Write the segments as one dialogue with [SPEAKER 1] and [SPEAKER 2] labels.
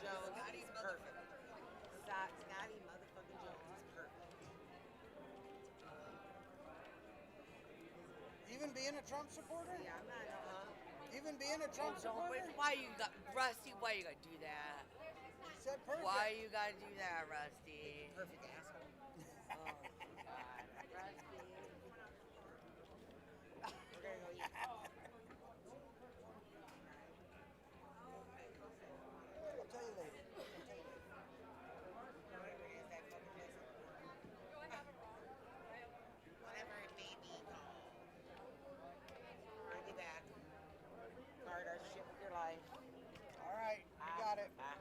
[SPEAKER 1] Jones
[SPEAKER 2] Scotty's
[SPEAKER 1] is perfect.
[SPEAKER 2] motherfucking
[SPEAKER 1] Scotty motherfucking Jones is perfect.
[SPEAKER 3] Even being a Trump supporter?
[SPEAKER 1] Yeah, I'm not.
[SPEAKER 3] Even being a Trump supporter?
[SPEAKER 2] Why you got Rusty? Why you gotta do that?
[SPEAKER 3] He said perfect.
[SPEAKER 2] Why you gotta do that, Rusty?
[SPEAKER 1] Perfect asshole.
[SPEAKER 2] Oh God, Rusty.
[SPEAKER 1] We're gonna go eat.
[SPEAKER 3] I'll tell you later. I'll tell you later.
[SPEAKER 1] Whatever it is, that fucking place. Whatever it may be. I'll be back. Guard our shit with your life.
[SPEAKER 3] All right, you got it.
[SPEAKER 1] Bye.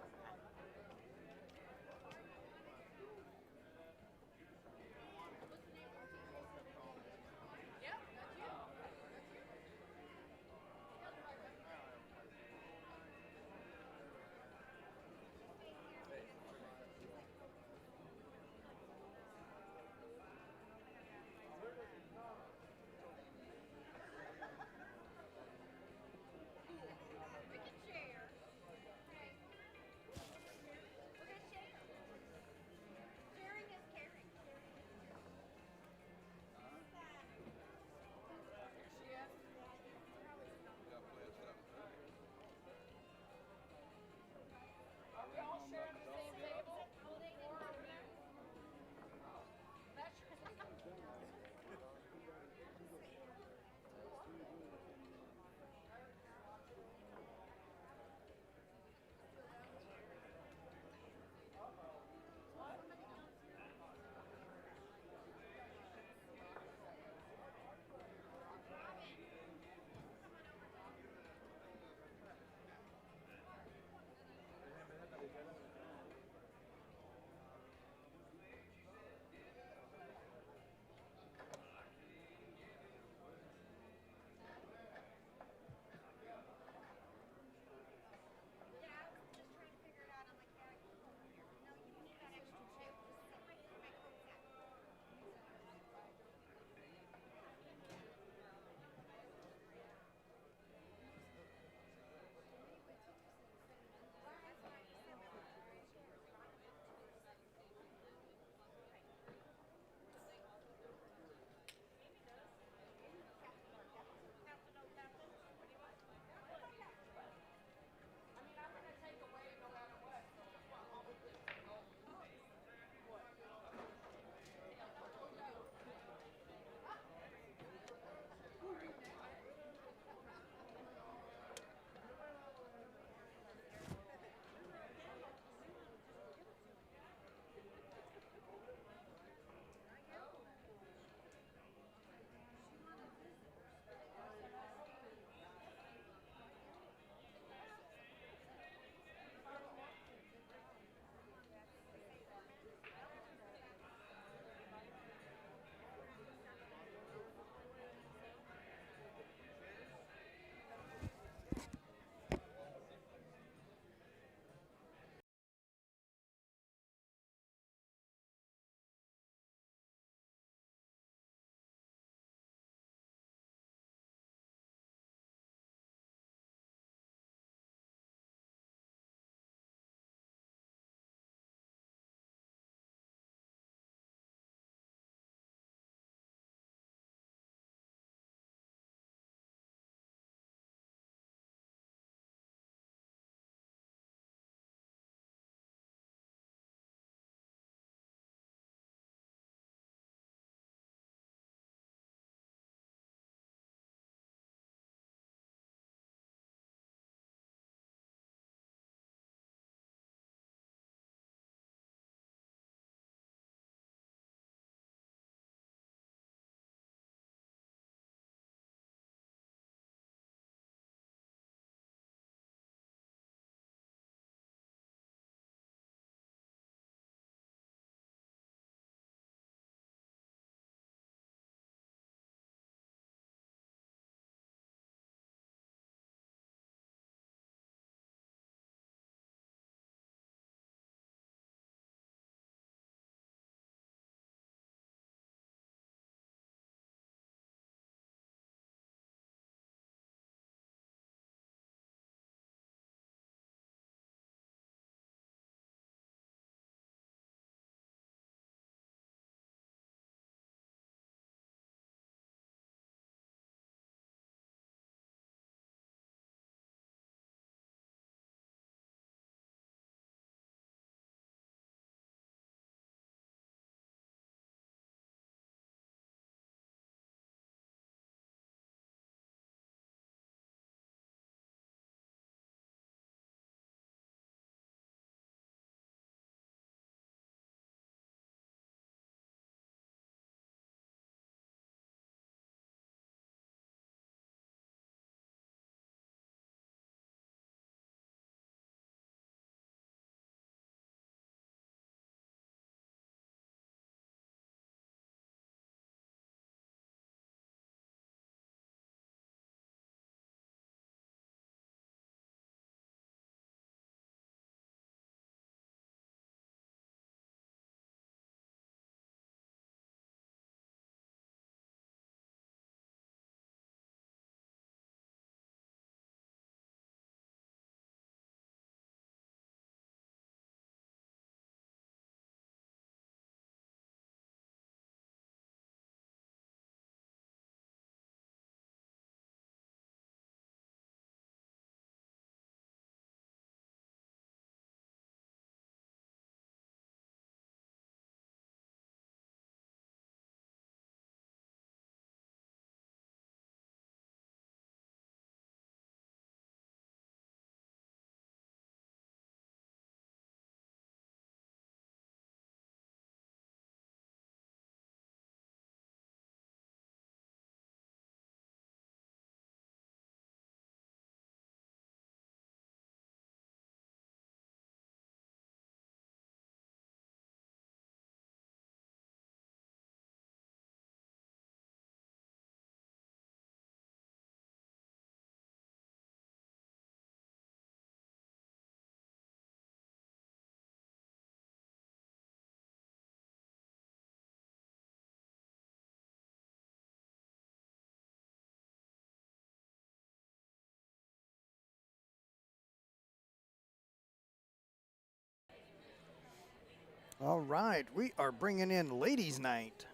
[SPEAKER 4] All right, we are bringing in Ladies' Night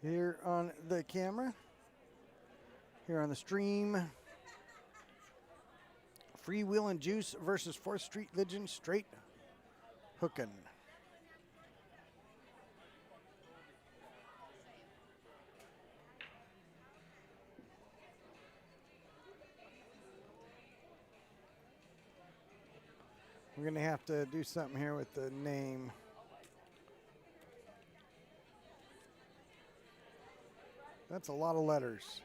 [SPEAKER 4] here on the camera, here on the stream. Free Will and Juice versus 4th Street Legend straight hookin'. We're going to have to do something here with the name. That's a lot of letters.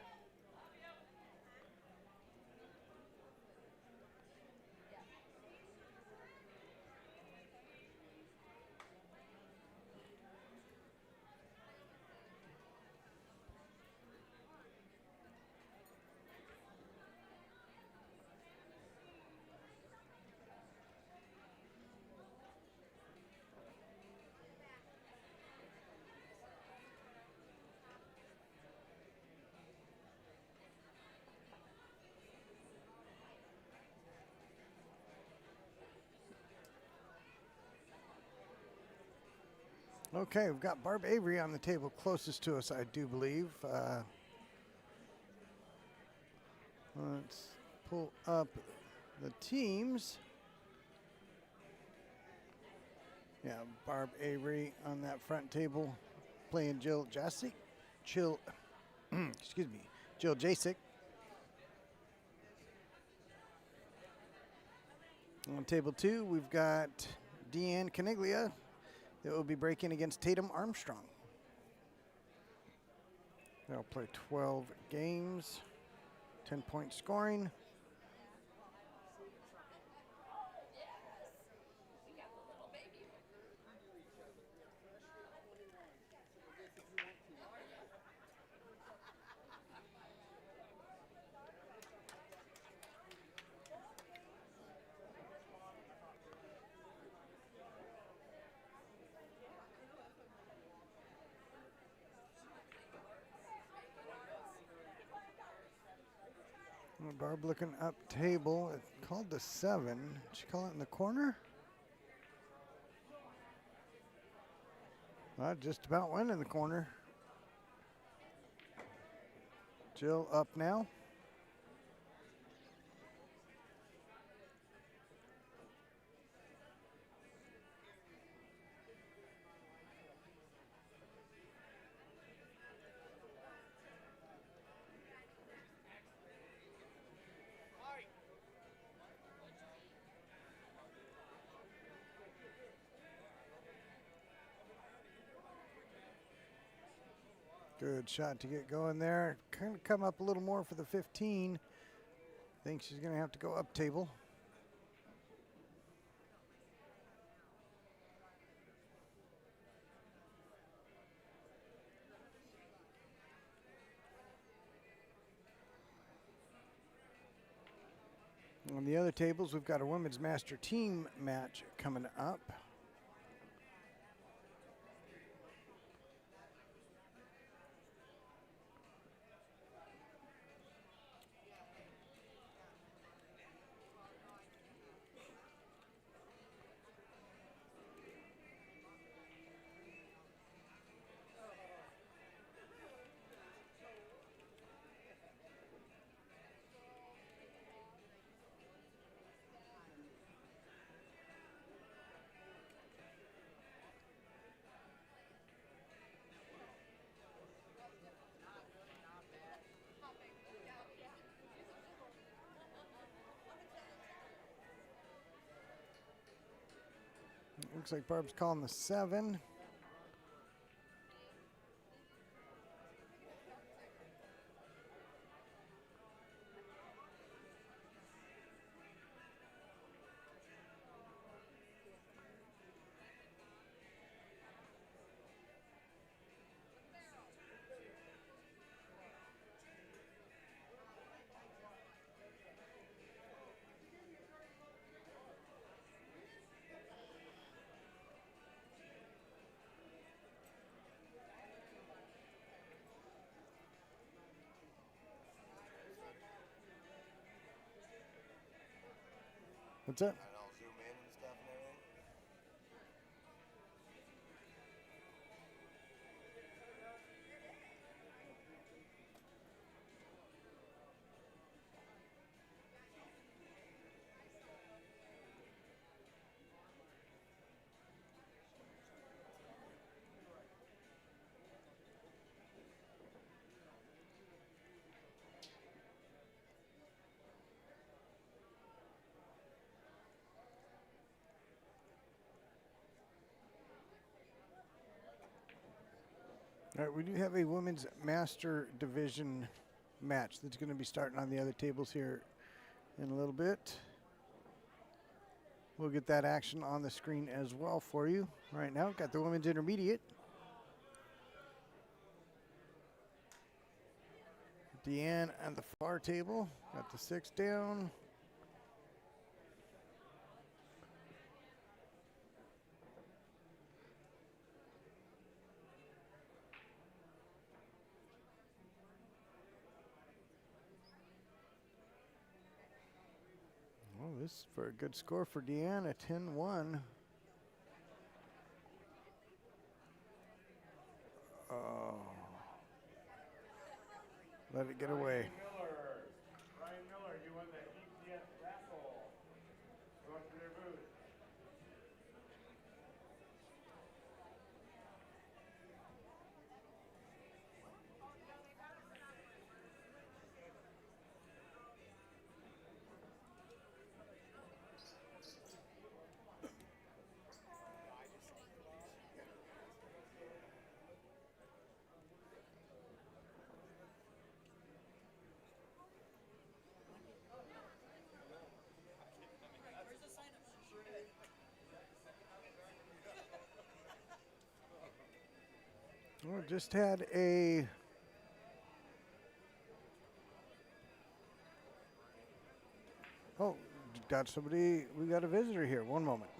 [SPEAKER 4] Okay, we've got Barb Avery on the table closest to us, I do believe. Let's pull up the teams. Yeah, Barb Avery on that front table playing Jill Jasic. Jill Jasic. On table 2, we've got Deanne Caniglia that will be breaking against Tatum Armstrong. They'll play 12 games, 10-point scoring. Barb looking up table. It's called the 7. Did she call it in the corner? Just about went in the corner. Jill up now. Good shot to get going there. Kind of come up a little more for the 15. Think she's going to have to go up table. On the other tables, we've got a women's master team match coming up. Looks like Barb's calling the 7. What's that?
[SPEAKER 5] And I'll zoom in and stuff and everything.
[SPEAKER 4] All right, we do have a women's master division match that's going to be starting on the other tables here in a little bit. We'll get that action on the screen as well for you. Right now, got the women's intermediate. Deanne at the far table, got the 6 down. Oh, this is for a good score for Deanne, a 10-1. Oh. Let it get away.
[SPEAKER 5] Brian Miller, you won the EPS raffle. Go up to their booth.
[SPEAKER 4] Well, just had a got somebody. We got a visitor here. One moment.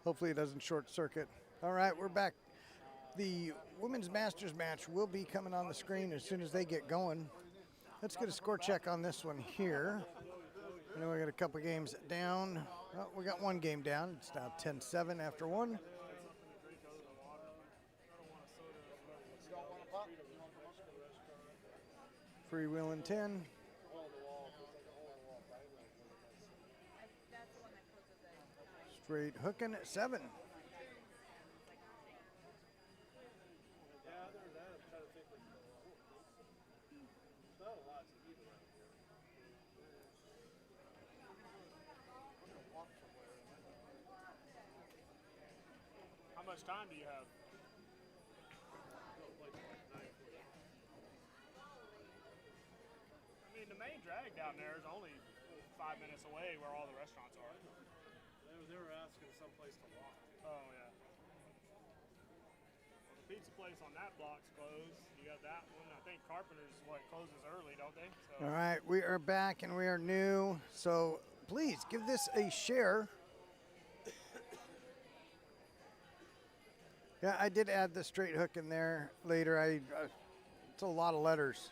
[SPEAKER 4] Hopefully it doesn't short circuit. All right, we're back. The women's masters match will be coming on the screen as soon as they get going. Let's get a score check on this one here. I know we got a couple games down. Oh, we got one game down. It's now 10-7 after one. Freewheeling 10. Straight hooking at 7.
[SPEAKER 5] How much time do you have? I mean, the main drag down there is only 5 minutes away where all the restaurants are. They were asking someplace to walk. Oh, yeah. Well, the pizza place on that block's closed. You got that one. I think Carpenter's, closes early, don't they? So.
[SPEAKER 4] All right, we are back and we are new. So please give this a share. Yeah, I did add the straight hook in there later. It's a lot of letters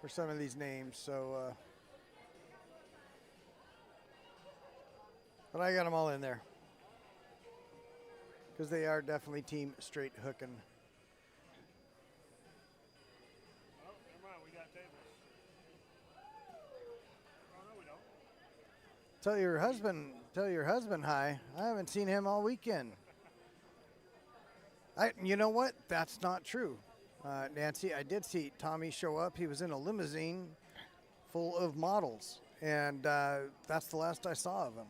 [SPEAKER 4] for some of these names, so but I got them all in there because they are definitely team straight hooking.
[SPEAKER 5] Oh, never mind, we got tables. Oh, no, we don't.
[SPEAKER 4] Tell your husband hi. I haven't seen him all weekend. You know what? That's not true. Nancy, I did see Tommy show up. He was in a limousine full of models, and that's the last I saw of him.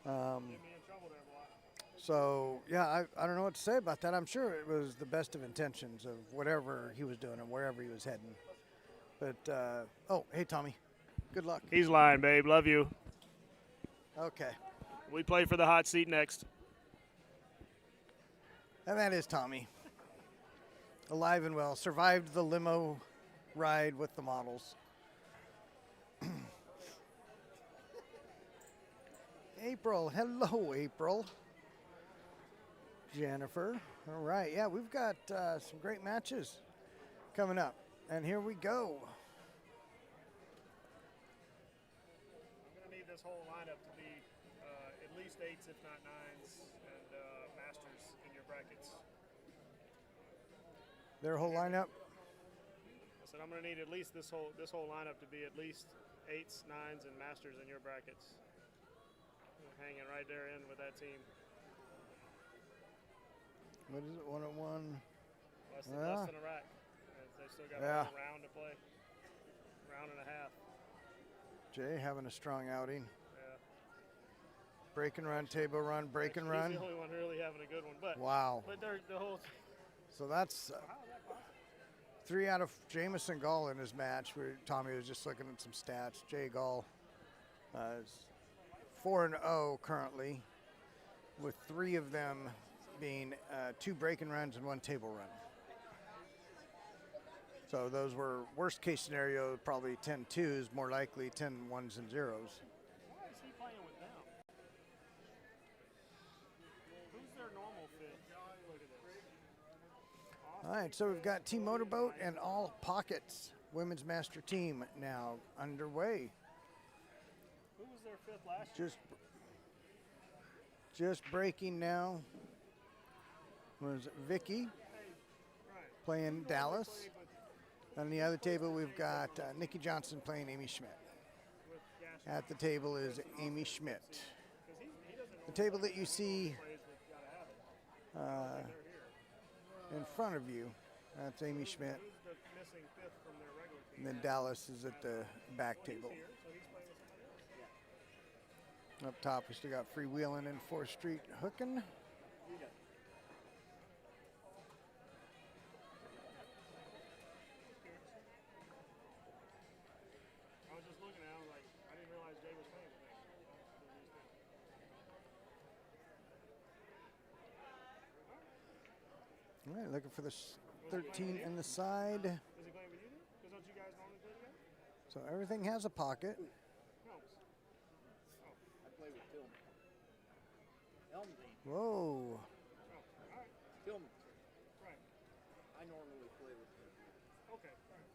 [SPEAKER 5] Get me in trouble there, boy.
[SPEAKER 4] So, yeah, I don't know what to say about that. I'm sure it was the best of intentions of whatever he was doing and wherever he was heading. But, oh, hey, Tommy. Good luck.
[SPEAKER 5] He's lying, babe. Love you.
[SPEAKER 4] Okay.
[SPEAKER 5] We play for the hot seat next.
[SPEAKER 4] And that is Tommy. Alive and well. Survived the limo ride with the models. April. Hello, April. Jennifer. All right. Yeah, we've got some great matches coming up. And here we go.
[SPEAKER 5] I'm going to need this whole lineup to be at least 8s, if not 9s, and masters in your brackets.
[SPEAKER 4] Their whole lineup?
[SPEAKER 5] I said I'm going to need at least this whole lineup to be at least 8s, 9s, and masters in your brackets. I'm hanging right there in with that team.
[SPEAKER 4] What is it, 101?
[SPEAKER 5] Less than a rack. They still got a round to play. Round and a half.
[SPEAKER 4] Jay having a strong outing.
[SPEAKER 5] Yeah.
[SPEAKER 4] Break and run, table run, break and run.
[SPEAKER 5] He's the only one really having a good one. But
[SPEAKER 4] wow.
[SPEAKER 5] But they're the whole.
[SPEAKER 4] So that's
[SPEAKER 5] How is that possible?
[SPEAKER 4] 3 out of Jamison Gall in his match. Tommy was just looking at some stats. Jay Gall is 4-0 currently, with 3 of them being 2 break and runs and 1 table run. So those were worst case scenario, probably 10 2s, more likely 10 1s and 0s.
[SPEAKER 5] Why is he playing with them? Who's their normal fit? Look at this.
[SPEAKER 4] All right, so we've got Team Motorboat and All Pockets women's master team now underway.
[SPEAKER 5] Who was their 5th last year?
[SPEAKER 4] Just breaking now was Vicky playing Dallas. On the other table, we've got Nikki Johnson playing Amy Schmidt. At the table is Amy Schmidt. The table that you see in front of you, that's Amy Schmidt. And then Dallas is at the back table. Up top, we still got freewheeling and 4th Street hooking.
[SPEAKER 5] I was just looking at it, I didn't realize Jay was playing with me.
[SPEAKER 4] All right, looking for the 13 in the side.
[SPEAKER 5] Is he playing with you? Because don't you guys normally play together?
[SPEAKER 4] So everything has a pocket.
[SPEAKER 5] No.
[SPEAKER 3] I play with Tillman. Elmsy
[SPEAKER 4] Whoa.
[SPEAKER 6] Kill me.
[SPEAKER 5] Right.
[SPEAKER 6] I normally play with him.
[SPEAKER 5] Okay. All right.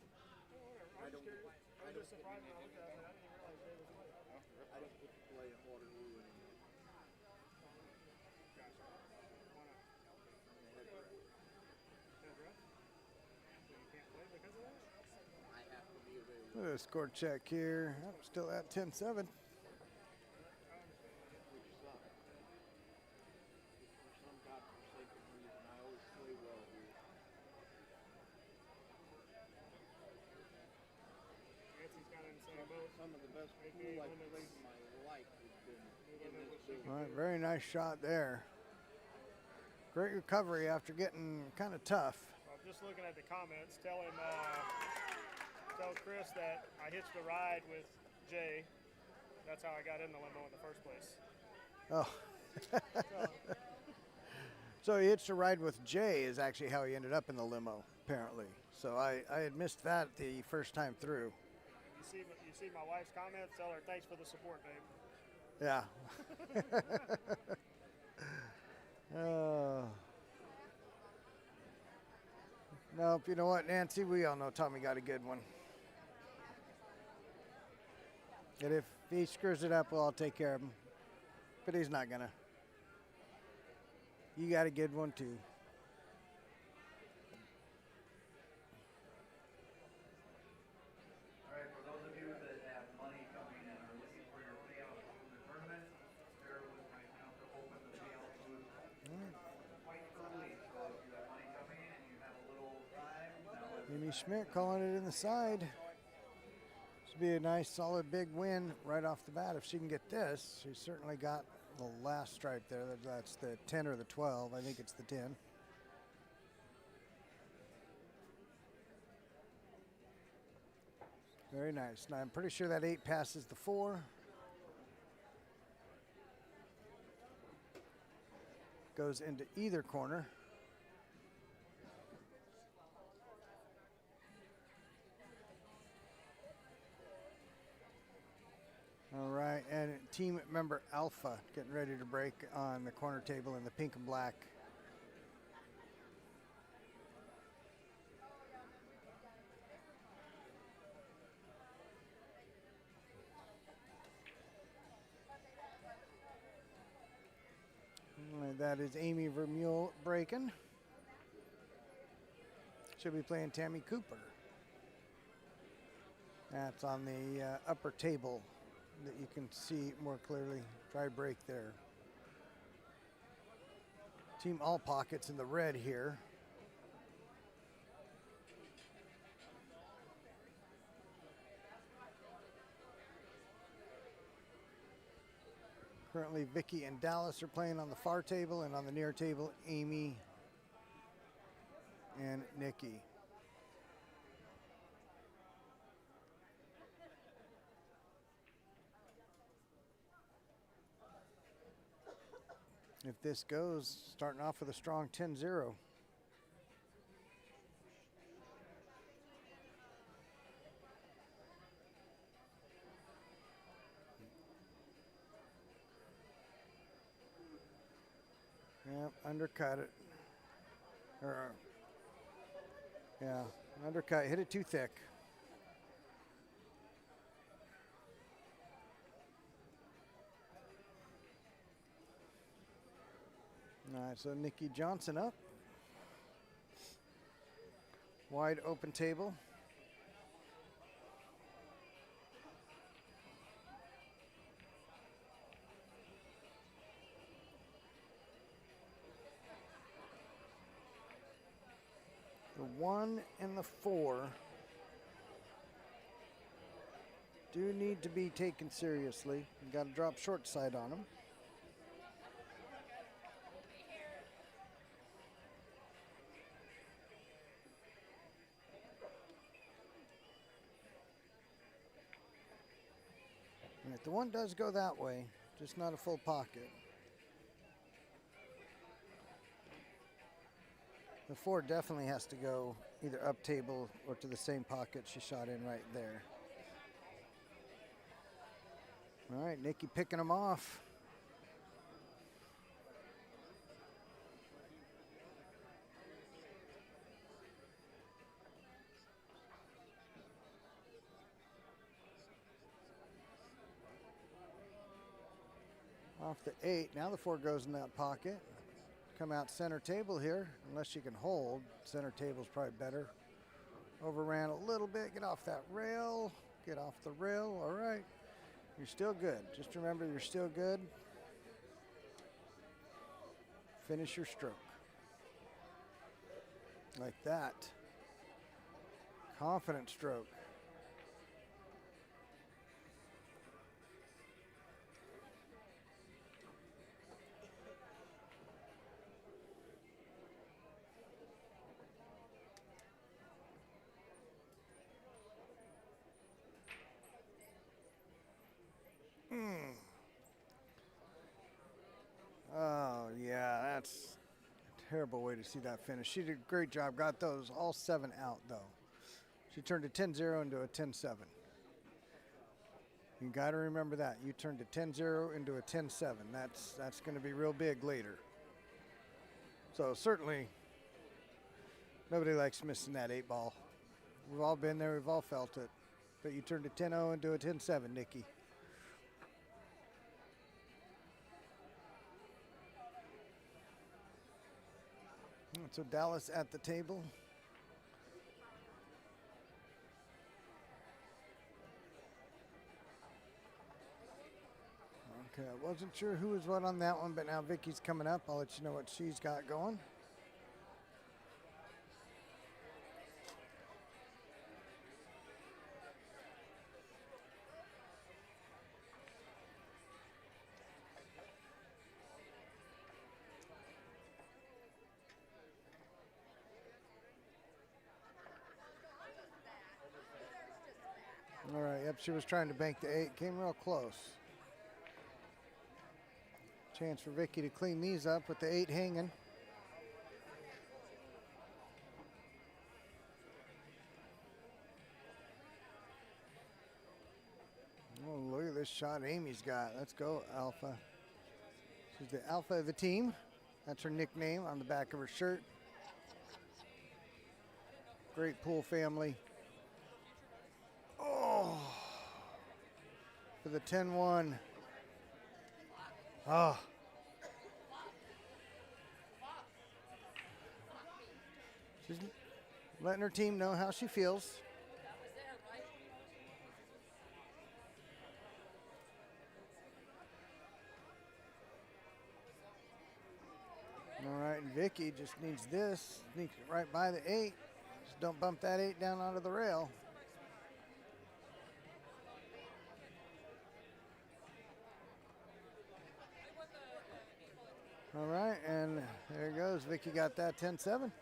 [SPEAKER 5] Well, whatever.
[SPEAKER 6] I
[SPEAKER 5] I'm just
[SPEAKER 6] don't-
[SPEAKER 5] curious. I was just surprised when I looked at it. I didn't even realize Jay was playing.
[SPEAKER 6] I don't get to play in Waterloo anymore.
[SPEAKER 5] Gotcha. Why not?
[SPEAKER 6] I'm the head ref.
[SPEAKER 5] Head ref? So you can't play because of that?
[SPEAKER 6] I have to be available.
[SPEAKER 4] Look at the score check here. I'm still at 10-7.
[SPEAKER 6] Which sucks. For some godforsaken reason, I always play well here.
[SPEAKER 5] Nancy's kind of in the same boat.
[SPEAKER 6] Some of the best
[SPEAKER 5] Maybe
[SPEAKER 6] pool I've
[SPEAKER 5] limits.
[SPEAKER 6] played in my life has been in
[SPEAKER 5] limit
[SPEAKER 6] this
[SPEAKER 5] what she
[SPEAKER 6] building.
[SPEAKER 4] All right, very nice shot there. Great recovery after getting kind of tough.
[SPEAKER 5] I'm just looking at the comments. Tell Chris that I hitched a ride with Jay. That's how I got in the limo in the first place.
[SPEAKER 4] Oh. So he hitched a ride with Jay is actually how he ended up in the limo, apparently. So I had missed that the first time through.
[SPEAKER 5] You see my wife's comments. Tell her thanks for the support, babe.
[SPEAKER 4] Yeah. Nope, you know what, Nancy? We all know Tommy got a good one. And if he screws it up, well, I'll take care of him. But he's not gonna. You got a good one, too.
[SPEAKER 7] All right, for those of you that have money coming in or looking for your payout from the tournament, bear with right now to open the payout booth quite early. So if you have money coming in and you have a little time, now is
[SPEAKER 4] Amy Schmidt calling it in the side. This would be a nice, solid, big win right off the bat. If she can get this, she's certainly got the last stripe there. That's the 10 or the 12. I think it's the 10. Very nice. Now, I'm pretty sure that 8 passes the 4. Goes into either corner. All right, and team member Alpha getting ready to break on the corner table in the pink and black. All right, that is Amy Vermeulen breaking. She'll be playing Tammy Cooper. That's on the upper table that you can see more clearly. Try break there. Team All Pockets in the red here. Currently, Vicky and Dallas are playing on the far table, and on the near table, Amy and Nikki. If this goes, starting off with a strong 10-0. Yep, undercut it. Yeah, undercut, hit it too thick. All right, so Nikki Johnson up. Wide open table. The 1 and the 4 do need to be taken seriously. You got to drop short side on them. All right, the 1 does go that way, just not a full pocket. The 4 definitely has to go either up table or to the same pocket she shot in right there. All right, Nikki picking them off. Off the 8. Now the 4 goes in that pocket. Come out center table here, unless you can hold. Center table's probably better. Overran a little bit. Get off that rail. Get off the rail. All right. You're still good. Just remember you're still good. Finish your stroke. Like that. Confident stroke. Oh, yeah, that's a terrible way to see that finish. She did a great job. Got those all 7 out, though. She turned a 10-0 into a 10-7. You got to remember that. You turned a 10-0 into a 10-7. That's going to be real big later. So certainly nobody likes missing that 8 ball. We've all been there. We've all felt it. But you turned a 10-0 into a 10-7, Nikki. So Dallas at the table. Okay, I wasn't sure who was what on that one, but now Vicky's coming up. I'll let you know what she's got going. All right, yep, she was trying to bank the 8. Came real close. Chance for Vicky to clean these up with the 8 hanging. Oh, look at this shot Amy's got. Let's go, Alpha. She's the alpha of the team. That's her nickname on the back of her shirt. Great pool family. Oh, for the 10-1. Oh. She's letting her team know how she feels. All right, and Vicky just needs this. Sneaks it right by the 8. Just don't bump that 8 down onto the rail. All right, and there it goes. Vicky got that 10-7.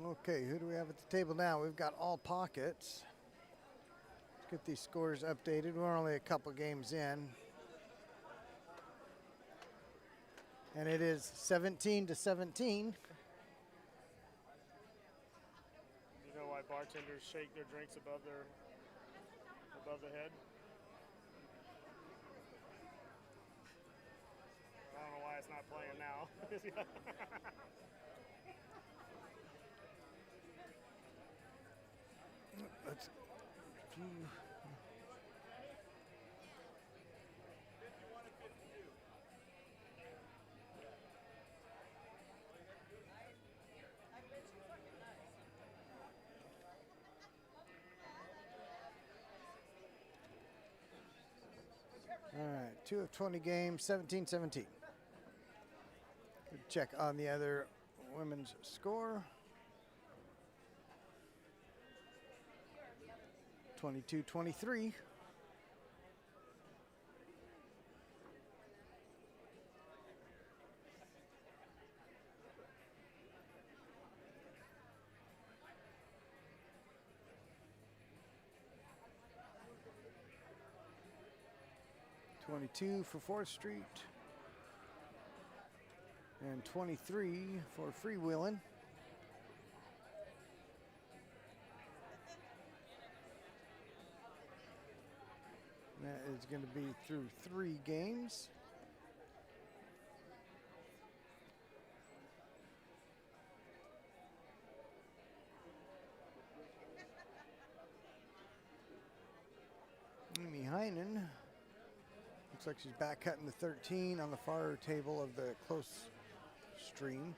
[SPEAKER 4] Okay, who do we have at the table now? We've got all pockets. Let's get these scores updated. We're only a couple games in. And it is 17-17.
[SPEAKER 5] You know why bartenders shake their drinks above the head? I don't know why it's not playing now.
[SPEAKER 4] Let's. All right, 2 of 20 games, 17-17. Check on the other women's score. 22-23. $22 for 4th Street. And 23 for freewheeling. That is going to be through 3 games. Amy Heinen looks like she's back cutting the 13 on the far table of the close stream.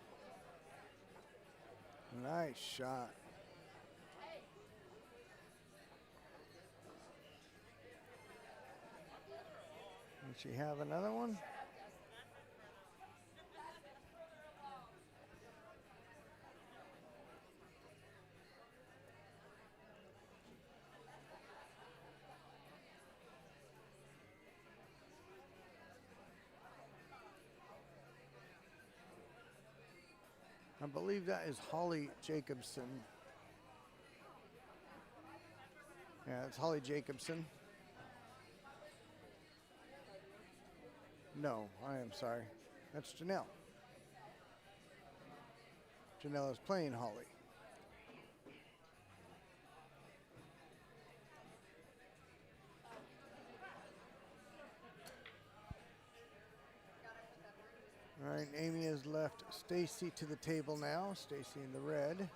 [SPEAKER 4] Nice shot. Does she have another one? I believe that is Holly Jacobson. Yeah, it's Holly Jacobson. No, I am sorry. That's Janelle. Janelle is playing Holly. All right, Amy has left Stacy to the table now. Stacy in the red.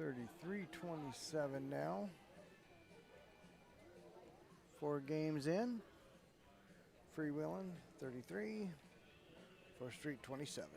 [SPEAKER 4] $33-27 now. 4 games in. Freewheeling 33. 4th Street 27.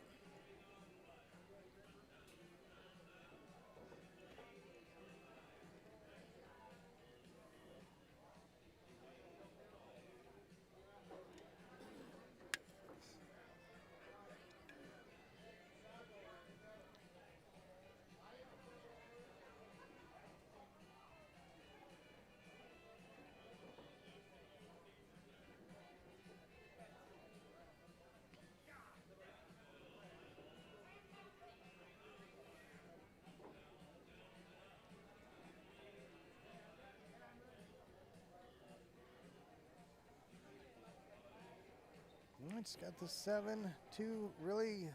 [SPEAKER 4] It's got the 7, 2 really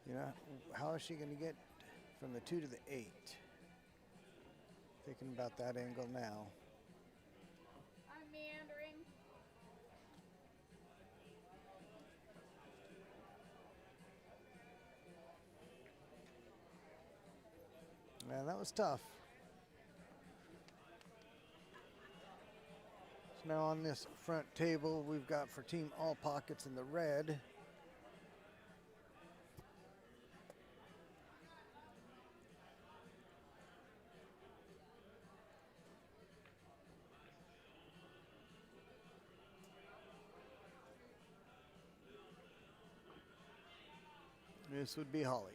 [SPEAKER 4] You know, how is she going to get from the 2 to the 8? Thinking about that angle now.
[SPEAKER 8] I'm meandering.
[SPEAKER 4] Man, that was tough. So now on this front table, we've got for Team All Pockets in the red. This would be Holly.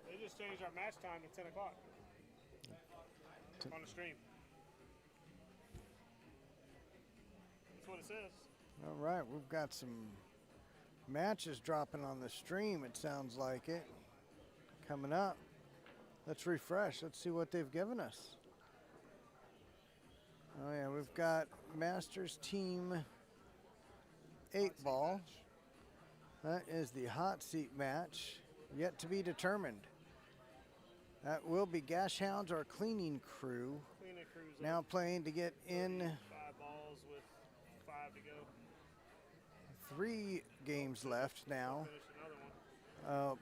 [SPEAKER 5] They just changed our match time to 10 o'clock on the stream. That's what it says.
[SPEAKER 4] All right, we've got some matches dropping on the stream, it sounds like it. Coming up. Let's refresh. Let's see what they've given us. Oh, yeah, we've got Masters Team 8-ball. That is the hot seat match, yet to be determined. That will be Gash Hounds or Cleaning Crew.
[SPEAKER 5] Cleaning Crew's
[SPEAKER 4] Now playing to get in
[SPEAKER 5] 5 balls with 5 to go.
[SPEAKER 4] 3 games left now.
[SPEAKER 5] Finish another one.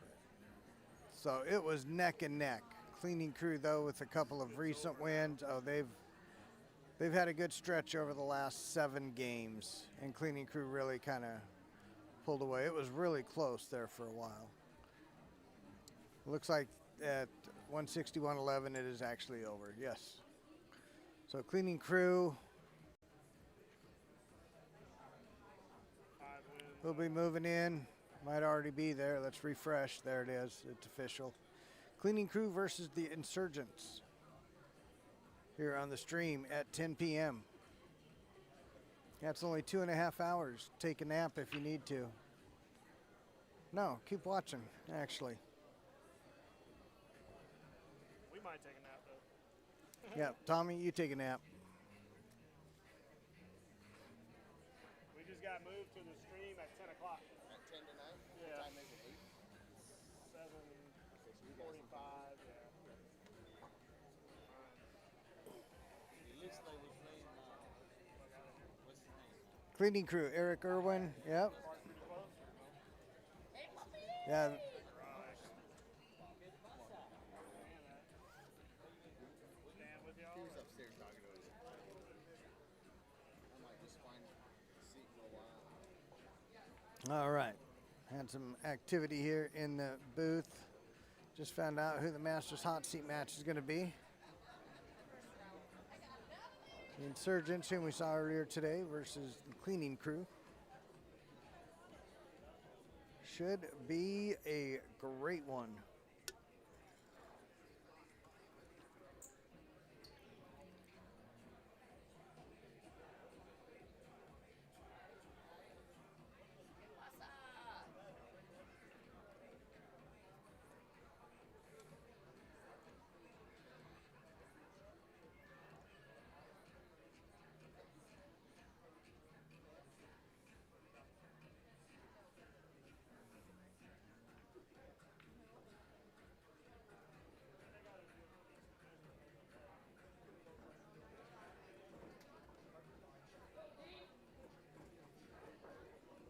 [SPEAKER 4] So it was neck and neck. Cleaning Crew, though, with a couple of recent wins. Oh, they've had a good stretch over the last 7 games, and Cleaning Crew really kind of pulled away. It was really close there for a while. Looks like at 161.11 it is actually over. Yes. So Cleaning Crew
[SPEAKER 5] 5 wins.
[SPEAKER 4] will be moving in. Might already be there. Let's refresh. There it is. It's official. Cleaning Crew versus the Insurgents here on the stream at 10 p.m. That's only 2.5 hours. Take a nap if you need to. No, keep watching, actually.
[SPEAKER 5] We might take a nap, though.
[SPEAKER 4] Yeah, Tommy, you take a nap.
[SPEAKER 5] We just got moved to the stream at 10 o'clock.
[SPEAKER 6] At 10 tonight?
[SPEAKER 5] Yeah.
[SPEAKER 6] What time is it?
[SPEAKER 5] 7:45, yeah.
[SPEAKER 6] It looks like we're playing, what's his name?
[SPEAKER 4] Cleaning Crew, Eric Irwin. Yep.
[SPEAKER 5] Park pretty close.
[SPEAKER 4] Yeah.
[SPEAKER 5] Stand with y'all.
[SPEAKER 6] He was upstairs talking to us. I might just find a seat for a while.
[SPEAKER 4] All right. Had some activity here in the booth. Just found out who the Masters hot seat match is going to be. The Insurgents, whom we saw earlier today, versus the Cleaning Crew. Should be a great one.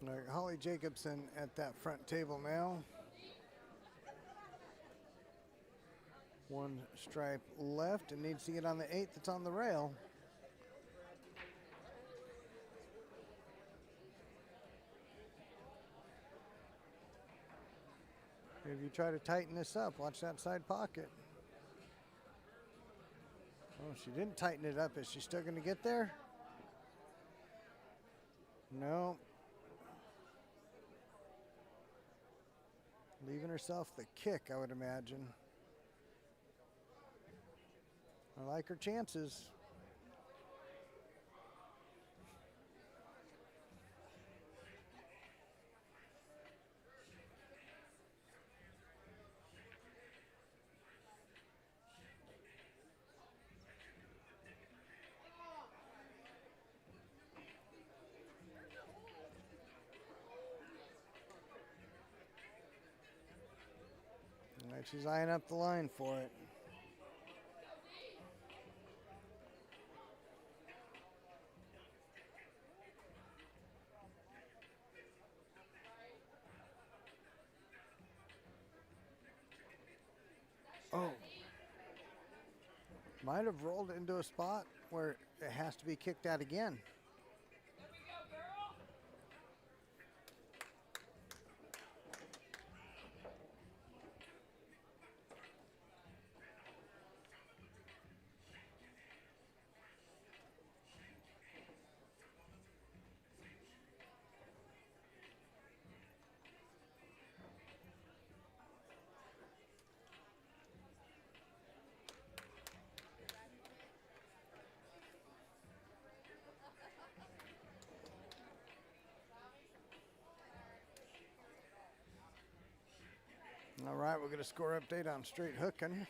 [SPEAKER 4] All right, Holly Jacobson at that front table now. One stripe left and needs to get on the 8th that's on the rail. If you try to tighten this up, watch that side pocket. Oh, she didn't tighten it up. Is she still going to get there? No. Leaving herself the kick, I would imagine. I like her chances. All right, she's eyeing up the line for it. Oh. Might have rolled into a spot where it has to be kicked out again. All right, we'll get a score update on straight hooking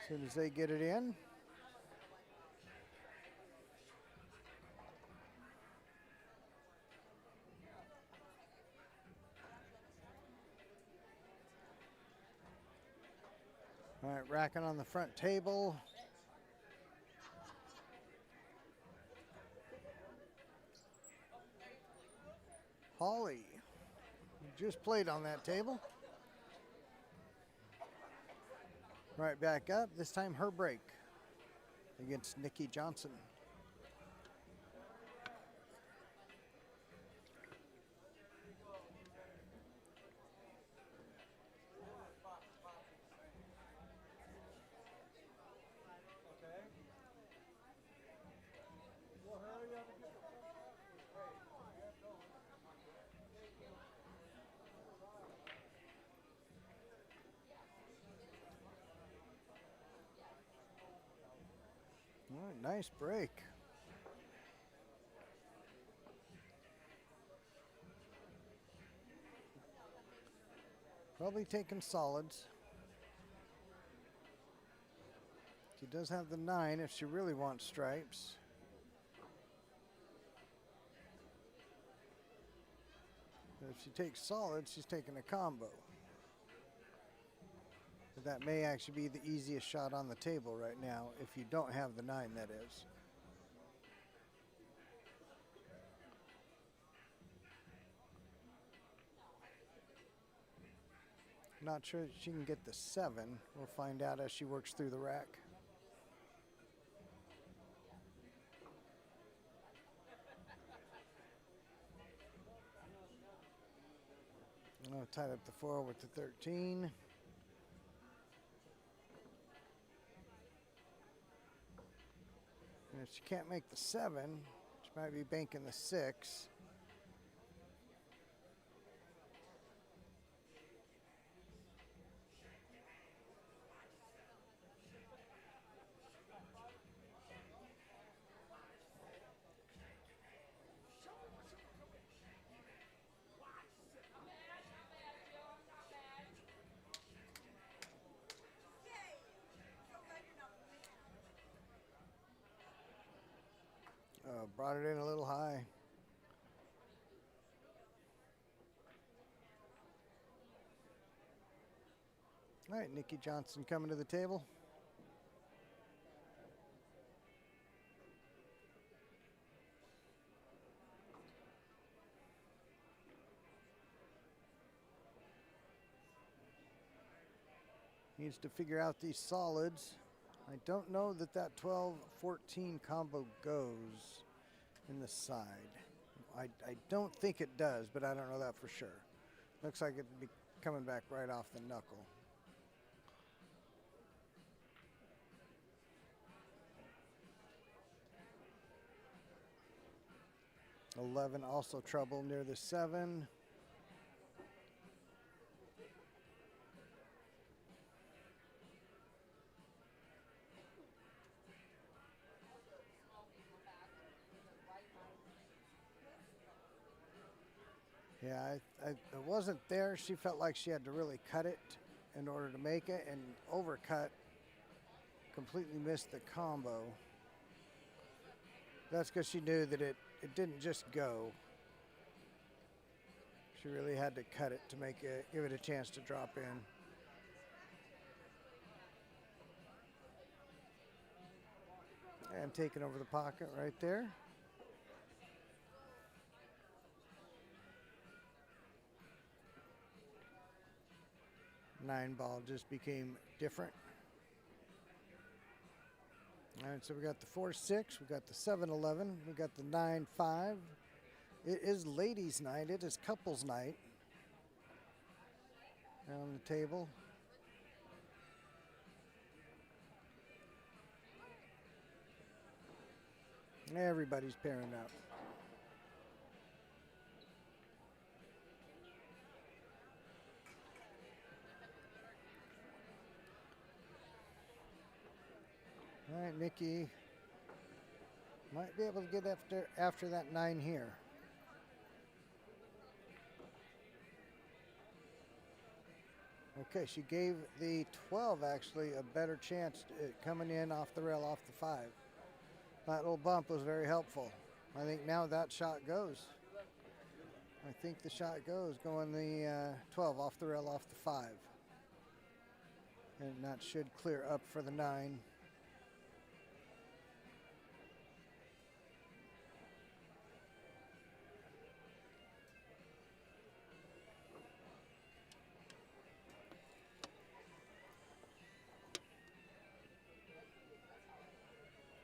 [SPEAKER 4] as soon as they get it in. All right, racking on the front table. Holly just played on that table. Right back up, this time her break against Nikki Johnson. All right, nice break. Probably taking solids. She does have the 9 if she really wants stripes. But if she takes solids, she's taking a combo. But that may actually be the easiest shot on the table right now if you don't have the 9, that is. Not sure that she can get the 7. We'll find out as she works through the rack. Oh, tied up the 4 with the 13. And if she can't make the 7, she might be banking the 6. Brought it in a little high. All right, Nikki Johnson coming to the table. Needs to figure out these solids. I don't know that that 12-14 combo goes in the side. I don't think it does, but I don't know that for sure. Looks like it'd be coming back right off the knuckle. 11 also trouble near the 7. Yeah, it wasn't there. She felt like she had to really cut it in order to make it, and overcut, completely missed the combo. That's because she knew that it didn't just go. She really had to cut it to make it, give it a chance to drop in. And taking over the pocket right there. Nine ball just became different. All right, so we got the 4-6, we got the 7-11, we got the 9-5. It is ladies' night. It is couples' night. On the table. Everybody's pairing up. All right, Nikki might be able to get after that 9 here. Okay, she gave the 12 actually a better chance coming in off the rail off the 5. That little bump was very helpful. I think now that shot goes. I think the shot goes going the 12 off the rail off the 5. And that should clear up for the 9.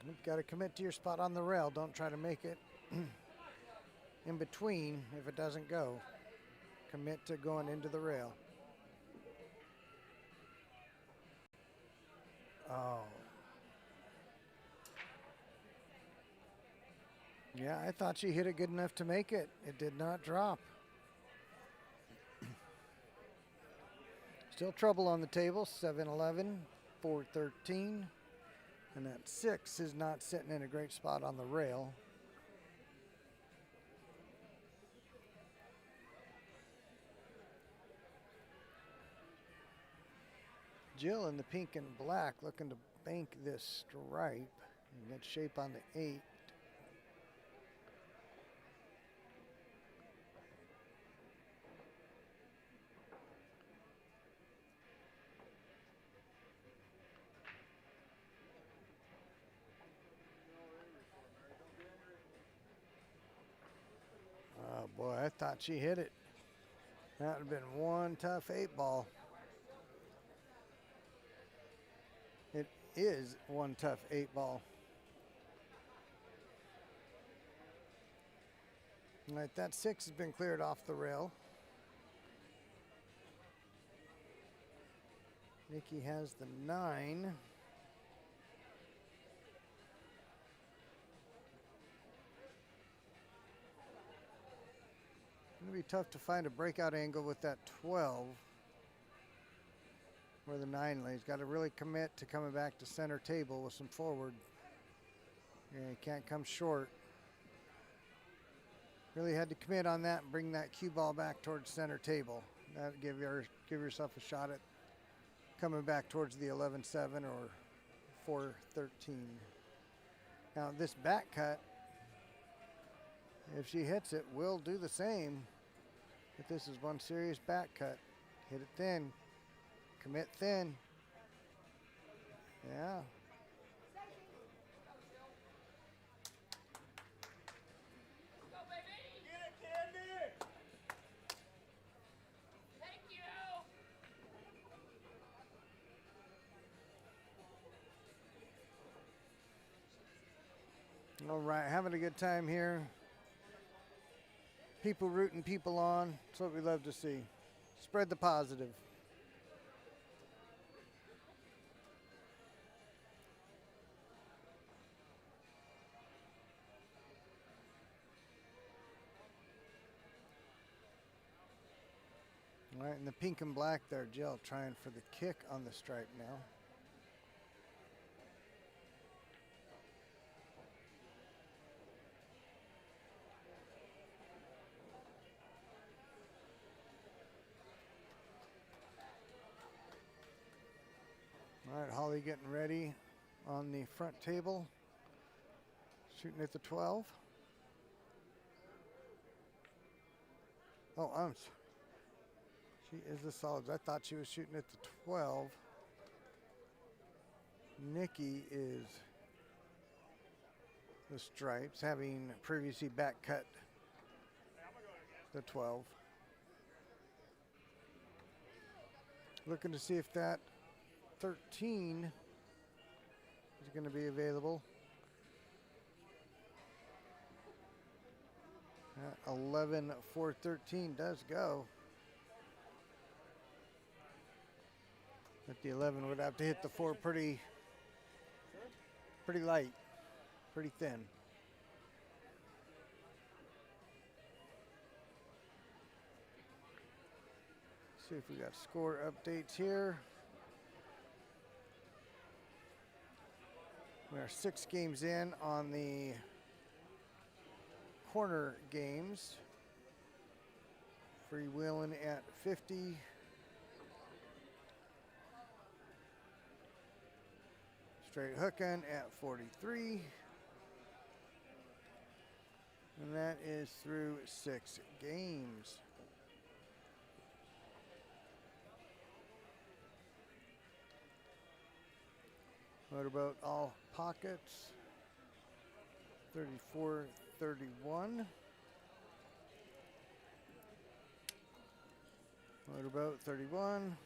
[SPEAKER 4] You've got to commit to your spot on the rail. Don't try to make it in between if it doesn't go. Commit to going into the rail. Oh. Yeah, I thought she hit it good enough to make it. It did not drop. Still trouble on the table. 7-11, 4-13. And that 6 is not sitting in a great spot on the rail. Jill in the pink and black looking to bank this stripe and get shape on the 8. Oh boy, I thought she hit it. That would have been one tough 8 ball. It is one tough 8 ball. All right, that 6 has been cleared off the rail. Nikki has the 9. It's going to be tough to find a breakout angle with that 12 where the 9 lays. Got to really commit to coming back to center table with some forward. Yeah, you can't come short. Really had to commit on that and bring that cue ball back towards center table. That'd give yourself a shot at coming back towards the 11-7 or 4-13. Now this back cut, if she hits it, will do the same. But this is one serious back cut. Hit it thin. Commit thin. Yeah. All right, having a good time here. People rooting people on. That's what we love to see. Spread the positive. All right, in the pink and black there, Jill trying for the kick on the stripe now. All right, Holly getting ready on the front table, shooting at the 12. Oh, she is the solids. I thought she was shooting at the 12. Nikki is the stripes, having previously back cut the 12. Looking to see if that 13 is going to be available. That 11, 4, 13 does go. But the 11 would have to hit the 4 pretty light, pretty thin. See if we got score updates here. We are 6 games in on the corner games. Freewheeling at 50. Straight hooking at 43. And that is through 6 games. Motorboat all pockets. 34, 31. Motorboat 31.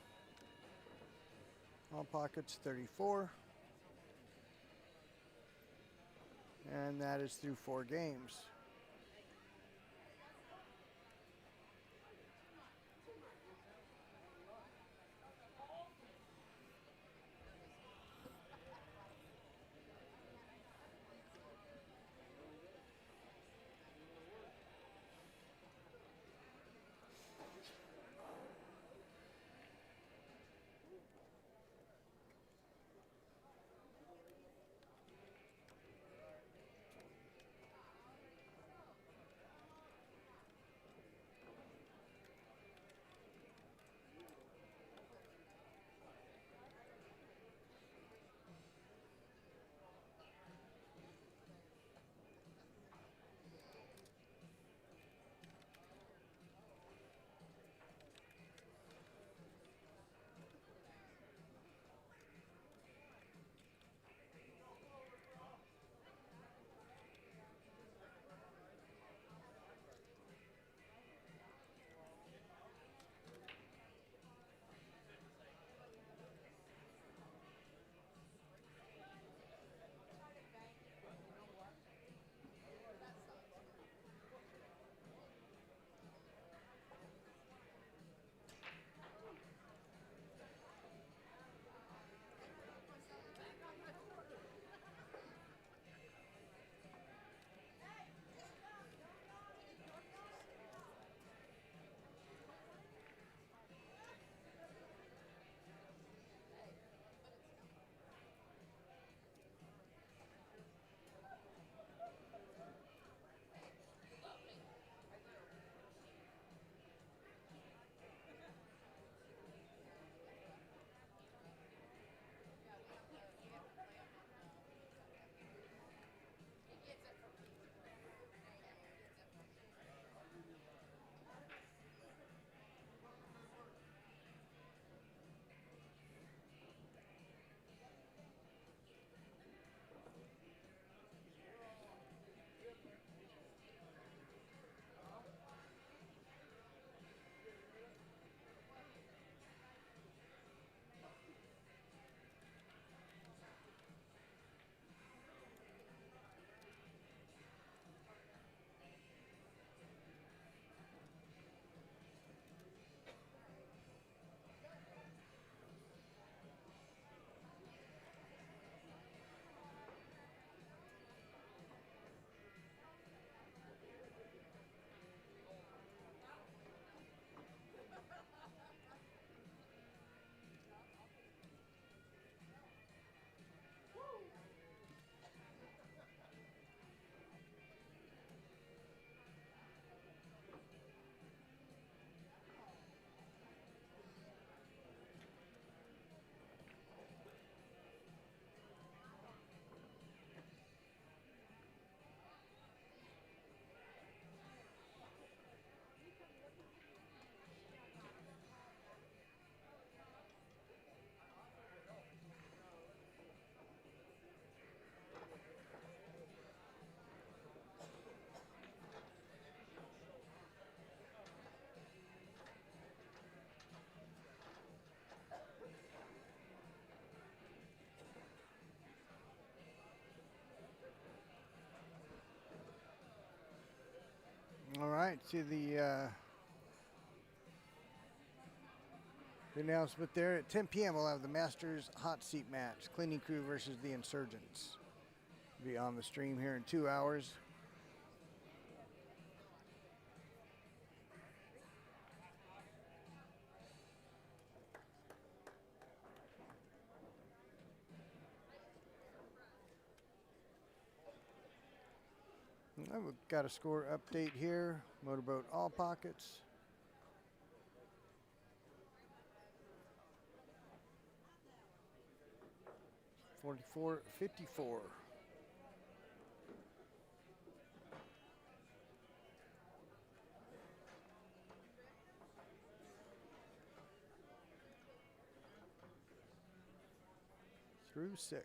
[SPEAKER 4] All pockets 34. And that is through 4 games. All right, see the announcement there. At 10 p.m. we'll have the Masters hot seat match, Cleaning Crew versus the Insurgents. Be on the stream here in 2 hours. We've got a score update here. Motorboat all pockets. $44.54. Through 6.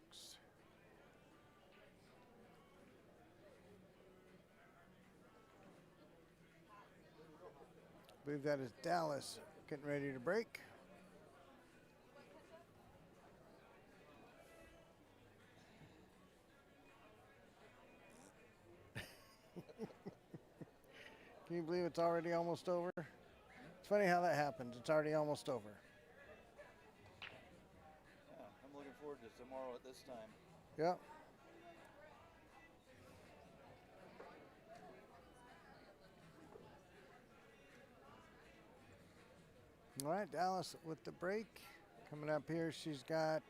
[SPEAKER 4] I believe that is Dallas getting ready to break. Can you believe it's already almost over? It's funny how that happens. It's already almost over.
[SPEAKER 6] Yeah, I'm looking forward to tomorrow at this time.
[SPEAKER 4] Yep. All right, Dallas with the break. Coming up here, she's got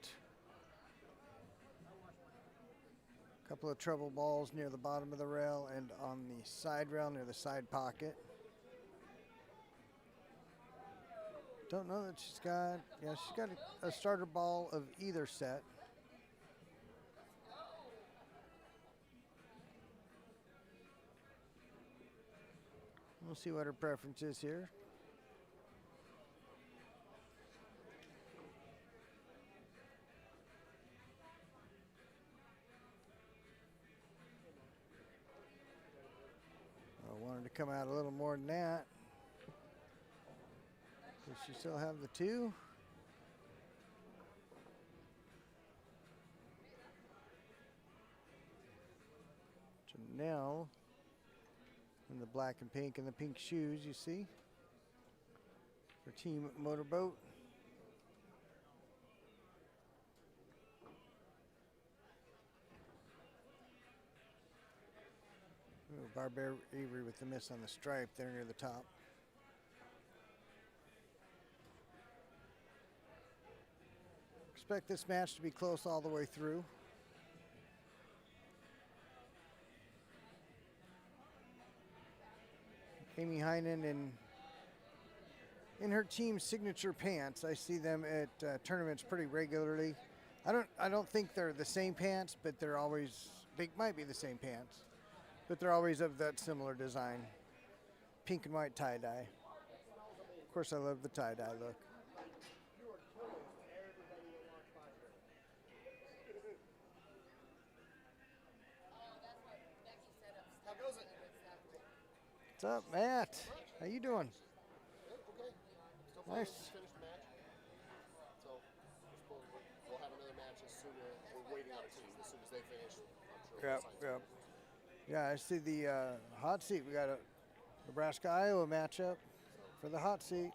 [SPEAKER 4] a couple of treble balls near the bottom of the rail and on the side rail near the side pocket. Don't know that she's got, yeah, she's got a starter ball of either set. We'll see what her preference is here. I wanted to come out a little more than that. Does she still have the 2? Janelle in the black and pink and the pink shoes, you see. For Team Motorboat. Ooh, Barbara Avery with the miss on the stripe there near the top. Expect this match to be close all the way through. Amy Heinen in her team's signature pants. I see them at tournaments pretty regularly. I don't think they're the same pants, but they're always, they might be the same pants, but they're always of that similar design. Pink and white tie-dye. Of course, I love the tie-dye look. What's up, Matt? How you doing?
[SPEAKER 9] Okay. So far,
[SPEAKER 4] Nice.
[SPEAKER 9] we just finished the match. So we'll have another match as soon as we're waiting on a team. As soon as they finish, I'm sure
[SPEAKER 4] Yep,
[SPEAKER 9] we'll sign
[SPEAKER 4] yep. Yeah, I see the hot seat. We got a Nebraska-Iowa matchup for the hot seat.
[SPEAKER 9] We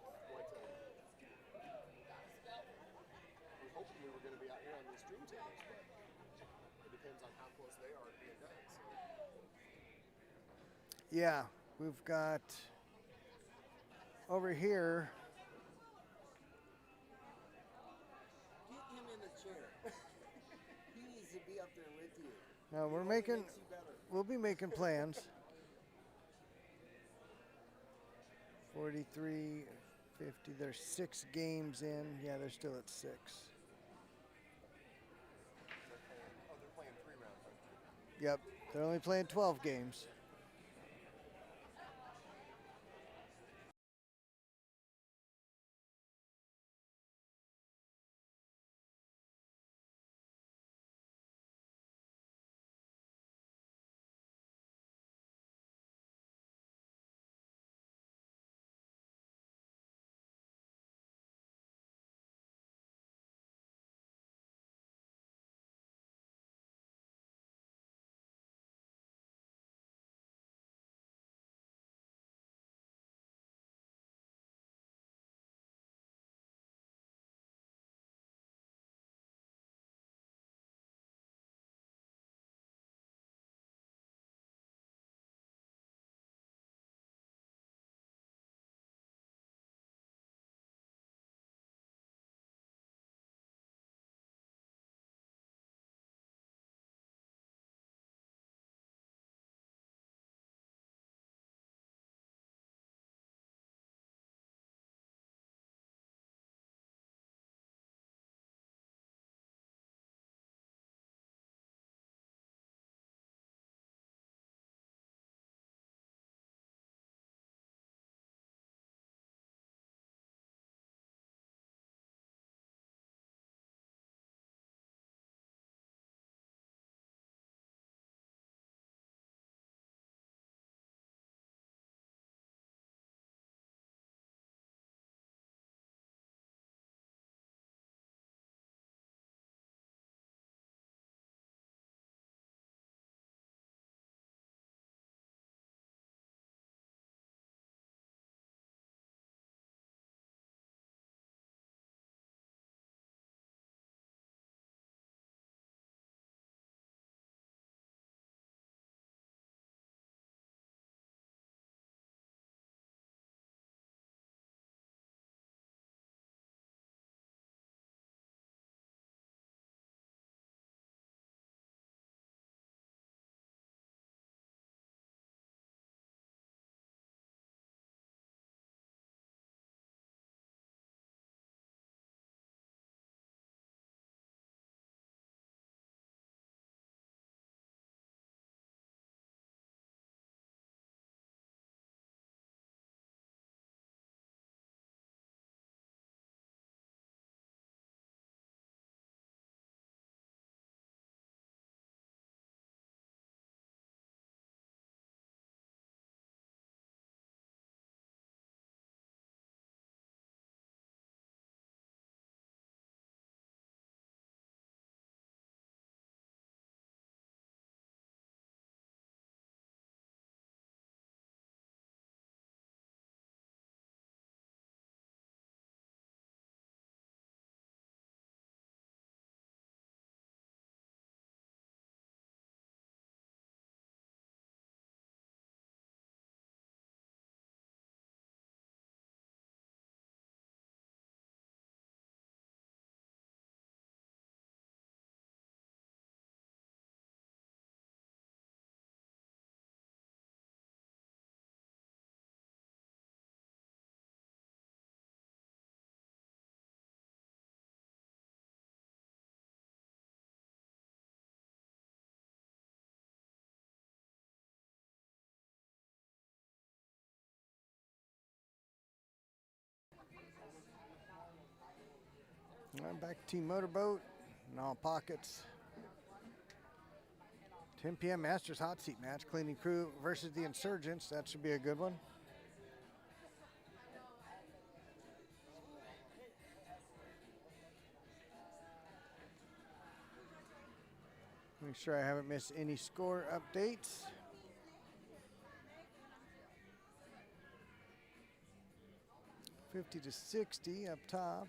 [SPEAKER 9] hoped we were going to be out here on these stream tables, but it depends on how close they are to being done. So.
[SPEAKER 4] Yeah, we've got over here.
[SPEAKER 3] Get him in the chair. He needs to be up there with you.
[SPEAKER 4] Now we're
[SPEAKER 3] It only
[SPEAKER 4] making.
[SPEAKER 3] makes you better.
[SPEAKER 4] We'll be making plans. 43, 50. There's 6 games in. Yeah, they're still at 6.
[SPEAKER 9] They're playing 3 rounds.
[SPEAKER 4] Yep, they're only playing 12 games. Back to Team Motorboat in all pockets. 10 p.m. Masters hot seat match. Cleaning crew versus the Insurgents. That should be a good one. Make sure I haven't missed any score updates. $50-60 up top.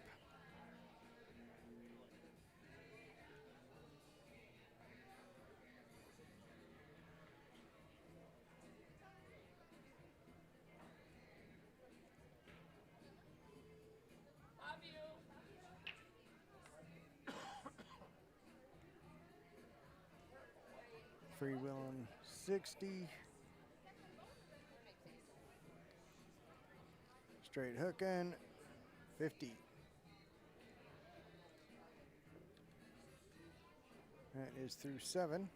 [SPEAKER 4] Freewheeling 60. Straight hooking 50. That is through 7.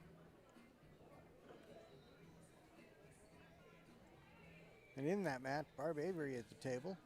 [SPEAKER 4] And in that match, Barb Avery at the table.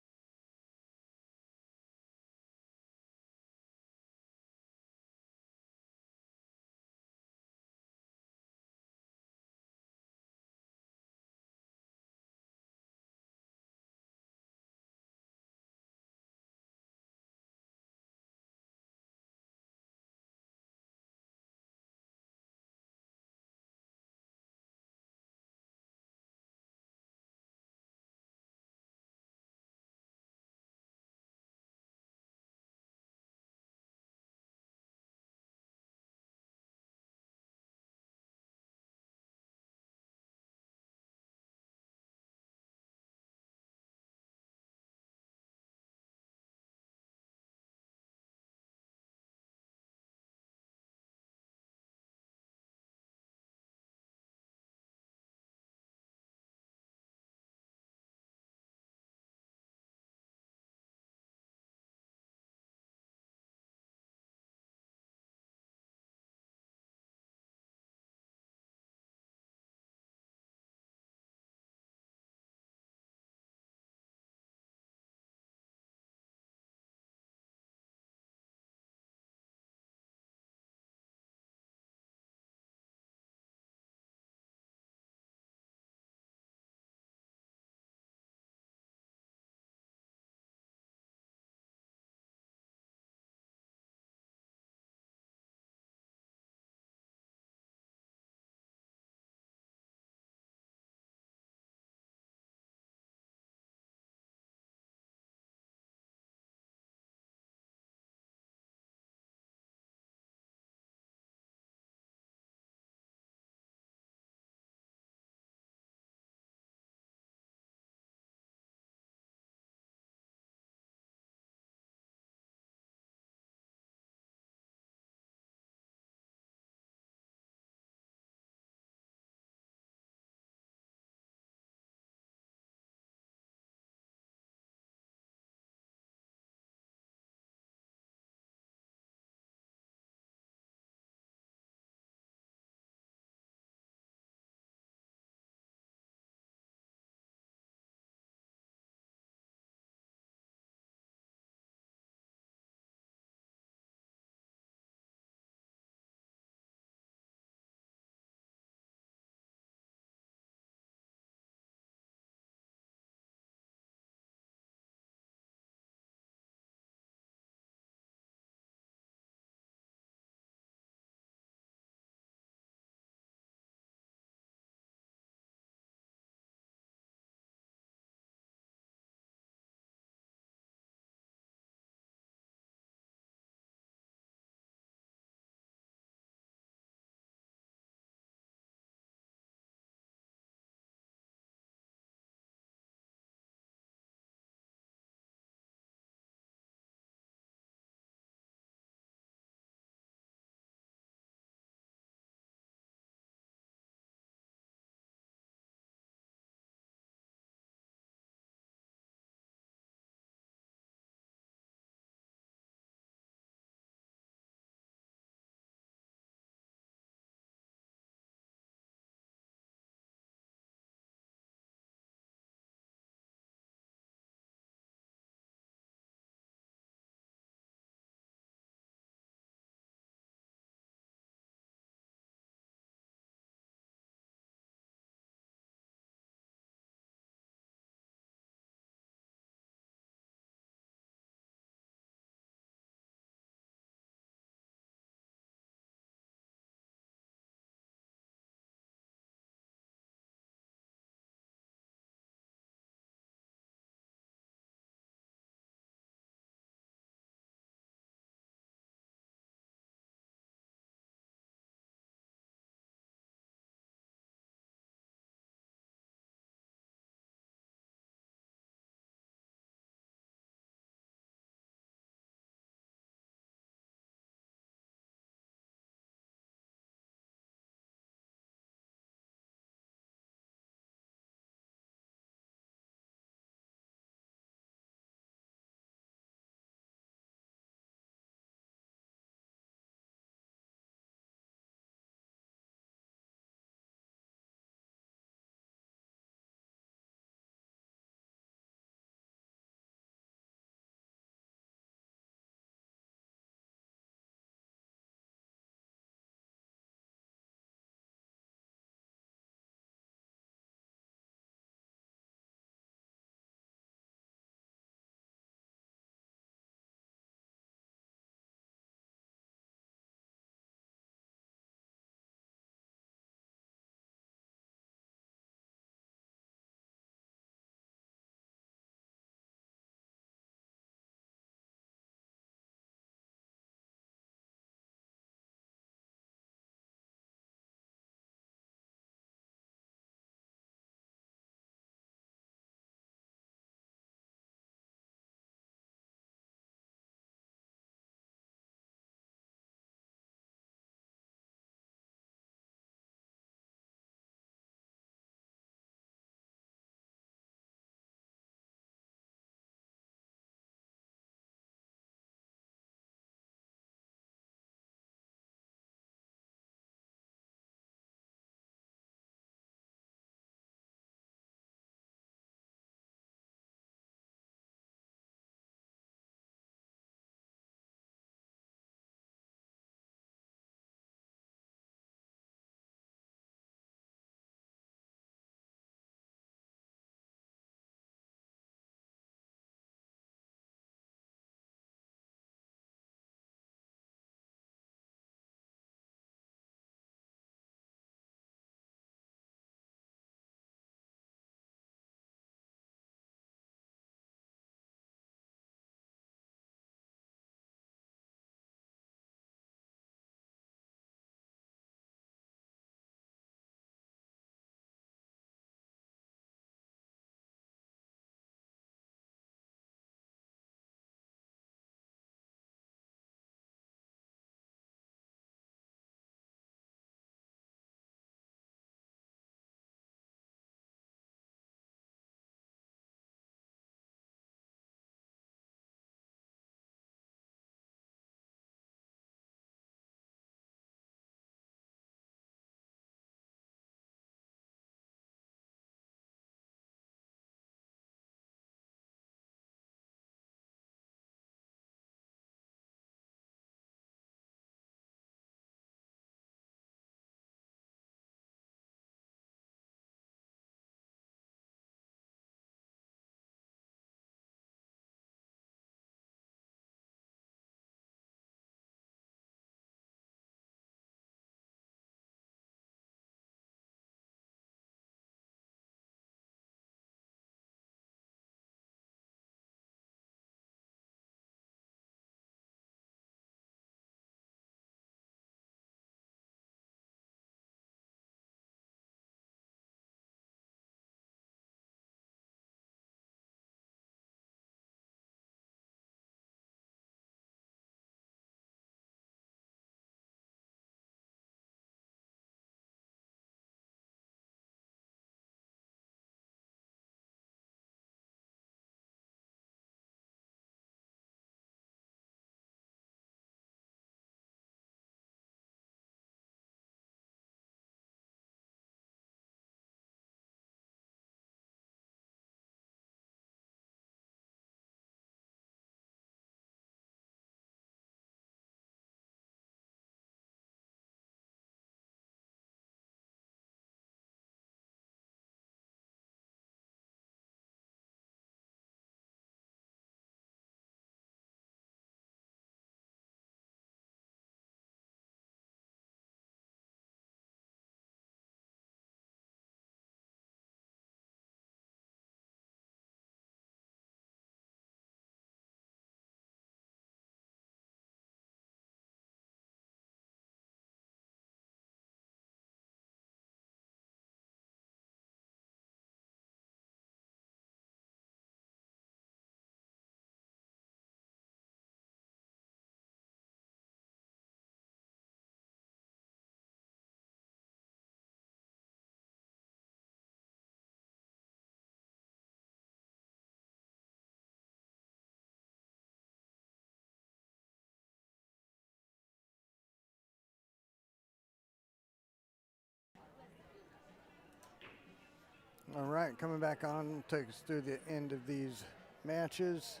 [SPEAKER 4] All right, coming back on, take us through the end of these matches.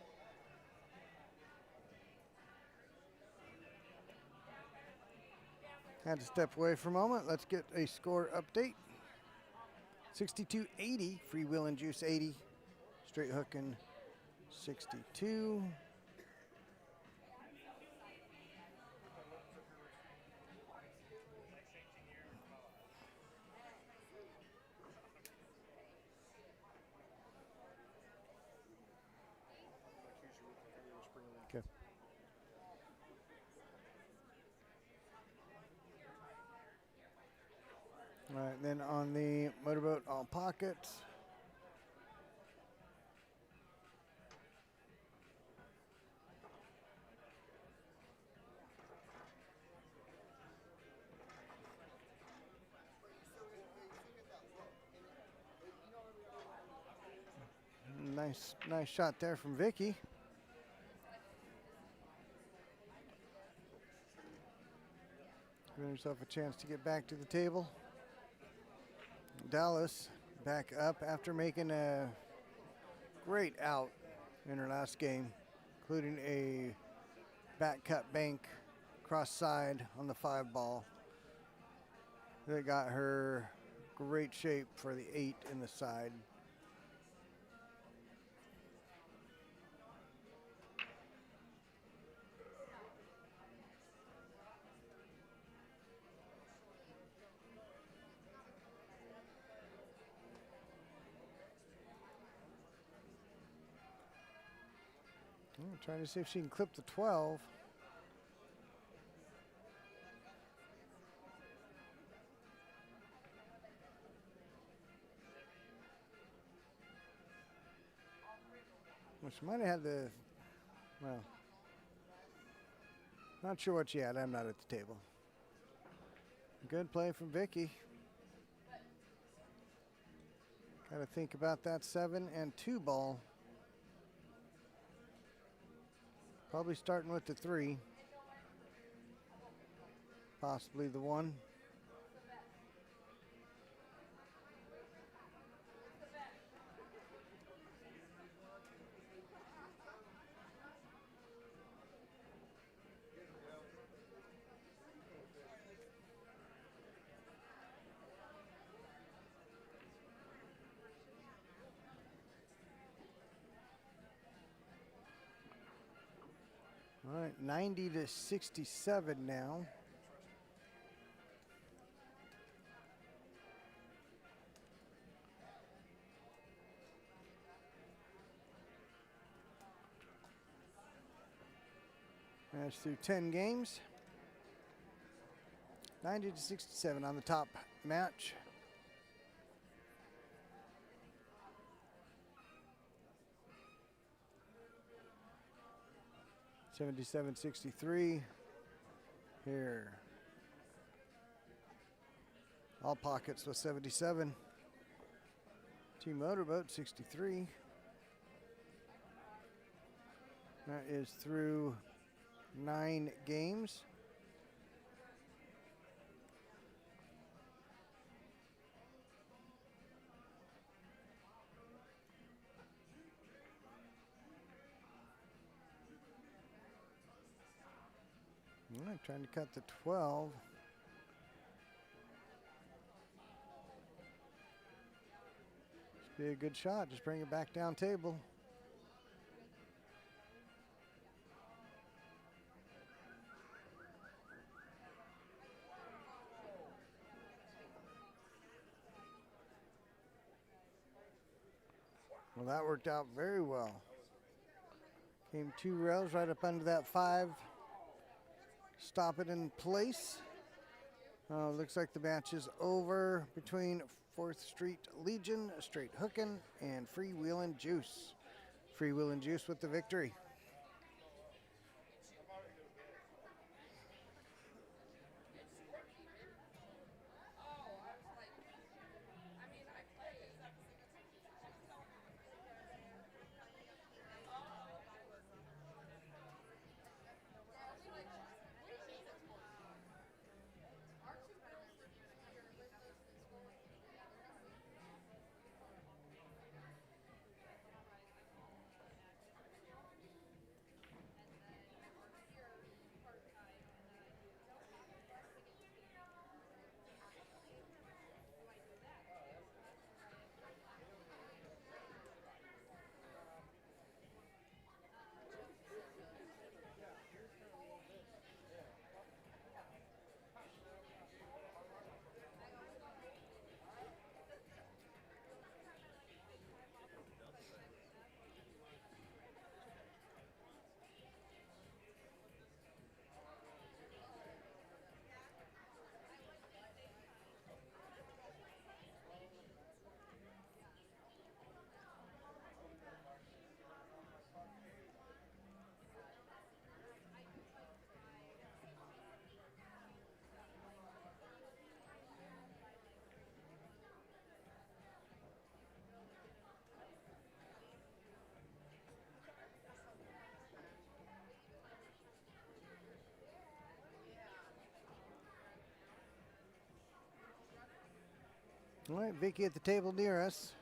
[SPEAKER 4] Had to step away for a moment. Let's get a score update. 62-80, Free Will and Juice 80, Straight Hookin' 62. Okay. All right, then on the motorboat, all pockets. Nice shot there from Vicky. Giving herself a chance to get back to the table. Dallas back up after making a great out in her last game, including a back cut bank cross side on the 5 ball. That got her great shape for the 8 in the side. Trying to see if she can clip the 12. Well, she might have had the, well, not sure what she had. I'm not at the table. Good play from Vicky. Got to think about that 7 and 2 ball. Probably starting with the 3. Possibly the 1. All right, 90-67 now. Match through 10 games. 90-67 on the top match. $77.63 here. All pockets with 77. Team Motorboat 63. That is through 9 games. All right, trying to cut the 12. This be a good shot. Just bring it back down table. Well, that worked out very well. Came 2 rails right up under that 5. Stop it in place. Looks like the match is over between 4th Street Legion, Straight Hookin', and Free Will and Juice. Free Will and Juice with the victory. All right, Vicky at the table near us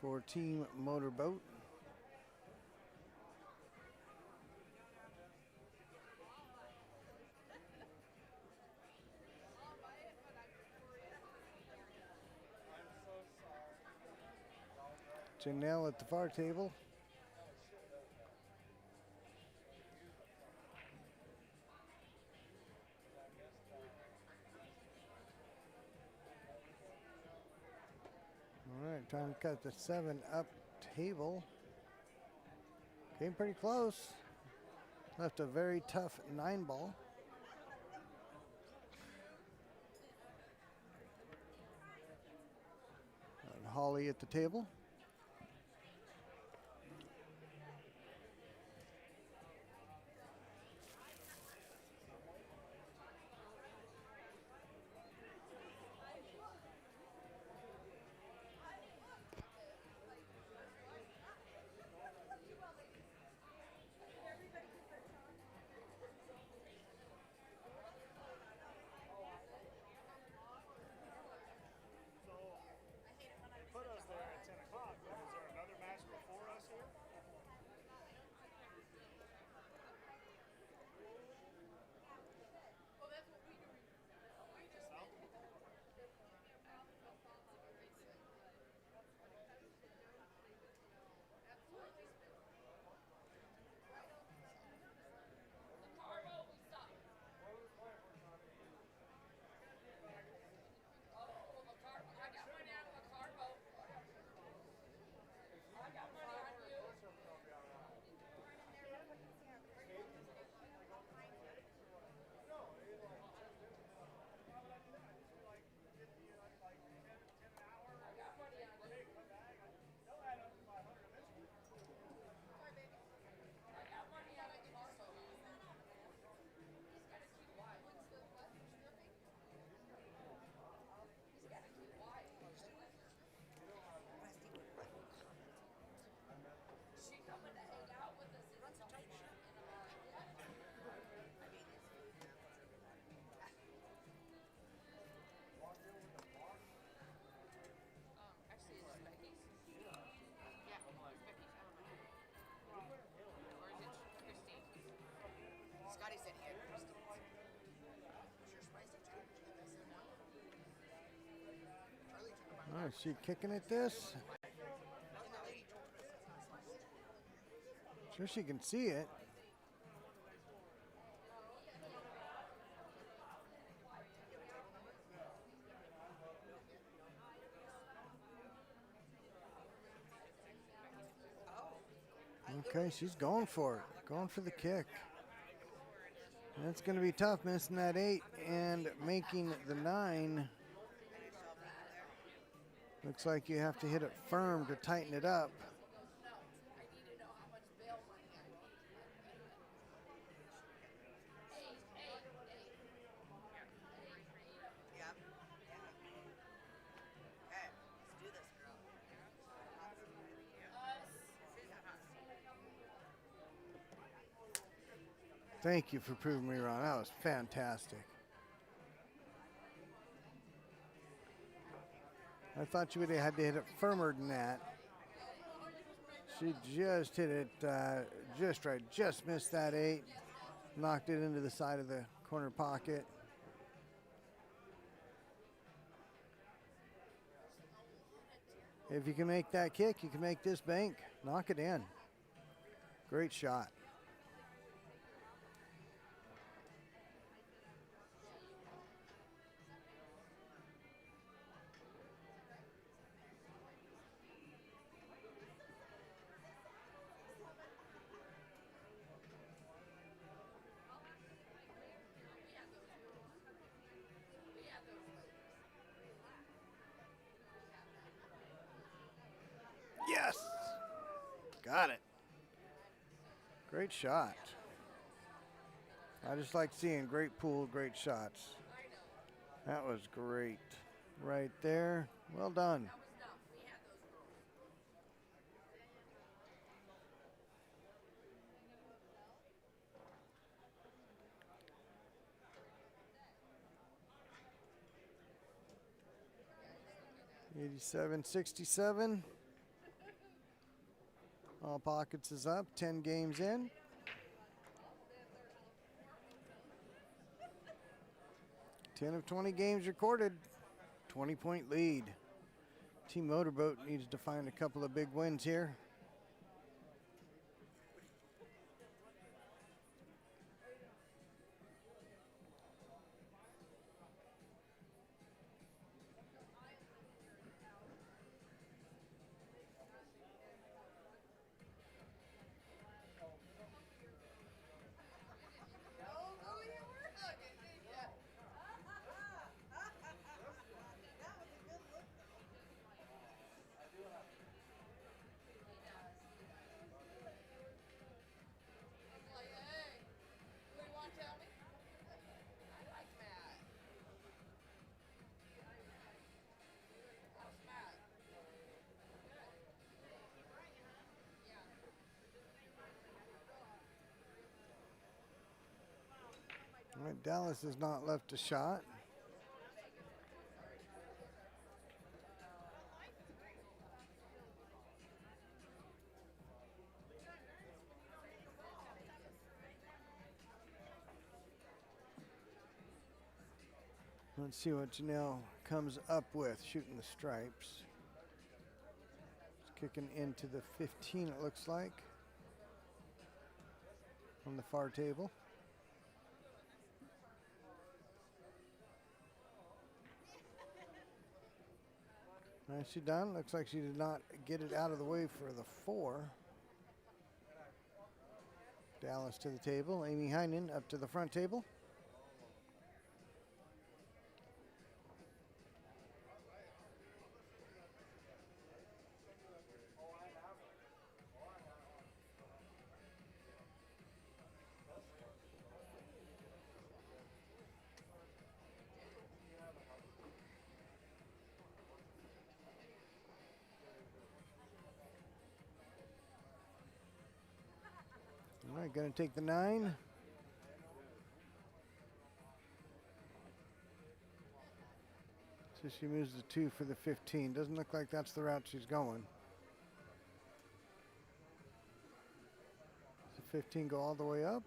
[SPEAKER 4] for Team Motorboat. Janelle at the far table. All right, time to cut the 7-up table. Came pretty close. Left a very tough 9-ball. And Holly at the table.
[SPEAKER 5] They put us there at 10 o'clock, but is there another match before us here?
[SPEAKER 1] Scotty said he had Christine's.
[SPEAKER 4] Oh, is she kicking at this? Sure she can see it. Okay, she's going for it. Going for the kick. That's going to be tough, missing that 8 and making the 9. Looks like you have to hit it firm to tighten it up. Thank you for proving me wrong. That was fantastic. I thought you would have had to hit it firmer than that. She just hit it just right. Just missed that 8. Knocked it into the side of the corner pocket. If you can make that kick, you can make this bank. Knock it in. Great shot. Yes! Got it. Great shot. I just like seeing great pool, great shots. That was great. Right there. Well done. 87-67. All pockets is up. 10 games in. Ten of 20 games recorded. 20-point lead. Team Motorboat needs to find a couple of big wins here. All right, Dallas has not left a shot. Let's see what Janelle comes up with, shooting the stripes. It's kicking into the 15, it looks like, on the far table. Nicely done. Looks like she did not get it out of the way for the 4. Dallas to the table. Amy Heinen up to the front table. All right, going to take the 9. So she moves the 2 for the 15. Doesn't look like that's the route she's going. Does the 15 go all the way up?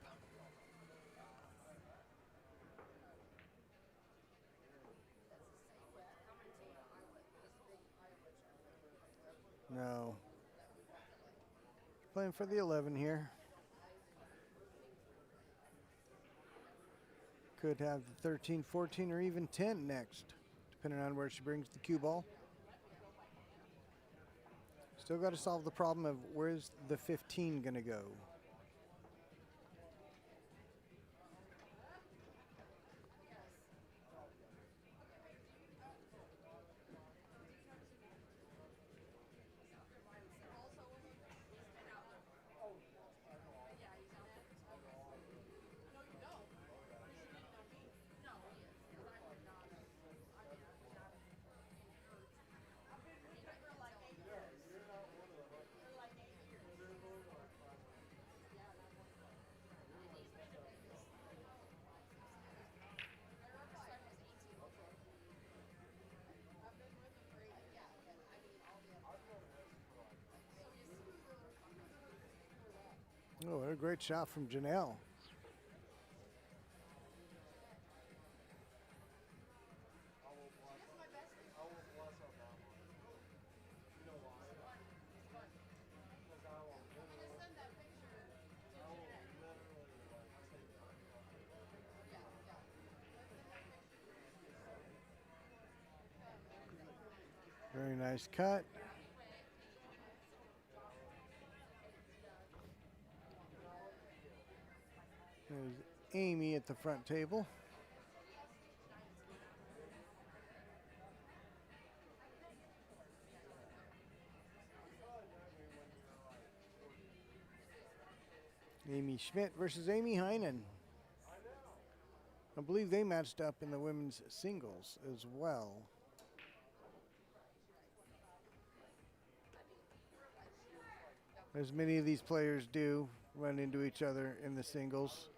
[SPEAKER 4] No. Playing for the 11 here. Could have the 13, 14, or even 10 next, depending on where she brings the cue ball. Still got to solve the problem of where's the 15 going to go. Oh, what a great shot from Janelle. Very nice cut. There's Amy at the front table. Amy Schmidt versus Amy Heinen. I believe they matched up in the women's singles as well. As many of these players do run into each other in the singles.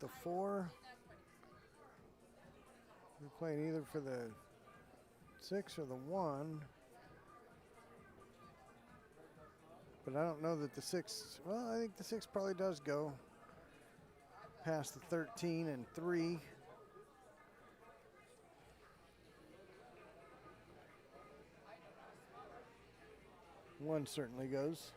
[SPEAKER 4] the 4. We're playing either for the 6 or the 1. But I don't know that the 6, well, I think the 6 probably does go past the 13 and 3. One certainly goes.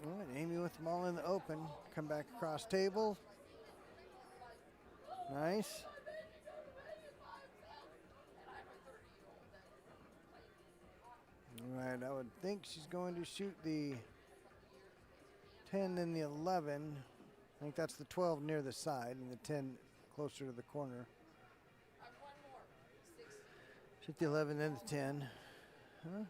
[SPEAKER 4] All right, Amy with them all in the open. Come back across table. Nice. All right, I would think she's going to shoot the 10 and the 11. I think that's the 12 near the side and the 10 closer to the corner. Shoot the 11 and the 10. Huh?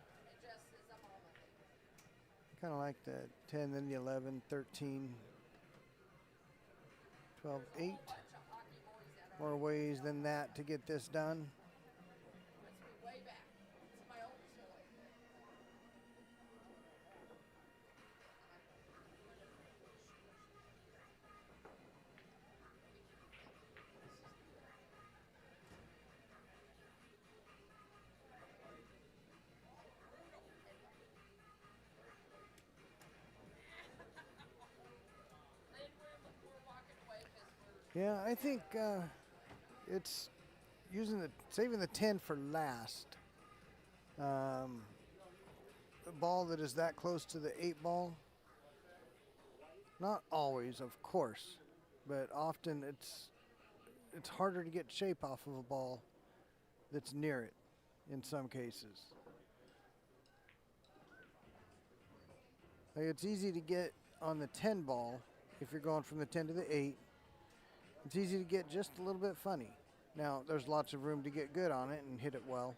[SPEAKER 4] Kind of like the 10, then the 11, 13, 12, 8. More ways than that to get this done. Yeah, I think it's saving the 10 for last. The ball that is that close to the 8 ball, not always, of course, but often it's harder to get shape off of a ball that's near it in some cases. Like it's easy to get on the 10 ball if you're going from the 10 to the 8. It's easy to get just a little bit funny. Now, there's lots of room to get good on it and hit it well.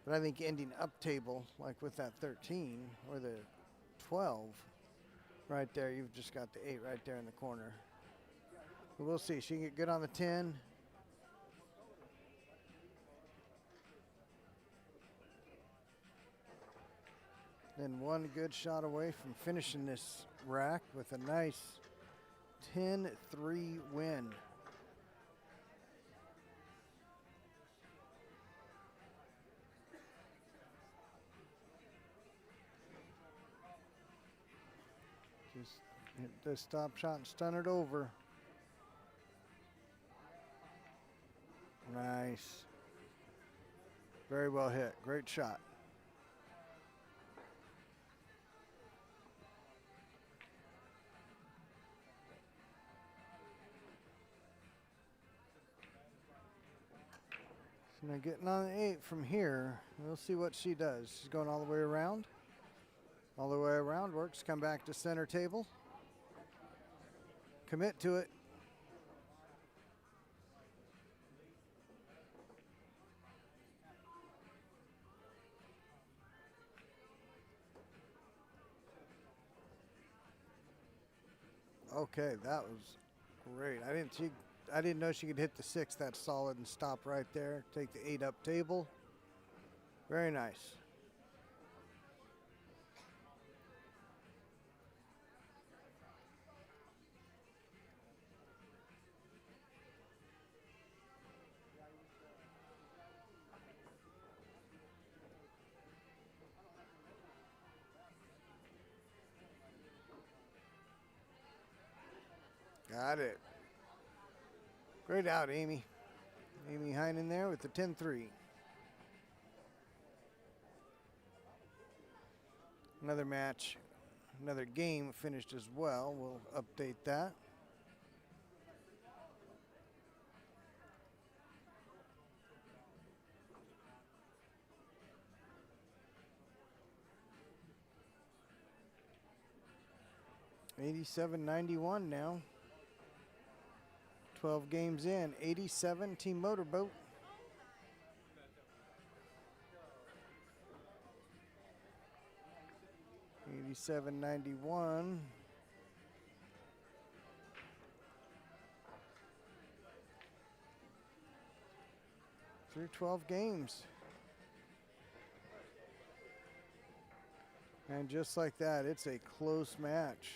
[SPEAKER 4] But I think ending up table, like with that 13 or the 12, right there, you've just got the 8 right there in the corner. But we'll see. She can get good on the 10. Then one good shot away from finishing this rack with a nice 10-3 win. Just hit the stop shot and stun it over. Nice. Very well hit. Great shot. Now getting on the 8 from here. We'll see what she does. She's going all the way around. All the way around works. Come back to center table. Commit to it. Okay, that was great. I didn't know she could hit the 6 that solid and stop right there. Take the 8 up table. Very nice. Got it. Great out, Amy. Amy Heinen there with the 10-3. Another match, another game finished as well. We'll update that. $87.91 now. 12 games in. 87 Team Motorboat. $87.91. Through 12 games. And just like that, it's a close match.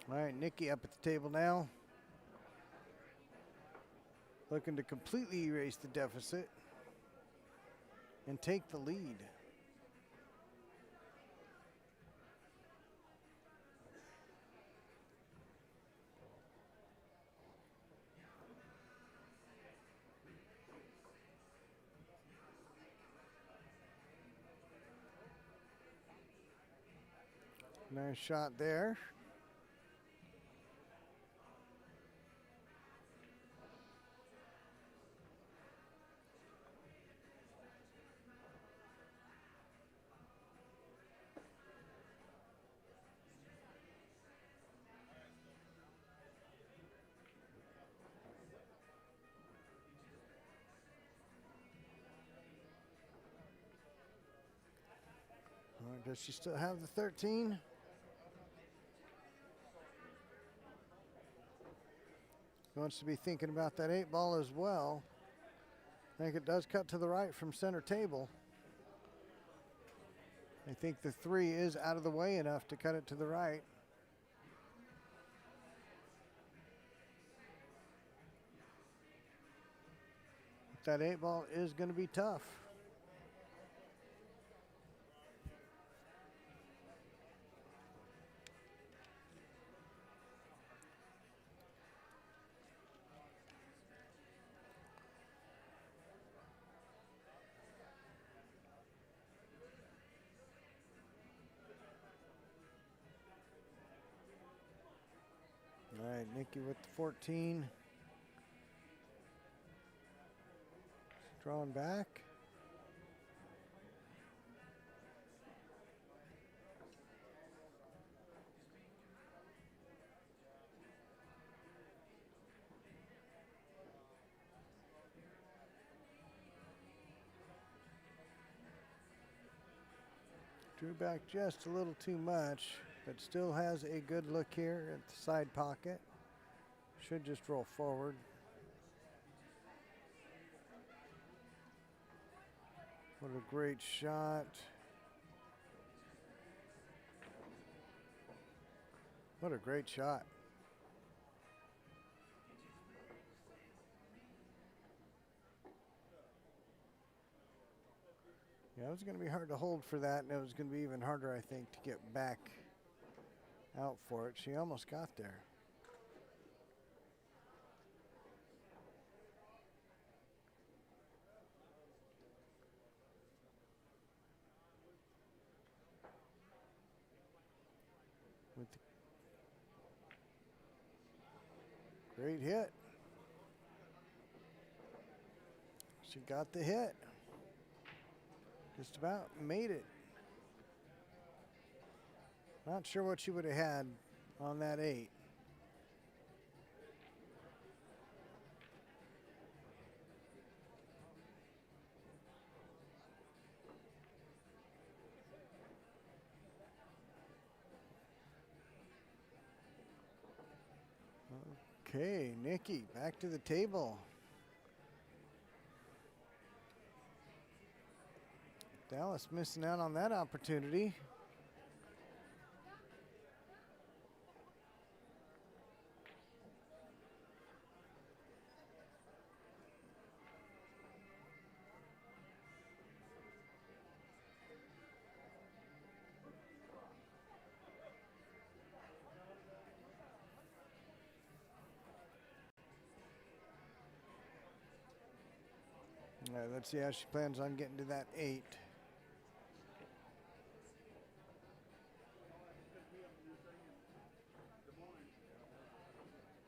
[SPEAKER 4] All right, Nikki up at the table now. Looking to completely erase the deficit and take the lead. Nice shot there. Does she still have the 13? Wants to be thinking about that 8 ball as well. I think it does cut to the right from center table. I think the 3 is out of the way enough to cut it to the right. That 8 ball is going to be tough. All right, Nikki with the 14. Drawing back. Drew back just a little too much, but still has a good look here at the side pocket. Should just roll forward. What a great shot. What a great shot. Yeah, it was going to be hard to hold for that, and it was going to be even harder, I think, to get back out for it. She almost got there. With the great hit. She got the hit. Just about made it. Not sure what she would have had on that 8. Okay, Nikki, back to the table. Dallas missing out on that opportunity. All right, let's see how she plans on getting to that 8.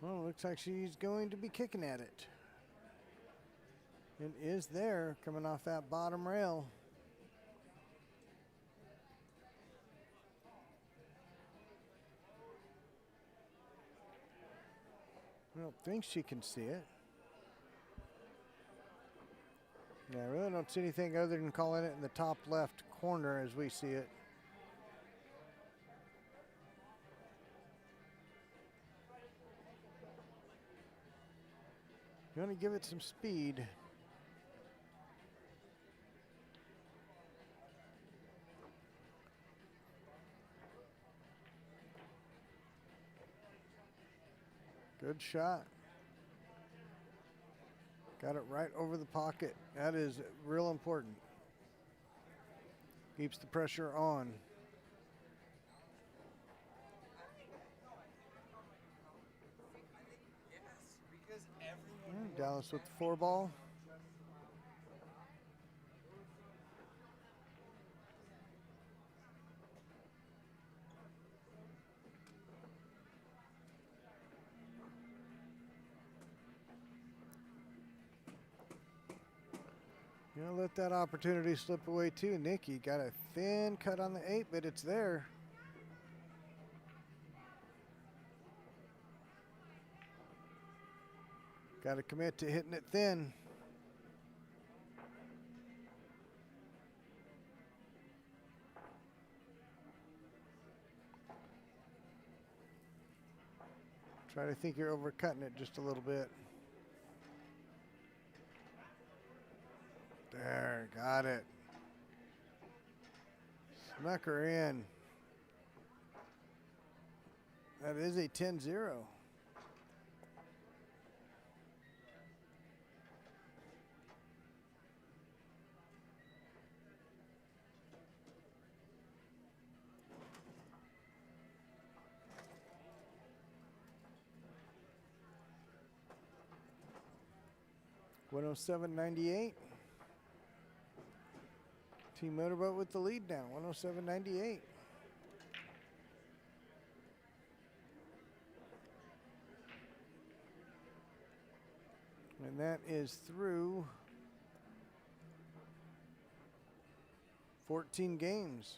[SPEAKER 4] Well, looks like she's going to be kicking at it. It is there, coming off that bottom rail. I don't think she can see it. Yeah, I really don't see anything other than calling it in the top left corner as we see it. You want to give it some speed. Good shot. Got it right over the pocket. That is real important. Keeps the pressure on. Dallas with the 4 ball. You know, let that opportunity slip away too. Nikki got a thin cut on the 8, but it's there. Got to commit to hitting it thin. Try to think you're overcutting it just a little bit. There, got it. Snuck her in. That is a 10-0. $107.98. Team Motorboat with the lead now, $107.98. And that is through 14 games.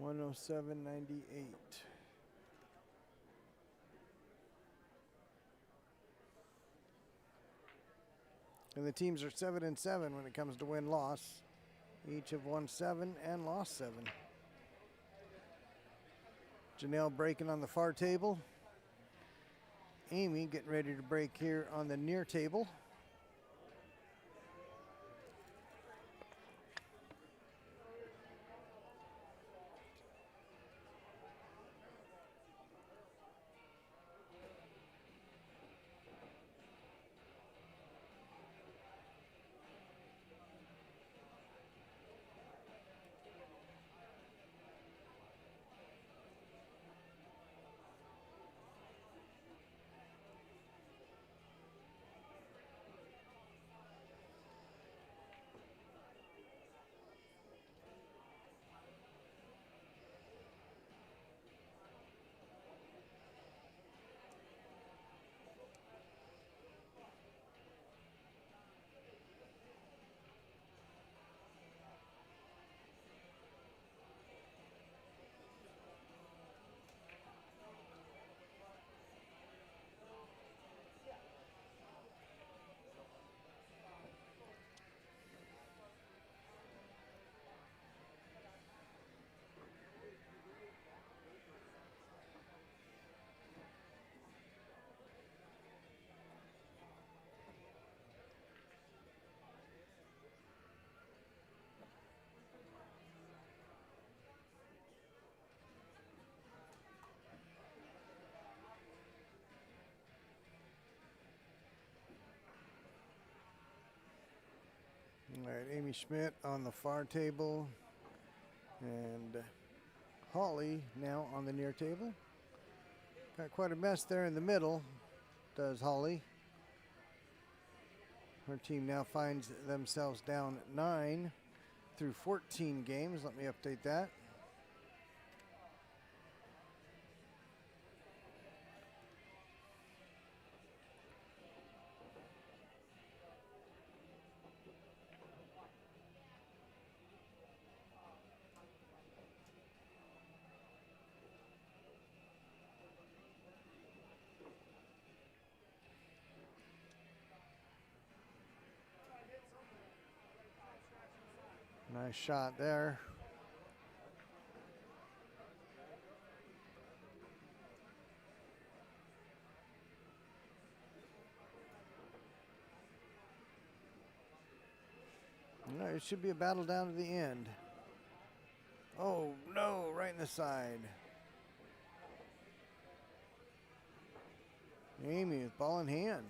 [SPEAKER 4] $107.98. And the teams are 7-7 when it comes to win-loss. Each have won 7 and lost 7. Janelle breaking on the far table. Amy getting ready to break here on the near table. All right, Amy Schmidt on the far table, and Holly now on the near table. Got quite a mess there in the middle, does Holly. Her team now finds themselves down 9 through 14 games. Let me update that. Nice shot there. No, it should be a battle down to the end. Oh, no, right in the side. Amy with ball in hand.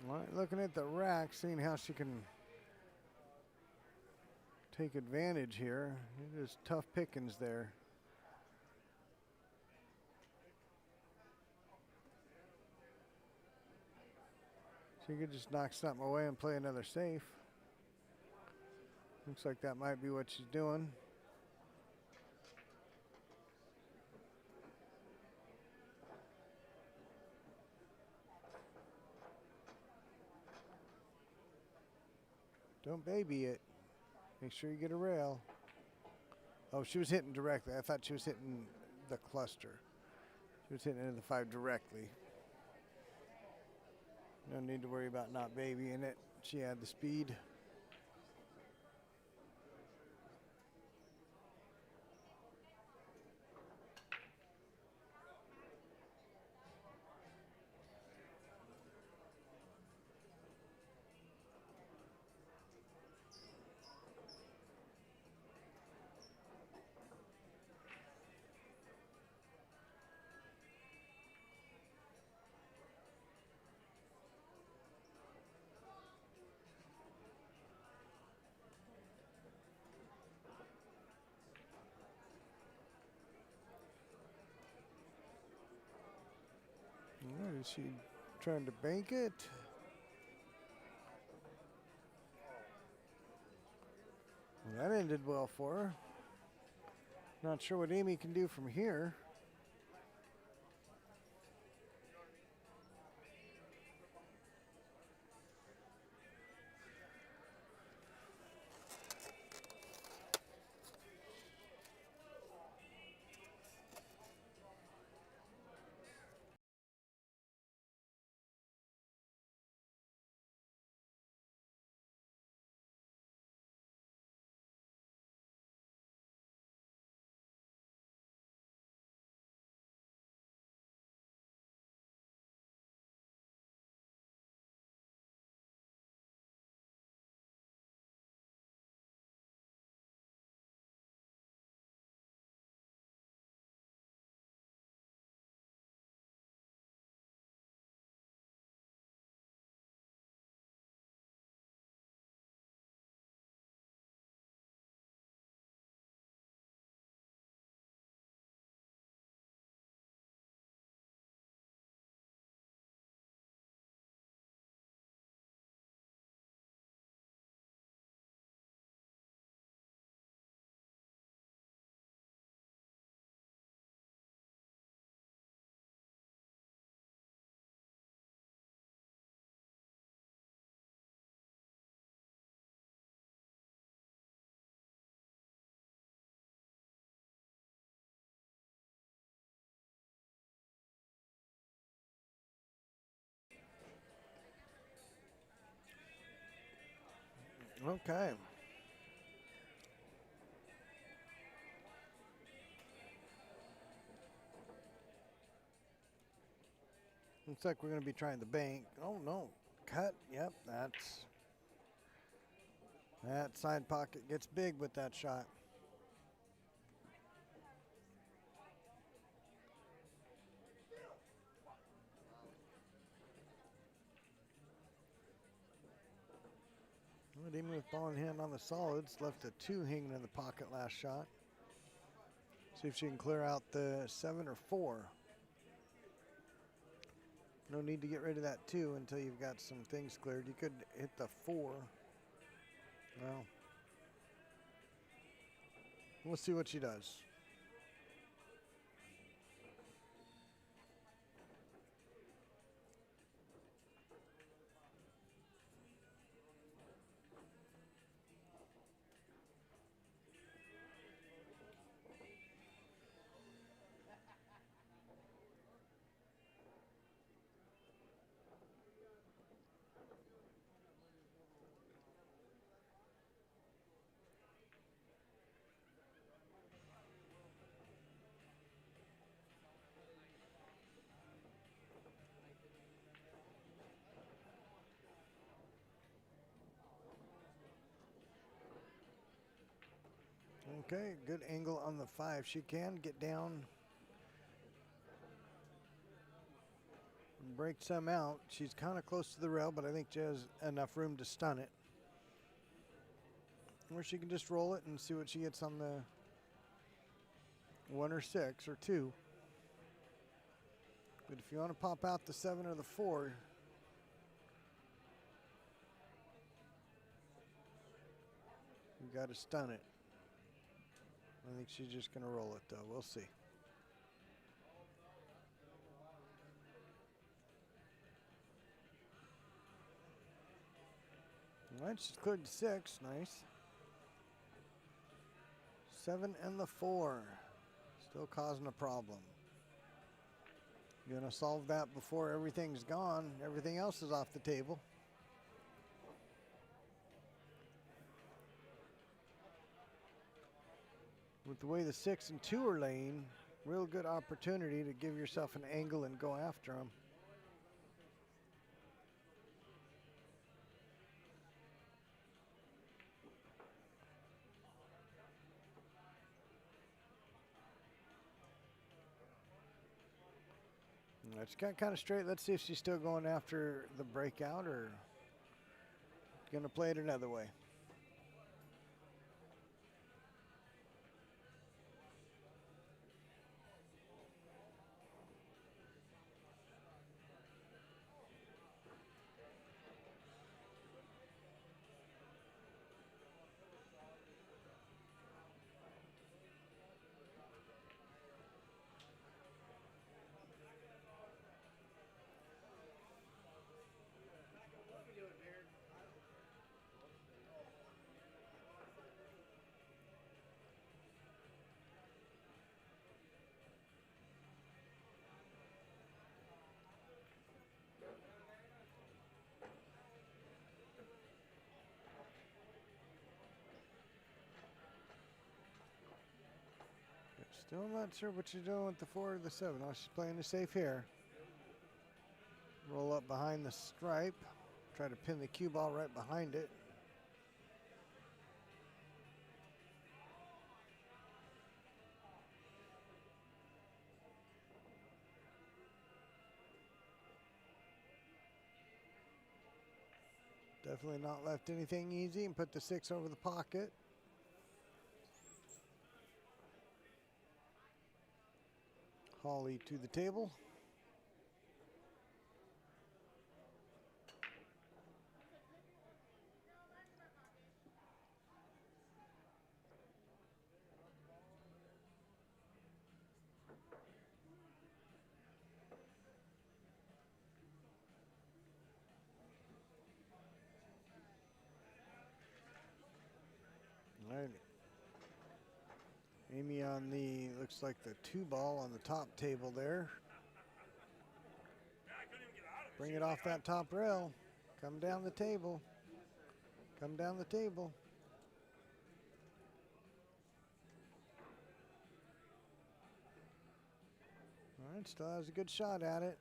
[SPEAKER 4] All right, looking at the rack, seeing how she can take advantage here. It is tough pickings there. She could just knock something away and play another safe. Looks like that might be what she's doing. Don't baby it. Make sure you get a rail. Oh, she was hitting directly. I thought she was hitting the cluster. She was hitting into the 5 directly. No need to worry about not babying it. She had the speed. Is she trying to bank it? Well, that ended well for her. Not sure what Amy can do from here. Okay. Looks like we're going to be trying the bank. Oh, no. Cut. Yep, that side pocket gets big with that shot. But even with ball in hand on the solids, left a 2 hanging in the pocket last shot. See if she can clear out the 7 or 4. No need to get rid of that 2 until you've got some things cleared. You could hit the 4. Well, we'll see what she does. Okay, good angle on the 5. She can get down and break some out. She's kind of close to the rail, but I think she has enough room to stun it. Or she can just roll it and see what she gets on the 1 or 6 or 2. But if you want to pop out the 7 or the 4, you got to stun it. I think she's just going to roll it, though. We'll see. All right, she's cleared to 6. Nice. 7 and the 4. Still causing a problem. You're going to solve that before everything's gone. Everything else is off the table. With the way the 6 and 2 are laying, real good opportunity to give yourself an angle and go after them. It's got kind of straight. Let's see if she's still going after the breakout or going to play it another way. Still not sure what she's doing with the 4 or the 7. Oh, she's playing it safe here. Roll up behind the stripe. Try to pin the cue ball right behind it. Definitely not left anything easy, and put the 6 over the pocket. Holly to the table. All right. Amy on the, looks like the 2 ball on the top table there. Bring it off that top rail. Come down the table. Come down the table. All right, still has a good shot at it.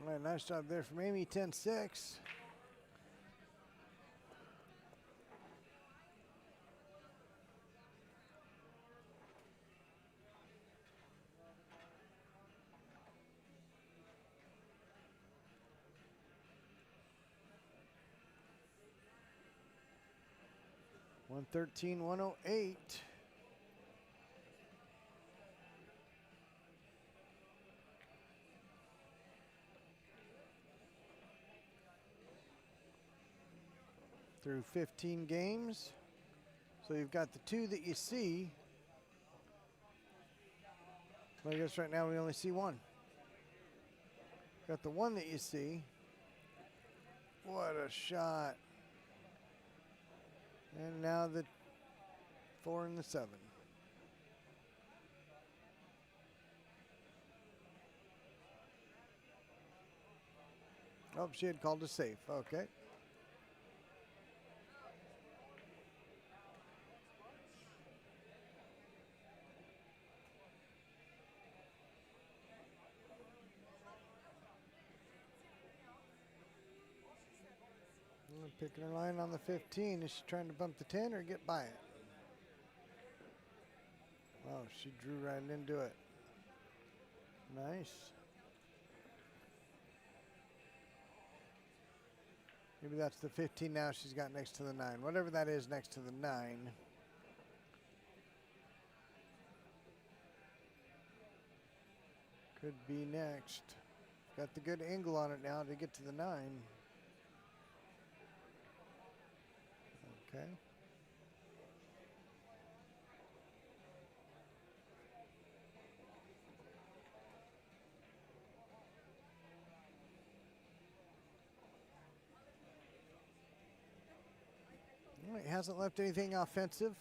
[SPEAKER 4] All right, nice job there from Amy, 10-6. One 113-108. Through 15 games. So you've got the 2 that you see. Well, I guess right now we only see 1. Got the 1 that you see. What a shot. And now the 4 and the 7. Oh, she had called a safe. Okay. Picking her line on the 15. Is she trying to bump the 10 or get by it? Oh, she drew right into it. Nice. Maybe that's the 15 now she's got next to the 9. Whatever that is next to the 9. Could be next. Got the good angle on it now to get to the 9. Okay. Well, he hasn't left anything offensive.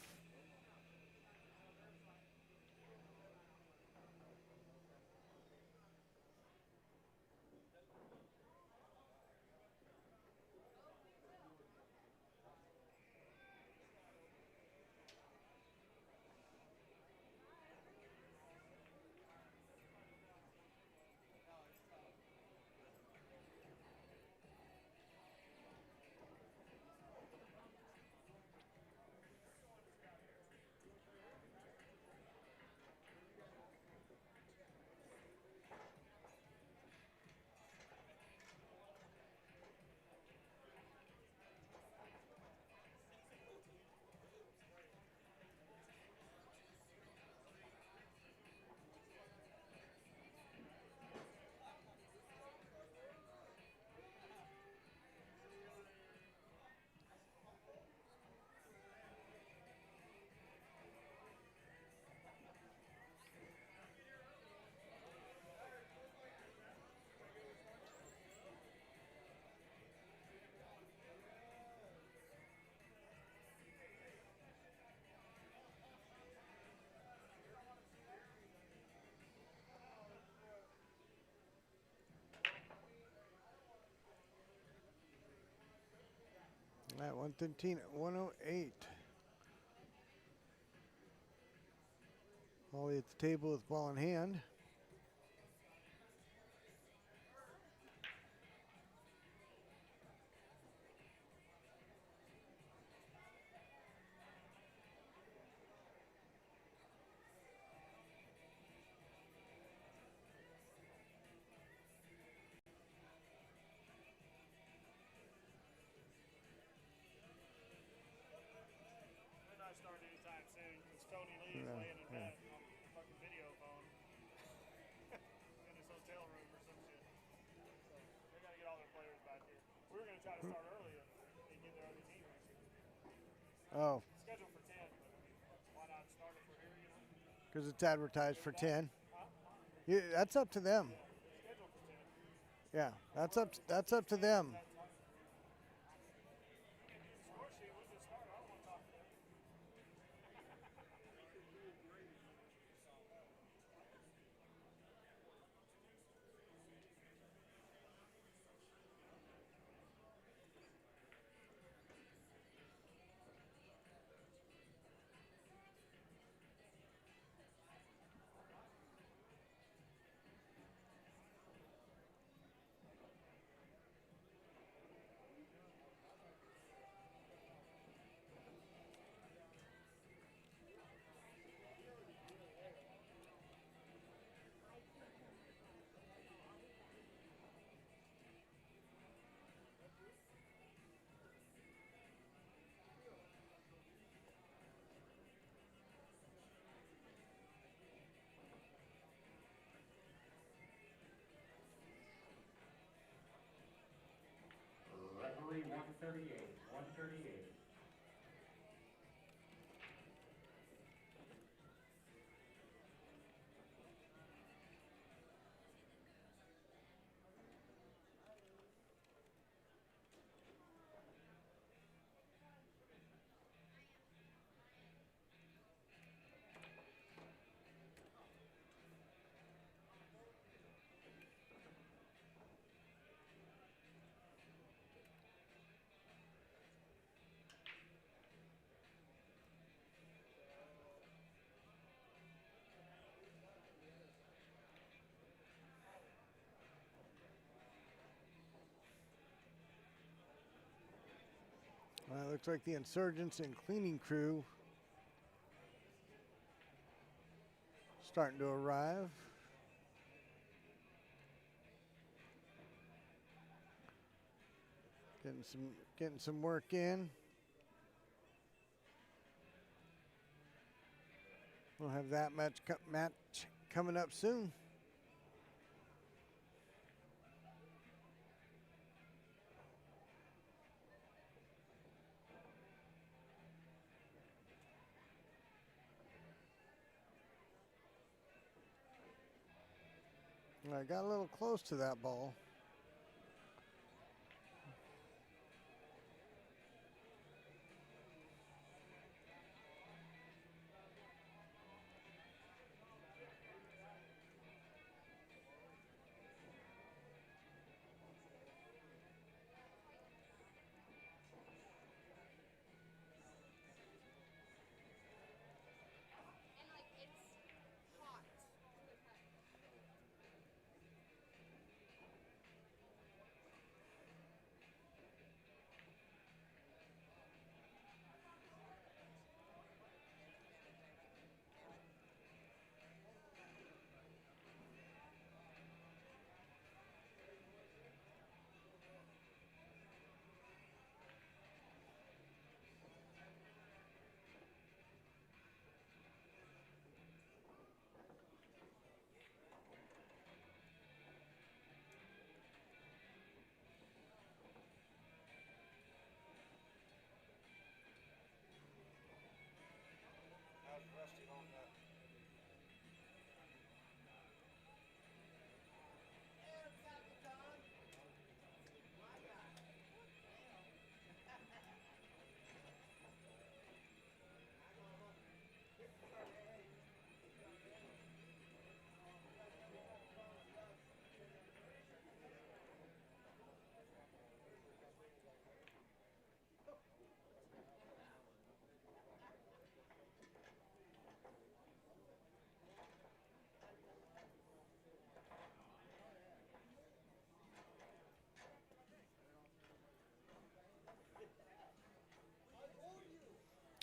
[SPEAKER 4] At 113 at 108. Holly at the table with ball in hand.
[SPEAKER 5] We're not starting anytime soon because Tony Lee is laying in bed on the fucking video phone in his hotel room or some shit. So they got to get all their players back here. We were going to try to start early and get their other team here.
[SPEAKER 4] Oh,
[SPEAKER 5] It's scheduled for 10, but I mean, why not start it for here, you know?
[SPEAKER 4] because it's advertised for 10. Yeah, that's up to them.
[SPEAKER 5] Scheduled for 10.
[SPEAKER 4] Yeah, that's up to them.
[SPEAKER 5] Score sheet, when's it start? I don't want to talk to them.
[SPEAKER 7] Referee 138, 138.
[SPEAKER 4] Well, it looks like the insurgents and cleaning crew starting to arrive. Getting some work in. We'll have that match coming up soon. I got a little close to that ball.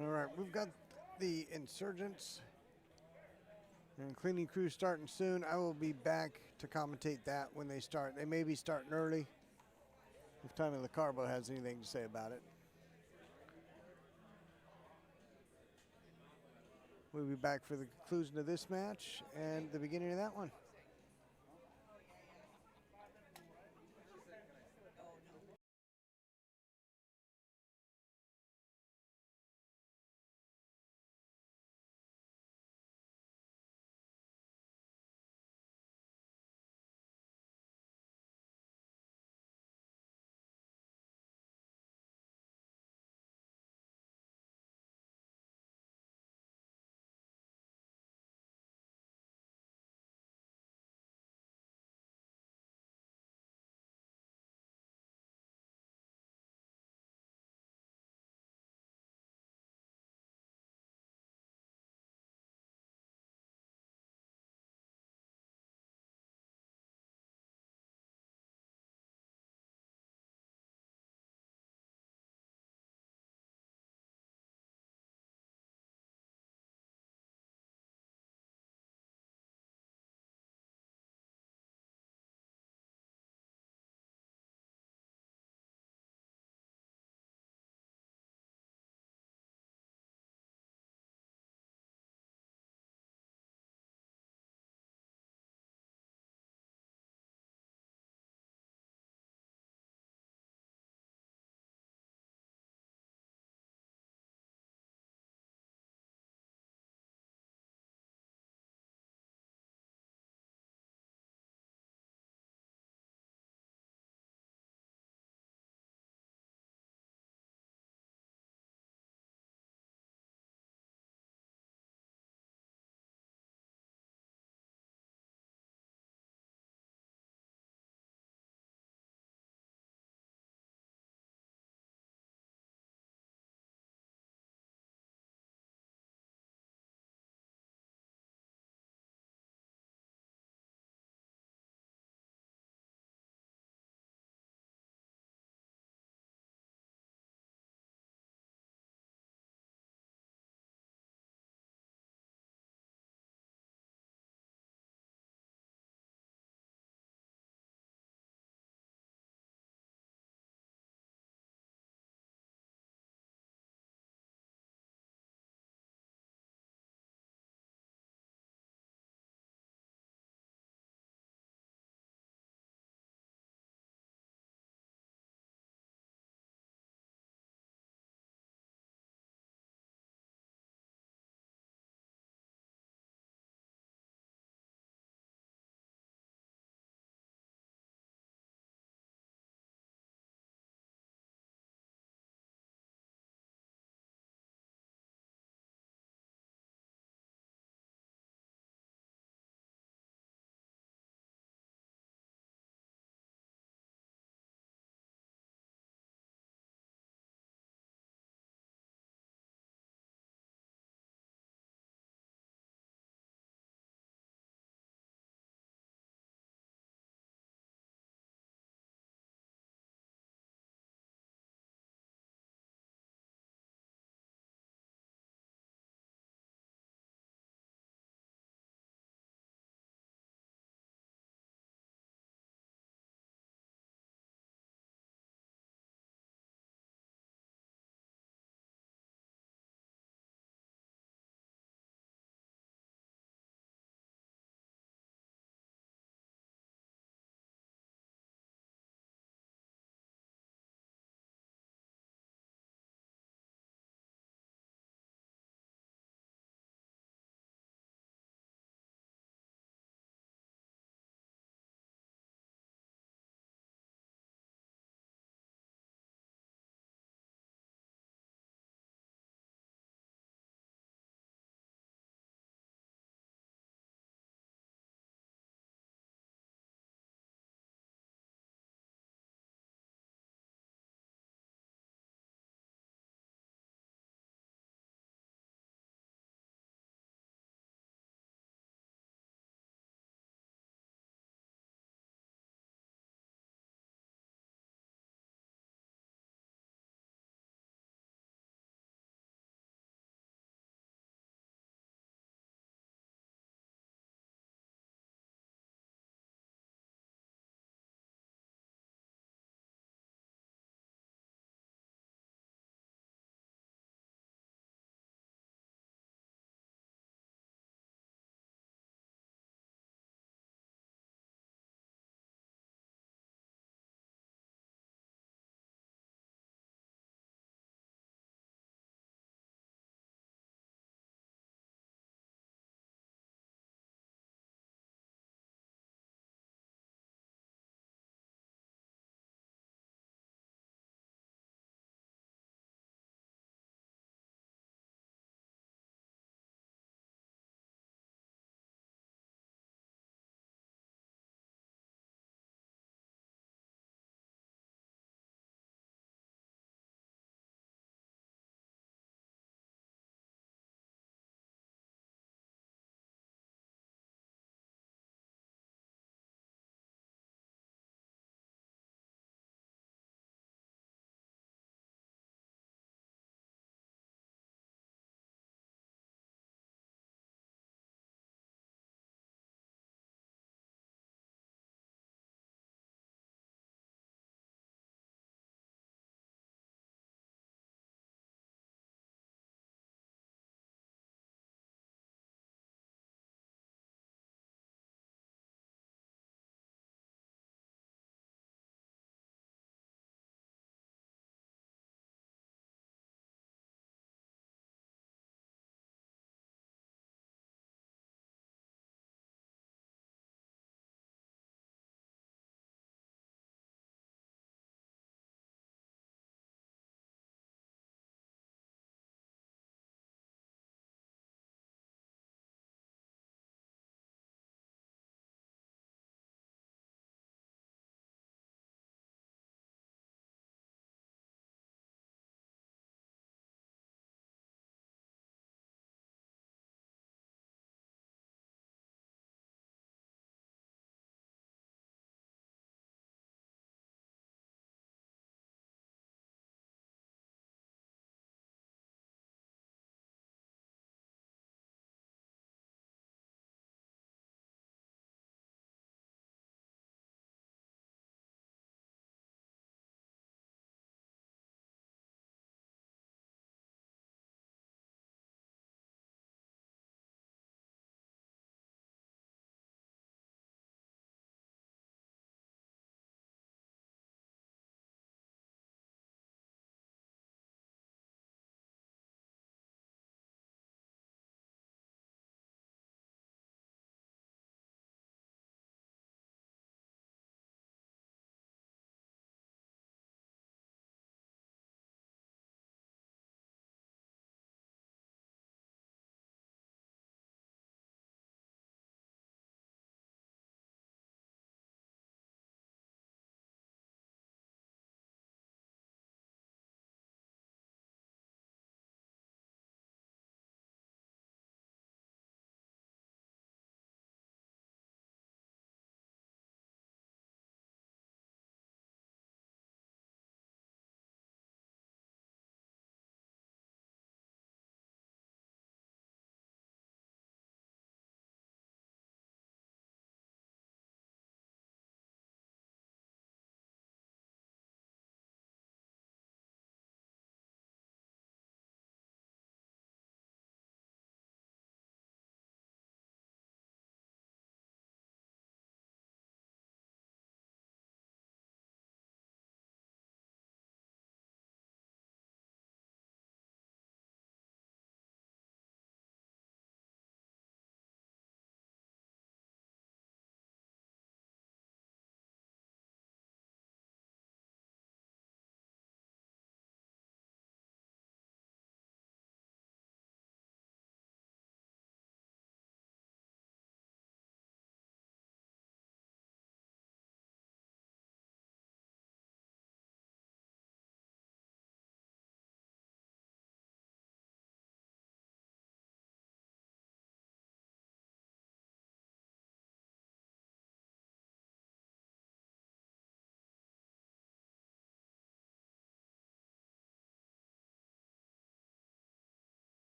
[SPEAKER 4] All right, we've got the insurgents and cleaning crew starting soon. I will be back to commentate that when they start. They may be starting early. If Tommy LaCarbo has anything to say about it. We'll be back for the conclusion of this match and the beginning of that one.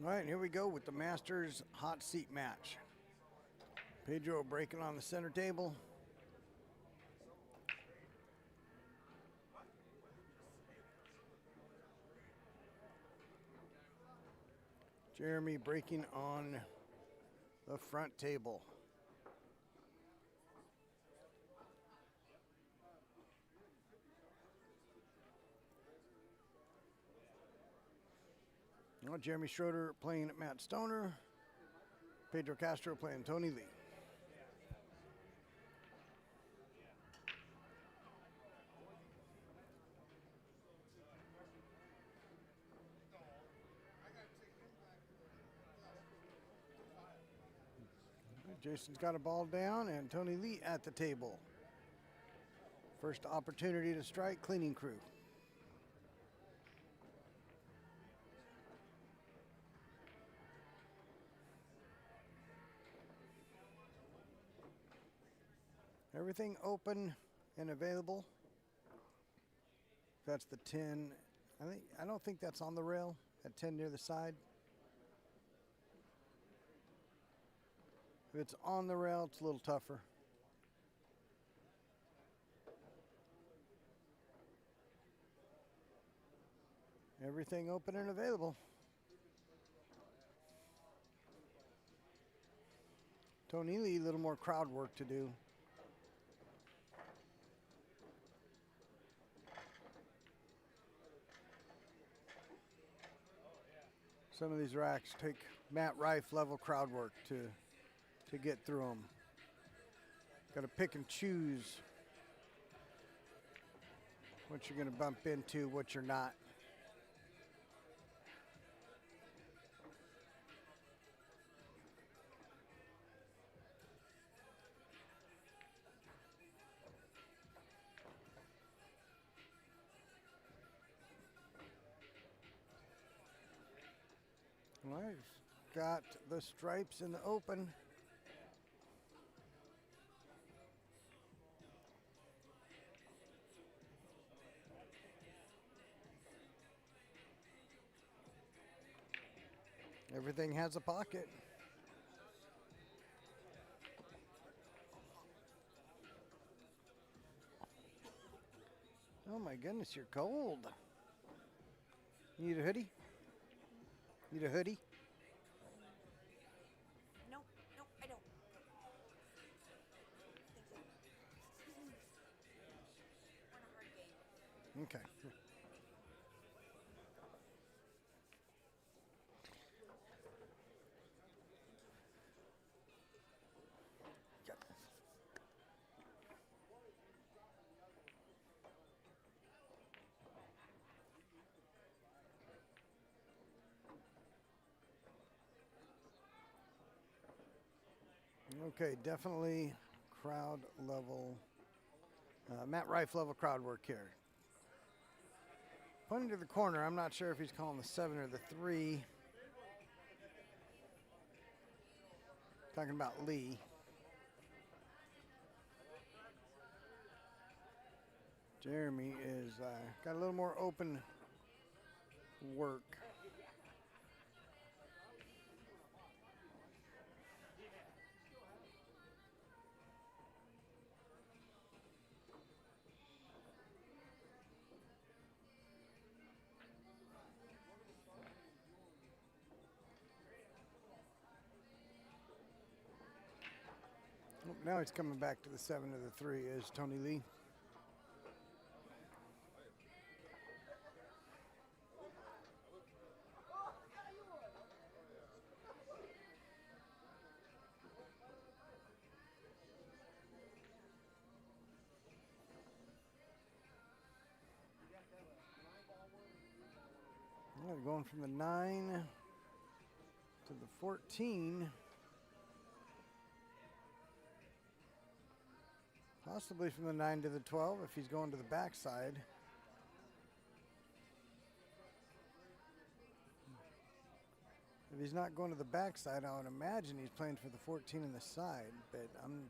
[SPEAKER 4] All right, here we go with the Masters hot seat match. Pedro breaking on the center table. Jeremy breaking on the front table. Well, Jeremy Schroeder playing at Matt Stoner. Pedro Castro playing Tony Lee. Jason's got a ball down and Tony Lee at the table. First opportunity to strike, cleaning crew. Everything open and available. That's the 10. I don't think that's on the rail. At 10 near the side. If it's on the rail, it's a little tougher. Everything open and available. Tony Lee, a little more crowd work to do. Some of these racks take Matt Rife level crowd work to get through them. Got to pick and choose what you're going to bump into, what you're not. Well, he's got the stripes in the open. Everything has a pocket. Oh my goodness, you're cold. You need a hoodie? Need a hoodie?
[SPEAKER 2] No, I don't. We're in a hard game.
[SPEAKER 4] Okay. Okay, definitely crowd level, Matt Rife level crowd work here. Pointing to the corner, I'm not sure if he's calling the 7 or the 3. Talking about Lee. Jeremy is got a little more open work. Now he's coming back to the 7 or the 3 is Tony Lee. Well, going from the 9 to the 14. Possibly from the 9 to the 12 if he's going to the backside. If he's not going to the backside, I would imagine he's playing for the 14 in the side, but I'm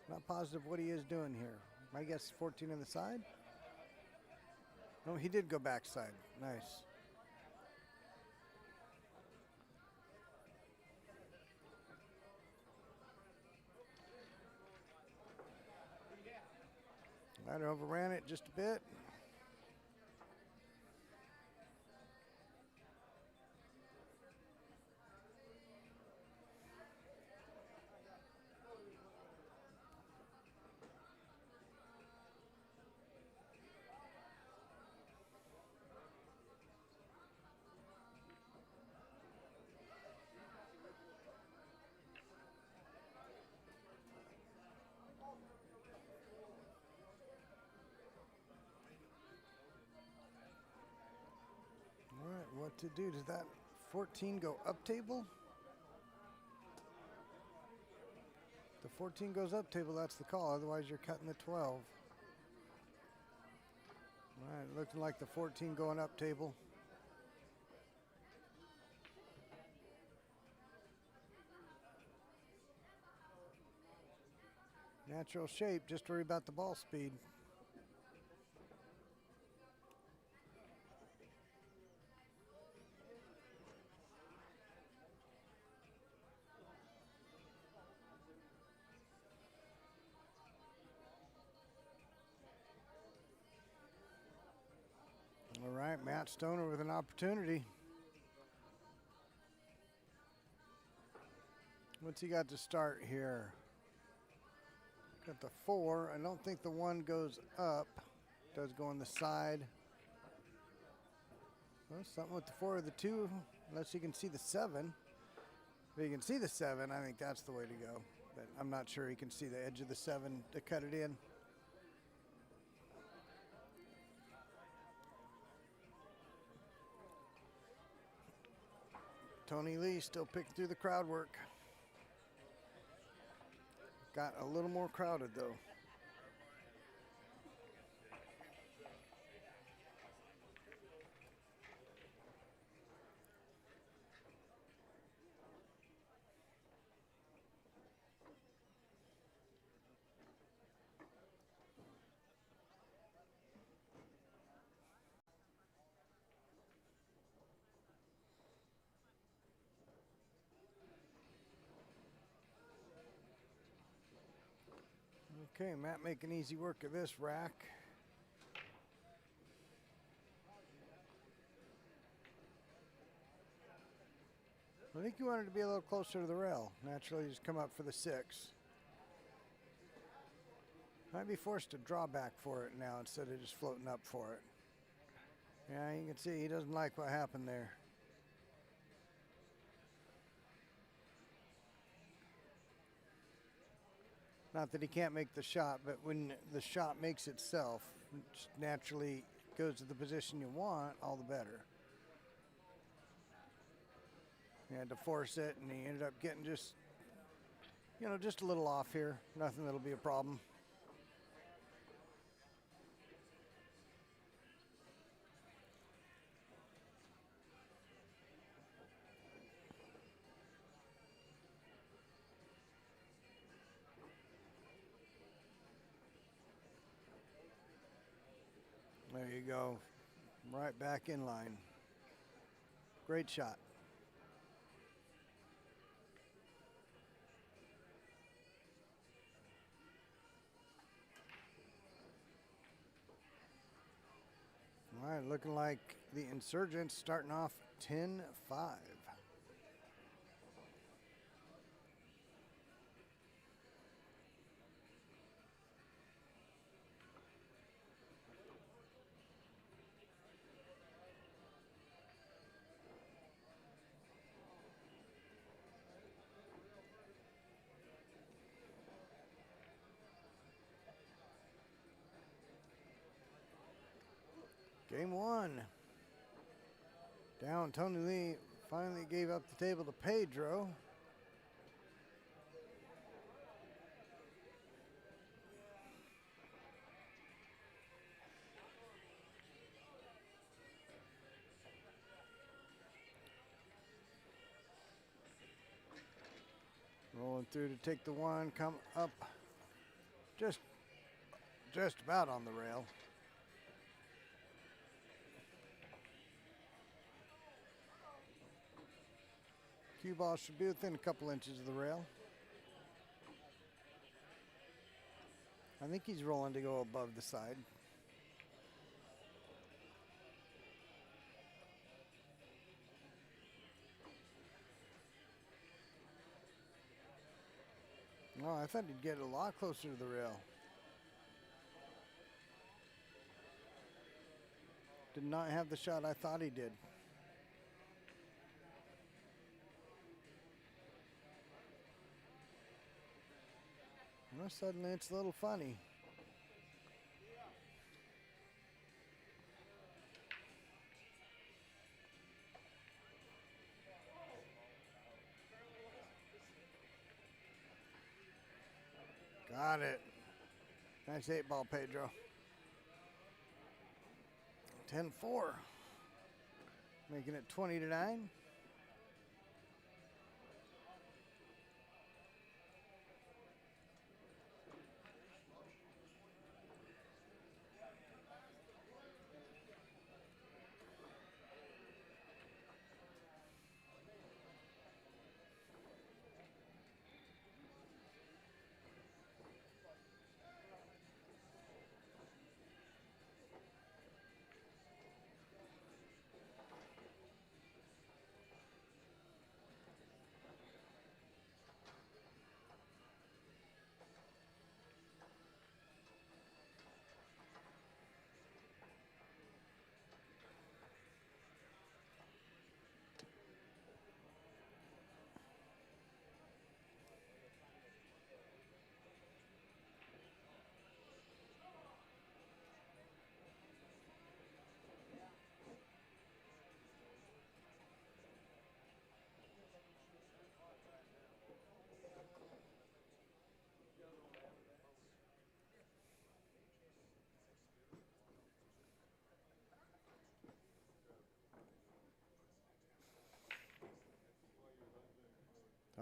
[SPEAKER 4] not positive what he is doing here. My guess is 14 in the side. No, he did go backside. Nice. Might have overran it just a bit. All right, what to do? Does that 14 go up table? The 14 goes up table, that's the call. Otherwise, you're cutting the 12. All right, looking like the 14 going up table. Natural shape, just worry about the ball speed. All right, Matt Stoner with an opportunity. What's he got to start here? Got the 4. I don't think the 1 goes up. Does go on the side. Well, something with the 4 or the 2, unless you can see the 7. If you can see the 7, I think that's the way to go. But I'm not sure you can see the edge of the 7 to cut it in. Tony Lee still picking through the crowd work. Got a little more crowded though. Okay, Matt making easy work of this rack. I think you wanted to be a little closer to the rail. Naturally, just come up for the 6. Might be forced to draw back for it now instead of just floating up for it. Yeah, you can see he doesn't like what happened there. Not that he can't make the shot, but when the shot makes itself, it just naturally goes to the position you want, all the better. He had to force it, and he ended up getting just, just a little off here. Nothing that'll be a problem. There you go. Right back in line. Great shot. All right, looking like the Insurgents starting off 10-5. Game 1. Down, Tony Lee finally gave up the table to Pedro. Rolling through to take the 1, come up just about on the rail. Cue ball should be within a couple inches of the rail. I think he's rolling to go above the side. Oh, I thought he'd get a lot closer to the rail. Did not have the shot I thought he did. Well, suddenly it's a little funny. Got it. Nice 8-ball, Pedro. 10-4. Making it 20-9.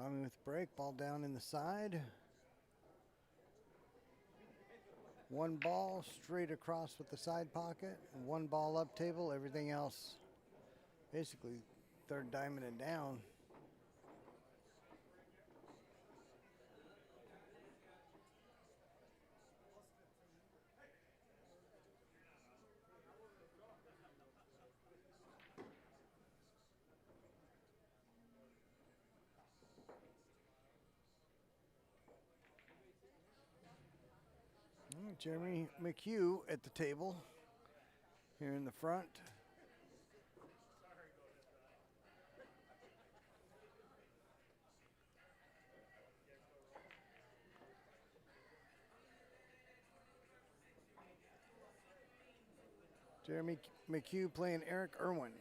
[SPEAKER 4] Tommy with the break, ball down in the side. One ball straight across with the side pocket. One ball up table, everything else basically third diamond and down. Jeremy McHugh at the table here in the front. Jeremy McHugh playing Eric Irwin.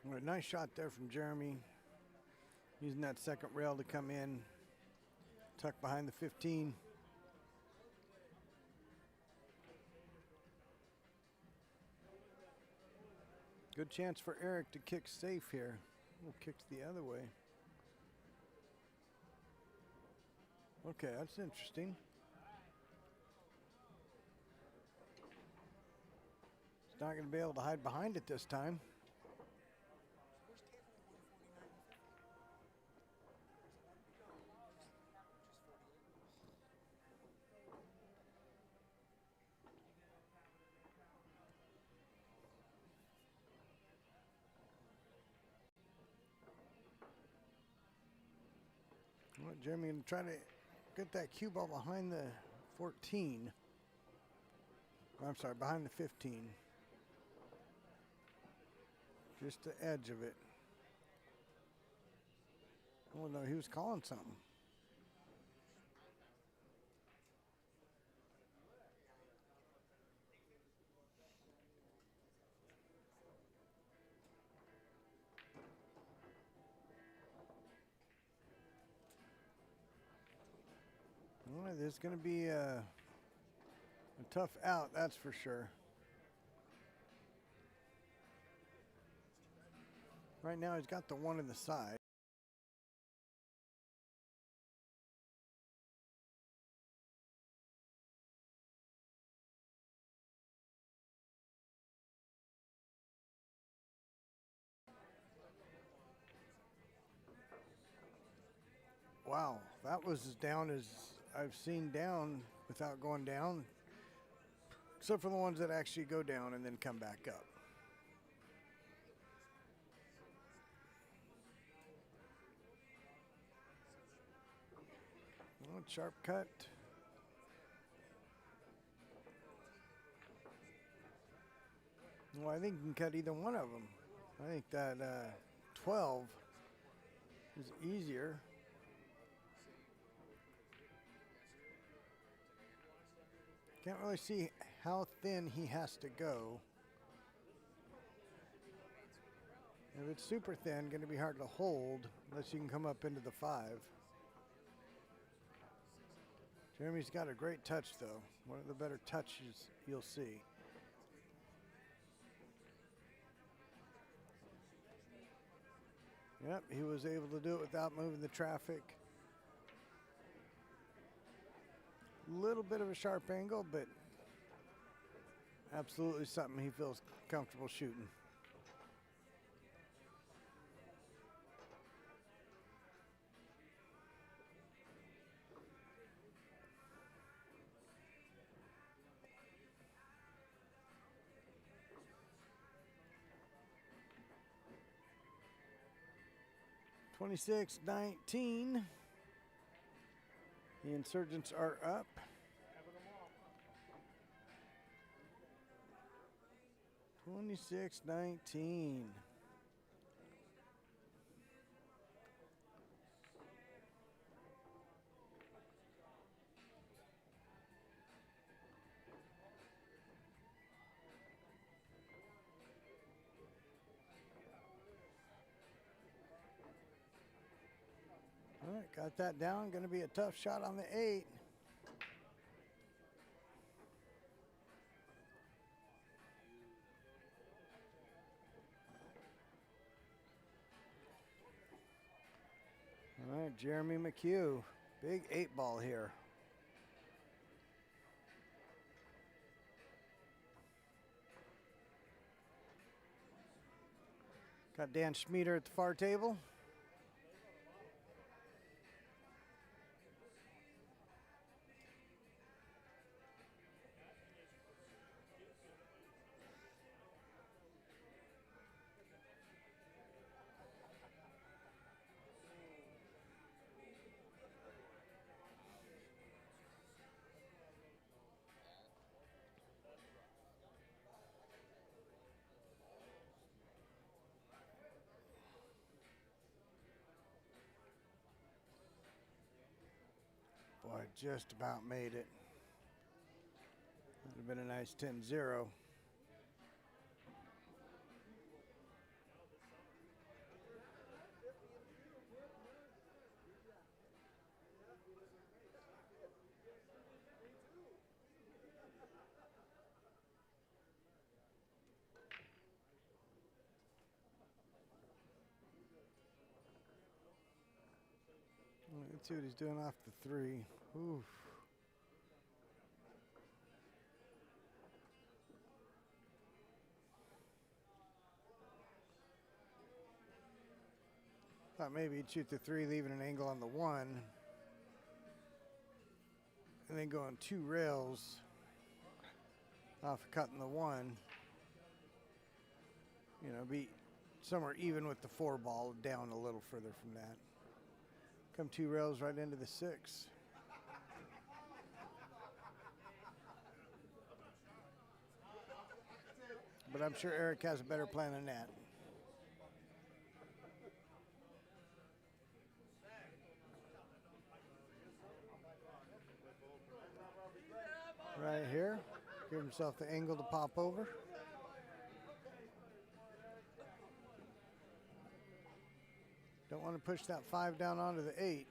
[SPEAKER 4] Well, a nice shot there from Jeremy. Using that second rail to come in. Tuck behind the 15. Good chance for Eric to kick safe here. We'll kick the other way. Okay, that's interesting. He's not going to be able to hide behind it this time. Well, Jeremy going to try to get that cue ball behind the 14. I'm sorry, behind the 15. Just the edge of it. Oh no, he was calling something. Well, there's going to be a tough out, that's for sure. Right now, he's got the one in the side. Wow, that was as down as I've seen down without going down, except for the ones that actually go down and then come back up. Oh, sharp cut. Well, I think you can cut either one of them. I think that 12 is easier. Can't really see how thin he has to go. If it's super thin, going to be hard to hold unless you can come up into the 5. Jeremy's got a great touch, though. One of the better touches you'll see. Yep, he was able to do it without moving the traffic. Little bit of a sharp angle, but absolutely something he feels comfortable shooting. $26-19. The insurgents are up. 26-19. All right, got that down. Going to be a tough shot on the 8. All right, Jeremy McHugh. Big 8 ball here. Got Dan Schmieder at the far table. Boy, just about made it. Would have been a nice 10-0. Let's see what he's doing off the 3. Oof. Thought maybe he'd shoot the 3, leaving an angle on the 1. And then go on 2 rails off cutting the 1. You know, be somewhere even with the 4 ball, down a little further from that. Come 2 rails right into the 6. But I'm sure Eric has a better plan than that. Right here, give himself the angle to pop over. Don't want to push that 5 down onto the 8.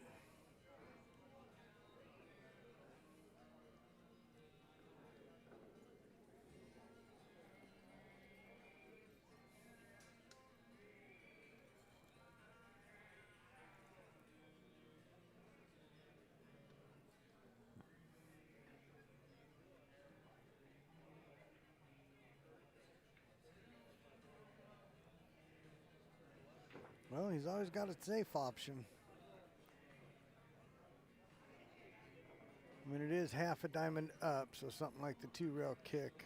[SPEAKER 4] Well, he's always got a safe option. I mean, it is half a diamond up, so something like the 2 rail kick.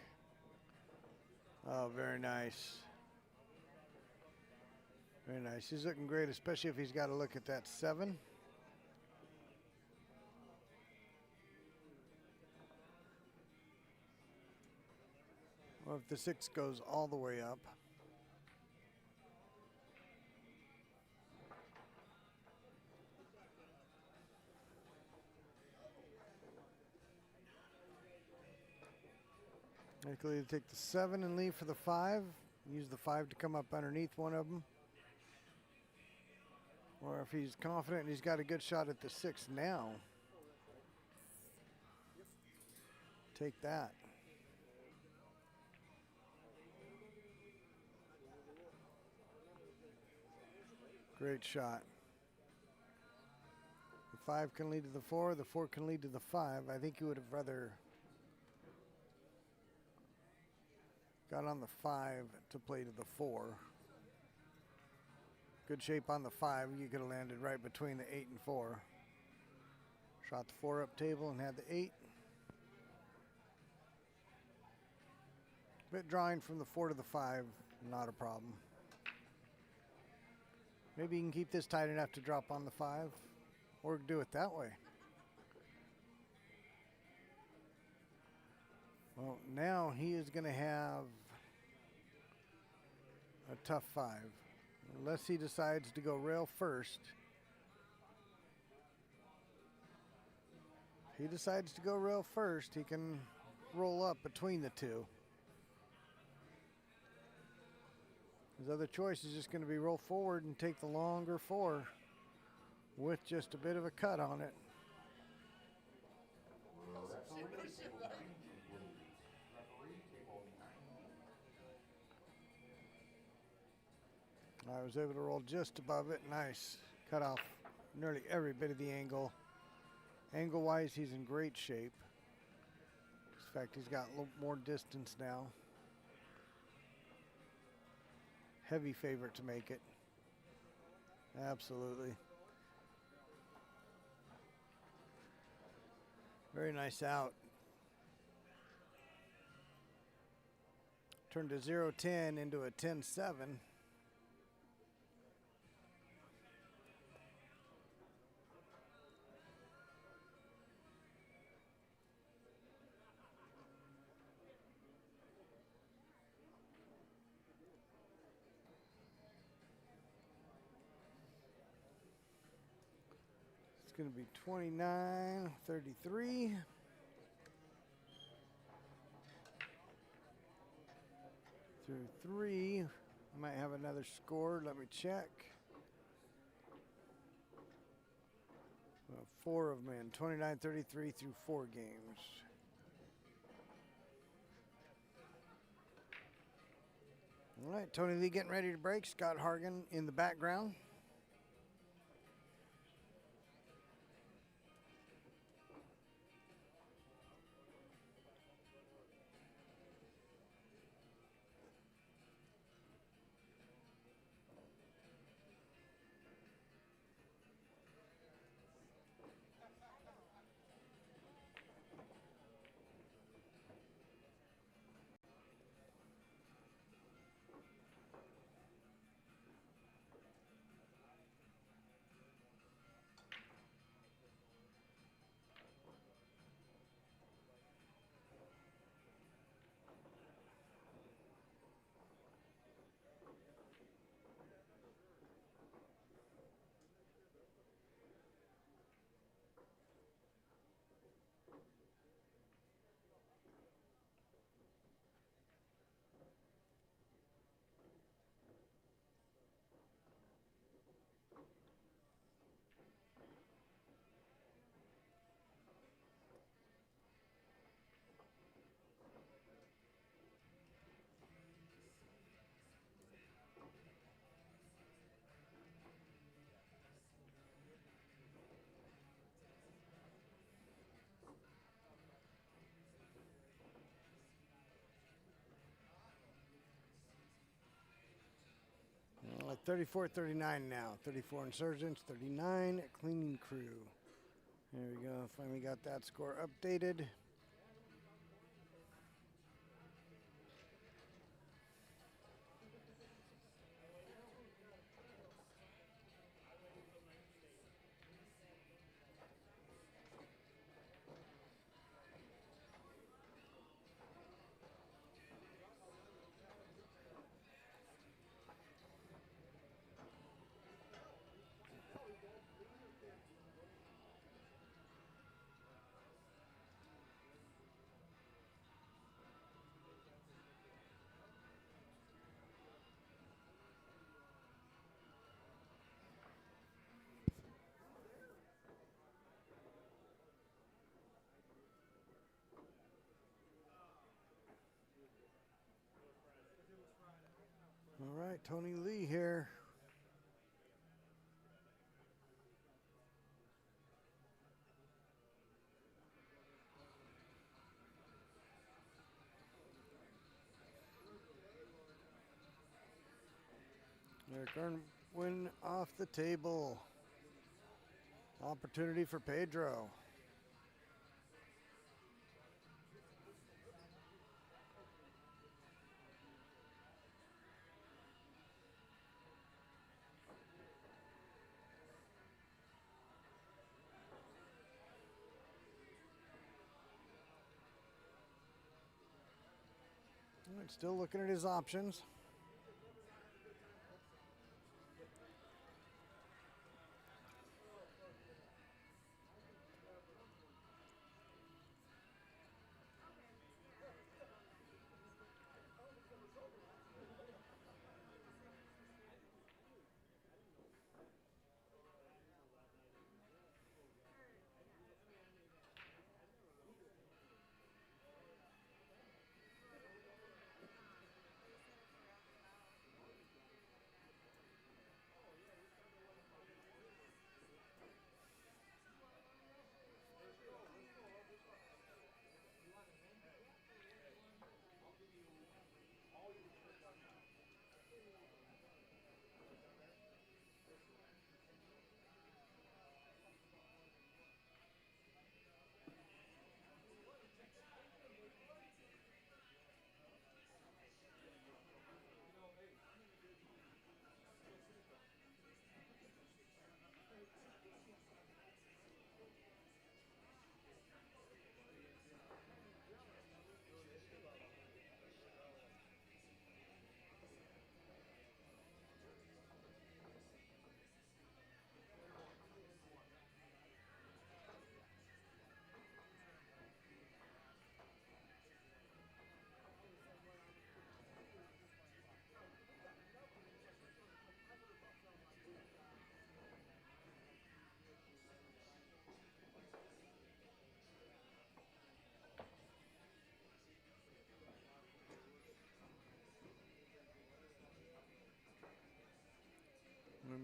[SPEAKER 4] Oh, very nice. Very nice. He's looking great, especially if he's got to look at that 7. Or if the 6 goes all the way up. Likely to take the 7 and leave for the 5. Use the 5 to come up underneath one of them. Or if he's confident and he's got a good shot at the 6 now, take that. Great shot. The 5 can lead to the 4. The 4 can lead to the 5. I think he would have rather got on the 5 to play to the 4. Good shape on the 5. You could have landed right between the 8 and 4. Shot the 4 up table and had the 8. Bit drawing from the 4 to the 5, not a problem. Maybe you can keep this tight enough to drop on the 5, or do it that way. Well, now he is going to have a tough 5. Unless he decides to go rail first. If he decides to go rail first, he can roll up between the 2. His other choice is just going to be roll forward and take the longer 4 with just a bit of a cut on it. I was able to roll just above it. Nice. Cut off nearly every bit of the angle. Angle-wise, he's in great shape. In fact, he's got a little more distance now. Heavy favorite to make it. Absolutely. Very nice out. Turned a 0-10 into a 10-7. It's going to be 29-33. Through 3. Might have another score. Let me check. 4 of them in. 29-33 through 4 games. All right, Tony Lee getting ready to break. Scott Hargan in the background. 34-39 now. 34 Insurgents, 39 Cleaning Crew. There we go. Finally got that score updated. All right, Tony Lee here. Eric Irwin off the table. Opportunity for Pedro. All right, still looking at his options.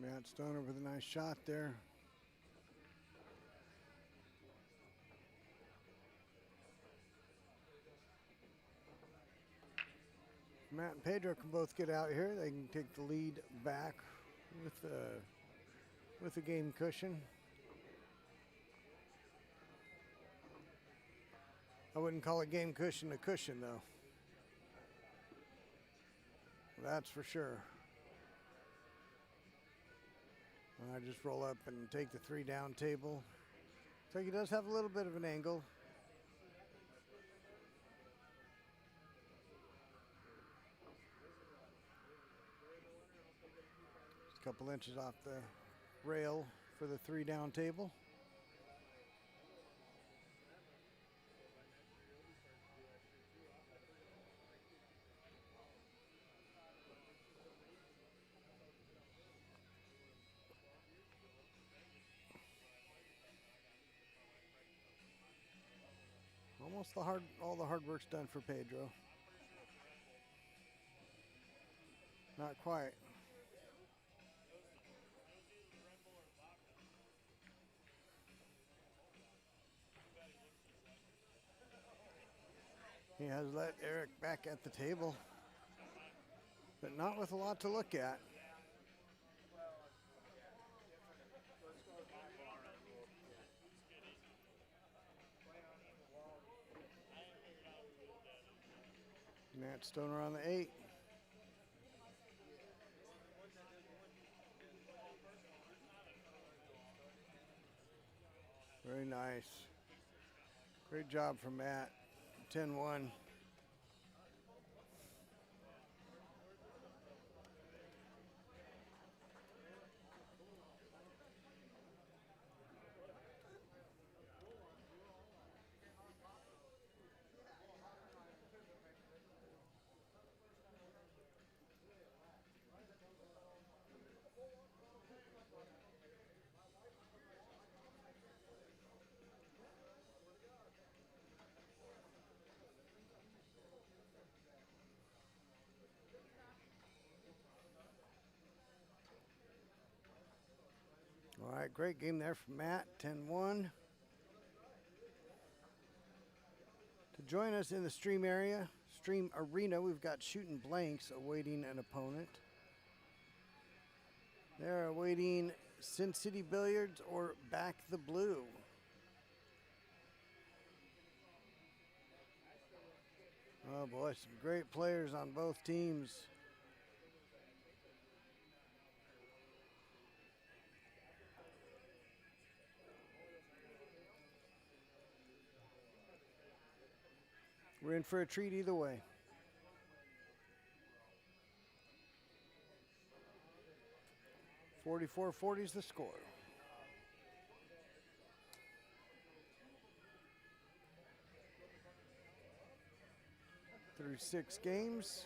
[SPEAKER 4] Matt Stoner with a nice shot there. Matt and Pedro can both get out here. They can take the lead back with the game cushion. I wouldn't call a game cushion a cushion, though. That's for sure. I just roll up and take the 3 down table. So he does have a little bit of an angle. Just a couple inches off the rail for the 3 down table. Almost all the hard work's done for Pedro. Not quite. He has let Eric back at the table, but not with a lot to look at. Matt Stoner on the 8. Very nice. Great job from Matt. 10-1. All right, great game there from Matt, 10-1. To join us in the stream arena, we've got Shooting Blanks awaiting an opponent. They're awaiting Sin City Billiards or Back the Blue. Oh boy, some great players on both teams. We're in for a treat either way. $44.40 is the score. Through 6 games.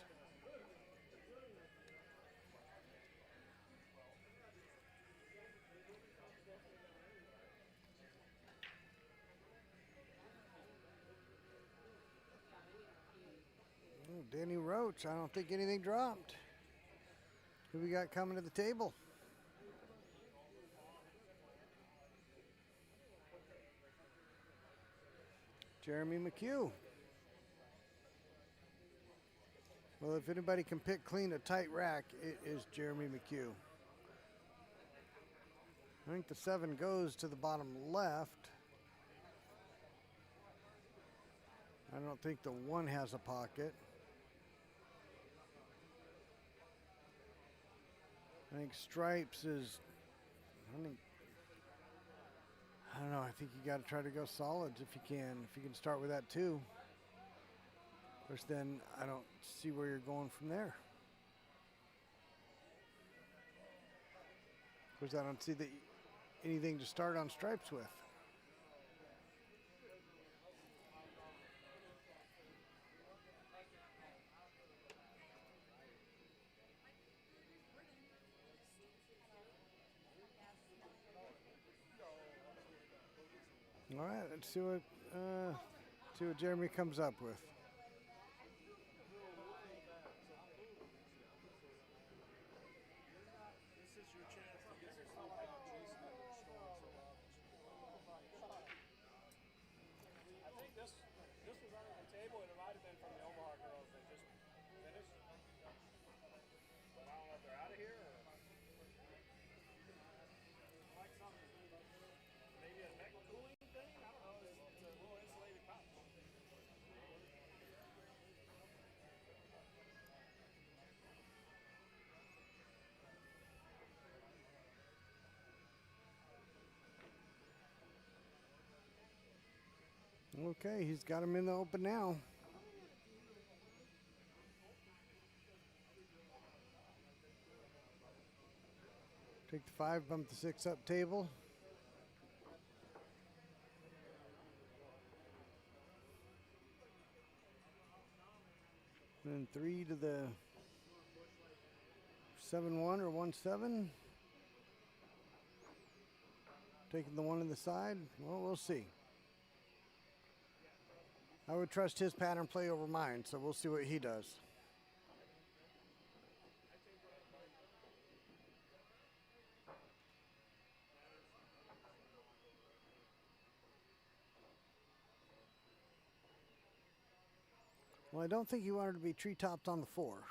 [SPEAKER 4] Oh, Danny Roach, I don't think anything dropped. Who we got coming to the table? Jeremy McHugh. Well, if anybody can pick clean a tight rack, it is Jeremy McHugh. I think the 7 goes to the bottom left. I don't think the 1 has a pocket. I think Stripes is, I don't know, I think you got to try to go solids if you can. If you can start with that 2. Of course, then I don't see where you're going from there. Of course, I don't see anything to start on Stripes with. All right, let's see what Jeremy comes up with.
[SPEAKER 5] This is your chance to get some stuff out, Jason. I think this was under the table, and it might have been from the Omaha girls. They just finished. But I don't know if they're out of here or like something. Maybe a neck cooling thing. I don't know. It's a little insulated pouch.
[SPEAKER 4] Okay, he's got him in the open now. Take the 5, bump the 6 up table. And then 3 to the 7-1 or 1-7. Taking the 1 to the side. Well, we'll see. I would trust his pattern play over mine, so we'll see what he does. Well, I don't think you wanted to be tree-topped on the 4.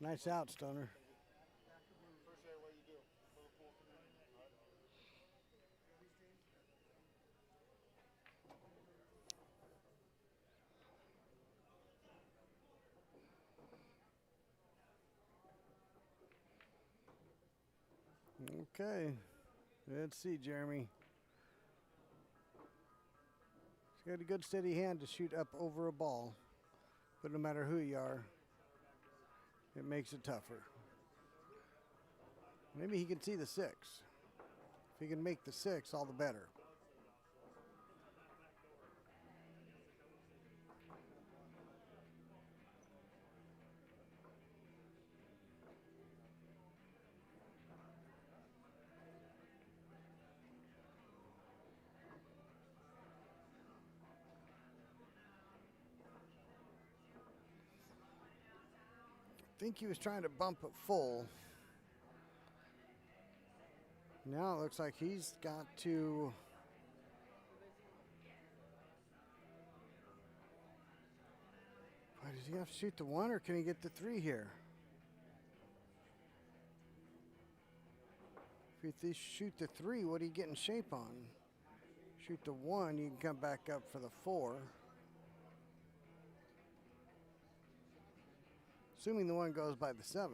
[SPEAKER 4] Nice out, Stoner. Okay. Let's see, Jeremy. He's got a good steady hand to shoot up over a ball. But no matter who you are, it makes it tougher. Maybe he can see the 6. If he can make the 6, all the better. I think he was trying to bump it full. Now it looks like he's got to does he have to shoot the 1 or can he get the 3 here? If you shoot the 3, what do you get in shape on? Shoot the 1, you can come back up for the 4. Assuming the 1 goes by the 7.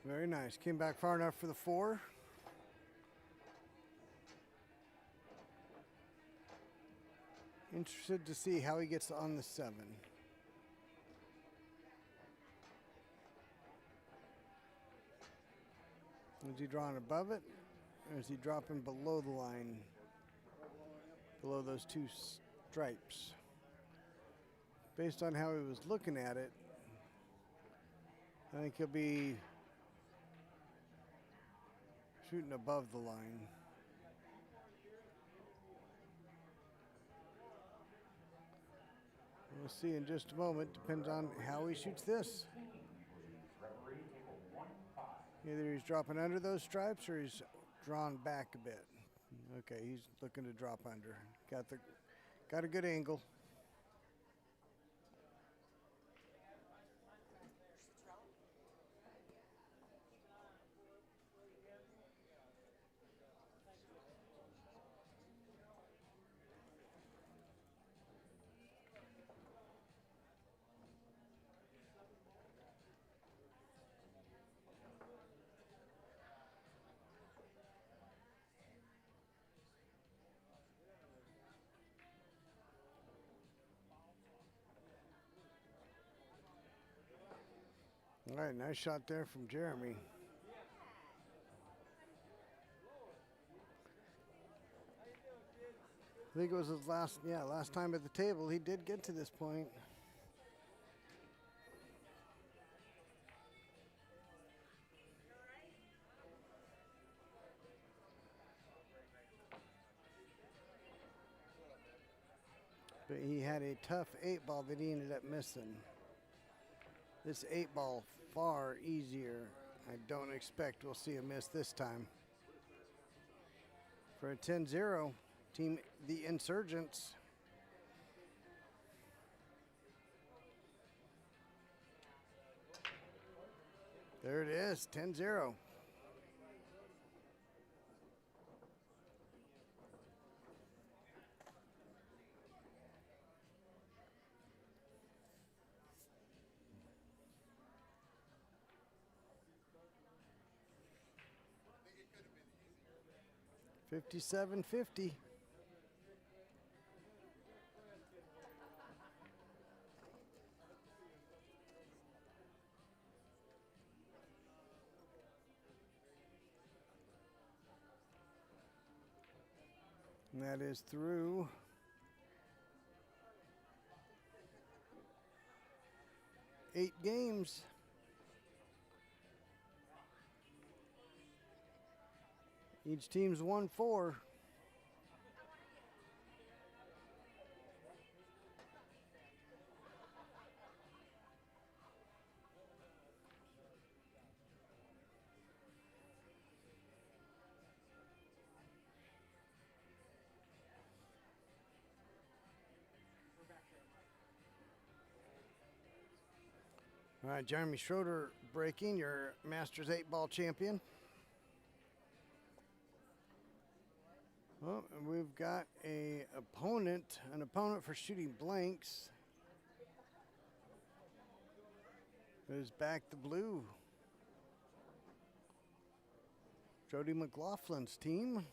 [SPEAKER 4] Very nice. Came back far enough for the 4. Interested to see how he gets on the 7. Is he drawing above it, or is he dropping below the line? Below those 2 stripes. Based on how he was looking at it, I think he'll be shooting above the line. We'll see in just a moment. Depends on how he shoots this. Either he's dropping under those stripes or he's drawn back a bit. Okay, he's looking to drop under. Got a good angle. All right, nice shot there from Jeremy. I think it was his last time at the table. He did get to this point. But he had a tough 8-ball that he ended up missing. This 8-ball far easier. I don't expect we'll see a miss this time. For a 10-0, team the Insurgents. There it is, 10-0. $57.50. And that is through 8 games. Each team's won 4. All right, Jeremy Schroeder breaking, your Masters 8-ball champion. Oh, and we've got an opponent for shooting blanks. Who's back the blue? Jody McLaughlin's team.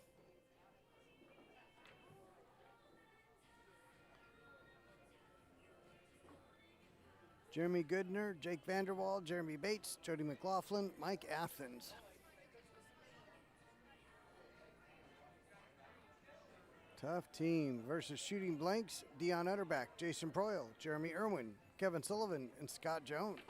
[SPEAKER 4] Jeremy Goodner, Jake Vanderwall, Jeremy Bates, Jody McLaughlin, Mike Athens. Tough team versus shooting blanks, Dion Utterback, Jason Proyle, Jeremy Irwin, Kevin Sullivan, and Scott Jones.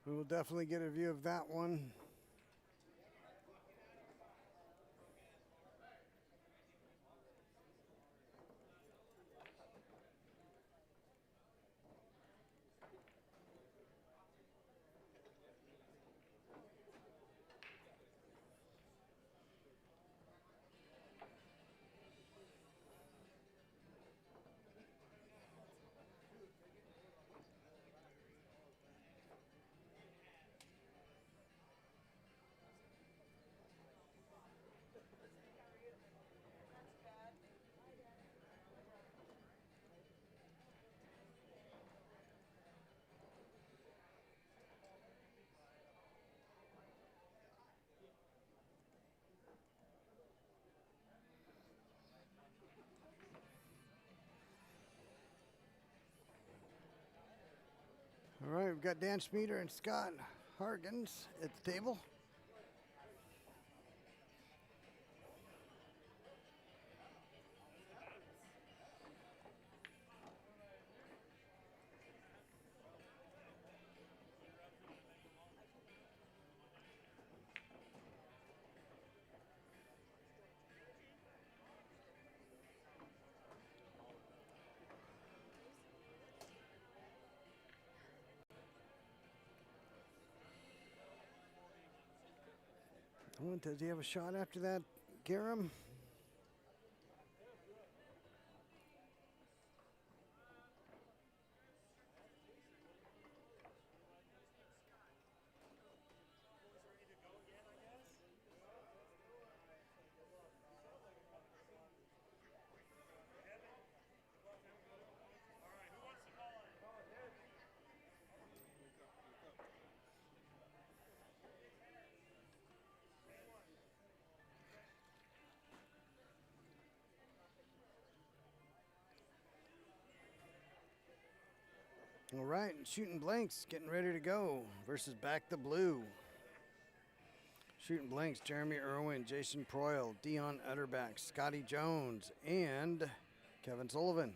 [SPEAKER 4] We will definitely get a view of that one. All right, we've got Dan Schmieder and Scott Hargens at the table. Oh, does he have a shot after that, Garum? All right, shooting blanks getting ready to go versus back the blue. Shooting blanks, Jeremy Irwin, Jason Proyle, Dion Utterback, Scotty Jones, and Kevin Sullivan.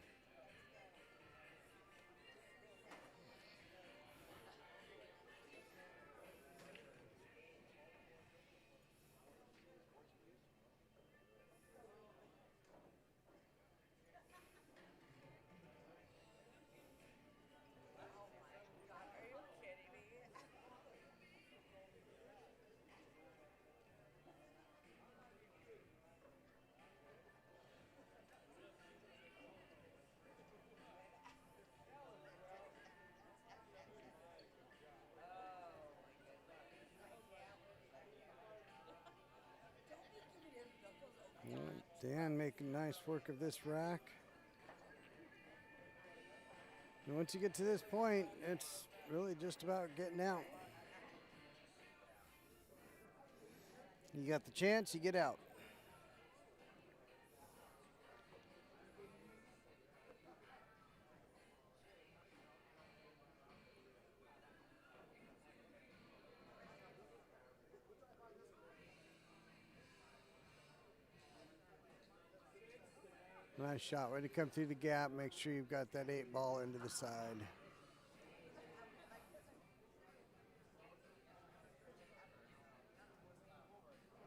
[SPEAKER 4] Dan making nice work of this rack. And once you get to this point, it's really just about getting out. You got the chance, you get out. Nice shot. Way to come through the gap. Make sure you've got that 8 ball into the side.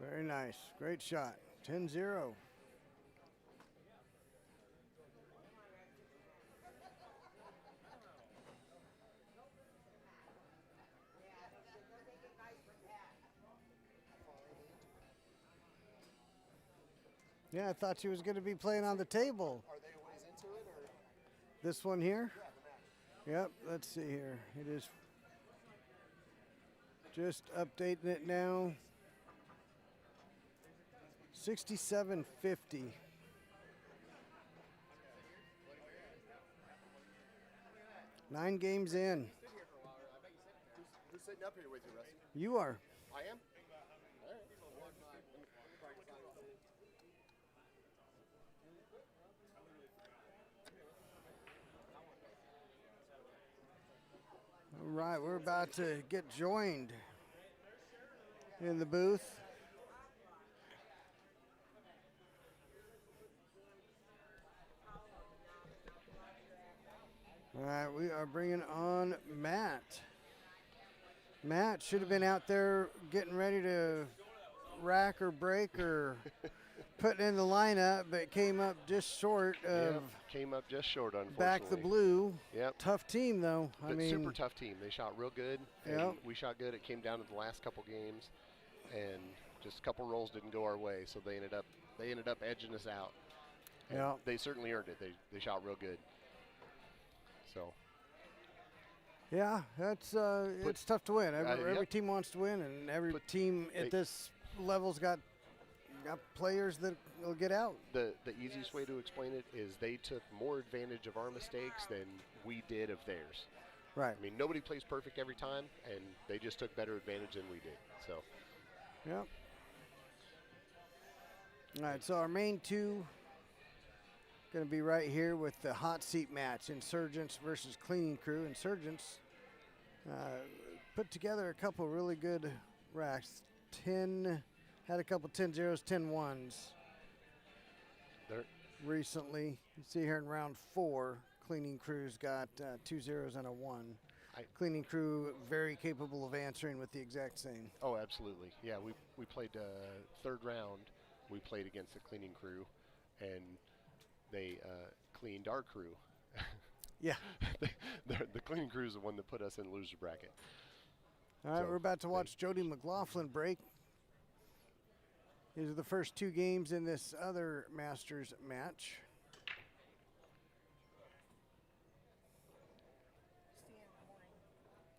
[SPEAKER 4] Very nice. Great shot. 10-0. Yeah, I thought she was going to be playing on the table.
[SPEAKER 9] Are they a ways into it, or?
[SPEAKER 4] This one here? Yep, let's see here. It is just updating it now. 67-50. Nine games in.
[SPEAKER 9] Who's sitting up here with you, Rusty?
[SPEAKER 4] You are.
[SPEAKER 9] I am?
[SPEAKER 4] All right, we're about to get joined in the booth. All right, we are bringing on Matt. Matt should have been out there getting ready to rack or break or putting in the lineup, but came up just short of
[SPEAKER 10] came up just short, unfortunately.
[SPEAKER 4] back the blue.
[SPEAKER 10] Yep.
[SPEAKER 4] Tough team, though. I mean,
[SPEAKER 10] super tough team. They shot real good. And
[SPEAKER 4] Yep.
[SPEAKER 10] we shot good. It came down to the last couple games, and just a couple rolls didn't go our way, so they ended up edging us out. And
[SPEAKER 4] Yeah.
[SPEAKER 10] they certainly earned it. They shot real good. So.
[SPEAKER 4] Yeah, that's it's tough to win. Every
[SPEAKER 10] yep.
[SPEAKER 4] team wants to win, and every team at this level's got players that will get out.
[SPEAKER 10] The easiest way to explain it is they took more advantage of our mistakes than we did of theirs.
[SPEAKER 4] Right.
[SPEAKER 10] I mean, nobody plays perfect every time, and they just took better advantage than we did. So.
[SPEAKER 4] Yep. All right, so our main two going to be right here with the hot seat match, Insurgents versus Cleaning Crew. Insurgents put together a couple really good racks. Had a couple 10-0s, 10-1s recently. You see here in round 4, Cleaning Crew's got 2 zeros and a 1. Cleaning Crew very capable of answering with the exact same.
[SPEAKER 10] Oh, absolutely. Yeah, we played third round. We played against the Cleaning Crew, and they cleaned our crew.
[SPEAKER 4] Yeah.
[SPEAKER 10] The Cleaning Crew is the one that put us in the loser bracket.
[SPEAKER 4] All right, we're about to watch Jody McLaughlin break. These are the first 2 games in this other Masters match.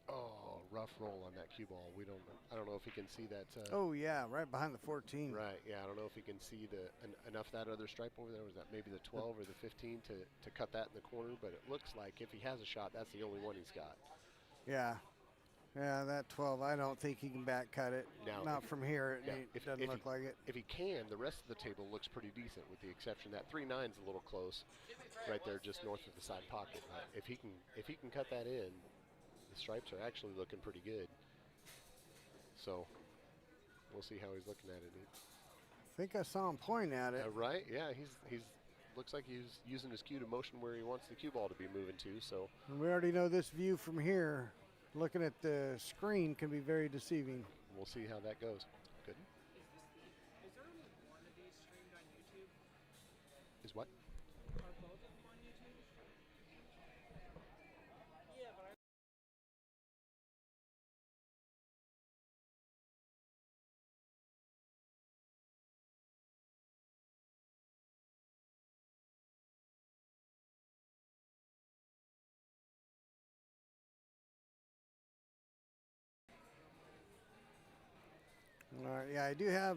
[SPEAKER 10] Oh, rough roll on that cue ball. I don't know if he can see that.
[SPEAKER 4] Oh yeah, right behind the 14.
[SPEAKER 10] Right. Yeah, I don't know if he can see enough of that other stripe over there. Was that maybe the 12 or the 15 to cut that in the corner? But it looks like if he has a shot, that's the only one he's got.
[SPEAKER 4] Yeah. Yeah, that 12, I don't think he can back cut it.
[SPEAKER 10] Now,
[SPEAKER 4] not from here. It doesn't look like it.
[SPEAKER 10] If he can, the rest of the table looks pretty decent, with the exception that 3-9's a little close, right there, just north of the side pocket. But if he can cut that in, the stripes are actually looking pretty good. So we'll see how he's looking at it.
[SPEAKER 4] I think I saw him point at it.
[SPEAKER 10] Right? Yeah, he's looks like he's using his cue to motion where he wants the cue ball to be moving to. So
[SPEAKER 4] and we already know this view from here. Looking at the screen can be very deceiving.
[SPEAKER 10] We'll see how that goes. Good.
[SPEAKER 5] Is there only one of these streamed on YouTube?
[SPEAKER 10] Is what?
[SPEAKER 5] Are both of them on YouTube? Yeah, but
[SPEAKER 4] All right, yeah, I do have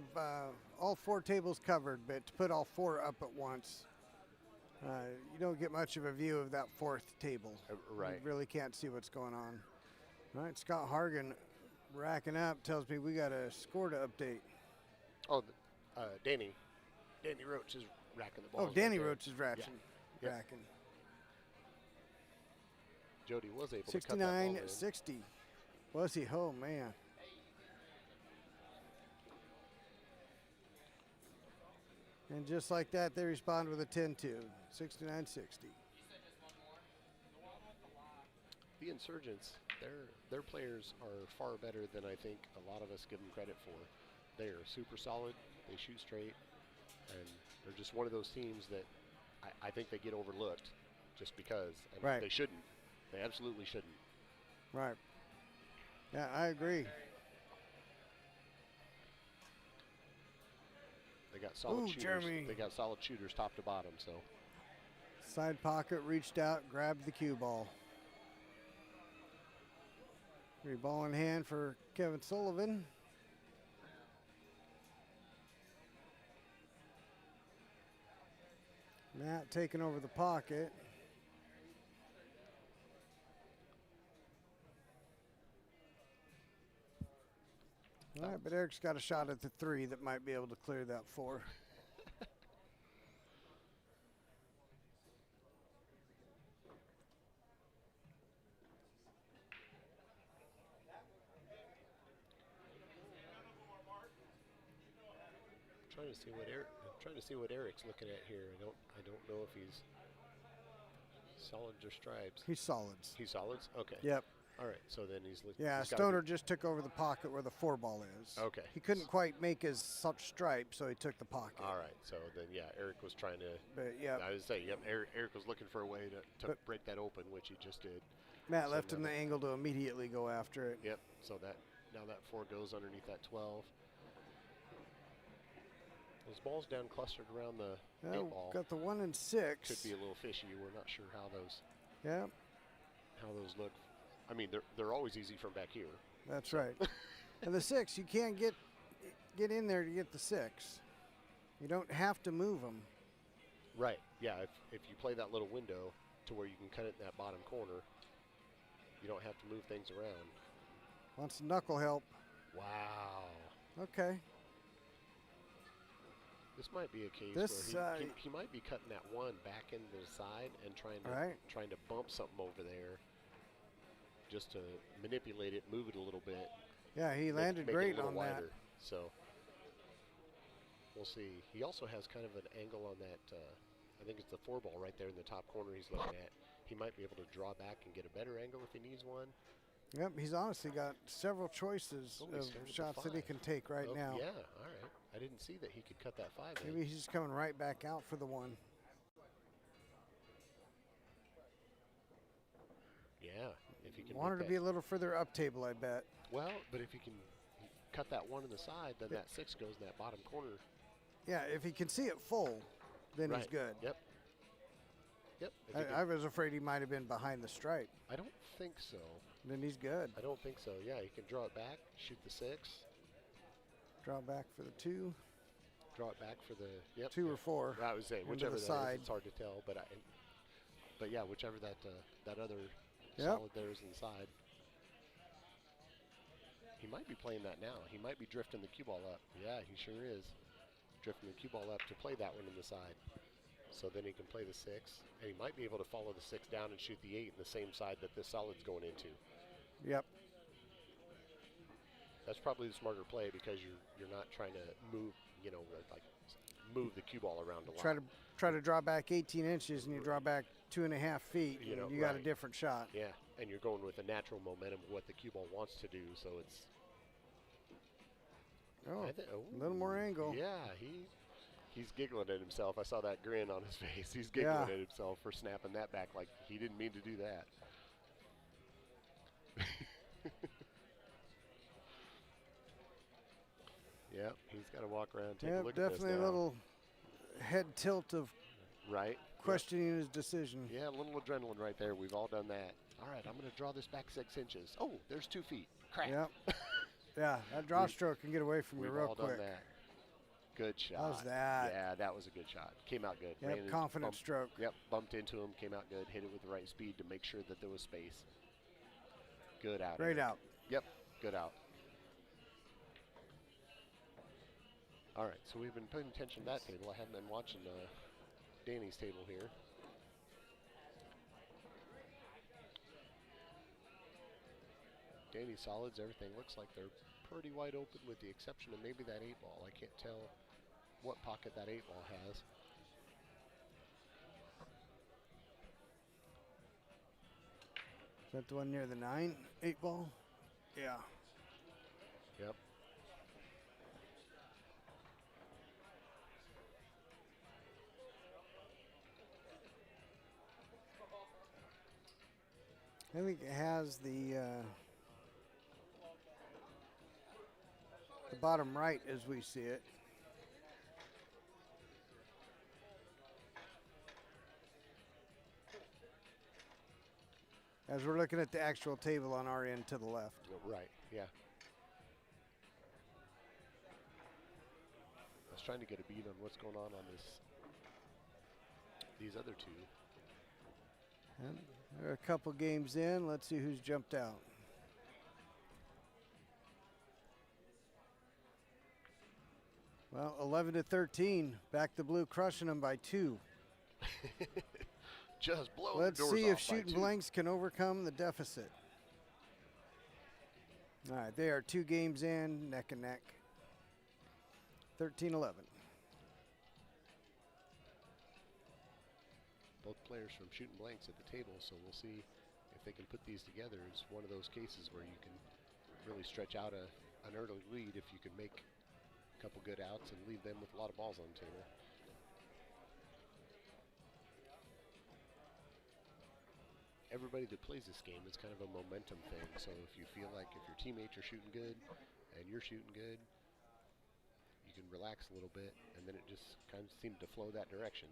[SPEAKER 4] all 4 tables covered, but to put all 4 up at once, you don't get much of a view of that 4th table.
[SPEAKER 10] Right.
[SPEAKER 4] You really can't see what's going on. All right, Scott Hargan racking up, tells me we got a score to update.
[SPEAKER 10] Oh, Danny Roach is racking the
[SPEAKER 4] Oh,
[SPEAKER 10] balls.
[SPEAKER 4] Danny
[SPEAKER 10] right there.
[SPEAKER 4] Roach is racking.
[SPEAKER 10] Yep.
[SPEAKER 4] Racking.
[SPEAKER 10] Jody was able to cut that ball in.
[SPEAKER 4] 69-60. Was he? Oh, man. And just like that, they respond with a 10-2. 69-60.
[SPEAKER 10] The Insurgents, their players are far better than I think a lot of us give them credit for. They are super solid. They shoot straight. And they're just one of those teams that I think they get overlooked just because. And
[SPEAKER 4] Right.
[SPEAKER 10] They shouldn't. They absolutely shouldn't.
[SPEAKER 4] Right. Yeah, I agree.
[SPEAKER 10] They got solid
[SPEAKER 4] Ooh,
[SPEAKER 10] shooters.
[SPEAKER 4] Jeremy.
[SPEAKER 10] They got solid shooters top to bottom. So
[SPEAKER 4] Side pocket, reached out, grabbed the cue ball. Free ball in hand for Kevin Sullivan. Matt taking over the pocket. All right, but Eric's got a shot at the 3 that might be able to clear that 4.
[SPEAKER 10] Trying to see what Eric's looking at here. I don't know if he's solids or stripes.
[SPEAKER 4] He's solids.
[SPEAKER 10] He's solids? Okay.
[SPEAKER 4] Yep.
[SPEAKER 10] All right. So then he's looking.
[SPEAKER 4] Yeah, Stoner just took over the pocket where the 4 ball is.
[SPEAKER 10] Okay.
[SPEAKER 4] He couldn't quite make his stripe, so he took the pocket.
[SPEAKER 10] All right. So then, yeah, Eric was trying to.
[SPEAKER 4] But yeah,
[SPEAKER 10] I was saying, yep. Eric was looking for a way to break that open, which he just did.
[SPEAKER 4] Matt
[SPEAKER 10] So
[SPEAKER 4] left him
[SPEAKER 10] now
[SPEAKER 4] the angle to immediately go after it.
[SPEAKER 10] Yep. So now that 4 goes underneath that 12. Those balls down clustered around the 8 ball.
[SPEAKER 4] Got the 1 and 6.
[SPEAKER 10] Could be a little fishy. We're not sure how those look. I mean, they're always easy from back here.
[SPEAKER 4] That's right. And the 6, you can't get in there to get the 6. You don't have to move them.
[SPEAKER 10] Right. Yeah. If you play that little window to where you can cut it in that bottom corner, you don't have to move things around.
[SPEAKER 4] Wants knuckle help.
[SPEAKER 10] Wow.
[SPEAKER 4] Okay.
[SPEAKER 10] This might be a case where he might be cutting that 1 back into the side and trying to bump something over there, just to manipulate it, move it a little bit.
[SPEAKER 4] Yeah, he landed
[SPEAKER 10] make
[SPEAKER 4] great
[SPEAKER 10] it a little
[SPEAKER 4] on
[SPEAKER 10] wider.
[SPEAKER 4] that.
[SPEAKER 10] So we'll see. He also has kind of an angle on that. I think it's the 4 ball right there in the top corner he's looking at. He might be able to draw back and get a better angle if he needs one.
[SPEAKER 4] Yep, he's honestly got several choices of shots that he can take right now.
[SPEAKER 10] Yeah, all right. I didn't see that he could cut that 5 in.
[SPEAKER 4] Maybe he's just coming right back out for the 1.
[SPEAKER 10] Yeah, if he can.
[SPEAKER 4] Wanted to be a little further up table, I bet.
[SPEAKER 10] Well, but if he can cut that 1 on the side, then that 6 goes in that bottom corner.
[SPEAKER 4] Yeah, if he can see it full, then he's good.
[SPEAKER 10] Yep.
[SPEAKER 4] I was afraid he might have been behind the stripe.
[SPEAKER 10] I don't think so.
[SPEAKER 4] Then he's good.
[SPEAKER 10] I don't think so. Yeah, he can draw it back, shoot the 6.
[SPEAKER 4] Draw back for the 2.
[SPEAKER 10] Draw it back for the
[SPEAKER 4] 2 or 4.
[SPEAKER 10] I was saying whichever that
[SPEAKER 4] side.
[SPEAKER 10] is, it's hard to tell, but yeah, whichever that other
[SPEAKER 4] Yep.
[SPEAKER 10] solid there is inside. He might be playing that now. He might be drifting the cue ball up. Yeah, he sure is. Drifting the cue ball up to play that one in the side. So then he can play the 6, and he might be able to follow the 6 down and shoot the 8 in the same side that this solid's going into.
[SPEAKER 4] Yep.
[SPEAKER 10] That's probably the smarter play because you're not trying to move, like move the cue ball around a lot.
[SPEAKER 4] Try to draw back 18 inches, and you draw back 2.5 feet. You got a different shot.
[SPEAKER 10] Yeah, and you're going with the natural momentum of what the cue ball wants to do. So it's
[SPEAKER 4] a little more angle.
[SPEAKER 10] Yeah, he's giggling at himself. I saw that grin on his face. He's giggling at himself for snapping that back like he didn't mean to do that. Yep, he's got to walk around, take a look at this
[SPEAKER 4] definitely a little head tilt of questioning his decision.
[SPEAKER 10] Yeah, a little adrenaline right there. We've all done that. All right, I'm going to draw this back 6 inches. Oh, there's 2 feet. Crap.
[SPEAKER 4] Yep. Yeah, that draw stroke can get away from you
[SPEAKER 10] We've
[SPEAKER 4] real
[SPEAKER 10] all
[SPEAKER 4] quick.
[SPEAKER 10] done that. Good shot.
[SPEAKER 4] How's that?
[SPEAKER 10] Yeah, that was a good shot. Came out good.
[SPEAKER 4] Yep, confident
[SPEAKER 10] bumped,
[SPEAKER 4] stroke.
[SPEAKER 10] Yep, bumped into him, came out good, hit it with the right speed to make sure that there was space. Good out.
[SPEAKER 4] Great
[SPEAKER 10] Eric.
[SPEAKER 4] out.
[SPEAKER 10] Yep, good out. All right, so we've been paying attention to that table. I haven't been watching Danny's table here. Danny's solids, everything looks like they're pretty wide open with the exception of maybe that 8-ball. I can't tell what pocket that 8-ball has.
[SPEAKER 4] Is that the one near the 8-ball? Yeah.
[SPEAKER 10] Yep.
[SPEAKER 4] I think it has the bottom right as we see it. As we're looking at the actual table on our end to the left.
[SPEAKER 10] Right, yeah. I was trying to get a beat on what's going on these other two.
[SPEAKER 4] And they're a couple games in. Let's see who's jumped out. Well, 11-13. Back the blue, crushing them by 2.
[SPEAKER 10] Just blowing
[SPEAKER 4] Let's
[SPEAKER 10] the doors
[SPEAKER 4] see if
[SPEAKER 10] off by
[SPEAKER 4] shooting
[SPEAKER 10] 2.
[SPEAKER 4] blanks can overcome the deficit. All right, they are 2 games in, neck and neck. 13-11.
[SPEAKER 10] Both players from shooting blanks at the table, so we'll see if they can put these together. It's one of those cases where you can really stretch out an early lead if you can make a couple good outs and leave them with a lot of balls on the table. Everybody that plays this game, it's kind of a momentum thing. So if you feel like if your teammates are shooting good and you're shooting good, you can relax a little bit, and then it just kind of seemed to flow that direction.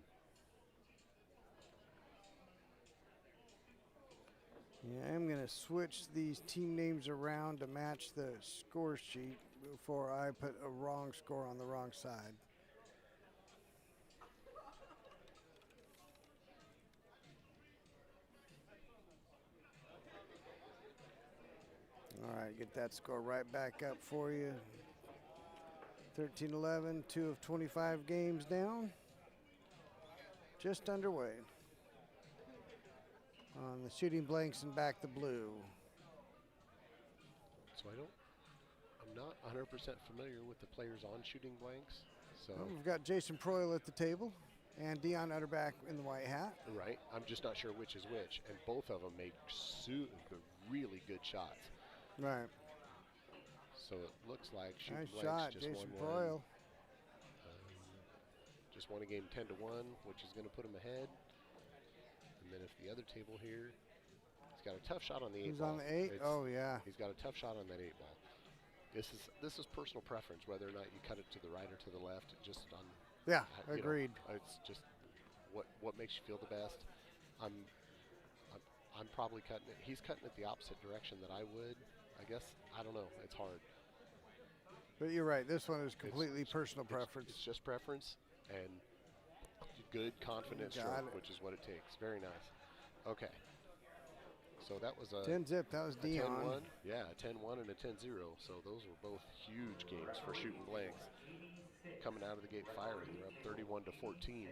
[SPEAKER 4] Yeah, I'm going to switch these team names around to match the score sheet before I put a wrong score on the wrong side. All right, get that score right back up for you. 13-11, 2 of 25 games down. Just underway. On the shooting blanks and back the blue.
[SPEAKER 10] So I'm not 100% familiar with the players on shooting blanks. So
[SPEAKER 4] Well, we've got Jason Proyle at the table and Dion Utterback in the white hat.
[SPEAKER 10] right, I'm just not sure which is which, and both of them make really good shots.
[SPEAKER 4] Right.
[SPEAKER 10] So it looks like shooting
[SPEAKER 4] Nice
[SPEAKER 10] blanks
[SPEAKER 4] shot,
[SPEAKER 10] just
[SPEAKER 4] Jason
[SPEAKER 10] won one.
[SPEAKER 4] Proyle.
[SPEAKER 10] Just won a game 10-1, which is going to put him ahead. And then if the other table here, he's got a tough shot on the 8
[SPEAKER 4] Who's
[SPEAKER 10] ball.
[SPEAKER 4] on the 8? Oh, yeah.
[SPEAKER 10] He's got a tough shot on that 8 ball. This is personal preference, whether or not you cut it to the right or to the left. It just on.
[SPEAKER 4] Yeah,
[SPEAKER 10] you know,
[SPEAKER 4] agreed.
[SPEAKER 10] it's just what makes you feel the best. I'm probably cutting it. He's cutting it the opposite direction that I would. I guess I don't know. It's hard.
[SPEAKER 4] But you're right. This one is completely personal preference.
[SPEAKER 10] It's just preference and good confident
[SPEAKER 4] Got
[SPEAKER 10] stroke,
[SPEAKER 4] it.
[SPEAKER 10] which is what it takes. Very nice. Okay. So that was a
[SPEAKER 4] 10-zip. That was
[SPEAKER 10] a
[SPEAKER 4] Dion.
[SPEAKER 10] 10-1. Yeah, a 10-1 and a 10-0. So those were both huge games for shooting blanks. Coming out of the gate firing, they're up 31-14.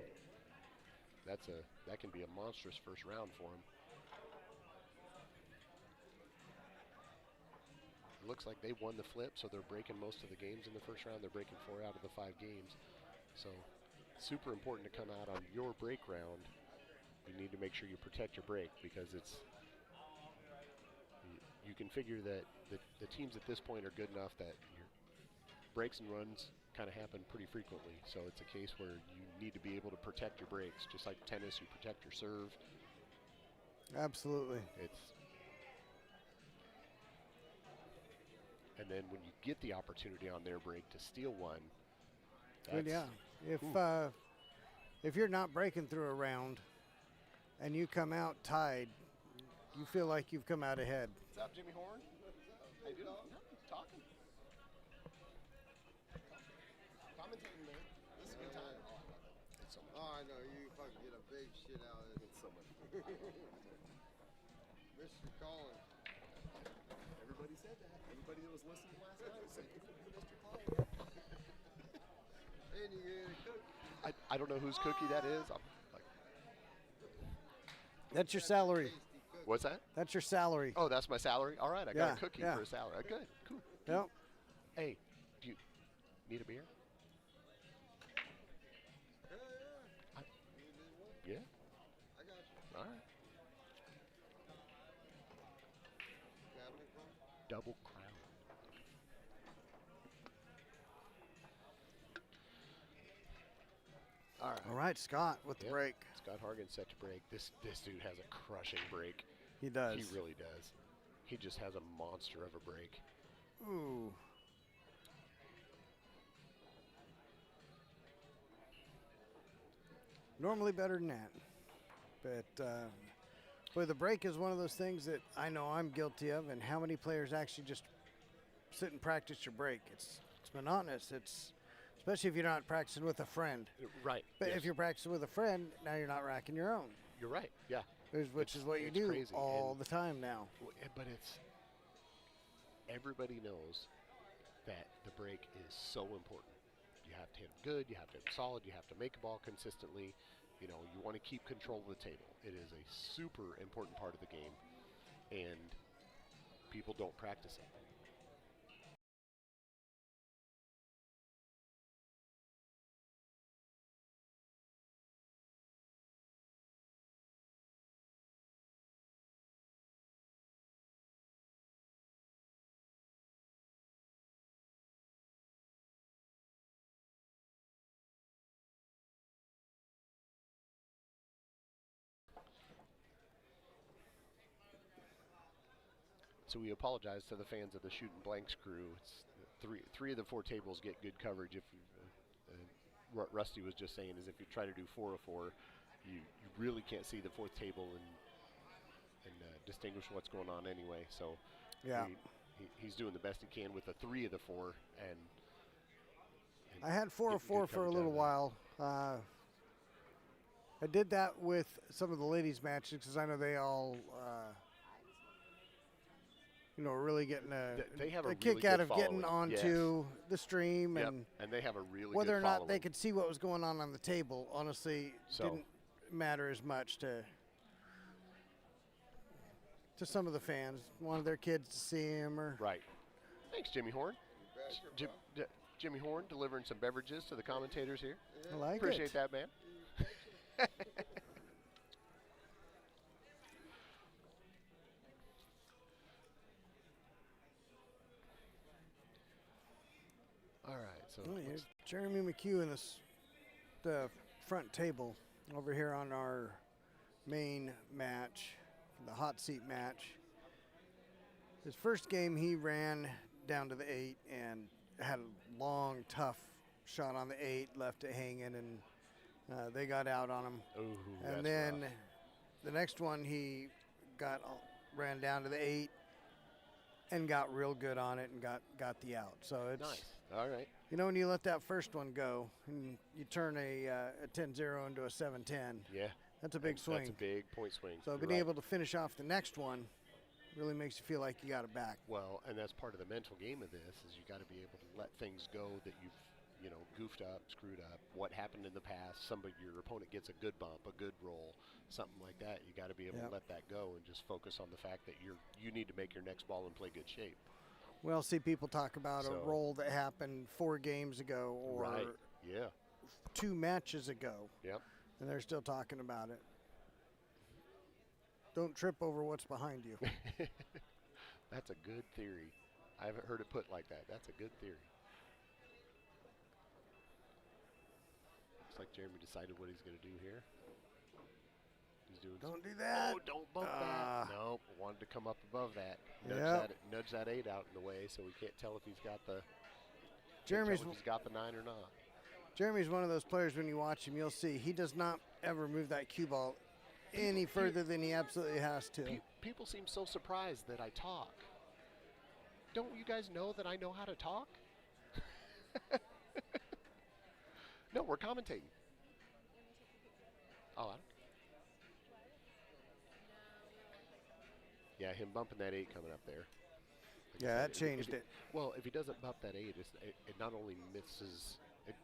[SPEAKER 10] That can be a monstrous first round for them. It looks like they won the flip, so they're breaking most of the games in the first round. They're breaking 4 out of the 5 games. So super important to come out on your break round. You need to make sure you protect your break because you can figure that the teams at this point are good enough that your breaks and runs kind of happen pretty frequently. So it's a case where you need to be able to protect your breaks, just like tennis, you protect your serve.
[SPEAKER 4] Absolutely.
[SPEAKER 10] And then when you get the opportunity on their break to steal one,
[SPEAKER 4] But yeah, if you're not breaking through a round and you come out tied, you feel like you've come out ahead.
[SPEAKER 10] What's up, Jimmy Horn? How you doing? Talking.
[SPEAKER 9] I know. You fucking get a big shit out of it.
[SPEAKER 10] It's so much.
[SPEAKER 9] Mr. Collins.
[SPEAKER 10] Everybody said that. Everybody that was listening last night said, Mr. Collins.
[SPEAKER 9] And you get a cook.
[SPEAKER 10] I don't know whose cookie that is. I'm like,
[SPEAKER 4] That's your salary.
[SPEAKER 10] what's that?
[SPEAKER 4] That's your salary.
[SPEAKER 10] Oh, that's my salary? All right, I got
[SPEAKER 4] Yeah,
[SPEAKER 10] a cookie
[SPEAKER 4] yeah.
[SPEAKER 10] for a salary. Good, cool.
[SPEAKER 4] Yep.
[SPEAKER 10] Hey, do you need a beer? Yeah.
[SPEAKER 9] I got you.
[SPEAKER 10] All right.
[SPEAKER 9] Cabinet club?
[SPEAKER 10] Double crown. All right.
[SPEAKER 4] All right, Scott with the
[SPEAKER 10] Yep.
[SPEAKER 4] break.
[SPEAKER 10] Scott Hargan set to break. This dude has a crushing break.
[SPEAKER 4] He does.
[SPEAKER 10] He really does. He just has a monster of a break.
[SPEAKER 4] Ooh. Normally better than that. But, boy, the break is one of those things that I know I'm guilty of, and how many players actually just sit and practice your break. It's monotonous. It's especially if you're not practicing with a friend.
[SPEAKER 10] Right.
[SPEAKER 4] But
[SPEAKER 10] yes.
[SPEAKER 4] if you're practicing with a friend, now you're not racking your own,
[SPEAKER 10] You're right. Yeah.
[SPEAKER 4] which is what you
[SPEAKER 10] it's
[SPEAKER 4] do
[SPEAKER 10] crazy.
[SPEAKER 4] all
[SPEAKER 10] And-
[SPEAKER 4] the time now.
[SPEAKER 10] But it's everybody knows that the break is so important. You have to hit them good. You have to hit them solid. You have to make a ball consistently. You know, you want to keep control of the table. It is a super important part of the game, and people don't practice it. So we apologize to the fans of the Shooting Blanks crew. It's three of the four tables get good coverage. If what Rusty was just saying is if you try to do 4 of 4, you really can't see the fourth table and distinguish what's going on anyway. So
[SPEAKER 4] Yeah.
[SPEAKER 10] he's doing the best he can with the 3 of the 4 and
[SPEAKER 4] I had 4 of
[SPEAKER 10] get
[SPEAKER 4] 4
[SPEAKER 10] good
[SPEAKER 4] for a
[SPEAKER 10] coverage
[SPEAKER 4] little
[SPEAKER 10] out of
[SPEAKER 4] while. I did that with some of the ladies' matches because I know they all, are really getting
[SPEAKER 10] They have a
[SPEAKER 4] a
[SPEAKER 10] really
[SPEAKER 4] kick
[SPEAKER 10] good
[SPEAKER 4] out of getting
[SPEAKER 10] following.
[SPEAKER 4] onto the stream,
[SPEAKER 10] Yep.
[SPEAKER 4] and
[SPEAKER 10] And they have a really
[SPEAKER 4] whether
[SPEAKER 10] good
[SPEAKER 4] or not
[SPEAKER 10] following.
[SPEAKER 4] they could see what was going on the table, honestly,
[SPEAKER 10] So-
[SPEAKER 4] didn't matter as much to some of the fans. Wanted their kids to see him, or
[SPEAKER 10] Right. Thanks, Jimmy Horn. Jimmy Horn delivering some beverages to the commentators here.
[SPEAKER 4] I like
[SPEAKER 10] Appreciate
[SPEAKER 4] it.
[SPEAKER 10] that, man. All right, so
[SPEAKER 4] Oh, yeah, Jeremy McHugh in the front table over here on our main match, the hot seat match. His first game he ran down to the 8 and had a long, tough shot on the 8, left it hanging, and they got out on him.
[SPEAKER 10] ooh, that's
[SPEAKER 4] And then
[SPEAKER 10] rough.
[SPEAKER 4] the next one he ran down to the 8 and got real good on it and got the out. So it's
[SPEAKER 10] Nice. All right.
[SPEAKER 4] when you let that first one go and you turn a 10-0 into a 7-10,
[SPEAKER 10] Yeah.
[SPEAKER 4] that's a big swing.
[SPEAKER 10] That's a big point swing.
[SPEAKER 4] So
[SPEAKER 10] You're
[SPEAKER 4] being
[SPEAKER 10] right.
[SPEAKER 4] able to finish off the next one really makes you feel like you got it back.
[SPEAKER 10] Well, and that's part of the mental game of this is you got to be able to let things go that you've goofed up, screwed up. What happened in the past? Your opponent gets a good bump, a good roll, something like that. You got to be able
[SPEAKER 4] Yep.
[SPEAKER 10] to let that go and just focus on the fact that you need to make your next ball and play good shape.
[SPEAKER 4] Well, see people talk about a
[SPEAKER 10] So-
[SPEAKER 4] roll that happened 4 games ago or
[SPEAKER 10] Right. Yeah.
[SPEAKER 4] 2 matches ago,
[SPEAKER 10] Yep.
[SPEAKER 4] and they're still talking about it. Don't trip over what's behind you.
[SPEAKER 10] That's a good theory. I haven't heard it put like that. That's a good theory. Looks like Jeremy decided what he's going to do here. He's doing.
[SPEAKER 4] Don't do that.
[SPEAKER 10] Oh, don't bump
[SPEAKER 4] Ah.
[SPEAKER 10] that. No, wanted to come up above that.
[SPEAKER 4] Yep.
[SPEAKER 10] Nudge that 8 out in the way, so we can't tell if he's got the.
[SPEAKER 4] Jeremy's
[SPEAKER 10] can't tell if he's got the 9 or not.
[SPEAKER 4] Jeremy's one of those players, when you watch him, you'll see he does not ever move that cue ball any further than he absolutely has to.
[SPEAKER 10] People seem so surprised that I talk. Don't you guys know that I know how to talk? No, we're commentating. Oh, yeah, him bumping that 8 coming up there. Like I
[SPEAKER 4] Yeah,
[SPEAKER 10] said,
[SPEAKER 4] that changed it.
[SPEAKER 10] Well, if he doesn't bump that 8, it not only misses, it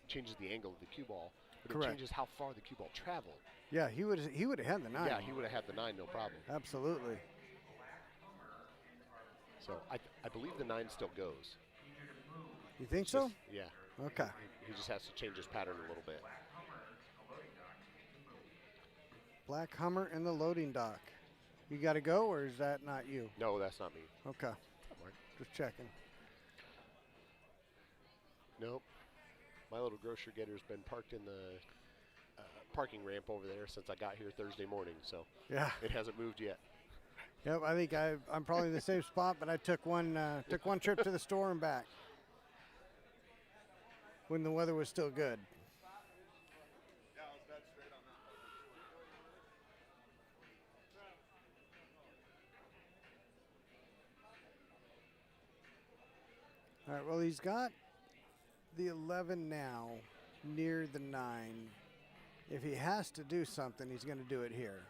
[SPEAKER 10] changes the angle of the cue ball, but
[SPEAKER 4] Correct.
[SPEAKER 10] it changes how far the cue ball traveled.
[SPEAKER 4] Yeah, he would have had the 9.
[SPEAKER 10] Yeah, he would have had the 9, no problem.
[SPEAKER 4] Absolutely.
[SPEAKER 10] So I believe the 9 still goes.
[SPEAKER 4] You think
[SPEAKER 10] It's
[SPEAKER 4] so?
[SPEAKER 10] just- yeah.
[SPEAKER 4] Okay.
[SPEAKER 10] He just has to change his pattern a little bit.
[SPEAKER 4] Black Hummer in the loading dock. You got to go, or is that not you?
[SPEAKER 10] No, that's not me.
[SPEAKER 4] Okay.
[SPEAKER 10] Mark.
[SPEAKER 4] Just checking.
[SPEAKER 10] Nope. My little grocery getter's been parked in the parking ramp over there since I got here Thursday morning, so
[SPEAKER 4] Yeah.
[SPEAKER 10] it hasn't moved yet.
[SPEAKER 4] Yep. I think I'm probably in the same spot, but I took one trip to the store and back when the weather was still good. All right, well, he's got the 11 now near the 9. If he has to do something, he's going to do it here.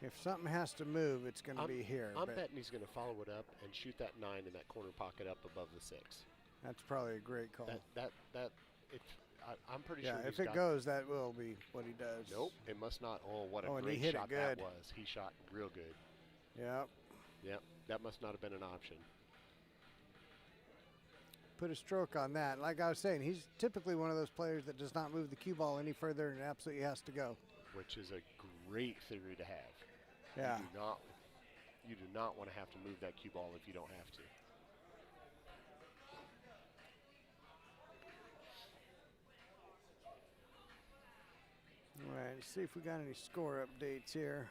[SPEAKER 4] If something has to move, it's going to be here.
[SPEAKER 10] I'm
[SPEAKER 4] but
[SPEAKER 10] betting he's going to follow it up and shoot that 9 in that corner pocket up above the 6.
[SPEAKER 4] That's probably a great call.
[SPEAKER 10] I'm pretty
[SPEAKER 4] yeah,
[SPEAKER 10] sure
[SPEAKER 4] if it goes, that will be what he does.
[SPEAKER 10] Nope, it must not. Oh, what a
[SPEAKER 4] and he
[SPEAKER 10] great
[SPEAKER 4] hit
[SPEAKER 10] shot
[SPEAKER 4] it
[SPEAKER 10] that
[SPEAKER 4] good.
[SPEAKER 10] was. He shot real good.
[SPEAKER 4] Yep.
[SPEAKER 10] Yep, that must not have been an option.
[SPEAKER 4] Put a stroke on that. Like I was saying, he's typically one of those players that does not move the cue ball any further and absolutely has to go.
[SPEAKER 10] Which is a great theory to have.
[SPEAKER 4] Yeah.
[SPEAKER 10] You do not want to have to move that cue ball if you don't have to.
[SPEAKER 4] All right, let's see if we got any score updates here.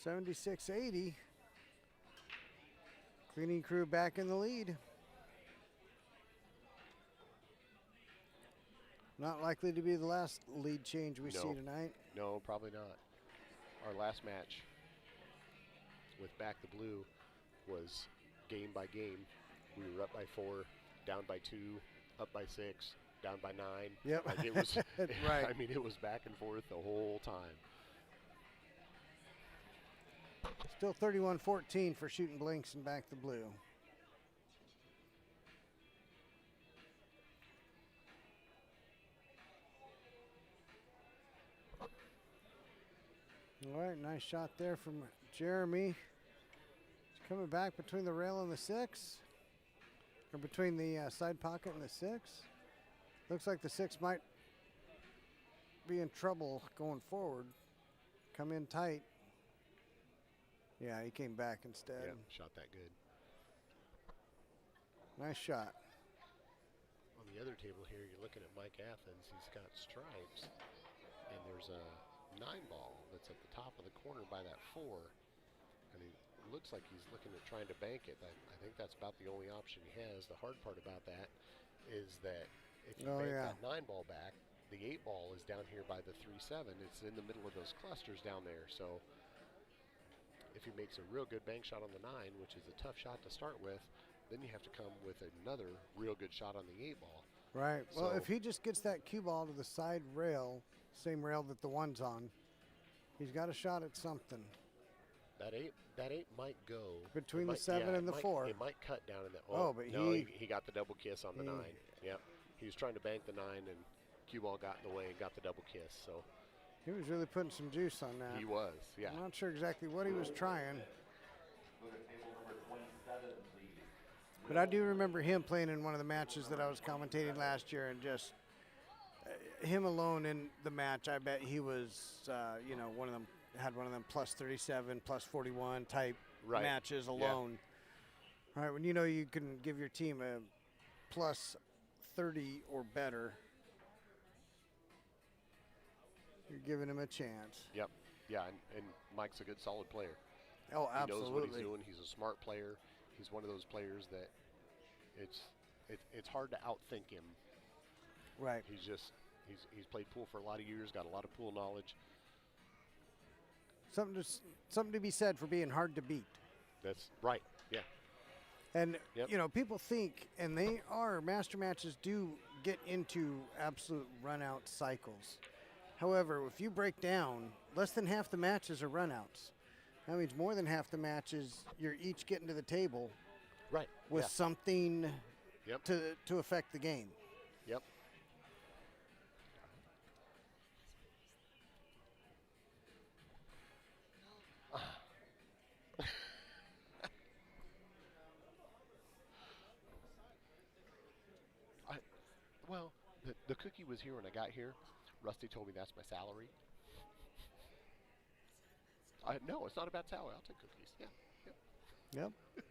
[SPEAKER 4] $76.80. Cleaning crew back in the lead. Not likely to be the last lead change we see tonight.
[SPEAKER 10] No, probably not. Our last match with Back the Blue was game by game. We were up by 4, down by 2, up by 6, down by 9.
[SPEAKER 4] Yep.
[SPEAKER 10] Like it was,
[SPEAKER 4] right.
[SPEAKER 10] I mean, it was back and forth the whole time.
[SPEAKER 4] Still 31-14 for Shooting Blinks and Back the Blue. All right, nice shot there from Jeremy. He's coming back between the rail and the 6. Or between the side pocket and the 6. Looks like the 6 might be in trouble going forward. Come in tight. Yeah, he came back instead.
[SPEAKER 10] Yeah, shot that good.
[SPEAKER 4] Nice shot.
[SPEAKER 10] On the other table here, you're looking at Mike Athens. He's got stripes, and there's a 9 ball that's at the top of the corner by that 4. And he looks like he's looking at trying to bank it. I think that's about the only option he has. The hard part about that is that if you bank that 9 ball back, the 8 ball is down here by the 3-7. It's in the middle of those clusters down there. So if he makes a real good bank shot on the 9, which is a tough shot to start with, then you have to come with another real good shot on the 8 ball.
[SPEAKER 4] Right.
[SPEAKER 10] So
[SPEAKER 4] well, if he just gets that cue ball to the side rail, same rail that the 1's on, he's got a shot at something.
[SPEAKER 10] That eight might go
[SPEAKER 4] between the 7 and the 4.
[SPEAKER 10] It might cut down in the.
[SPEAKER 4] But
[SPEAKER 10] no, he got the double kiss on the 9. Yep, he was trying to bank the 9, and cue ball got in the way and got the double kiss. So
[SPEAKER 4] he was really putting some juice on that.
[SPEAKER 10] He was, yeah.
[SPEAKER 4] I'm not sure exactly what he was trying. But I do remember him playing in one of the matches that I was commentating last year, and just him alone in the match, I bet he was, one of them plus 37, plus 41 type matches alone. Yeah. Right, when you can give your team a plus 30 or better, you're giving him a chance.
[SPEAKER 10] Yep, yeah, and Mike's a good, solid player.
[SPEAKER 4] Oh, absolutely.
[SPEAKER 10] He knows what he's doing. He's a smart player. He's one of those players that it's hard to outthink him.
[SPEAKER 4] Right.
[SPEAKER 10] He's played pool for a lot of years, got a lot of pool knowledge.
[SPEAKER 4] Something to be said for being hard to beat.
[SPEAKER 10] That's right. Yeah.
[SPEAKER 4] And,
[SPEAKER 10] Yep.
[SPEAKER 4] you know, people think, and they are, master matches do get into absolute run-out cycles. However, if you break down, less than half the matches are run-outs. That means more than half the matches, you're each getting to the table
[SPEAKER 10] Right.
[SPEAKER 4] with something
[SPEAKER 10] Yep.
[SPEAKER 4] to affect the game.
[SPEAKER 10] Yep. Well, the cookie was here when I got here. Rusty told me that's my salary. No, it's not a bad salary. I'll take cookies. Yeah. Yep.
[SPEAKER 4] Yep.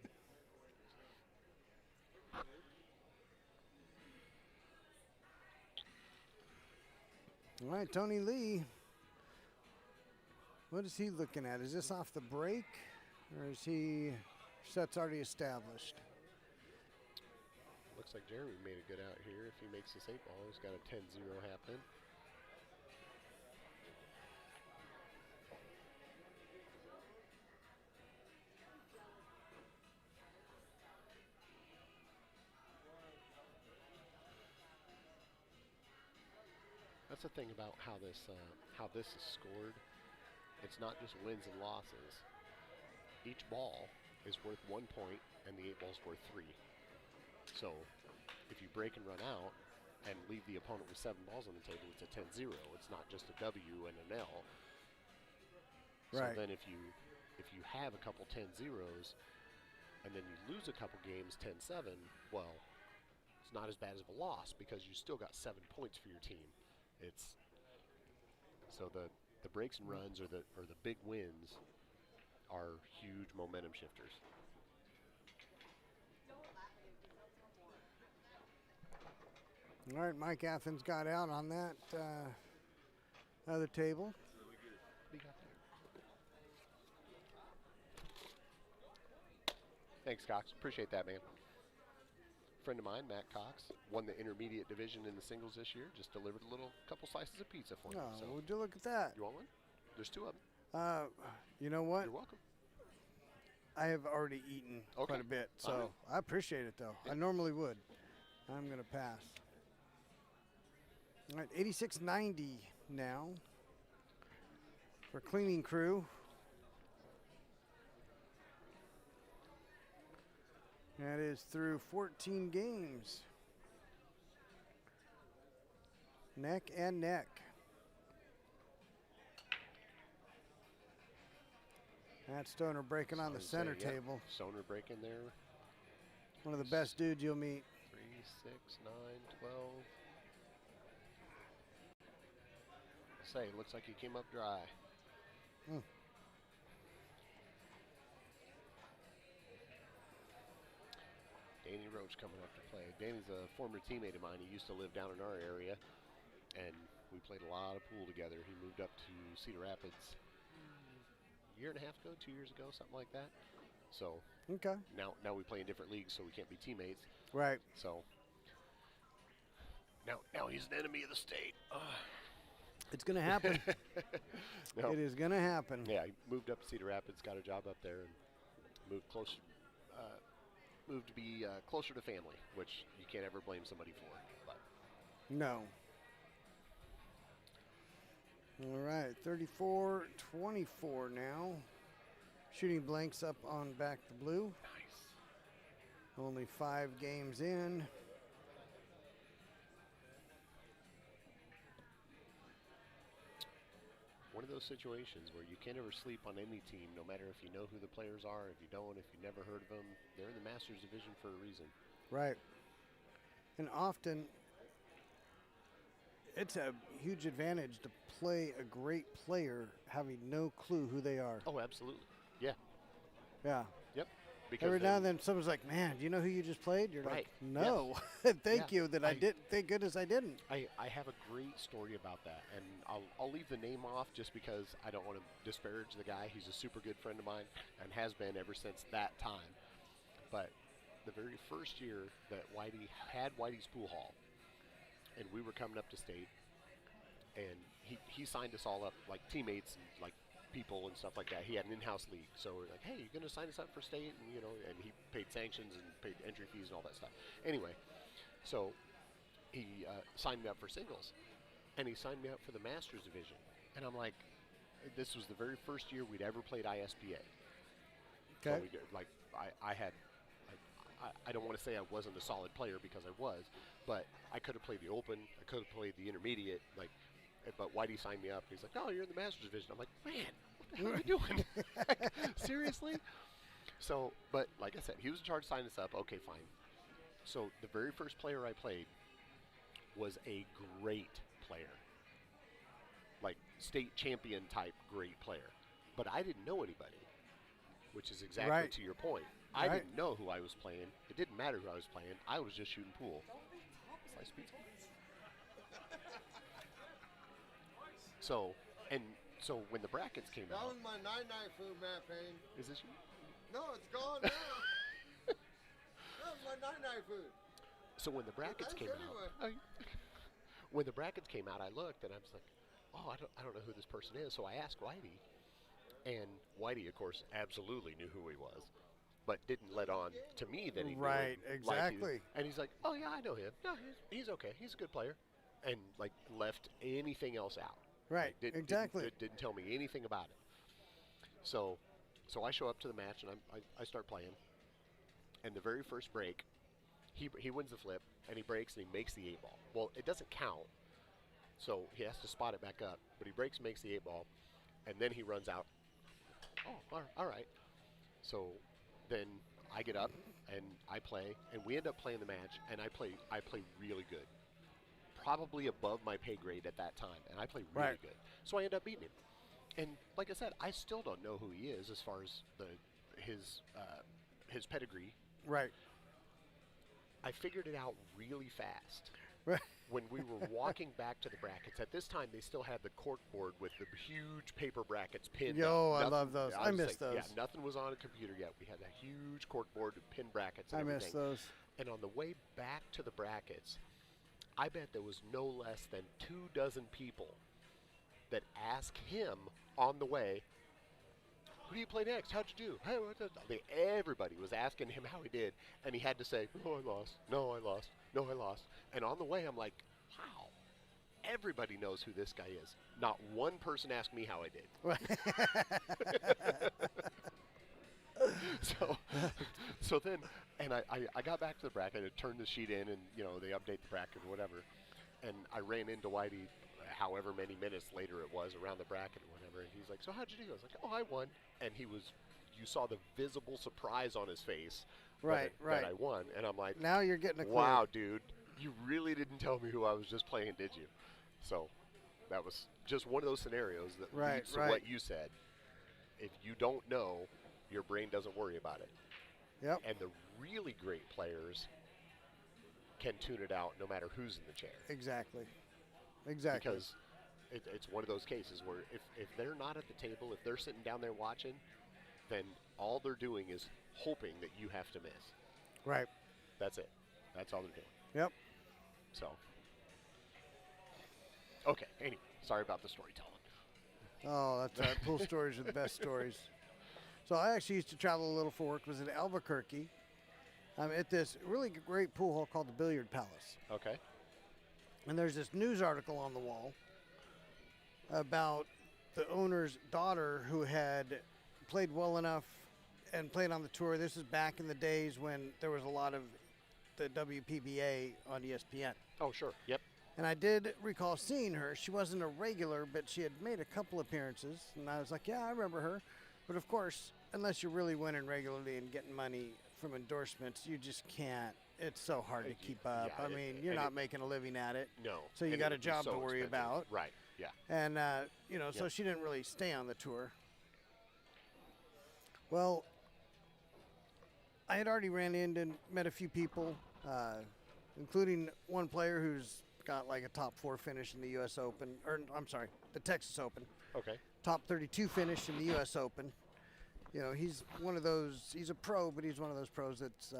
[SPEAKER 4] All right, Tony Lee. What is he looking at? Is this off the break, or is he set's already established?
[SPEAKER 10] Looks like Jeremy made a good out here. If he makes this 8 ball, he's got a 10-0 happening. That's the thing about how this is scored. It's not just wins and losses. Each ball is worth 1 point, and the 8 ball's worth 3. So, if you break and run out and leave the opponent with 7 balls on the table, it's a 10-0. It's not just a W and an L.
[SPEAKER 4] Right.
[SPEAKER 10] So then, if you have a couple 10-0s, and then you lose a couple games 10-7, well, it's not as bad as a loss because you still got 7 points for your team. It's so the breaks and runs or the big wins are huge momentum shifters.
[SPEAKER 4] All right, Mike Athens got out on that other table.
[SPEAKER 10] What do you got there? Thanks, Cox. Appreciate that, man. Friend of mine, Matt Cox, won the intermediate division in the singles this year. Just delivered a couple slices of pizza for me.
[SPEAKER 4] Oh,
[SPEAKER 10] So,
[SPEAKER 4] would you look at that?
[SPEAKER 10] you want one? There's 2 of them.
[SPEAKER 4] You know what?
[SPEAKER 10] You're welcome.
[SPEAKER 4] I have already eaten quite a bit, so
[SPEAKER 10] All right.
[SPEAKER 4] I appreciate it, though.
[SPEAKER 10] Yeah.
[SPEAKER 4] I normally would. I'm going to pass. All right, 86.90 now for cleaning crew. That is through 14 games. Neck and neck. That Stoner breaking on the center table.
[SPEAKER 10] Stoner breaking there.
[SPEAKER 4] One of the best dudes you'll meet.
[SPEAKER 10] 3, 6, 9, 12. Say, looks like he came up dry. Danny Roach coming up to play. Danny's a former teammate of mine. He used to live down in our area, and we played a lot of pool together. He moved up to Cedar Rapids a year and a half ago, 2 years ago, something like that. So
[SPEAKER 4] Okay.
[SPEAKER 10] now we play in different leagues, so we can't be teammates.
[SPEAKER 4] Right.
[SPEAKER 10] So now he's an enemy of the state.
[SPEAKER 4] It's going to happen.
[SPEAKER 10] No.
[SPEAKER 4] It is going to happen.
[SPEAKER 10] Yeah, he moved up to Cedar Rapids, got a job up there, and moved closer. Moved to be closer to family, which you can't ever blame somebody for. But
[SPEAKER 4] No. All right, 34-24 now. Shooting blanks up on back the blue.
[SPEAKER 10] nice.
[SPEAKER 4] Only 5 games in.
[SPEAKER 10] One of those situations where you can't ever sleep on any team, no matter if you know who the players are, if you don't, if you never heard of them. They're in the Masters division for a reason.
[SPEAKER 4] Right. And often, it's a huge advantage to play a great player having no clue who they are.
[SPEAKER 10] Oh, absolutely. Yeah.
[SPEAKER 4] Yeah.
[SPEAKER 10] Yep. Because
[SPEAKER 4] Every now and then someone's like, man, do you know who you just played? You're
[SPEAKER 10] Right.
[SPEAKER 4] like, no. Thank
[SPEAKER 10] Yeah.
[SPEAKER 4] you that I did. Thank goodness I didn't.
[SPEAKER 10] I have a great story about that, and I'll leave the name off just because I don't want to disparage the guy. He's a super good friend of mine and has been ever since that time. But the very first year that Whitey had Whitey's Pool Hall, and we were coming up to state, and he signed us all up like teammates and like people and stuff like that. He had an in-house league, so we're like, hey, you gonna sign us up for state? And and he paid sanctions and paid entry fees and all that stuff. Anyway, so he signed me up for singles, and he signed me up for the Masters division. And I'm like, this was the very first year we'd ever played ISPA.
[SPEAKER 4] Okay.
[SPEAKER 10] So we did, like I had. I don't want to say I wasn't a solid player because I was, but I could have played the Open, I could have played the Intermediate, but Whitey signed me up. He's like, "Oh, you're in the Masters division." I'm like, "Man, what the hell are you doing? Seriously?" So, but like I said, he was in charge of signing us up. Okay, fine. So the very first player I played was a great player, like state champion type great player, but I didn't know anybody, which is exactly
[SPEAKER 4] Right.
[SPEAKER 10] to your point. I didn't know who I was playing. It didn't matter who I was playing. I was just shooting pool. Slice pizza. So when the brackets came
[SPEAKER 3] That
[SPEAKER 10] out,
[SPEAKER 3] was my night-night food, Matt Payne.
[SPEAKER 10] is this you?
[SPEAKER 3] No, it's gone now. That was my night-night food.
[SPEAKER 10] So when the brackets
[SPEAKER 3] Thanks
[SPEAKER 10] came
[SPEAKER 3] anyway.
[SPEAKER 10] out, when the brackets came out, I looked and I was like, oh, I don't know who this person is. So I asked Whitey, and Whitey, of course, absolutely knew who he was, but didn't let on to me that he knew
[SPEAKER 4] Right,
[SPEAKER 10] him.
[SPEAKER 4] exactly.
[SPEAKER 10] And he's like, oh yeah, I know him. No, he's okay. He's a good player, and like left anything else out.
[SPEAKER 4] Right,
[SPEAKER 10] Like,
[SPEAKER 4] exactly.
[SPEAKER 10] Didn't tell me anything about it. So I show up to the match and I start playing, and the very first break, he wins the flip and he breaks and he makes the 8-ball. Well, it doesn't count, so he has to spot it back up. But he breaks, makes the 8-ball, and then he runs out. Oh, all right. So then I get up and I play, and we end up playing the match, and I play really good, probably above my pay grade at that time, and I play really
[SPEAKER 4] Right.
[SPEAKER 10] good. So I end up beating him. And like I said, I still don't know who he is as far as his pedigree.
[SPEAKER 4] Right.
[SPEAKER 10] I figured it out really fast.
[SPEAKER 4] Right.
[SPEAKER 10] When we were walking back to the brackets, at this time they still had the cork board with the huge paper brackets pinned.
[SPEAKER 4] Yo,
[SPEAKER 10] up.
[SPEAKER 4] I love those. I miss those.
[SPEAKER 10] Yeah, nothing was on a computer yet. We had a huge cork board with pin brackets and
[SPEAKER 4] I
[SPEAKER 10] everything.
[SPEAKER 4] miss those.
[SPEAKER 10] And on the way back to the brackets, I bet there was no less than 24 people that asked him on the way, who do you play next? How'd you do? Hey, everybody was asking him how he did, and he had to say, "No, I lost. No, I lost. No, I lost." And on the way, I'm like, "How? Everybody knows who this guy is. Not one person asked me how I did." So then, and I got back to the bracket and turned the sheet in, and they update the bracket or whatever, and I ran into Whitey, however many minutes later it was, around the bracket or whatever, and he's like, "So how'd you do?" I was like, "Oh, I won," and you saw the visible surprise on his face.
[SPEAKER 4] Right,
[SPEAKER 10] that I won, and I'm like,
[SPEAKER 4] now you're getting a clue.
[SPEAKER 10] "Wow, dude, you really didn't tell me who I was just playing, did you?" So that was just one of those scenarios that leads to what you said. If you don't know, your brain doesn't worry about it.
[SPEAKER 4] Yep.
[SPEAKER 10] And the really great players can tune it out no matter who's in the chair.
[SPEAKER 4] Exactly. Exactly.
[SPEAKER 10] Because it's one of those cases where if they're not at the table, if they're sitting down there watching, then all they're doing is hoping that you have to miss.
[SPEAKER 4] Right.
[SPEAKER 10] That's it. That's all they're doing.
[SPEAKER 4] Yep.
[SPEAKER 10] So, okay. Anyway, sorry about the storytelling.
[SPEAKER 4] Oh, that's right. Pool stories are the best stories. So I actually used to travel a little for work. Was in Albuquerque. I'm at this really great pool hall called the Billiard Palace.
[SPEAKER 10] Okay.
[SPEAKER 4] And there's this news article on the wall about the owner's daughter who had played well enough and played on the tour. This is back in the days when there was a lot of the WPBA on ESPN.
[SPEAKER 10] Oh, sure. Yep.
[SPEAKER 4] And I did recall seeing her. She wasn't a regular, but she had made a couple appearances. And I was like, yeah, I remember her. But of course, unless you're really winning regularly and getting money from endorsements, you just can't. It's so hard to keep up.
[SPEAKER 10] Yeah,
[SPEAKER 4] I mean, you're not making a living at it.
[SPEAKER 10] No.
[SPEAKER 4] So you
[SPEAKER 10] And
[SPEAKER 4] got
[SPEAKER 10] it
[SPEAKER 4] a
[SPEAKER 10] would be
[SPEAKER 4] job
[SPEAKER 10] so
[SPEAKER 4] to worry
[SPEAKER 10] expensive.
[SPEAKER 4] about.
[SPEAKER 10] Right. Yeah.
[SPEAKER 4] And, so she didn't really stay on the tour. Well, I had already ran into and met a few people, including one player who's got like a top 4 finish in the U.S. Open, or I'm sorry, the Texas Open.
[SPEAKER 10] Okay.
[SPEAKER 4] Top 32 finish in the U.S. Open. He's one of those, he's a pro, but he's one of those pros that's,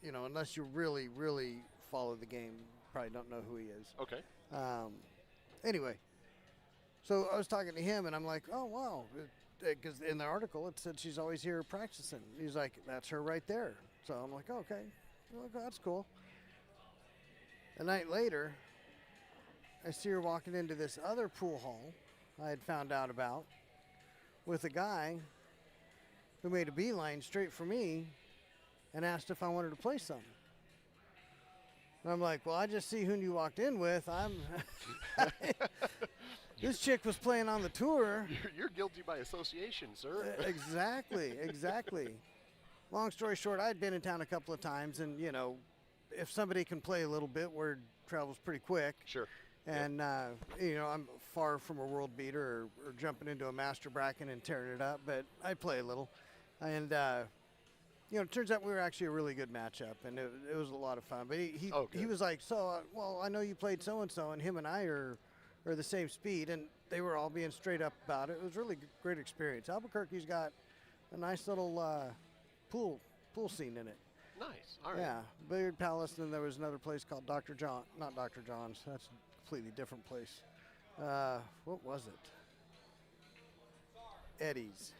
[SPEAKER 4] unless you really, really follow the game, probably don't know who he is.
[SPEAKER 10] Okay.
[SPEAKER 4] Anyway, So I was talking to him, and I'm like, oh, wow. Because in the article, it said she's always here practicing. He's like, that's her right there. So I'm like, okay, well, that's cool. A night later, I see her walking into this other pool hall I had found out about with a guy who made a beeline straight for me and asked if I wanted to play some. And I'm like, well, I just see who you walked in with. This chick was playing on the tour.
[SPEAKER 10] You're guilty by association, sir.
[SPEAKER 4] Exactly. Long story short, I'd been in town a couple of times, and, you know, if somebody can play a little bit, word travels pretty quick.
[SPEAKER 10] Sure.
[SPEAKER 4] And, you know, I'm far from a world beater or jumping into a master bracket and tearing it up, but I play a little. And, you know, it turns out we were actually a really good matchup, and it was a lot of fun. But he was like, so, well, I know you played so-and-so, and him and I are the same speed, and they were all being straight up about it. It was really great experience. Albuquerque's got a nice little pool scene in it.
[SPEAKER 10] Nice. All right.
[SPEAKER 4] Yeah, Billiard Palace, and then there was another place called Dr. John. Not Dr. John's. That's a completely different place. What was it? Eddie's.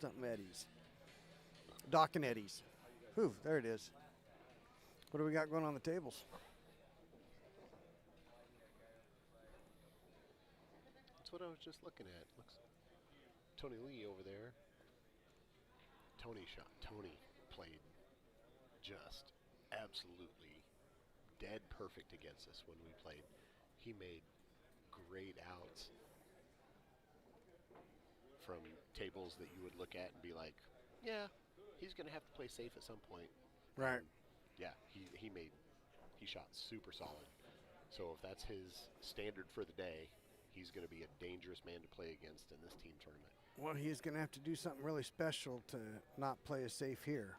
[SPEAKER 4] Something Eddie's. Doc and Eddie's. Whew, there it is. What do we got going on the tables?
[SPEAKER 10] That's what I was just looking at. Looks Tony Lee over there. Tony played just absolutely dead perfect against us when we played. He made great outs from tables that you would look at and be like, yeah, he's going to have to play safe at some point.
[SPEAKER 4] Right.
[SPEAKER 10] Yeah, he shot super solid. So if that's his standard for the day, he's going to be a dangerous man to play against in this team tournament.
[SPEAKER 4] Well, he's going to have to do something really special to not play as safe here.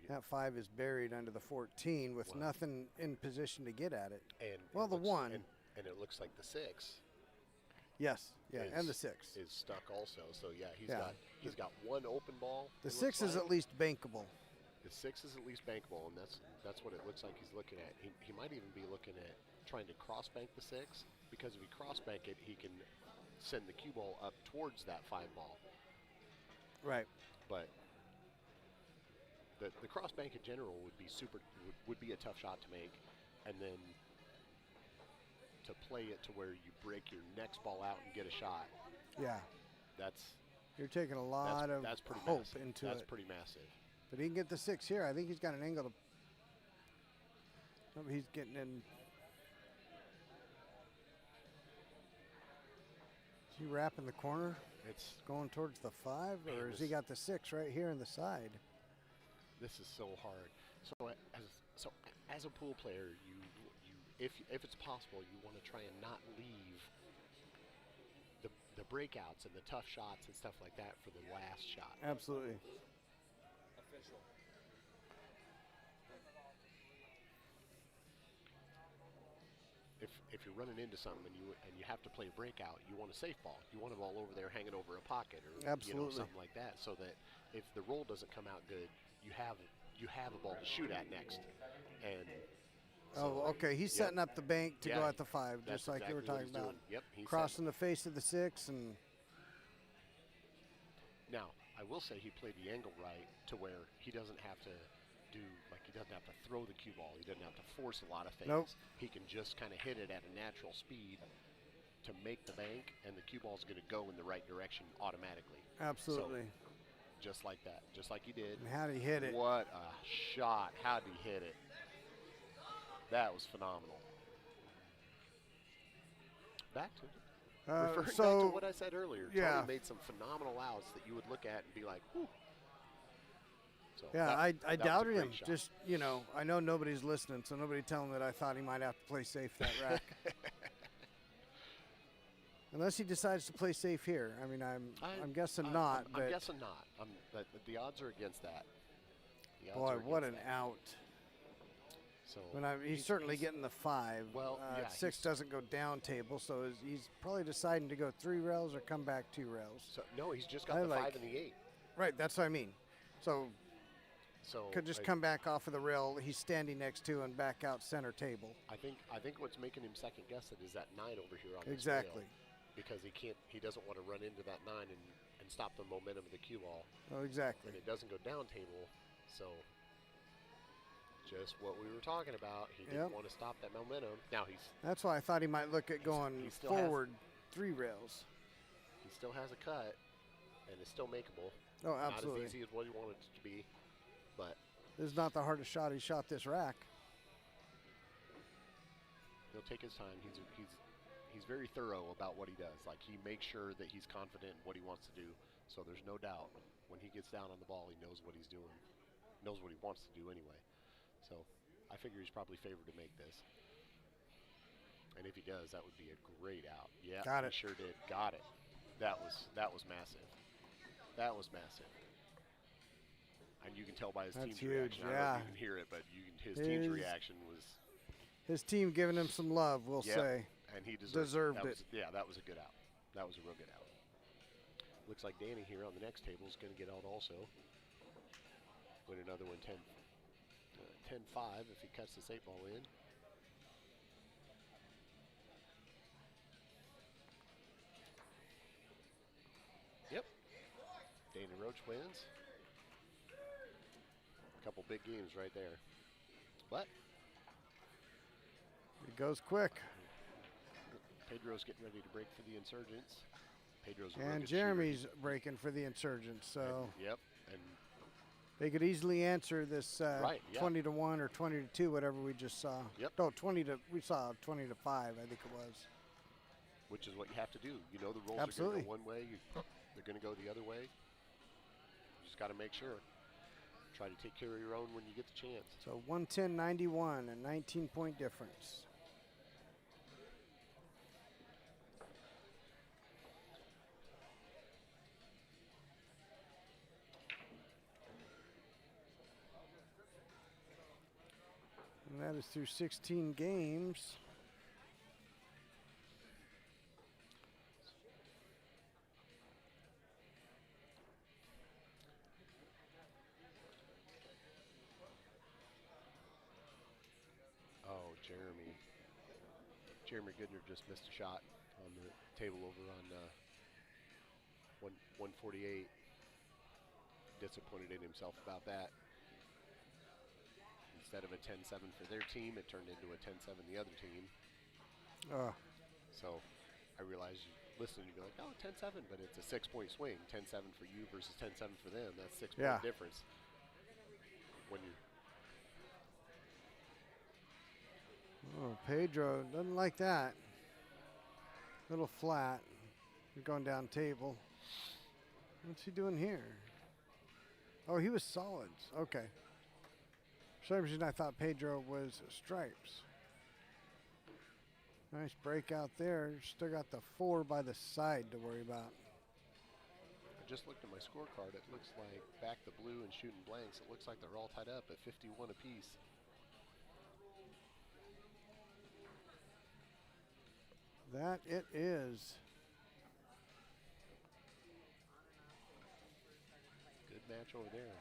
[SPEAKER 4] That 5 is buried under the 14 with nothing in position to get at it.
[SPEAKER 10] And
[SPEAKER 4] well, the 1.
[SPEAKER 10] And it looks like the 6.
[SPEAKER 4] Yes, and the 6
[SPEAKER 10] is stuck also. So yeah, he's got one open ball.
[SPEAKER 4] The 6 is at least bankable.
[SPEAKER 10] The 6 is at least bankable, and that's what it looks like he's looking at. He might even be looking at trying to cross bank the 6, because if he cross bank it, he can send the cue ball up towards that 5 ball.
[SPEAKER 4] Right.
[SPEAKER 10] But the cross bank in general would be a tough shot to make, and then to play it to where you break your next ball out and get a shot.
[SPEAKER 4] Yeah. You're taking a lot of hope
[SPEAKER 10] massive.
[SPEAKER 4] into
[SPEAKER 10] That's
[SPEAKER 4] it.
[SPEAKER 10] pretty massive.
[SPEAKER 4] But he can get the 6 here. I think he's got an angle to. Oh, he's getting in. Is he wrapping the corner?
[SPEAKER 10] It's
[SPEAKER 4] going towards the 5, or has he got the 6 right here in the side?
[SPEAKER 10] This is so hard. So as a pool player, if it's possible, you want to try and not leave the breakouts and the tough shots and stuff like that for the last shot.
[SPEAKER 4] Absolutely.
[SPEAKER 9] Official.
[SPEAKER 10] If you're running into something and you have to play a breakout, you want a safe ball. You want a ball over there hanging over a pocket or something like that, so that if the roll doesn't come out good, you have a ball to shoot at next. And
[SPEAKER 4] okay. He's setting up the bank to go at the 5, just like you were talking about.
[SPEAKER 10] Yep.
[SPEAKER 4] Crossing the face of the 6 and.
[SPEAKER 10] Now, I will say he played the angle right to where he doesn't have to he doesn't have to throw the cue ball. He doesn't have to force a lot of things.
[SPEAKER 4] Nope.
[SPEAKER 10] He can just kind of hit it at a natural speed to make the bank, and the cue ball is going to go in the right direction automatically.
[SPEAKER 4] Absolutely.
[SPEAKER 10] So, just like that, just like he did.
[SPEAKER 4] And how did he hit it?
[SPEAKER 10] What a shot. How did he hit it? That was phenomenal. Back to referring back to what I said earlier.
[SPEAKER 4] Yeah.
[SPEAKER 10] Tony made some phenomenal outs that you would look at and be like, whew. So
[SPEAKER 4] yeah, I doubted him.
[SPEAKER 10] Shot.
[SPEAKER 4] Just, I know nobody's listening, so nobody tell him that I thought he might have to play safe that rack. Unless he decides to play safe here. I mean, I'm guessing not.
[SPEAKER 10] I'm guessing not. The odds are against that.
[SPEAKER 4] Boy, what an out.
[SPEAKER 10] So
[SPEAKER 4] he's certainly getting the 5.
[SPEAKER 10] Well,
[SPEAKER 4] 6 doesn't go down table, so he's probably deciding to go 3 rails or come back 2 rails.
[SPEAKER 10] So no, he's just got the 5 and the 8.
[SPEAKER 4] Right, that's what I mean. So could just come back off of the rail he's standing next to and back out center table.
[SPEAKER 10] I think what's making him second guess it is that 9 over here on
[SPEAKER 4] exactly.
[SPEAKER 10] this rail. because he doesn't want to run into that 9 and stop the momentum of the cue ball.
[SPEAKER 4] Oh, exactly.
[SPEAKER 10] And it doesn't go down table, so just what we were talking about. He didn't want to stop that momentum. Now
[SPEAKER 4] That's why I thought he might look at going forward 3 rails.
[SPEAKER 10] He still has a cut, and it's still makeable.
[SPEAKER 4] Oh, absolutely.
[SPEAKER 10] Not as easy as what he wanted it to be, but
[SPEAKER 4] this is not the hardest shot he shot this rack.
[SPEAKER 10] He'll take his time. He's very thorough about what he does. Like, he makes sure that he's confident in what he wants to do, so there's no doubt when he gets down on the ball, he knows what he's doing, knows what he wants to do anyway. So I figure he's probably favored to make this. And if he does, that would be a great out. Yeah,
[SPEAKER 4] got it.
[SPEAKER 10] He sure did. Got it. That was massive. That was massive. And you can tell by his team's reaction. I don't know if you can hear it, but his team's reaction was...
[SPEAKER 4] His team giving him some love, we'll say.
[SPEAKER 10] And he
[SPEAKER 4] deserved it.
[SPEAKER 10] That was a good out. That was a real good out. Looks like Danny here on the next table is going to get out also. Win another one 10-5 if he cuts this 8-ball in. Yep. Danny Roach wins. A couple big games right there. But
[SPEAKER 4] it goes quick.
[SPEAKER 10] Pedro's getting ready to break for the Insurgents.
[SPEAKER 4] And Jeremy's breaking for the Insurgents. So
[SPEAKER 10] yep. And
[SPEAKER 4] they could easily answer this 20-1 or 20-2, whatever we just saw.
[SPEAKER 10] Yep.
[SPEAKER 4] No, we saw 20-5, I think it was.
[SPEAKER 10] Which is what you have to do. You know the rules
[SPEAKER 4] Absolutely.
[SPEAKER 10] are going to go one way. They're going to go the other way. You just got to make sure. Try to take care of your own when you get the chance.
[SPEAKER 4] So 110-91, a 19-point difference. And that is through 16 games.
[SPEAKER 10] Oh, Jeremy Goodner just missed a shot on the table over on 148. Disappointed in himself about that. Instead of a 10-7 for their team, it turned into a 10-7 the other team. So I realized, listening, you'd be like, oh, 10-7, but it's a 6-point swing. 10-7 for you versus 10-7 for them. That's 6-point difference. When you
[SPEAKER 4] Pedro doesn't like that. Little flat. You're going down table. What's he doing here? Oh, he was solids. Okay. For some reason I thought Pedro was stripes. Nice break out there. Still got the 4 by the side to worry about.
[SPEAKER 10] I just looked at my scorecard. It looks like back the blue and shooting blanks. It looks like they're all tied up at 51 apiece.
[SPEAKER 4] That it is.
[SPEAKER 10] Good match over there.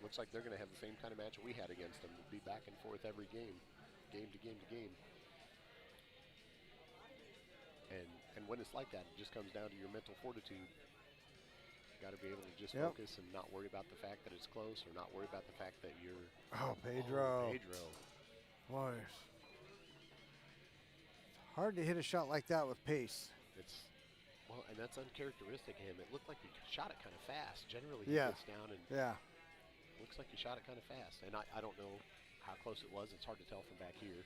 [SPEAKER 10] Looks like they're going to have the same kind of match we had against them. We'll be back and forth every game, game to game to game. And when it's like that, it just comes down to your mental fortitude. You got to be able to just focus and not worry about the fact that it's close, or not worry about the fact that you're.
[SPEAKER 4] Oh, Pedro.
[SPEAKER 10] Pedro.
[SPEAKER 4] Boy. Hard to hit a shot like that with pace.
[SPEAKER 10] Well, and that's uncharacteristic of him. It looked like he shot it kind of fast. Generally, he gets down and looks like he shot it kind of fast. And I don't know how close it was. It's hard to tell from back here.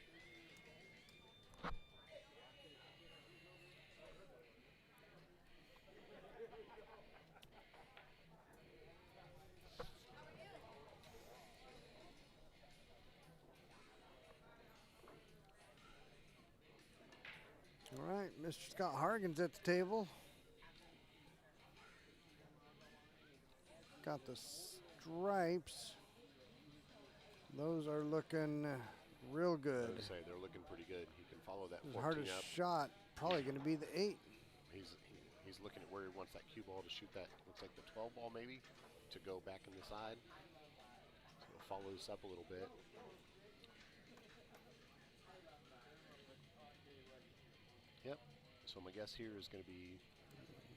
[SPEAKER 4] All right, Mr. Scott Hargan's at the table. Got the stripes. Those are looking real good.
[SPEAKER 10] I would say they're looking pretty good. He can follow that 14
[SPEAKER 4] The hardest
[SPEAKER 10] up.
[SPEAKER 4] shot probably going to be the 8.
[SPEAKER 10] He's looking at where he wants that cue ball to shoot that. Looks like the 12 ball maybe to go back in the side. So he'll follow this up a little bit. Yep. So So my guess here is going to be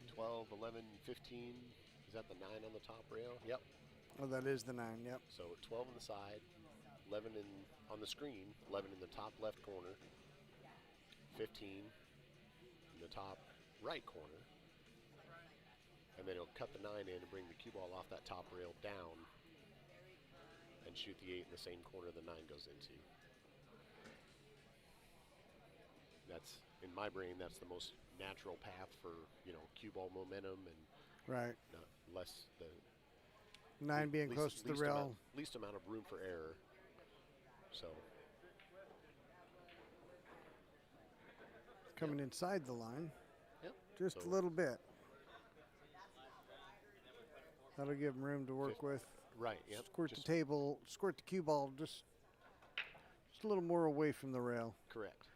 [SPEAKER 10] 12, 11, 15. Is that the 9 on the top rail? Yep.
[SPEAKER 4] Oh, that is the 9, yep.
[SPEAKER 10] So 12 on the side, 11 on the screen, 11 in the top left corner, 15 in the top right corner, and then he'll cut the 9 in and bring the cue ball off that top rail down and shoot the 8 in the same corner the 9 goes into. That's, in my brain, that's the most natural path for, cue ball momentum and
[SPEAKER 4] Right.
[SPEAKER 10] less the
[SPEAKER 4] 9 being close to the rail.
[SPEAKER 10] Least amount of room for error. So
[SPEAKER 4] Coming inside the line.
[SPEAKER 10] Yep.
[SPEAKER 4] Just a little bit. That'll give him room to work with.
[SPEAKER 10] Right, yep.
[SPEAKER 4] Squirt the table, squirt the cue ball just a little more away from the rail.
[SPEAKER 10] Correct.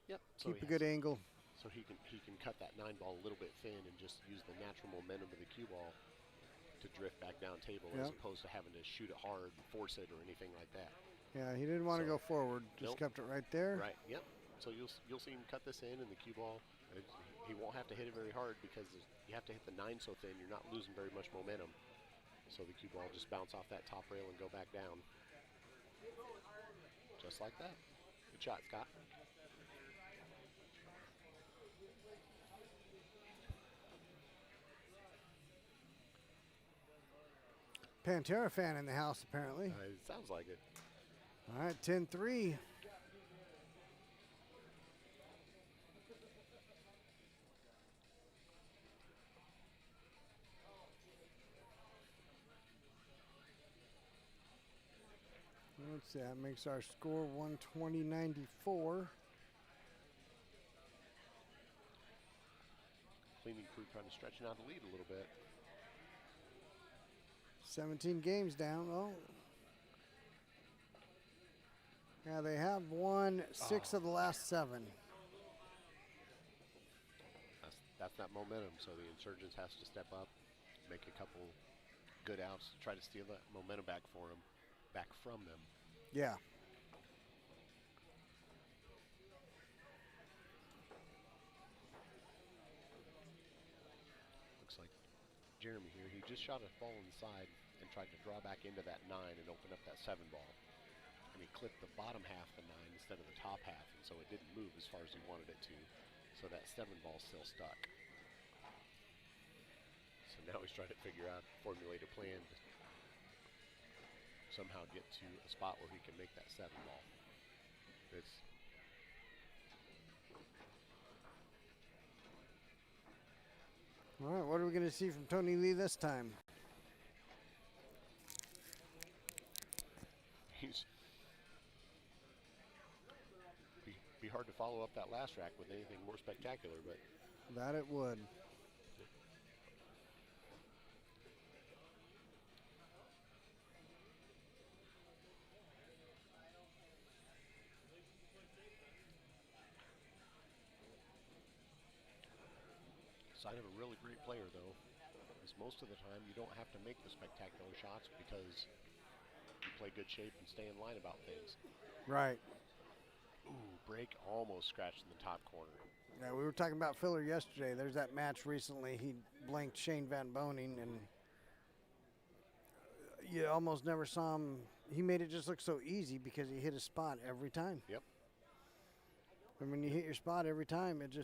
[SPEAKER 10] Yep.
[SPEAKER 4] Keep a good angle.
[SPEAKER 10] So he can cut that 9 ball a little bit thin and just use the natural momentum of the cue ball to drift back down table as opposed to having to shoot it hard, force it, or anything like that.
[SPEAKER 4] Yeah, he didn't want to go forward. Just kept it right there.
[SPEAKER 10] Right. Yep. So you'll see him cut this in, and the cue ball, he won't have to hit it very hard because you have to hit the 9 so thin you're not losing very much momentum. So the cue ball just bounce off that top rail and go back down. Just like that. Good shot, Scott.
[SPEAKER 4] Pantera fan in the house, apparently.
[SPEAKER 10] It sounds like it.
[SPEAKER 4] All right, 10-3. Let's see, that makes our score 120-94.
[SPEAKER 10] Cleaning crew trying to stretch out the lead a little bit. 17
[SPEAKER 4] games down. Oh. Yeah, they have won 6 of the last 7.
[SPEAKER 10] That's that momentum. So the Insurgents has to step up, make a couple good outs, try to steal that momentum back from them.
[SPEAKER 4] Yeah.
[SPEAKER 10] Looks like Jeremy here. He just shot a ball inside and tried to draw back into that 9 and open up that 7 ball. And he clipped the bottom half of the 9 instead of the top half, and so it didn't move as far as he wanted it to. So that 7 ball still stuck. So now he's trying to figure out, formulate a plan to somehow get to a spot where he can make that 7 ball.
[SPEAKER 4] All right, what are we going to see from Tony Lee this time?
[SPEAKER 10] Be hard to follow up that last rack with anything more spectacular, but
[SPEAKER 4] that it would.
[SPEAKER 10] Sign of a really great player, though, is most of the time you don't have to make the spectacular shots because you play good shape and stay in line about things.
[SPEAKER 4] Right.
[SPEAKER 10] Ooh, break almost scratched in the top corner.
[SPEAKER 4] Yeah, we were talking about filler yesterday. There's that match recently. He blanked Shane Van Boning, and you almost never saw him. He made it just look so easy because he hit his spot every time.
[SPEAKER 10] Yep.
[SPEAKER 4] And when you hit your spot every time, it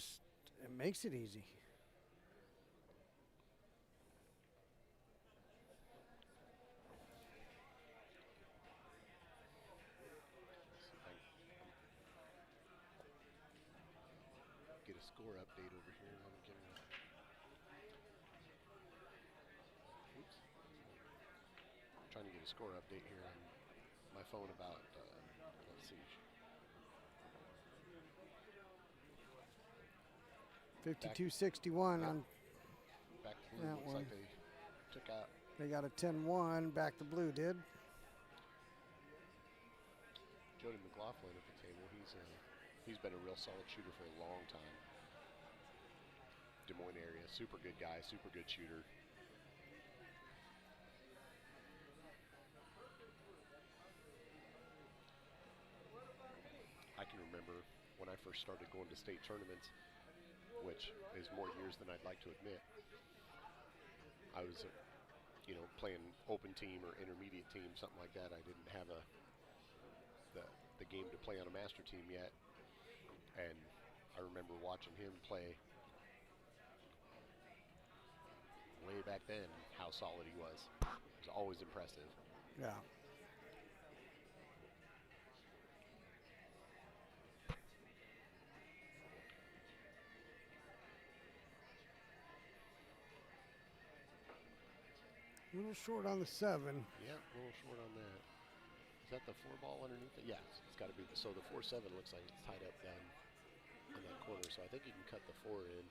[SPEAKER 4] makes it easy.
[SPEAKER 10] Score update over here. Trying to get a score update here on my phone about, let's see.
[SPEAKER 4] 52-61 on
[SPEAKER 10] back to blue.
[SPEAKER 4] that
[SPEAKER 10] Looks
[SPEAKER 4] one.
[SPEAKER 10] like they took out.
[SPEAKER 4] They got a 10-1. Back to blue did.
[SPEAKER 10] Jody McLaughlin at the table. He's been a real solid shooter for a long time. Des Moines area, super good guy, super good shooter. I can remember when I first started going to state tournaments, which is more years than I'd like to admit. I was, playing open team or intermediate team, something like that. I didn't have the game to play on a master team yet, and I remember watching him play way back then. How solid he was. It was always impressive.
[SPEAKER 4] Yeah. A little short on the 7.
[SPEAKER 10] Yeah, a little short on that. Is that the 4 ball underneath it? Yeah, it's got to be. So the 4-7 looks like it's tied up down in that corner. So I think you can cut the 4 in.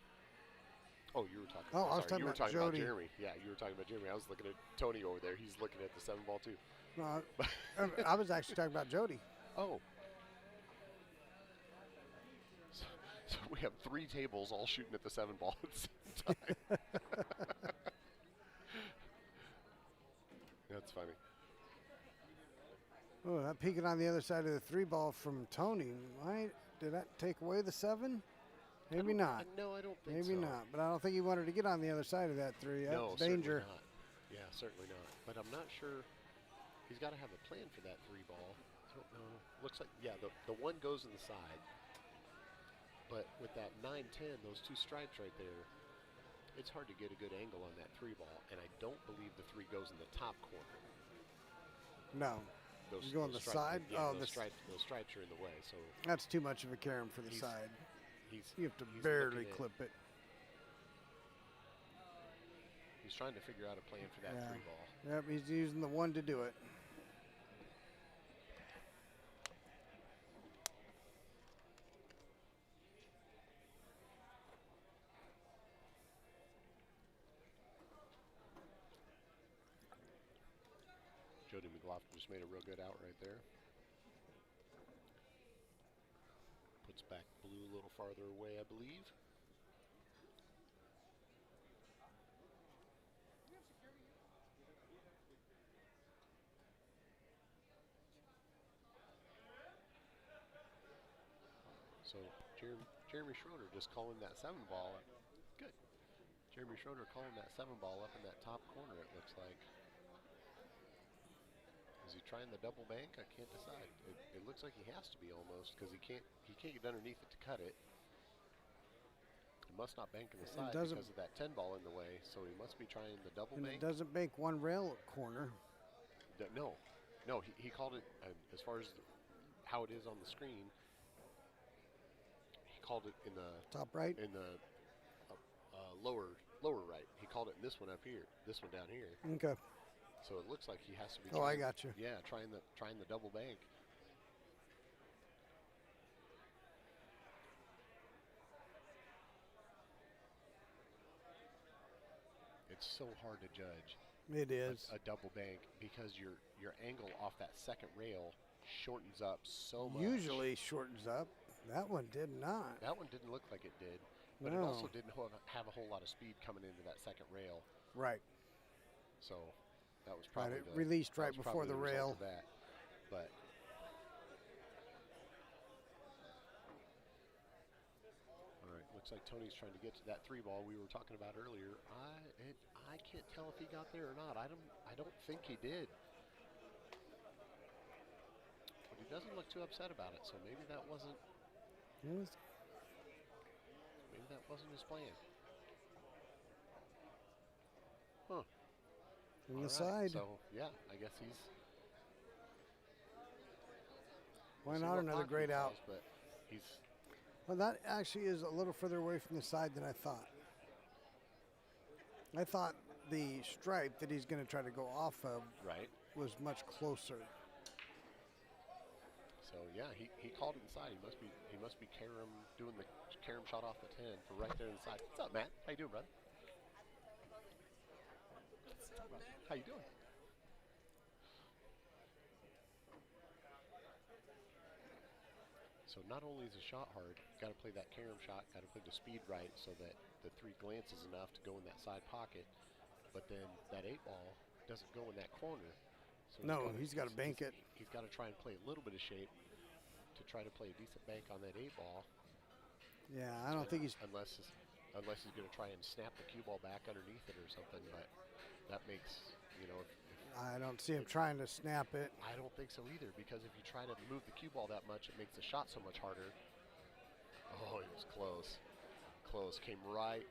[SPEAKER 10] Oh, you were talking.
[SPEAKER 4] Oh, I was talking
[SPEAKER 10] you were
[SPEAKER 4] about
[SPEAKER 10] talking
[SPEAKER 4] Jody.
[SPEAKER 10] about Jeremy. Yeah, you were talking about Jeremy. I was looking at Tony over there. He's looking at the 7 ball too.
[SPEAKER 4] No, I was actually talking about Jody.
[SPEAKER 10] Oh. So we have 3 tables all shooting at the 7 ball at the same time. That's funny.
[SPEAKER 4] Oh, that peeking on the other side of the 3 ball from Tony. Did that take away the 7? Maybe not.
[SPEAKER 10] No, I don't think
[SPEAKER 4] Maybe
[SPEAKER 10] so.
[SPEAKER 4] not. But I don't think he wanted to get on the other side of that 3. That's
[SPEAKER 10] No,
[SPEAKER 4] danger.
[SPEAKER 10] certainly not. Yeah, certainly not. But I'm not sure. He's got to have a plan for that 3 ball. I don't know. Looks like, yeah, the 1 goes in the side. But with that 9-10, those 2 stripes right there, it's hard to get a good angle on that 3 ball. And I don't believe the 3 goes in the top corner.
[SPEAKER 4] No. You go on the side?
[SPEAKER 10] Yeah, those stripes are in the way. So
[SPEAKER 4] that's too much of a carom for the side. You have to
[SPEAKER 10] he's
[SPEAKER 4] barely clip it.
[SPEAKER 10] He's trying to figure out a plan for that 3 ball.
[SPEAKER 4] Yep, he's using the 1 to do it.
[SPEAKER 10] Jody McLaughlin just made a real good out right there. Puts back blue a little farther away, I believe. So Jeremy Schroeder just calling that 7 ball. Good. Jeremy Schroeder calling that 7 ball up in that top corner, it looks like. Is he trying the double bank? I can't decide. It looks like he has to be almost, because he can't get underneath it to cut it. He must not bank in the side because of that 10 ball in the way, so he must be trying the double bank.
[SPEAKER 4] It doesn't bank 1 rail corner.
[SPEAKER 10] No, he called it, as far as how it is on the screen, he called it in the
[SPEAKER 4] top right,
[SPEAKER 10] in the lower right. He called it in this one up here, this one down here.
[SPEAKER 4] Okay.
[SPEAKER 10] So it looks like he has to be.
[SPEAKER 4] I got you.
[SPEAKER 10] Yeah, trying the double bank. It's so hard to judge.
[SPEAKER 4] It is
[SPEAKER 10] a double bank because your angle off that second rail shortens up so much.
[SPEAKER 4] Usually shortens up. That one did not.
[SPEAKER 10] That one didn't look like it did, but it also didn't have a whole lot of speed coming into that second rail.
[SPEAKER 4] Right.
[SPEAKER 10] So that was probably
[SPEAKER 4] it released right before the rail.
[SPEAKER 10] Of that. But all right, looks like Tony's trying to get to that 3 ball we were talking about earlier. I can't tell if he got there or not. I don't think he did. But he doesn't look too upset about it, so maybe that wasn't. Maybe that wasn't his plan. Huh.
[SPEAKER 4] On the side.
[SPEAKER 10] So, yeah, I guess he's...
[SPEAKER 4] Why not another great out?
[SPEAKER 10] But he's...
[SPEAKER 4] Well, that actually is a little further away from the side than I thought. I thought the stripe that he's going to try to go off of was much closer.
[SPEAKER 10] So, yeah, he called it inside. He must be doing the carom shot off the 10 for right there inside. What's up, Matt? How you doing, brother? How you doing? So not only is the shot hard, got to play that carom shot, got to play the speed right so that the 3 glances enough to go in that side pocket, but then that 8 ball doesn't go in that corner. So
[SPEAKER 4] he's got to bank it.
[SPEAKER 10] He's got to try and play a little bit of shape to try to play a decent bank on that 8 ball.
[SPEAKER 4] Yeah, I don't think he's.
[SPEAKER 10] unless he's going to try and snap the cue ball back underneath it or something. But that makes,
[SPEAKER 4] I don't see him trying to snap it.
[SPEAKER 10] I don't think so either, because if you try to move the cue ball that much, it makes the shot so much harder. Oh, it was close. Close. Came right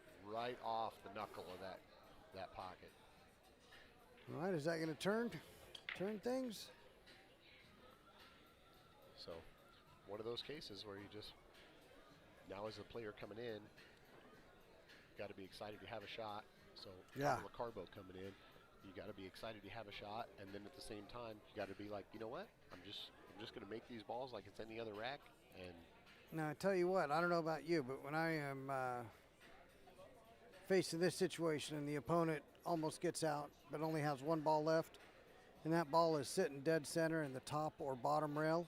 [SPEAKER 10] off the knuckle of that pocket.
[SPEAKER 4] All right, is that going to turn things?
[SPEAKER 10] So, one of those cases where you just, now as a player coming in, got to be excited to have a shot. So,
[SPEAKER 4] Yeah.
[SPEAKER 10] Tom Carbo coming in, you got to be excited to have a shot, and then at the same time, you got to be like, you know what? I'm just going to make these balls like it's any other rack. And
[SPEAKER 4] Now, I tell you what, I don't know about you, but when I am facing this situation and the opponent almost gets out but only has one ball left, and that ball is sitting dead center in the top or bottom rail,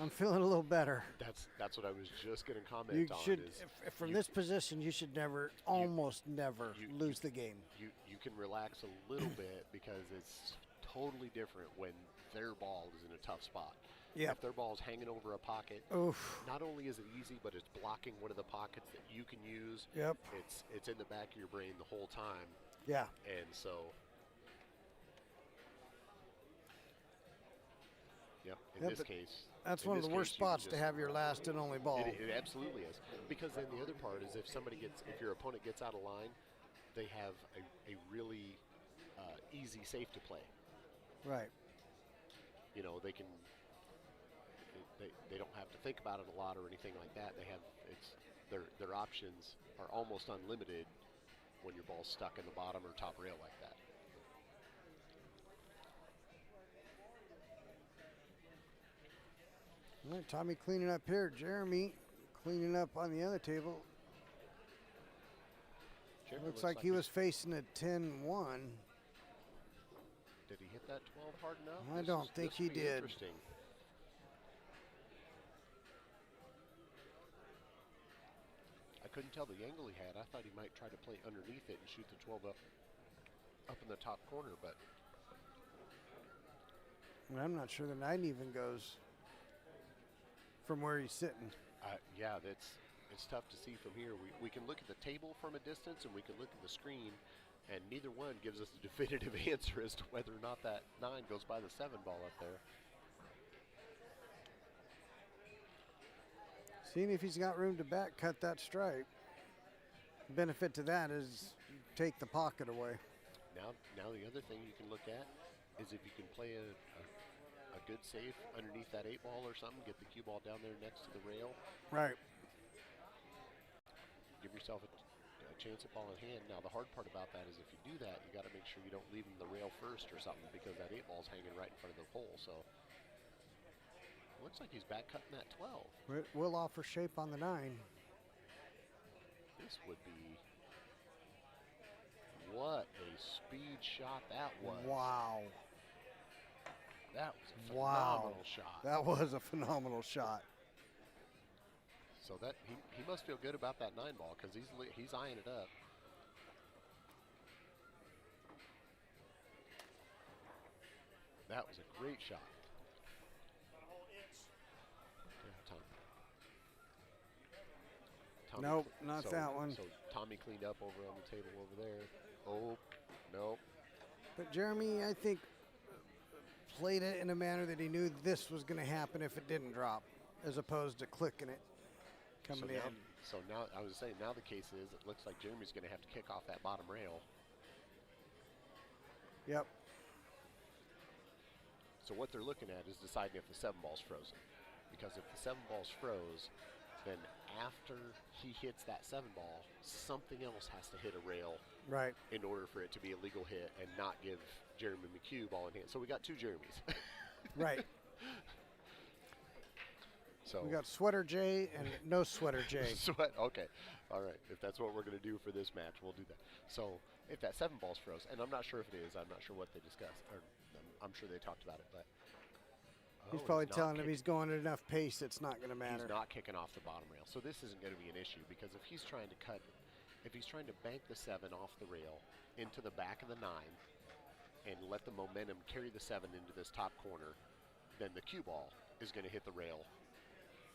[SPEAKER 4] I'm feeling a little better.
[SPEAKER 10] that's what I was just going to comment
[SPEAKER 4] You
[SPEAKER 10] on.
[SPEAKER 4] should,
[SPEAKER 10] Is
[SPEAKER 4] from this position, you should never, almost never lose the game.
[SPEAKER 10] you can relax a little bit, because it's totally different when their ball is in a tough spot.
[SPEAKER 4] Yep.
[SPEAKER 10] If their ball is hanging over a pocket,
[SPEAKER 4] Oof.
[SPEAKER 10] not only is it easy, but it's blocking one of the pockets that you can use.
[SPEAKER 4] Yep.
[SPEAKER 10] It's in the back of your brain the whole time.
[SPEAKER 4] Yeah.
[SPEAKER 10] And so, in this case,
[SPEAKER 4] that's
[SPEAKER 10] in
[SPEAKER 4] one of
[SPEAKER 10] this
[SPEAKER 4] the worst
[SPEAKER 10] case, you can
[SPEAKER 4] spots to
[SPEAKER 10] just-
[SPEAKER 4] have your last and only ball.
[SPEAKER 10] It absolutely is. Because then the other part is, if your opponent gets out of line, they have a really easy safe to play.
[SPEAKER 4] Right.
[SPEAKER 10] They can, they don't have to think about it a lot or anything like that. They have, their options are almost unlimited when your ball's stuck in the bottom or top rail like that.
[SPEAKER 4] All right, Tommy cleaning up here. Jeremy cleaning up on the other table.
[SPEAKER 10] Jeremy
[SPEAKER 4] Looks like he was facing a 10-1.
[SPEAKER 10] Did he hit that 12 hard enough?
[SPEAKER 4] I don't think he did.
[SPEAKER 10] Interesting. I couldn't tell the angle he had. I thought he might try to play underneath it and shoot the 12 up in the top corner, but
[SPEAKER 4] I'm not sure the 9 even goes from where he's sitting.
[SPEAKER 10] yeah, it's tough to see from here. We can look at the table from a distance, and we can look at the screen, and neither one gives us a definitive answer as to whether or not that 9 goes by the 7 ball up there.
[SPEAKER 4] Seeing if he's got room to back cut that stripe. Benefit to that is take the pocket away.
[SPEAKER 10] Now the other thing you can look at is if you can play a good safe underneath that 8 ball or something, get the cue ball down there next to the rail.
[SPEAKER 4] Right.
[SPEAKER 10] Give yourself a chance at ball in hand. Now the hard part about that is if you do that, you got to make sure you don't leave him the rail first or something, because that 8 ball's hanging right in front of the pole. So looks like he's back cutting that 12.
[SPEAKER 4] We'll offer shape on the 9.
[SPEAKER 10] This would be, what a speed shot that was.
[SPEAKER 4] Wow.
[SPEAKER 10] That was a phenomenal shot.
[SPEAKER 4] That was a phenomenal shot.
[SPEAKER 10] So that he must feel good about that 9 ball, because he's eyeing it up. That was a great shot.
[SPEAKER 5] About a whole inch.
[SPEAKER 10] Yeah, Tommy
[SPEAKER 4] Nope, not that one.
[SPEAKER 10] So Tommy cleaned up over on the table over there. Oh, nope.
[SPEAKER 4] But Jeremy, I think, played it in a manner that he knew this was going to happen if it didn't drop, as opposed to clicking it coming in.
[SPEAKER 10] So now, I was saying, now the case is, it looks like Jeremy's going to have to kick off that bottom rail.
[SPEAKER 4] Yep.
[SPEAKER 10] So what they're looking at is deciding if the 7 ball's frozen. Because if the 7 ball's froze, then after he hits that 7 ball, something else has to hit a rail,
[SPEAKER 4] right,
[SPEAKER 10] in order for it to be a legal hit and not give Jeremy McHugh ball in hand. So we got 2 Jeremys.
[SPEAKER 4] Right.
[SPEAKER 10] So
[SPEAKER 4] we got Sweater J and no Sweater J.
[SPEAKER 10] Okay. All right. If that's what we're going to do for this match, we'll do that. So if that 7 ball's froze, and I'm not sure if it is, I'm not sure what they discussed, or I'm sure they talked about it, but
[SPEAKER 4] he's probably telling him he's going at enough pace it's not going to matter.
[SPEAKER 10] He's not kicking off the bottom rail. So this isn't going to be an issue, because if he's trying to bank the 7 off the rail into the back of the 9 and let the momentum carry the 7 into this top corner, then the cue ball is going to hit the rail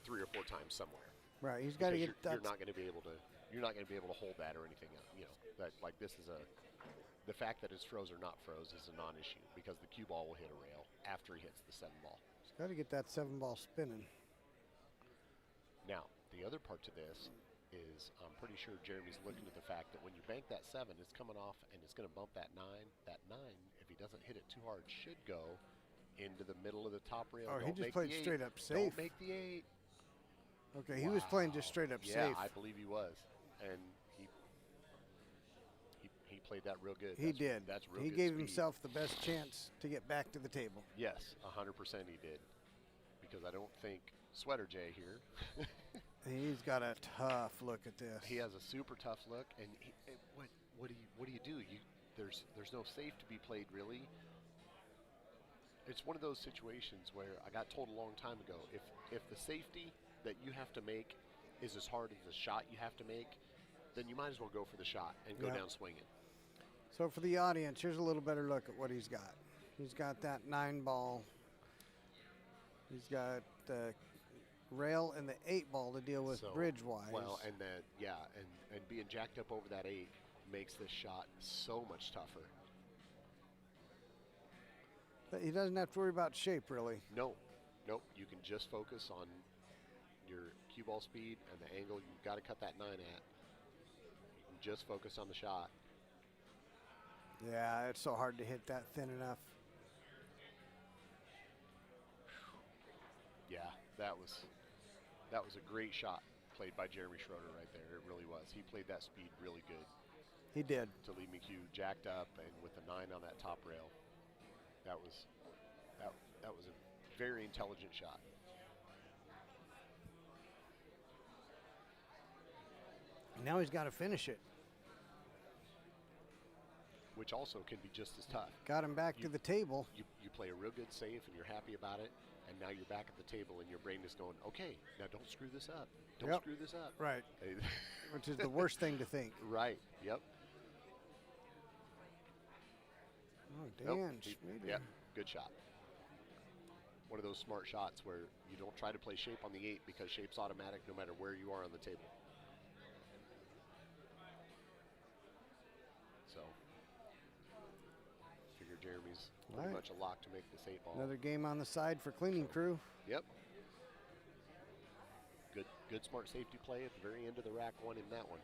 [SPEAKER 10] 3 or 4 times somewhere.
[SPEAKER 4] Right. He's got to
[SPEAKER 10] Because
[SPEAKER 4] get
[SPEAKER 10] you're
[SPEAKER 4] that.
[SPEAKER 10] not going to be able to hold that or anything. That like this is the fact that it's froze or not froze is a non-issue because the cue ball will hit a rail after he hits the 7-ball.
[SPEAKER 4] He's got to get that 7-ball spinning.
[SPEAKER 10] Now, the other part to this is I'm pretty sure Jeremy's looking at the fact that when you bank that 7, it's coming off and it's going to bump that 9. That 9, if he doesn't hit it too hard, should go into the middle of the top rail.
[SPEAKER 4] Oh, he
[SPEAKER 10] Don't
[SPEAKER 4] just
[SPEAKER 10] make
[SPEAKER 4] played
[SPEAKER 10] the 8.
[SPEAKER 4] straight up safe.
[SPEAKER 10] Don't make the 8.
[SPEAKER 4] Okay, he was playing just straight up
[SPEAKER 10] Yeah,
[SPEAKER 4] safe.
[SPEAKER 10] I believe he was. And he played that real good.
[SPEAKER 4] He did.
[SPEAKER 10] That's real
[SPEAKER 4] He
[SPEAKER 10] good
[SPEAKER 4] gave
[SPEAKER 10] speed.
[SPEAKER 4] himself the best chance to get back to the table.
[SPEAKER 10] Yes, 100% he did. Because I don't think Sweater Jay here.
[SPEAKER 4] He's got a tough look at this.
[SPEAKER 10] He has a super tough look, and what do you do? There's no safe to be played really. It's one of those situations where I got told a long time ago, if the safety that you have to make is as hard as the shot you have to make, then you might as well go for the shot and go down swinging.
[SPEAKER 4] So for the audience, here's a little better look at what he's got. He's got that 9-ball. He's got the rail and the 8-ball to deal with bridge-wise.
[SPEAKER 10] Well, and and being jacked up over that 8 makes this shot so much tougher.
[SPEAKER 4] But he doesn't have to worry about shape, really.
[SPEAKER 10] Nope. You can just focus on your cue ball speed and the angle you've got to cut that 9 at. You can just focus on the shot.
[SPEAKER 4] Yeah, it's so hard to hit that thin enough.
[SPEAKER 10] Yeah, that was a great shot played by Jeremy Schroeder right there. It really was. He played that speed really good.
[SPEAKER 4] He did.
[SPEAKER 10] To leave McHugh jacked up and with the 9 on that top rail. That was a very intelligent shot.
[SPEAKER 4] Now he's got to finish it.
[SPEAKER 10] Which also can be just as tough.
[SPEAKER 4] Got him back to the table.
[SPEAKER 10] You play a real good save and you're happy about it, and now you're back at the table and your brain is going, okay, now don't screw this up. Don't screw this up.
[SPEAKER 4] Right. Which is the worst thing to think.
[SPEAKER 10] Right. Yep.
[SPEAKER 4] Oh, Dan Schmieder.
[SPEAKER 10] Yep. Good shot. One of those smart shots where you don't try to play shape on the 8 because shape's automatic no matter where you are on the table. So, figure Jeremy's pretty much a lock to make this 8-ball.
[SPEAKER 4] Another game on the side for cleaning crew.
[SPEAKER 10] Yep. Good smart safety play at the very end of the rack one in that one.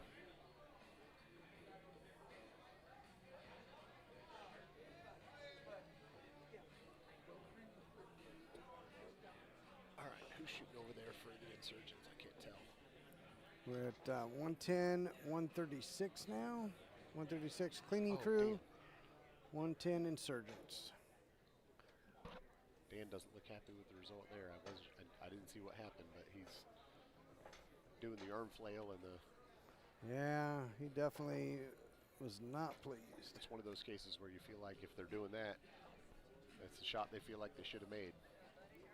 [SPEAKER 10] All right, who's shooting over there for the Insurgents? I can't tell.
[SPEAKER 4] We're at 110, 136 now. 136 cleaning crew, 110 Insurgents.
[SPEAKER 10] Dan doesn't look happy with the result there. I didn't see what happened, but he's doing the arm flail and the.
[SPEAKER 4] Yeah, he definitely was not pleased.
[SPEAKER 10] It's one of those cases where you feel like if they're doing that, that's the shot they feel like they should have made.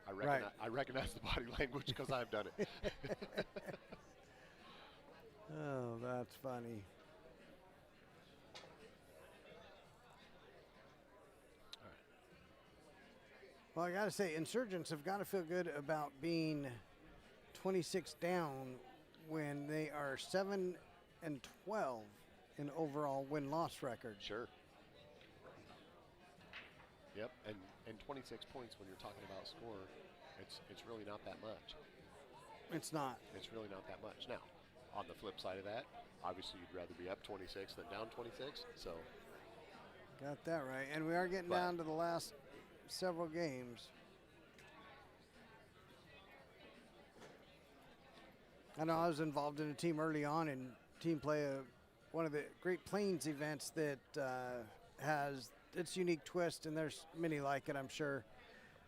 [SPEAKER 10] I recognize the body language because I've done it.
[SPEAKER 4] Oh, that's funny. Well, I got to say, Insurgents have got to feel good about being 26 down when they are 7-12 in overall win-loss record.
[SPEAKER 10] Sure. Yep, and 26 points when you're talking about score, it's really not that much.
[SPEAKER 4] It's not.
[SPEAKER 10] It's really not that much. Now, on the flip side of that, obviously you'd rather be up 26 than down 26. So.
[SPEAKER 4] Got that right, and we are getting down to the last several games. I know I was involved in a team early on in team play, one of the Great Plains events that has its unique twist, and there's many like it, I'm sure,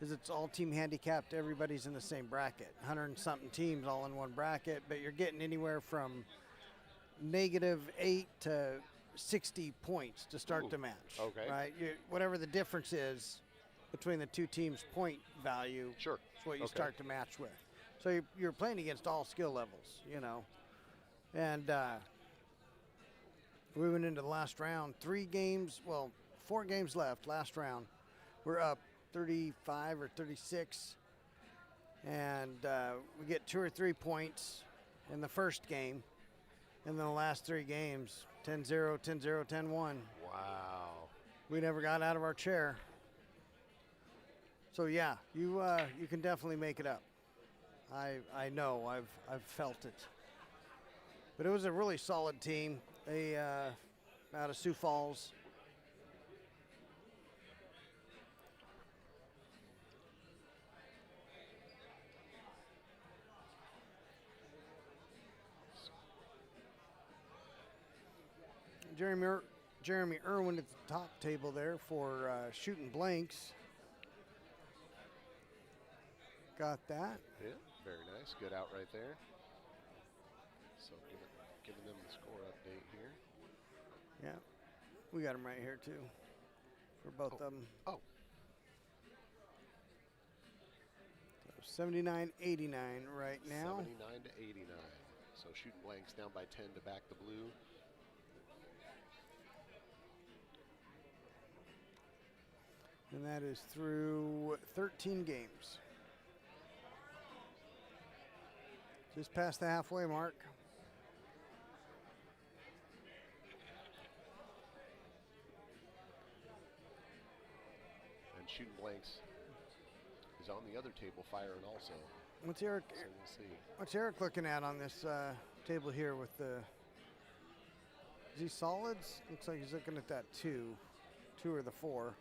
[SPEAKER 4] is it's all team handicapped. Everybody's in the same bracket, 100 and something teams all in one bracket, but you're getting anywhere from -8 to 60 points to start the match.
[SPEAKER 10] Okay.
[SPEAKER 4] Right? Whatever the difference is between the two teams' point value,
[SPEAKER 10] sure,
[SPEAKER 4] is what you start the match with. So you're playing against all skill levels, you know. And we went into the last round, 4 games left, last round. We're up 35 or 36, and we get 2 or 3 points, in the first game. And then the last 3 games, 10-0, 10-0, 10-1.
[SPEAKER 10] Wow.
[SPEAKER 4] We never got out of our chair. So yeah, you can definitely make it up. I know, I've felt it. But it was a really solid team. They out of Sioux Falls. Jeremy Irwin at the top table there for shooting blanks. Got that.
[SPEAKER 10] Yeah, very nice. Good out right there. So giving them the score update here.
[SPEAKER 4] Yeah, we got them right here too for both of them.
[SPEAKER 10] Oh.
[SPEAKER 4] So 79-89 right now.
[SPEAKER 10] 79-89. So shooting blanks down by 10 to back the blue.
[SPEAKER 4] And that is through 13 games. Just past the halfway mark.
[SPEAKER 10] And shooting blanks is on the other table firing also.
[SPEAKER 4] What's Eric?
[SPEAKER 10] So we'll see.
[SPEAKER 4] What's Eric looking at on this table here with the? Is he solids? Looks like he's looking at that 2 or the 4.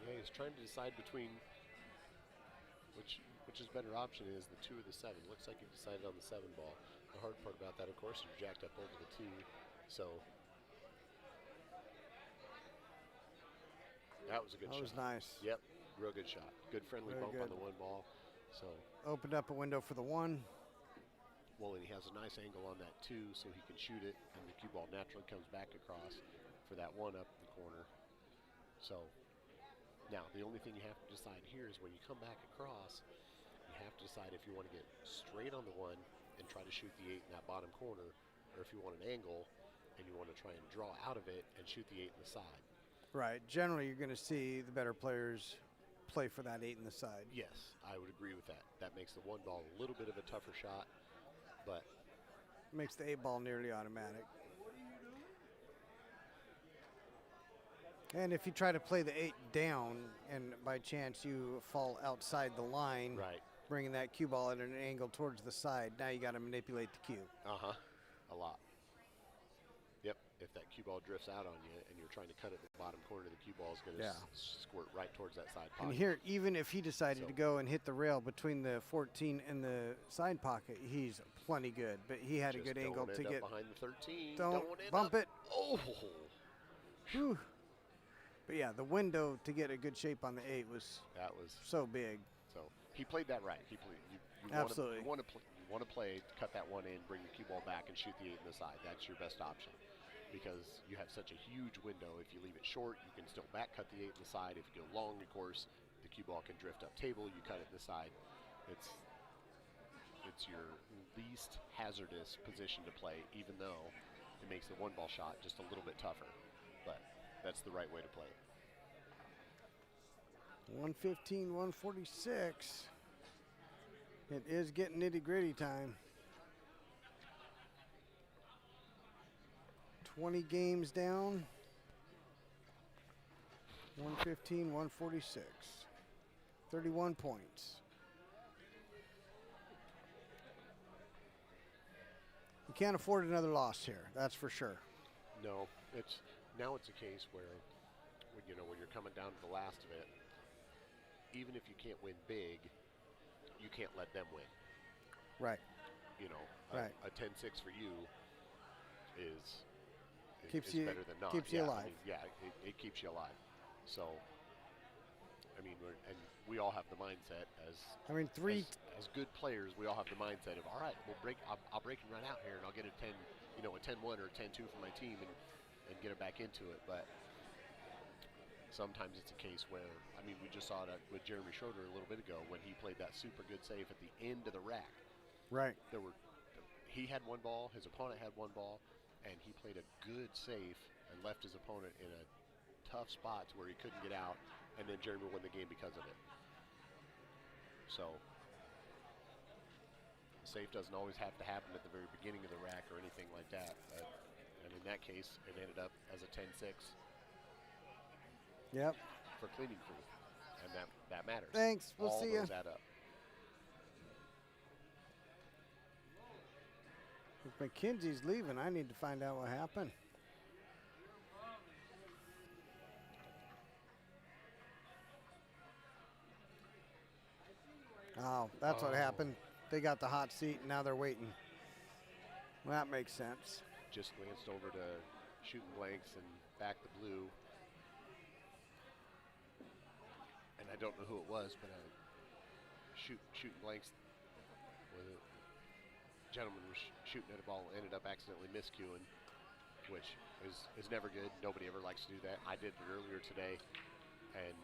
[SPEAKER 10] Yeah, he's trying to decide between which his better option is, the 2 or the 7. Looks like he decided on the 7 ball. The hard part about that, of course, is you're jacked up over the 2. So that was a good shot.
[SPEAKER 4] That was nice.
[SPEAKER 10] Yep, real good shot. Good friendly
[SPEAKER 4] Very
[SPEAKER 10] bump
[SPEAKER 4] good.
[SPEAKER 10] on the 1 ball. So
[SPEAKER 4] Opened up a window for the 1.
[SPEAKER 10] well, and he has a nice angle on that 2, so he can shoot it, and the cue ball naturally comes back across for that 1 up the corner. So now the only thing you have to decide here is when you come back across, you have to decide if you want to get straight on the 1 and try to shoot the 8 in that bottom corner, or if you want an angle and you want to try and draw out of it and shoot the 8 in the side.
[SPEAKER 4] Right. Generally, you're going to see the better players play for that 8 in the side.
[SPEAKER 10] Yes, I would agree with that. That makes the 1 ball a little bit of a tougher shot, but
[SPEAKER 4] Makes the 8 ball nearly automatic. And if you try to play the 8 down and by chance you fall outside the line,
[SPEAKER 10] right,
[SPEAKER 4] bringing that cue ball at an angle towards the side, now you got to manipulate the cue.
[SPEAKER 10] a lot. Yep, if that cue ball drifts out on you and you're trying to cut it in the bottom corner, the cue ball is going to squirt right towards that side pocket.
[SPEAKER 4] And here, even if he decided to go and hit the rail between the 14 and the side pocket, he's plenty good. But he had a good angle to get
[SPEAKER 10] behind the 13.
[SPEAKER 4] Don't bump it.
[SPEAKER 10] Oh.
[SPEAKER 4] Whew. But yeah, the window to get a good shape on the 8 was so big.
[SPEAKER 10] So he played that right. He played. You
[SPEAKER 4] Absolutely.
[SPEAKER 10] Want to play, cut that 1 in, bring the cue ball back, and shoot the 8 in the side. That's your best option, because you have such a huge window. If you leave it short, you can still back cut the 8 in the side. If you go long, of course, the cue ball can drift up table. You cut it in the side. It's your least hazardous position to play, even though it makes the 1 ball shot just a little bit tougher. But that's the right way to play it.
[SPEAKER 4] 115, 146. It is getting nitty-gritty time. 20 games down. 115, 146. 31 points. You can't afford another loss here, that's for sure.
[SPEAKER 10] No, it's a case where, when you're coming down to the last of it, even if you can't win big, you can't let them win.
[SPEAKER 4] Right.
[SPEAKER 10] A 10-6 for you is
[SPEAKER 4] keeps you
[SPEAKER 10] better than not.
[SPEAKER 4] Keeps you alive.
[SPEAKER 10] It keeps you alive. So, we all have the mindset as good players. We all have the mindset of, all right, I'll break and run out here, and I'll get a 10-1 or a 10-2 for my team, and get it back into it. But sometimes it's a case where, we just saw that with Jeremy Schroeder a little bit ago when he played that super good save at the end of the rack.
[SPEAKER 4] Right.
[SPEAKER 10] He had 1 ball, his opponent had 1 ball, and he played a good save and left his opponent in a tough spot to where he couldn't get out, and then Jeremy won the game because of it. So the save doesn't always have to happen at the very beginning of the rack or anything like that. But, and in that case, it ended up as a 10-6.
[SPEAKER 4] Yep.
[SPEAKER 10] For cleaning crew, and that matters.
[SPEAKER 4] Thanks. We'll
[SPEAKER 10] all
[SPEAKER 4] see you.
[SPEAKER 10] those add up.
[SPEAKER 4] If McKenzie's leaving, I need to find out what happened. Oh, that's what happened. They got the hot seat, and now they're waiting. Well, that makes sense.
[SPEAKER 10] Just glanced over to shooting blanks and back the blue. And I don't know who it was, but shooting blanks. The gentleman was shooting at a ball, ended up accidentally miscuing, which is never good. Nobody ever likes to do that. I did it earlier today, and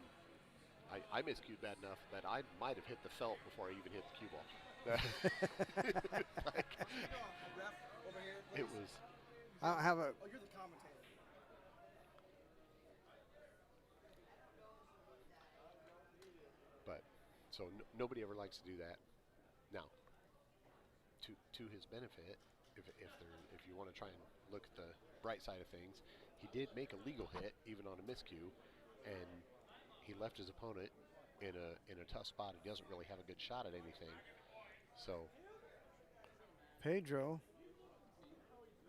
[SPEAKER 10] I miscued bad enough that I might have hit the felt before I even hit the cue ball. Like, it was.
[SPEAKER 4] I don't have a.
[SPEAKER 5] Oh, you're the commentator.
[SPEAKER 10] But so nobody ever likes to do that. Now, to his benefit, if you want to try and look at the bright side of things, he did make a legal hit even on a miscue, and he left his opponent in a tough spot. He doesn't really have a good shot at anything. So
[SPEAKER 4] Pedro.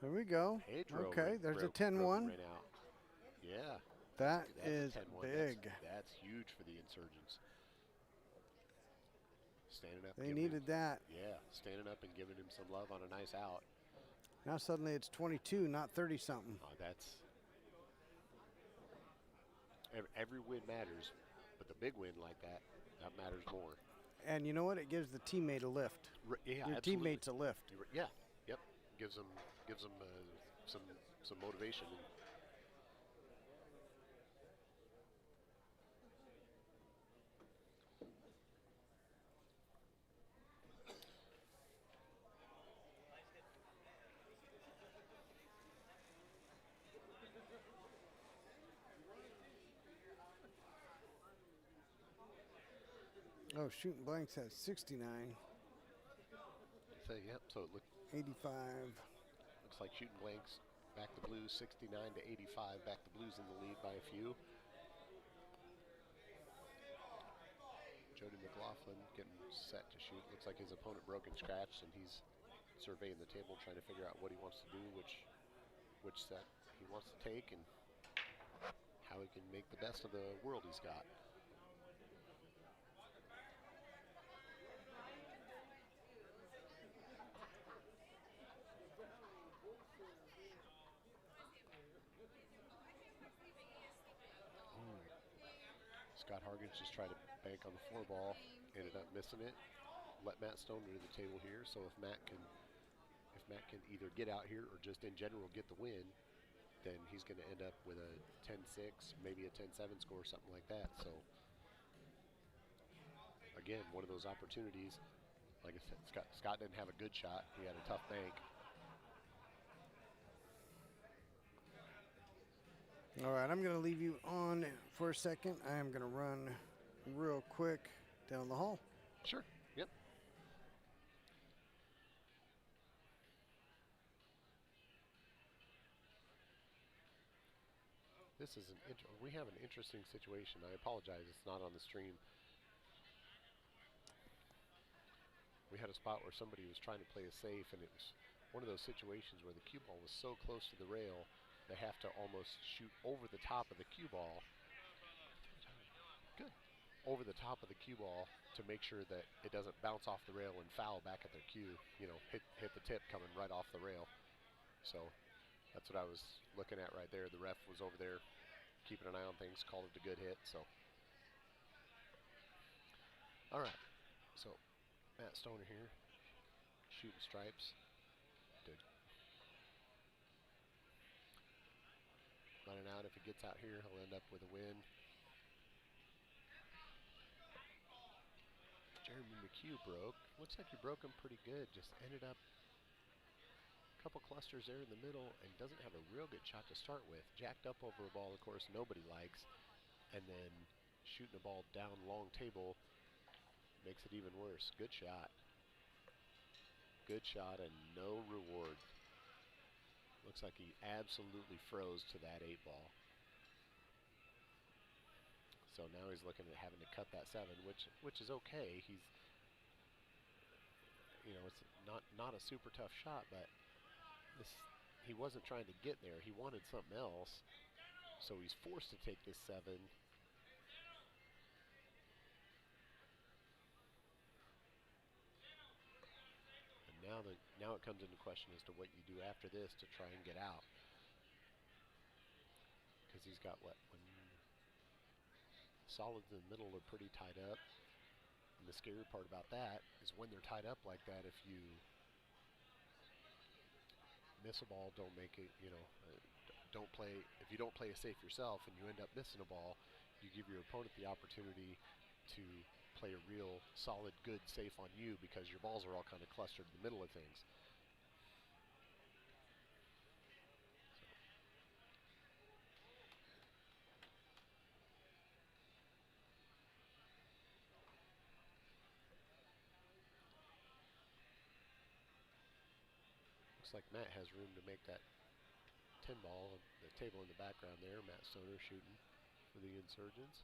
[SPEAKER 4] There we go.
[SPEAKER 10] Pedro
[SPEAKER 4] okay, there's a 10-1.
[SPEAKER 10] Right out. Yeah.
[SPEAKER 4] That
[SPEAKER 10] that's
[SPEAKER 4] is
[SPEAKER 10] a 10-1.
[SPEAKER 4] big.
[SPEAKER 10] That's huge for the Insurgents. Standing up.
[SPEAKER 4] They needed that.
[SPEAKER 10] Yeah, standing up and giving him some love on a nice out.
[SPEAKER 4] Now suddenly it's 22, not 30-something.
[SPEAKER 10] That's every win matters, but the big win like that matters more.
[SPEAKER 4] And you know what? It gives the teammate a lift.
[SPEAKER 10] Yeah,
[SPEAKER 4] your
[SPEAKER 10] absolutely.
[SPEAKER 4] teammates a lift.
[SPEAKER 10] Yeah, yep. Gives them some motivation.
[SPEAKER 4] Oh, shooting blanks has 69.
[SPEAKER 10] So yep. So it looked
[SPEAKER 4] 85.
[SPEAKER 10] Looks like shooting blanks back the Blues 69 to 85. Back the Blues in the lead by a few. Jody McLaughlin getting set to shoot. Looks like his opponent broke and scratched, and he's surveying the table, trying to figure out what he wants to do, which set he wants to take, and how he can make the best of the world he's got. Scott Hargens just tried to bank on the 4 ball, ended up missing it. Let Matt Stone to the table here, so if Matt can either get out here or just in general get the win, then he's going to end up with a 10-6, maybe a 10-7 score, something like that. So again, one of those opportunities. Like I said, Scott didn't have a good shot. He had a tough bank.
[SPEAKER 4] All right, I'm going to leave you on for a second. I am going to run real quick down the hall.
[SPEAKER 10] Sure. Yep. This is we have an interesting situation. I apologize, it's not on the stream. We had a spot where somebody was trying to play a safe, and it was one of those situations where the cue ball was so close to the rail, they have to almost shoot over the top of the cue ball. Good. Over the top of the cue ball to make sure that it doesn't bounce off the rail and foul back at their cue. You know, hit the tip coming right off the rail. So that's what I was looking at right there. The ref was over there keeping an eye on things, called it a good hit. So, all right. So Matt Stoner here, shooting stripes. Good. Running out. If he gets out here, he'll end up with a win. Jeremy McHugh broke. Looks like he broke him pretty good. Just ended up a couple clusters there in the middle and doesn't have a real good shot to start with. Jacked up over a ball, of course, nobody likes. And then shooting a ball down long table makes it even worse. Good shot. Good shot and no reward. Looks like he absolutely froze to that 8 ball. So now he's looking at having to cut that 7, which is okay. He's, you know, it's not a super tough shot, but he wasn't trying to get there. He wanted something else. So he's forced to take this 7. And now it comes into question as to what you do after this to try and get out. Because he's got what? Solids in the middle are pretty tied up. And the scary part about that is when they're tied up like that, if you miss a ball, don't make it, you know, if you don't play it safe yourself and you end up missing a ball, you give your opponent the opportunity to play a real solid, good, safe on you because your balls are all kind of clustered in the middle of things. Looks like Matt has room to make that 10 ball. The table in the background there, Matt Stoner shooting for the Insurgents.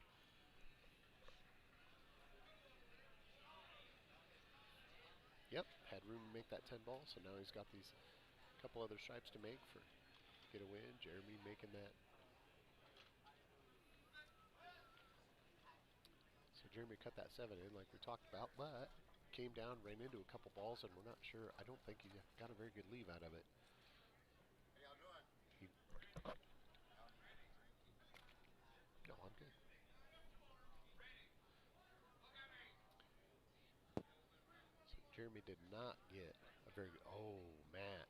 [SPEAKER 10] Yep, had room to make that 10 ball, so now he's got these couple other stripes to make for get a win. Jeremy making that. So Jeremy cut that 7 in like we talked about, but came down, ran into a couple balls, and we're not sure. I don't think he got a very good leave out of it. No, I'm good. So Jeremy did not get a very good. Oh, Matt.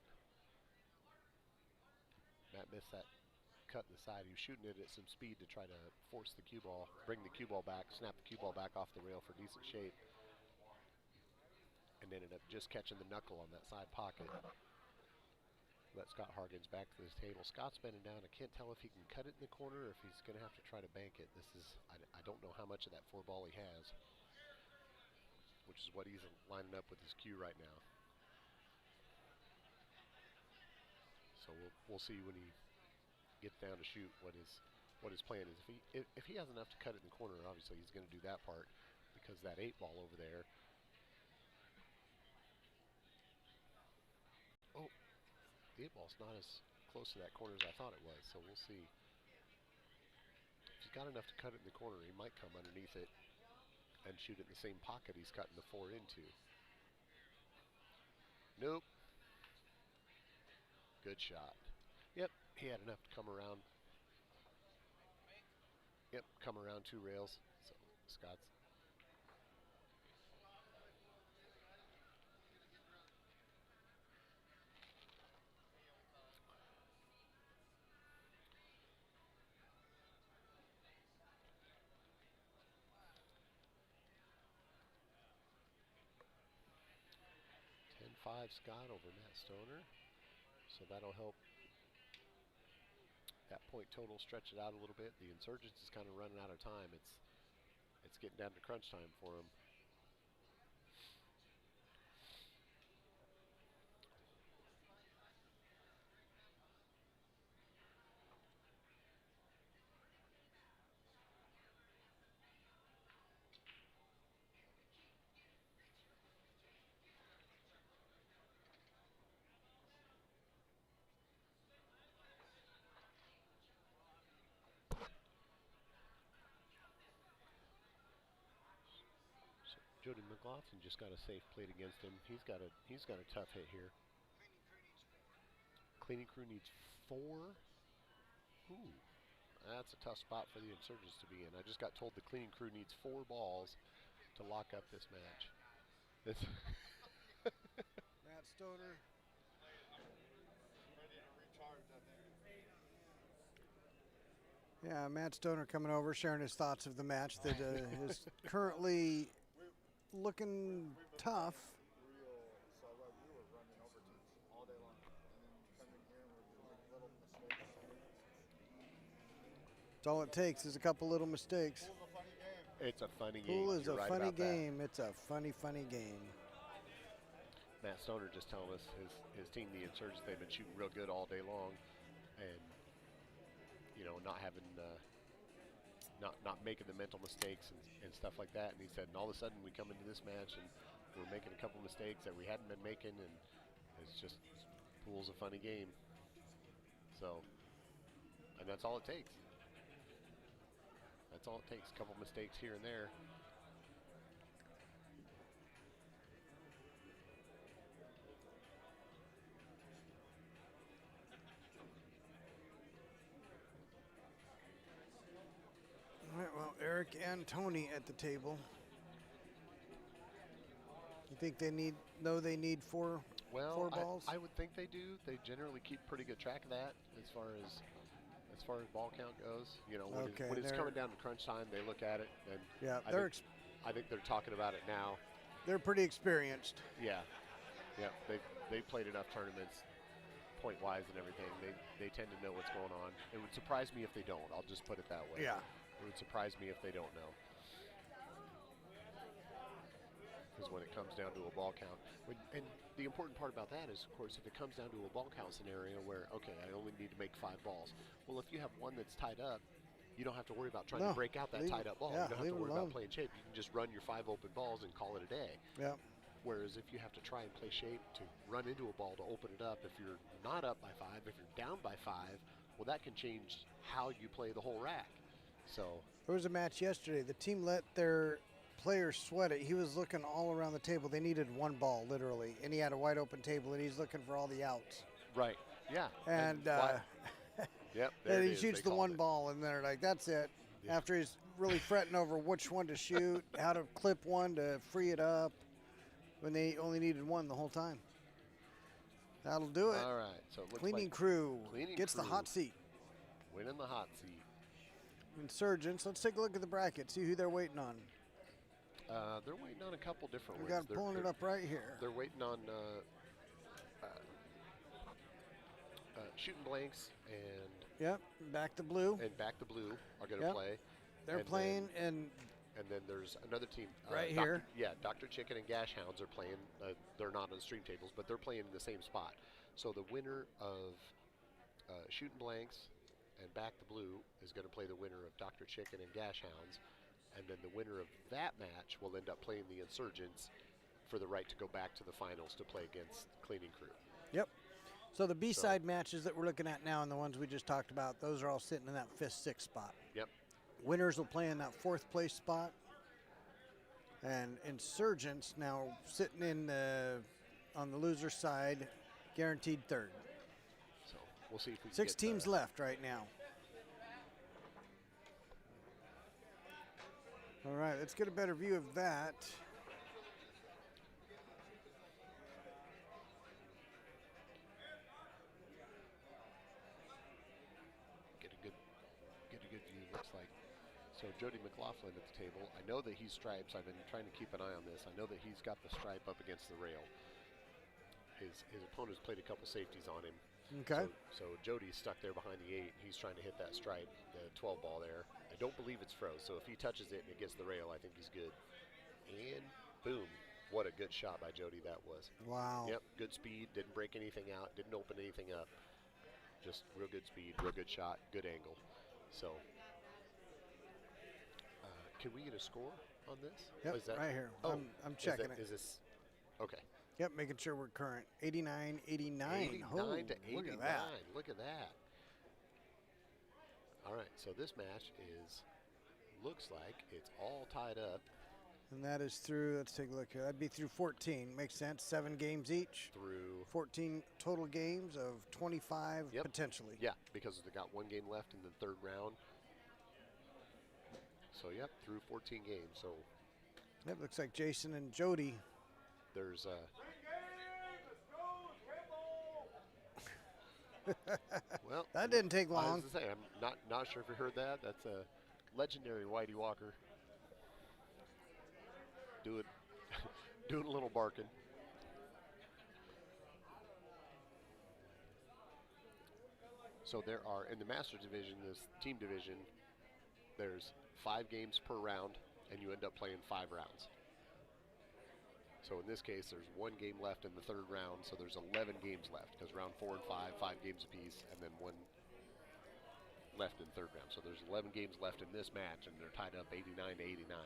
[SPEAKER 10] Matt missed that cut in the side. He was shooting it at some speed to try to force the cue ball, bring the cue ball back, snap the cue ball back off the rail for decent shape, and ended up just catching the knuckle on that side pocket. Let Scott Hargens back to his table. Scott's bending down. I can't tell if he can cut it in the corner or if he's going to have to try to bank it. I don't know how much of that 4 ball he has, which is what he's lining up with his cue right now. So we'll see when he gets down to shoot what his plan is. If he has enough to cut it in the corner, obviously he's going to do that part because that 8 ball over there. Oh, the 8 ball's not as close to that corner as I thought it was. So we'll see. If he's got enough to cut it in the corner, he might come underneath it and shoot it in the same pocket he's cutting the 4 into. Nope. Good shot. Yep, he had enough to come around. Yep, come around 2 rails. So Scott's. Five Scott over Matt Stoner. So that'll help that point total stretch it out a little bit. The Insurgents is kind of running out of time. It's getting down to crunch time for them. Jody McLaughlin just got a safe plate against him. He's got a tough hit here. Cleaning crew needs 4. Ooh, that's a tough spot for the Insurgents to be in. I just got told the cleaning crew needs 4 balls to lock up this match.
[SPEAKER 4] Matt Stoner.
[SPEAKER 3] Ready to recharge, I think.
[SPEAKER 4] Yeah, Matt Stoner coming over, sharing his thoughts of the match that is currently looking tough.
[SPEAKER 3] We were running overteams all day long, and then you come in here and we're doing little mistakes.
[SPEAKER 4] That's all it takes is a couple little mistakes.
[SPEAKER 3] It was a funny game.
[SPEAKER 10] It's a funny game.
[SPEAKER 4] Pool is
[SPEAKER 10] You're
[SPEAKER 4] a
[SPEAKER 10] right
[SPEAKER 4] funny
[SPEAKER 10] about that.
[SPEAKER 4] game. It's a funny, funny game.
[SPEAKER 10] Matt Stoner just telling us his team, the Insurgents, they've been shooting real good all day long, and not having not making the mental mistakes and stuff like that. And he said, and all of a sudden we come into this match and we're making a couple mistakes that we hadn't been making, and it's just pool's a funny game. So, and that's all it takes. That's all it takes. A couple mistakes here and there.
[SPEAKER 4] All right, well, Eric and Tony at the table. You think they need four balls?
[SPEAKER 10] I would think they do. They generally keep pretty good track of that as far as ball count goes. When it's coming down to crunch time, they look at it, and
[SPEAKER 4] yeah,
[SPEAKER 10] I think they're talking about it now.
[SPEAKER 4] They're pretty experienced.
[SPEAKER 10] Yeah, they've played enough tournaments, point wise and everything. They tend to know what's going on. It would surprise me if they don't. I'll just put it that way.
[SPEAKER 4] Yeah.
[SPEAKER 10] It would surprise me if they don't know. Because when it comes down to a ball count, and the important part about that is, of course, if it comes down to a ball count scenario where, okay, I only need to make 5 balls. Well, if you have one that's tied up, you don't have to worry about trying to break out that tied up ball.
[SPEAKER 4] Yeah,
[SPEAKER 10] you don't have to worry about playing shape. You can just run your 5 open balls and call it a day.
[SPEAKER 4] Yeah.
[SPEAKER 10] Whereas if you have to try and play shape to run into a ball to open it up, if you're not up by 5, if you're down by 5, well, that can change how you play the whole rack. So
[SPEAKER 4] there was a match yesterday. The team let their player sweat it. He was looking all around the table. They needed 1 ball, literally, and he had a wide open table, and he's looking for all the outs.
[SPEAKER 10] Right. Yeah.
[SPEAKER 4] And
[SPEAKER 10] yep.
[SPEAKER 4] And he shoots the 1 ball, and they're like, "That's it." Yeah. After he's really fretting over which one to shoot, how to clip one to free it up, when they only needed 1 the whole time. That'll do it.
[SPEAKER 10] All right. So it looks
[SPEAKER 4] Cleaning
[SPEAKER 10] like
[SPEAKER 4] crew gets
[SPEAKER 10] crew
[SPEAKER 4] the hot seat.
[SPEAKER 10] winning the hot seat.
[SPEAKER 4] Insurgents. Let's take a look at the bracket. See who they're waiting on.
[SPEAKER 10] They're waiting on a couple different
[SPEAKER 4] We
[SPEAKER 10] ones.
[SPEAKER 4] got pulling it up right here.
[SPEAKER 10] They're waiting on Shooting Blanks and
[SPEAKER 4] Yep, Back the Blue.
[SPEAKER 10] And Back the Blue are going to play.
[SPEAKER 4] They're playing, and
[SPEAKER 10] then there's another team
[SPEAKER 4] right here.
[SPEAKER 10] Dr. Chicken and Gash Hounds are playing. They're not on the stream tables, but they're playing in the same spot. So the winner of Shooting Blanks and Back the Blue is going to play the winner of Dr. Chicken and Gash Hounds, and then the winner of that match will end up playing the Insurgents for the right to go back to the finals to play against Cleaning Crew.
[SPEAKER 4] Yep. So the B-side matches that we're looking at now and the ones we just talked about, those are all sitting in that 5th, 6th spot.
[SPEAKER 10] Yep.
[SPEAKER 4] Winners will play in that 4th place spot, and Insurgents now sitting in on the loser side, guaranteed 3rd.
[SPEAKER 10] So we'll see if we can
[SPEAKER 4] 6 teams left right now. All right, let's get a better view of that.
[SPEAKER 10] Get a good view. Looks like. So Jody McLaughlin at the table. I know that he's stripes. I've been trying to keep an eye on this. I know that he's got the stripe up against the rail. His opponent's played a couple safeties on him.
[SPEAKER 4] Okay.
[SPEAKER 10] So Jody's stuck there behind the 8. He's trying to hit that stripe, the 12 ball there. I don't believe it's froze. So if he touches it and it gets the rail, I think he's good. And boom. What a good shot by Jody that was.
[SPEAKER 4] Wow.
[SPEAKER 10] Yep, good speed. Didn't break anything out. Didn't open anything up. Just real good speed, real good shot, good angle. So, can we get a score on this?
[SPEAKER 4] Yep, right here.
[SPEAKER 10] Oh,
[SPEAKER 4] I'm checking it.
[SPEAKER 10] Is this okay?
[SPEAKER 4] Yep, making sure we're current. 89, 89.
[SPEAKER 10] 89
[SPEAKER 4] oh,
[SPEAKER 10] to 89.
[SPEAKER 4] Look at that.
[SPEAKER 10] Look at that. All right, so this match looks like it's all tied up.
[SPEAKER 4] And that is through, let's take a look here. That'd be through 14. Makes sense. 7 games each.
[SPEAKER 10] Through
[SPEAKER 4] 14 total games of 25 potentially.
[SPEAKER 10] Yeah, because they got 1 game left in the 3rd round. So, yep, through 14 games. So,
[SPEAKER 4] Yep, looks like Jason and Jody.
[SPEAKER 10] There's well,
[SPEAKER 4] that didn't take long.
[SPEAKER 10] I was to say, I'm not sure if you heard that. That's a legendary Whitey Walker. Doing a little barking. So there are, in the Master Division, this team division, there's 5 games per round. and you end up playing 5 rounds. So in this case, there's 1 game left in the 3rd round, so there's 11 games left, because round 4 and 5, 5 games apiece, and then 1 left in the 3rd round. So there's 11 games left in this match, and they're tied up 89 to 89.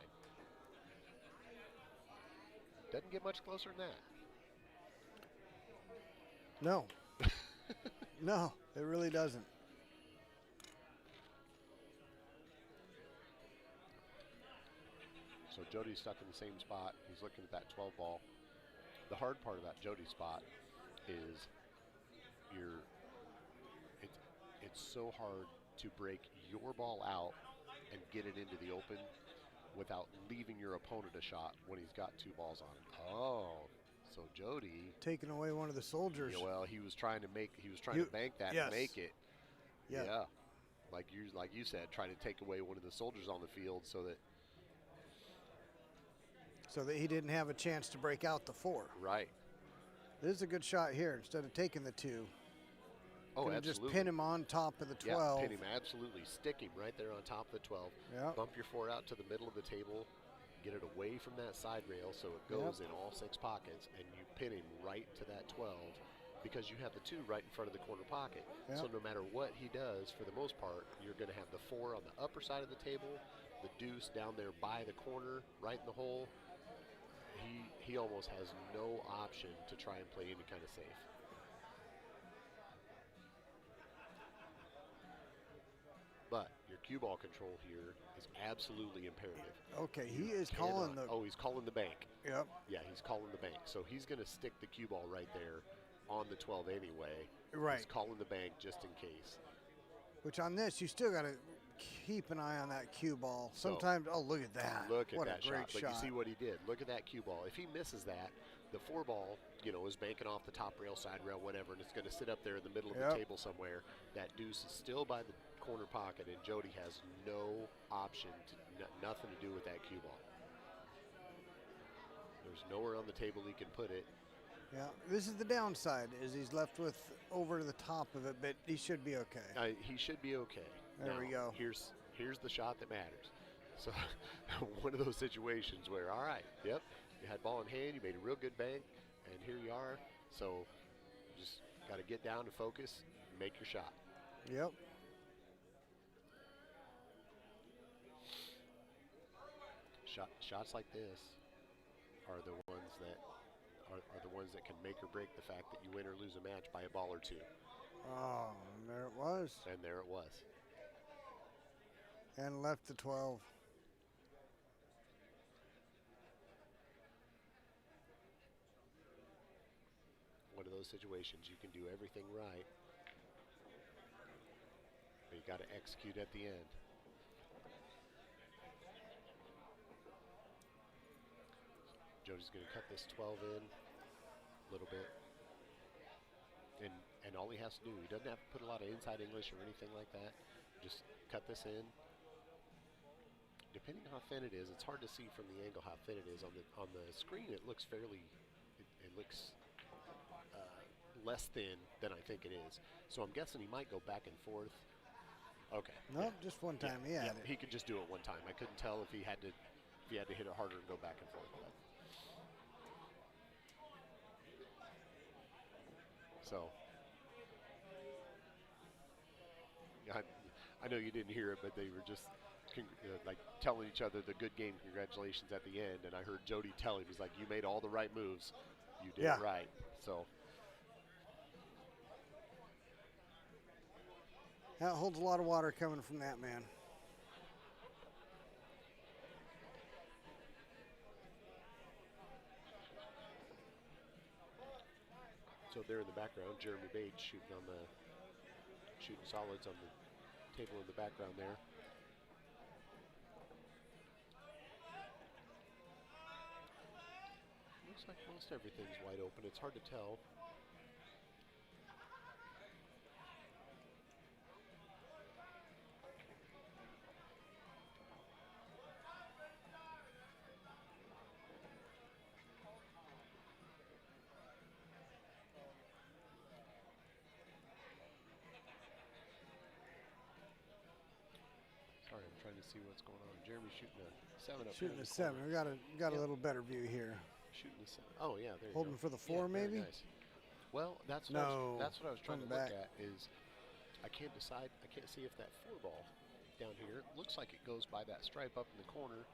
[SPEAKER 10] Doesn't get much closer than that.
[SPEAKER 4] No. No, it really doesn't.
[SPEAKER 10] So Jody's stuck in the same spot. He's looking at that 12 ball. The hard part about Jody's spot is it's so hard to break your ball out and get it into the open without leaving your opponent a shot when he's got 2 balls on him. Oh, so Jody
[SPEAKER 4] taking away one of the soldiers.
[SPEAKER 10] Yeah, well, he was trying to bank that
[SPEAKER 4] yes.
[SPEAKER 10] and make it.
[SPEAKER 4] Yeah.
[SPEAKER 10] Yeah. Like you said, trying to take away one of the soldiers on the field so that
[SPEAKER 4] he didn't have a chance to break out the 4.
[SPEAKER 10] Right.
[SPEAKER 4] This is a good shot here instead of taking the 2.
[SPEAKER 10] Oh, absolutely.
[SPEAKER 4] Just pin him on top of the 12.
[SPEAKER 10] Yeah, pin him, absolutely. Stick him right there on top of the 12.
[SPEAKER 4] Yep.
[SPEAKER 10] Bump your 4 out to the middle of the table. Get it away from that side rail so it goes in all 6 pockets, and you pin him right to that 12 because you have the 2 right in front of the corner pocket.
[SPEAKER 4] Yep.
[SPEAKER 10] So no matter what he does, for the most part, you're going to have the 4 on the upper side of the table, the deuce down there by the corner, right in the hole. He almost has no option to try and play any kind of safe. But your cue ball control here is absolutely imperative.
[SPEAKER 4] Okay, he is calling the...
[SPEAKER 10] Oh, he's calling the bank.
[SPEAKER 4] Yep.
[SPEAKER 10] Yeah, he's calling the bank. So he's going to stick the cue ball right there on the 12 anyway.
[SPEAKER 4] Right.
[SPEAKER 10] He's calling the bank just in case.
[SPEAKER 4] Which on this, you still got to keep an eye on that cue ball. Sometimes, oh, look at that.
[SPEAKER 10] Look at
[SPEAKER 4] what
[SPEAKER 10] that
[SPEAKER 4] a great
[SPEAKER 10] shot. But you see what he did. Look at that cue ball. If he misses that, the 4 ball, is banking off the top rail, side rail, whatever, and it's going to sit up there in the middle of the table somewhere. That deuce is still by the corner pocket, and Jody has no option, nothing to do with that cue ball. There's nowhere on the table he can put it.
[SPEAKER 4] Yeah, this is the downside, is he's left with over the top of it, but he should be okay.
[SPEAKER 10] He should be okay.
[SPEAKER 4] There we go.
[SPEAKER 10] Here's the shot that matters. So one of those situations where, all right, yep, you had ball in hand, you made a real good bank, and here you are. So just got to get down and focus, and make your shot.
[SPEAKER 4] Yep.
[SPEAKER 10] Shots like this are the ones that can make or break the fact that you win or lose a match by a ball or 2.
[SPEAKER 4] Oh, and there it was.
[SPEAKER 10] And there it was.
[SPEAKER 4] And left the 12.
[SPEAKER 10] One of those situations you can do everything right, but you got to execute at the end. Jody's going to cut this 12 in a little bit. And all he has to do, he doesn't have to put a lot of inside English or anything like that. Just cut this in. Depending on how thin it is, it's hard to see from the angle how thin it is. On the screen, it looks it looks less thin than I think it is. So I'm guessing he might go back and forth. Okay.
[SPEAKER 4] No, just one time he had it.
[SPEAKER 10] He could just do it one time. I couldn't tell if he had to hit it harder and go back and forth. But. So, I know you didn't hear it, but they were just like telling each other the good game congratulations at the end. And I heard Jody tell him, he's like, you made all the right moves. You did it right. So.
[SPEAKER 4] That holds a lot of water coming from that man.
[SPEAKER 10] So there in the background, Jeremy Bates shooting solids on the table in the background there. Looks like most everything's wide open. It's hard to tell. Sorry, I'm trying to to see what's going on. Jeremy's shooting a 7 up.
[SPEAKER 4] Shooting
[SPEAKER 10] here in
[SPEAKER 4] a
[SPEAKER 10] the
[SPEAKER 4] 7.
[SPEAKER 10] corner.
[SPEAKER 4] We got a little better view here.
[SPEAKER 10] Shooting a 7. Oh yeah, there you
[SPEAKER 4] Holding
[SPEAKER 10] go.
[SPEAKER 4] for the 4
[SPEAKER 10] Yeah, very
[SPEAKER 4] maybe.
[SPEAKER 10] Nice. Well, that's
[SPEAKER 4] No,
[SPEAKER 10] that's what I was trying to
[SPEAKER 4] coming
[SPEAKER 10] look
[SPEAKER 4] back.
[SPEAKER 10] at. Is I can't decide. I can't see if that 4 ball down here, it looks like it goes by that stripe up in the corner,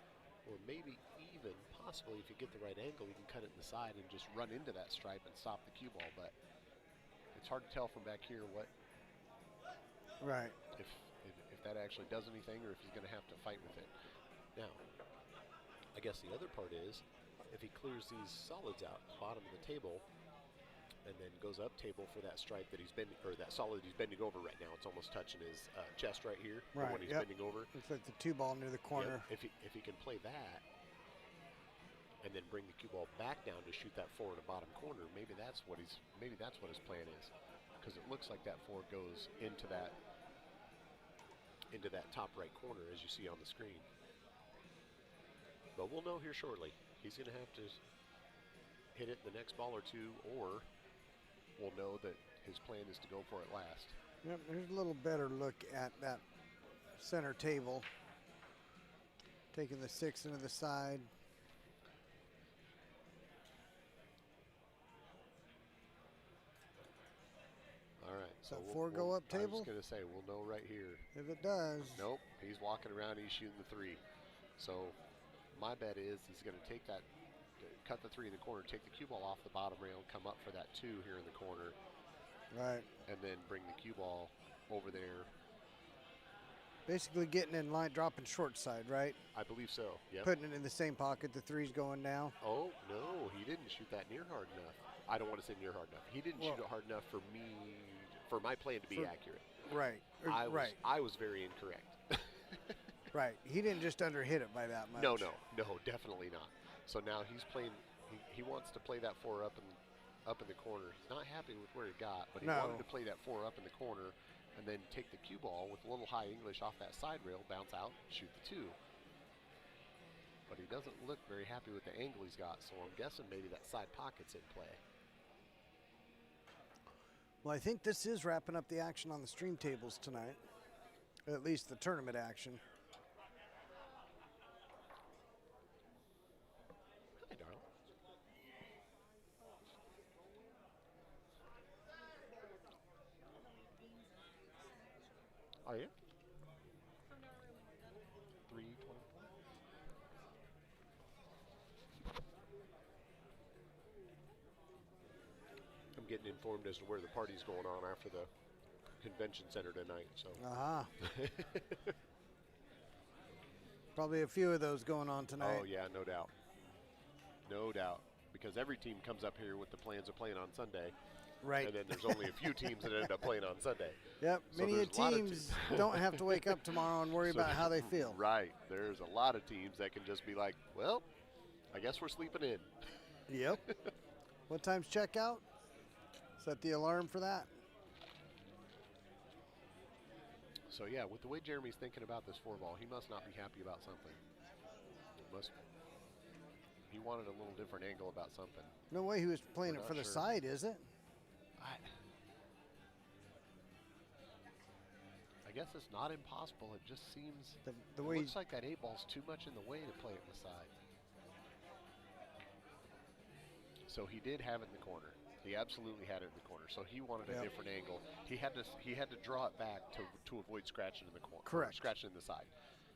[SPEAKER 10] or maybe even possibly if you get the right angle, you can cut it in the side and just run into that stripe and stop the cue ball. But it's hard to tell from back here what
[SPEAKER 4] Right.
[SPEAKER 10] if that actually does anything, or if he's going to have to fight with it. Now, I guess the other part is if he clears these solids out at the bottom of the table, and then goes up table for that stripe that he's bending, or that solid he's bending over right now. It's almost touching his chest right here, the
[SPEAKER 4] Right.
[SPEAKER 10] one he's bending over.
[SPEAKER 4] Looks like the 2 ball near the corner.
[SPEAKER 10] Yep. If he can play that, and then bring the cue ball back down to shoot that 4 in the bottom corner, maybe that's what his plan is, because it looks like that 4 goes into that top right corner as you see on the screen. But we'll know here shortly. He's going to have to hit it in the next ball or two, or we'll know that his plan is to go for it last.
[SPEAKER 4] Yep, there's a little better look at that center table. Taking the 6 into the side.
[SPEAKER 10] All right. So
[SPEAKER 4] that 4 go up
[SPEAKER 10] I
[SPEAKER 4] table?
[SPEAKER 10] was going to say, we'll know right here.
[SPEAKER 4] If it does.
[SPEAKER 10] Nope. He's walking around. He's shooting the 3. So my bet is he's going to take that, cut the 3 in the corner, take the cue ball off the bottom rail, come up for that 2 here in the corner.
[SPEAKER 4] Right.
[SPEAKER 10] And then bring the cue ball over there.
[SPEAKER 4] Basically getting in line, dropping short side, right?
[SPEAKER 10] I believe so. Yep.
[SPEAKER 4] Putting it in the same pocket. The 3's going now.
[SPEAKER 10] Oh, no. He didn't shoot that near hard enough. I don't want to say near hard enough. He didn't shoot it hard enough for me, for my plan to be accurate.
[SPEAKER 4] Right.
[SPEAKER 10] I was very incorrect.
[SPEAKER 4] Right. He didn't just underhit it by that much.
[SPEAKER 10] No, definitely not. So now he's playing. He wants to play that 4 up in the corner. He's not happy with where he got, but he wanted to play that 4 up in the corner, and then take the cue ball with a little high English off that side rail, bounce out, shoot the 2. But he doesn't look very happy with the angle he's got, so I'm guessing maybe that side pocket's in play.
[SPEAKER 4] Well, I think this is wrapping up the action on the stream tables tonight. At least the tournament action.
[SPEAKER 10] Hi, darling. Are you? 3:24. I'm getting informed as to where the party's going on after the convention center tonight. So.
[SPEAKER 4] Probably a few of those going on tonight.
[SPEAKER 10] Oh yeah, no doubt. No doubt, because every team comes up here with the plans of playing on Sunday.
[SPEAKER 4] Right.
[SPEAKER 10] And then there's only a few teams that end up playing on Sunday.
[SPEAKER 4] Yep.
[SPEAKER 10] So
[SPEAKER 4] Many teams don't have to wake up tomorrow and worry about how they feel.
[SPEAKER 10] Right. There's a lot of teams that can just be like, well, I guess we're sleeping in.
[SPEAKER 4] Yep. What time's checkout? Set the alarm for that.
[SPEAKER 10] So yeah, with the way Jeremy's thinking about this 4 ball, he must not be happy about something. He wanted a little different angle about something.
[SPEAKER 4] No way he was playing it for the side, is it?
[SPEAKER 10] I guess it's not impossible. It just seems
[SPEAKER 4] the way
[SPEAKER 10] it looks like that 8 ball's too much in the way to play it in the side. So he did have it in the corner. He absolutely had it in the corner. So he wanted a different angle. He had to draw it back to avoid scratching in the corner.
[SPEAKER 4] Correct.
[SPEAKER 10] Scratching in the side.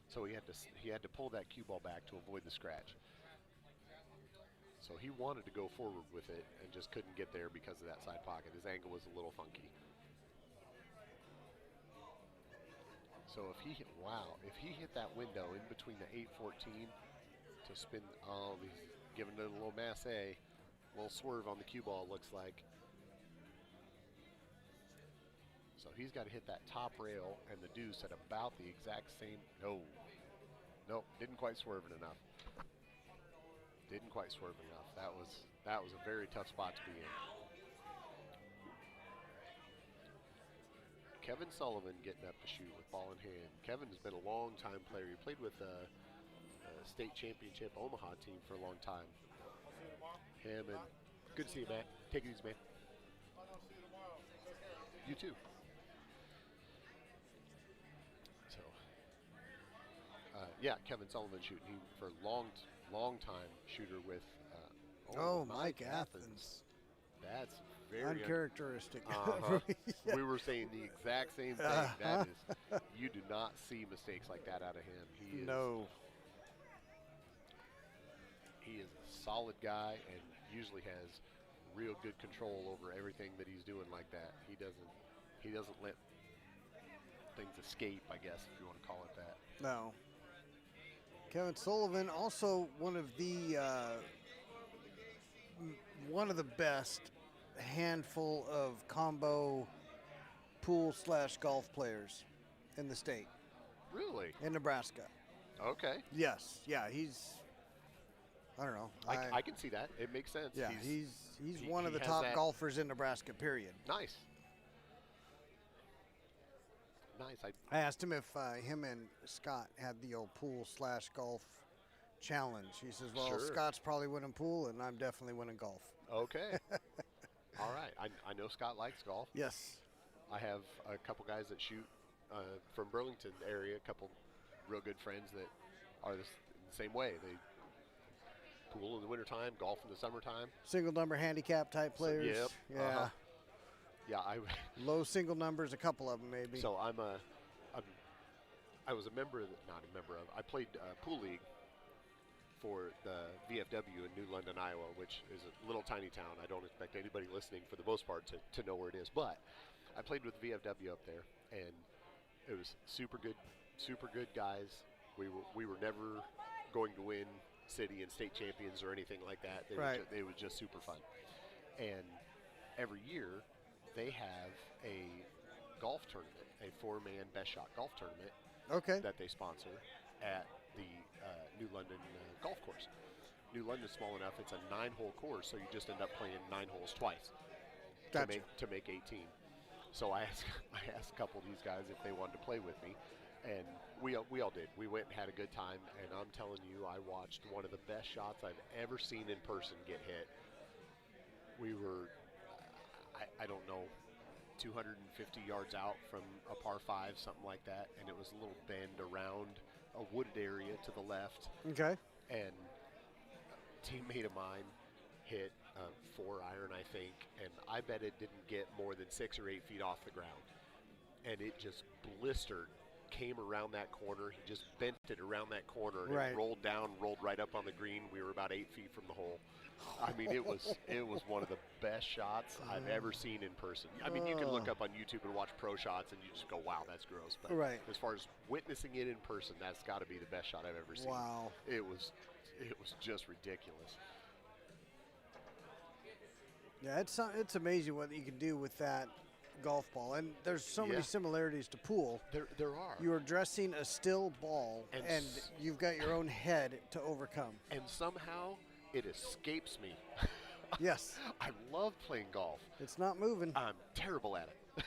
[SPEAKER 10] So he had to pull that cue ball back to avoid the scratch. So he wanted to go forward with it and just couldn't get there because of that side pocket. His angle was a little funky. So if he hit that window in between the 8-14 to spin, he's giving it a little masse, a little swerve on the cue ball, looks like. So he's got to hit that top rail and the deuce at about the exact same. Nope, didn't quite swerve it enough. Didn't quite swerve it enough. That was a very tough spot to be in. Kevin Sullivan getting up to shoot with ball in hand. Kevin has been a long time player. He played with a state championship Omaha team for a long time. Him and good to see you, man. Take it easy, man. You too. So Yeah, Kevin Sullivan shooting. He for a long time shooter with.
[SPEAKER 4] Mike Athens.
[SPEAKER 10] That's very
[SPEAKER 4] uncharacteristic.
[SPEAKER 10] Uh-huh.
[SPEAKER 4] Yeah.
[SPEAKER 10] We were saying the exact same thing. That is, you do not see mistakes like that out of him. He is a solid guy and usually has real good control over everything that he's doing like that. He doesn't let things escape, I guess, if you want to call it that.
[SPEAKER 4] No. Kevin Sullivan, also one of the best handful of combo pool/golf players in the state.
[SPEAKER 10] Really?
[SPEAKER 4] In Nebraska.
[SPEAKER 10] Okay.
[SPEAKER 4] Yes. Yeah, he's, I don't know.
[SPEAKER 10] I can see that. It makes sense.
[SPEAKER 4] Yeah, he's one of the top golfers in Nebraska, period.
[SPEAKER 10] Nice. Nice.
[SPEAKER 4] I asked him if him and Scott had the old pool/golf challenge. He says, well,
[SPEAKER 10] Sure.
[SPEAKER 4] Scott's probably winning pool, and I'm definitely winning golf.
[SPEAKER 10] Okay. All right. I know Scott likes golf.
[SPEAKER 4] Yes.
[SPEAKER 10] I have a couple guys that shoot from Burlington area, a couple real good friends that are the same way. They pool in the wintertime, golf in the summertime.
[SPEAKER 4] Single number handicap type players.
[SPEAKER 10] Yep.
[SPEAKER 4] Yeah.
[SPEAKER 10] Uh-huh. Yeah,
[SPEAKER 4] low single numbers, a couple of them maybe.
[SPEAKER 10] So I was a member of, I played pool league for the VFW in New London, Iowa, which is a little tiny town. I don't expect anybody listening for the most part to know where it is, but I played with VFW up there, and it was super good guys. We were never going to win city and state champions or anything like that. They were just super fun. And every year they have a golf tournament, a 4-man best shot golf tournament.
[SPEAKER 4] Okay.
[SPEAKER 10] That they sponsor at the New London golf course. New London's small enough; it's a 9-hole course, so you just end up playing 9 holes twice
[SPEAKER 4] gotcha.
[SPEAKER 10] to make 18. So I asked a couple of these guys if they wanted to play with me, and we all did. We went and had a good time, and I'm telling you, I watched one of the best shots I've ever seen in person get hit. We were, I don't know, 250 yards out from a par 5, something like that, and it was a little bend around a wooded area to the left.
[SPEAKER 4] Okay.
[SPEAKER 10] And a teammate of mine hit a 4-iron, I think, and I bet it didn't get more than 6 or 8 feet off the ground. And it just blistered, came around that corner. He just bent it around that corner, and it rolled down, rolled right up on the green. We were about 8 feet from the hole. I mean, it was one of the best shots I've ever seen in person. I mean, you can look up on YouTube and watch pro shots, and you just go, wow, that's gross. But as far as witnessing it in person, that's got to be the best shot I've ever seen.
[SPEAKER 4] Wow.
[SPEAKER 10] It was just ridiculous.
[SPEAKER 4] Yeah, it's amazing what you can do with that golf ball, and there's so many similarities to pool.
[SPEAKER 10] There are.
[SPEAKER 4] You are dressing a still ball, and you've got your own head to overcome.
[SPEAKER 10] And somehow it escapes me.
[SPEAKER 4] Yes.
[SPEAKER 10] I love playing golf.
[SPEAKER 4] It's not moving.
[SPEAKER 10] I'm terrible at it.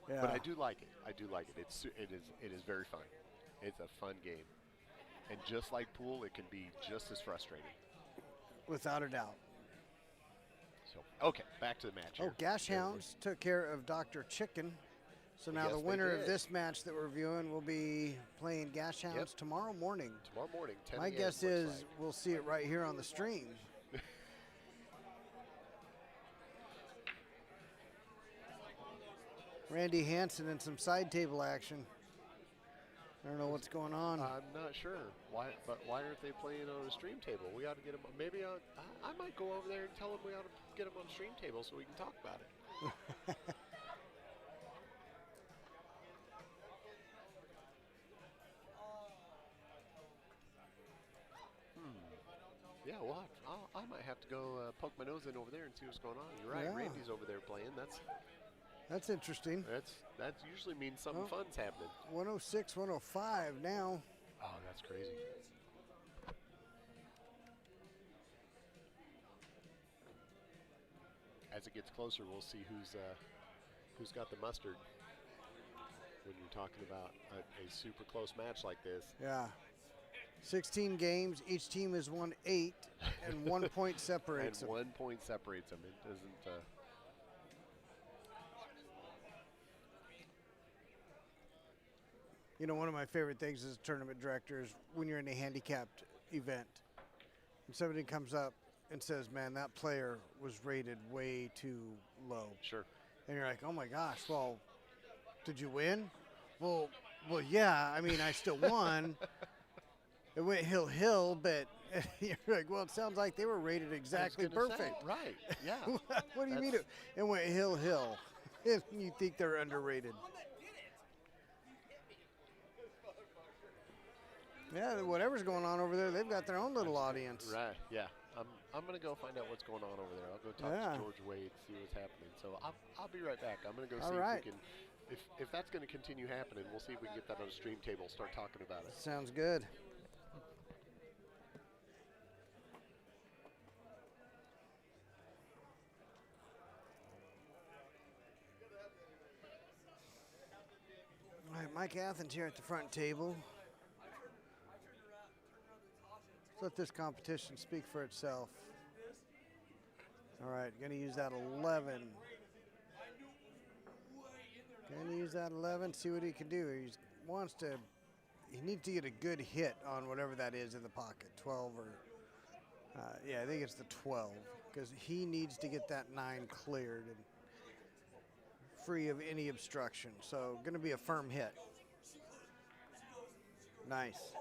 [SPEAKER 4] Yeah.
[SPEAKER 10] But I do like it. It is very fun. It's a fun game. And just like pool, it can be just as frustrating.
[SPEAKER 4] Without a doubt.
[SPEAKER 10] So, okay, back to the match here.
[SPEAKER 4] Gash Hounds took care of Dr. Chicken. So now the winner of this match that we're viewing will be playing Gash Hounds tomorrow morning.
[SPEAKER 10] Tomorrow morning, 10
[SPEAKER 4] My guess is we'll see it right here on the stream. Randy Hansen in some side table action. I don't know what's going on.
[SPEAKER 10] I'm not sure. Why aren't they playing on a stream table? We ought to get them. Maybe I might go over there and tell them we ought to get them on a stream table so we can talk about it. Yeah, well, I might have to go poke my nose in over there and see what's going on. You're right.
[SPEAKER 4] Yeah.
[SPEAKER 10] Randy's over there playing.
[SPEAKER 4] That's interesting.
[SPEAKER 10] That usually means something fun's happening.
[SPEAKER 4] 106, 105 now.
[SPEAKER 10] Oh, that's crazy. As it gets closer, we'll see who's got the mustard. When you're talking about a super close match like this.
[SPEAKER 4] Yeah. 16 games. Each team has won 8, and 1 point separates them.
[SPEAKER 10] 1 point separates them. It doesn't.
[SPEAKER 4] You know, one of my favorite things as a tournament director is when you're in a handicapped event and somebody comes up and says, man, that player was rated way too low.
[SPEAKER 10] Sure.
[SPEAKER 4] And you're like, oh my gosh, well, did you win? Well, yeah, I mean, I still won. It went hill, but you're like, well, it sounds like they were rated exactly perfect.
[SPEAKER 10] Right, yeah.
[SPEAKER 4] What do you mean it went hill? And you think they're underrated. Yeah, whatever's going on over there, they've got their own little audience.
[SPEAKER 10] Right, yeah. I'm going to go find out what's going on over there. I'll go talk to George Wade, see what's happening. So I'll be right back. I'm going to go see if we can, if that's going to continue happening, we'll see if we can get that on a stream table, start talking about it.
[SPEAKER 4] Sounds good. All right, Mike Athens here at the front table. Let's let this competition speak for itself. All right, going to use that 11. Going to use that 11, see what he can do. He needs to get a good hit on whatever that is in the pocket, 12 or, yeah, I think it's the 12, because he needs to get that 9 cleared and free of any obstruction. So going to be a firm hit. Nice.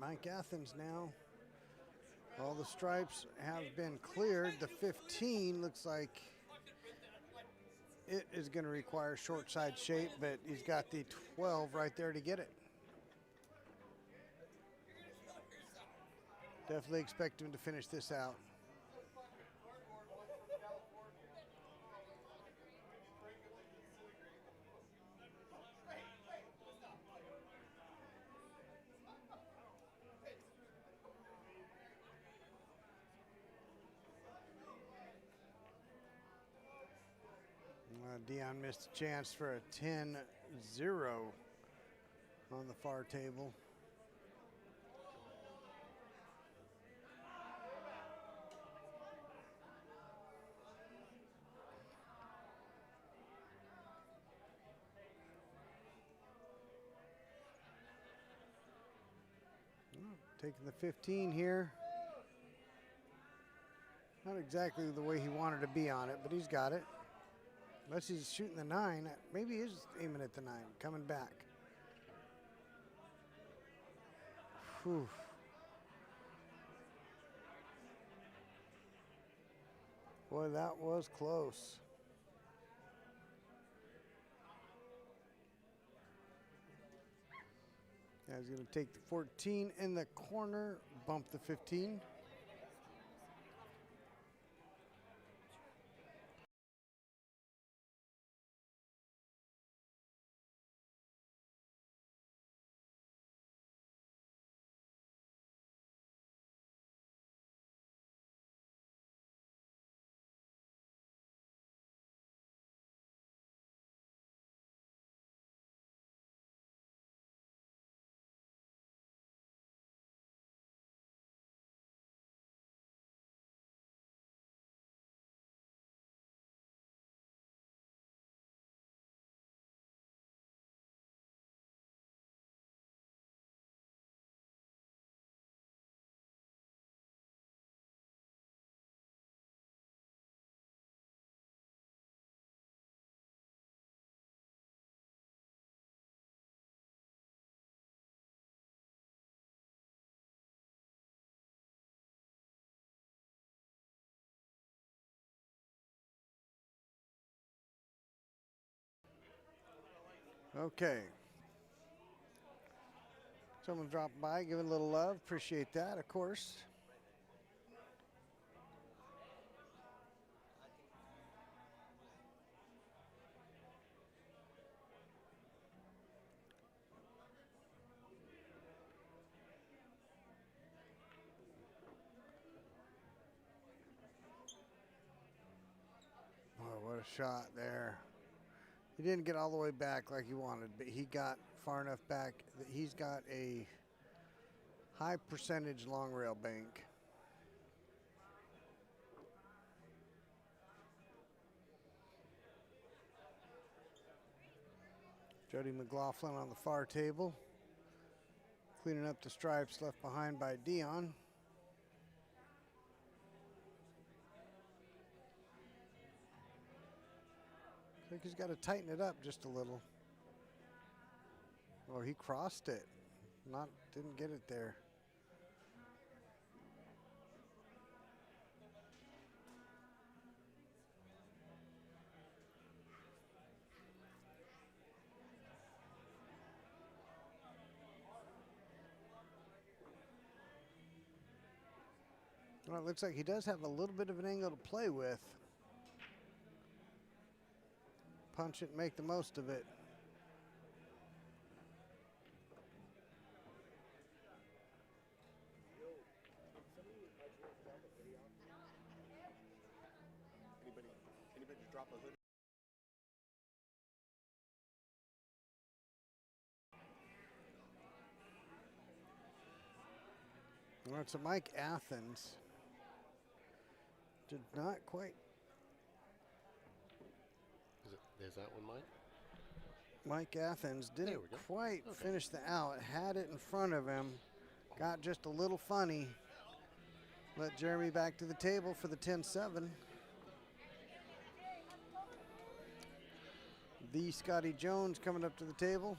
[SPEAKER 4] Mike Athens now. All the stripes have been cleared. The 15 looks like it is going to require short side shape, but he's got the 12 right there to get it. Definitely expect him to finish this out. Dion missed a chance for a 10-0 on the far table. Taking the 15 here. Not exactly the way he wanted to be on it, but he's got it. Unless he's shooting the 9, maybe he is aiming at the 9, coming back. Whew. Boy, that was close. Now he's going to take the 14 in the corner, bump the 15. Okay. Someone dropped by, giving a little love. Appreciate that, of course. what a shot there. He didn't get all the way back like he wanted, but he got far enough back that he's got a high percentage long rail bank. Jody McLaughlin on the far table, cleaning up the stripes left behind by Dion. I think he's got to tighten it up just a little. Oh, he crossed it. Didn't get it there. Well, it looks like he does have a little bit of an angle to play with. Punch it and make the most of it.
[SPEAKER 9] Anybody drop a hood?
[SPEAKER 4] Well, it's a Mike Athens. Did not quite.
[SPEAKER 10] Is that one mine?
[SPEAKER 4] Mike Athens didn't quite finish the out. Had it in front of him. Got just a little funny. Let Jeremy back to the table for the 10-7. The Scotty Jones coming up to the table.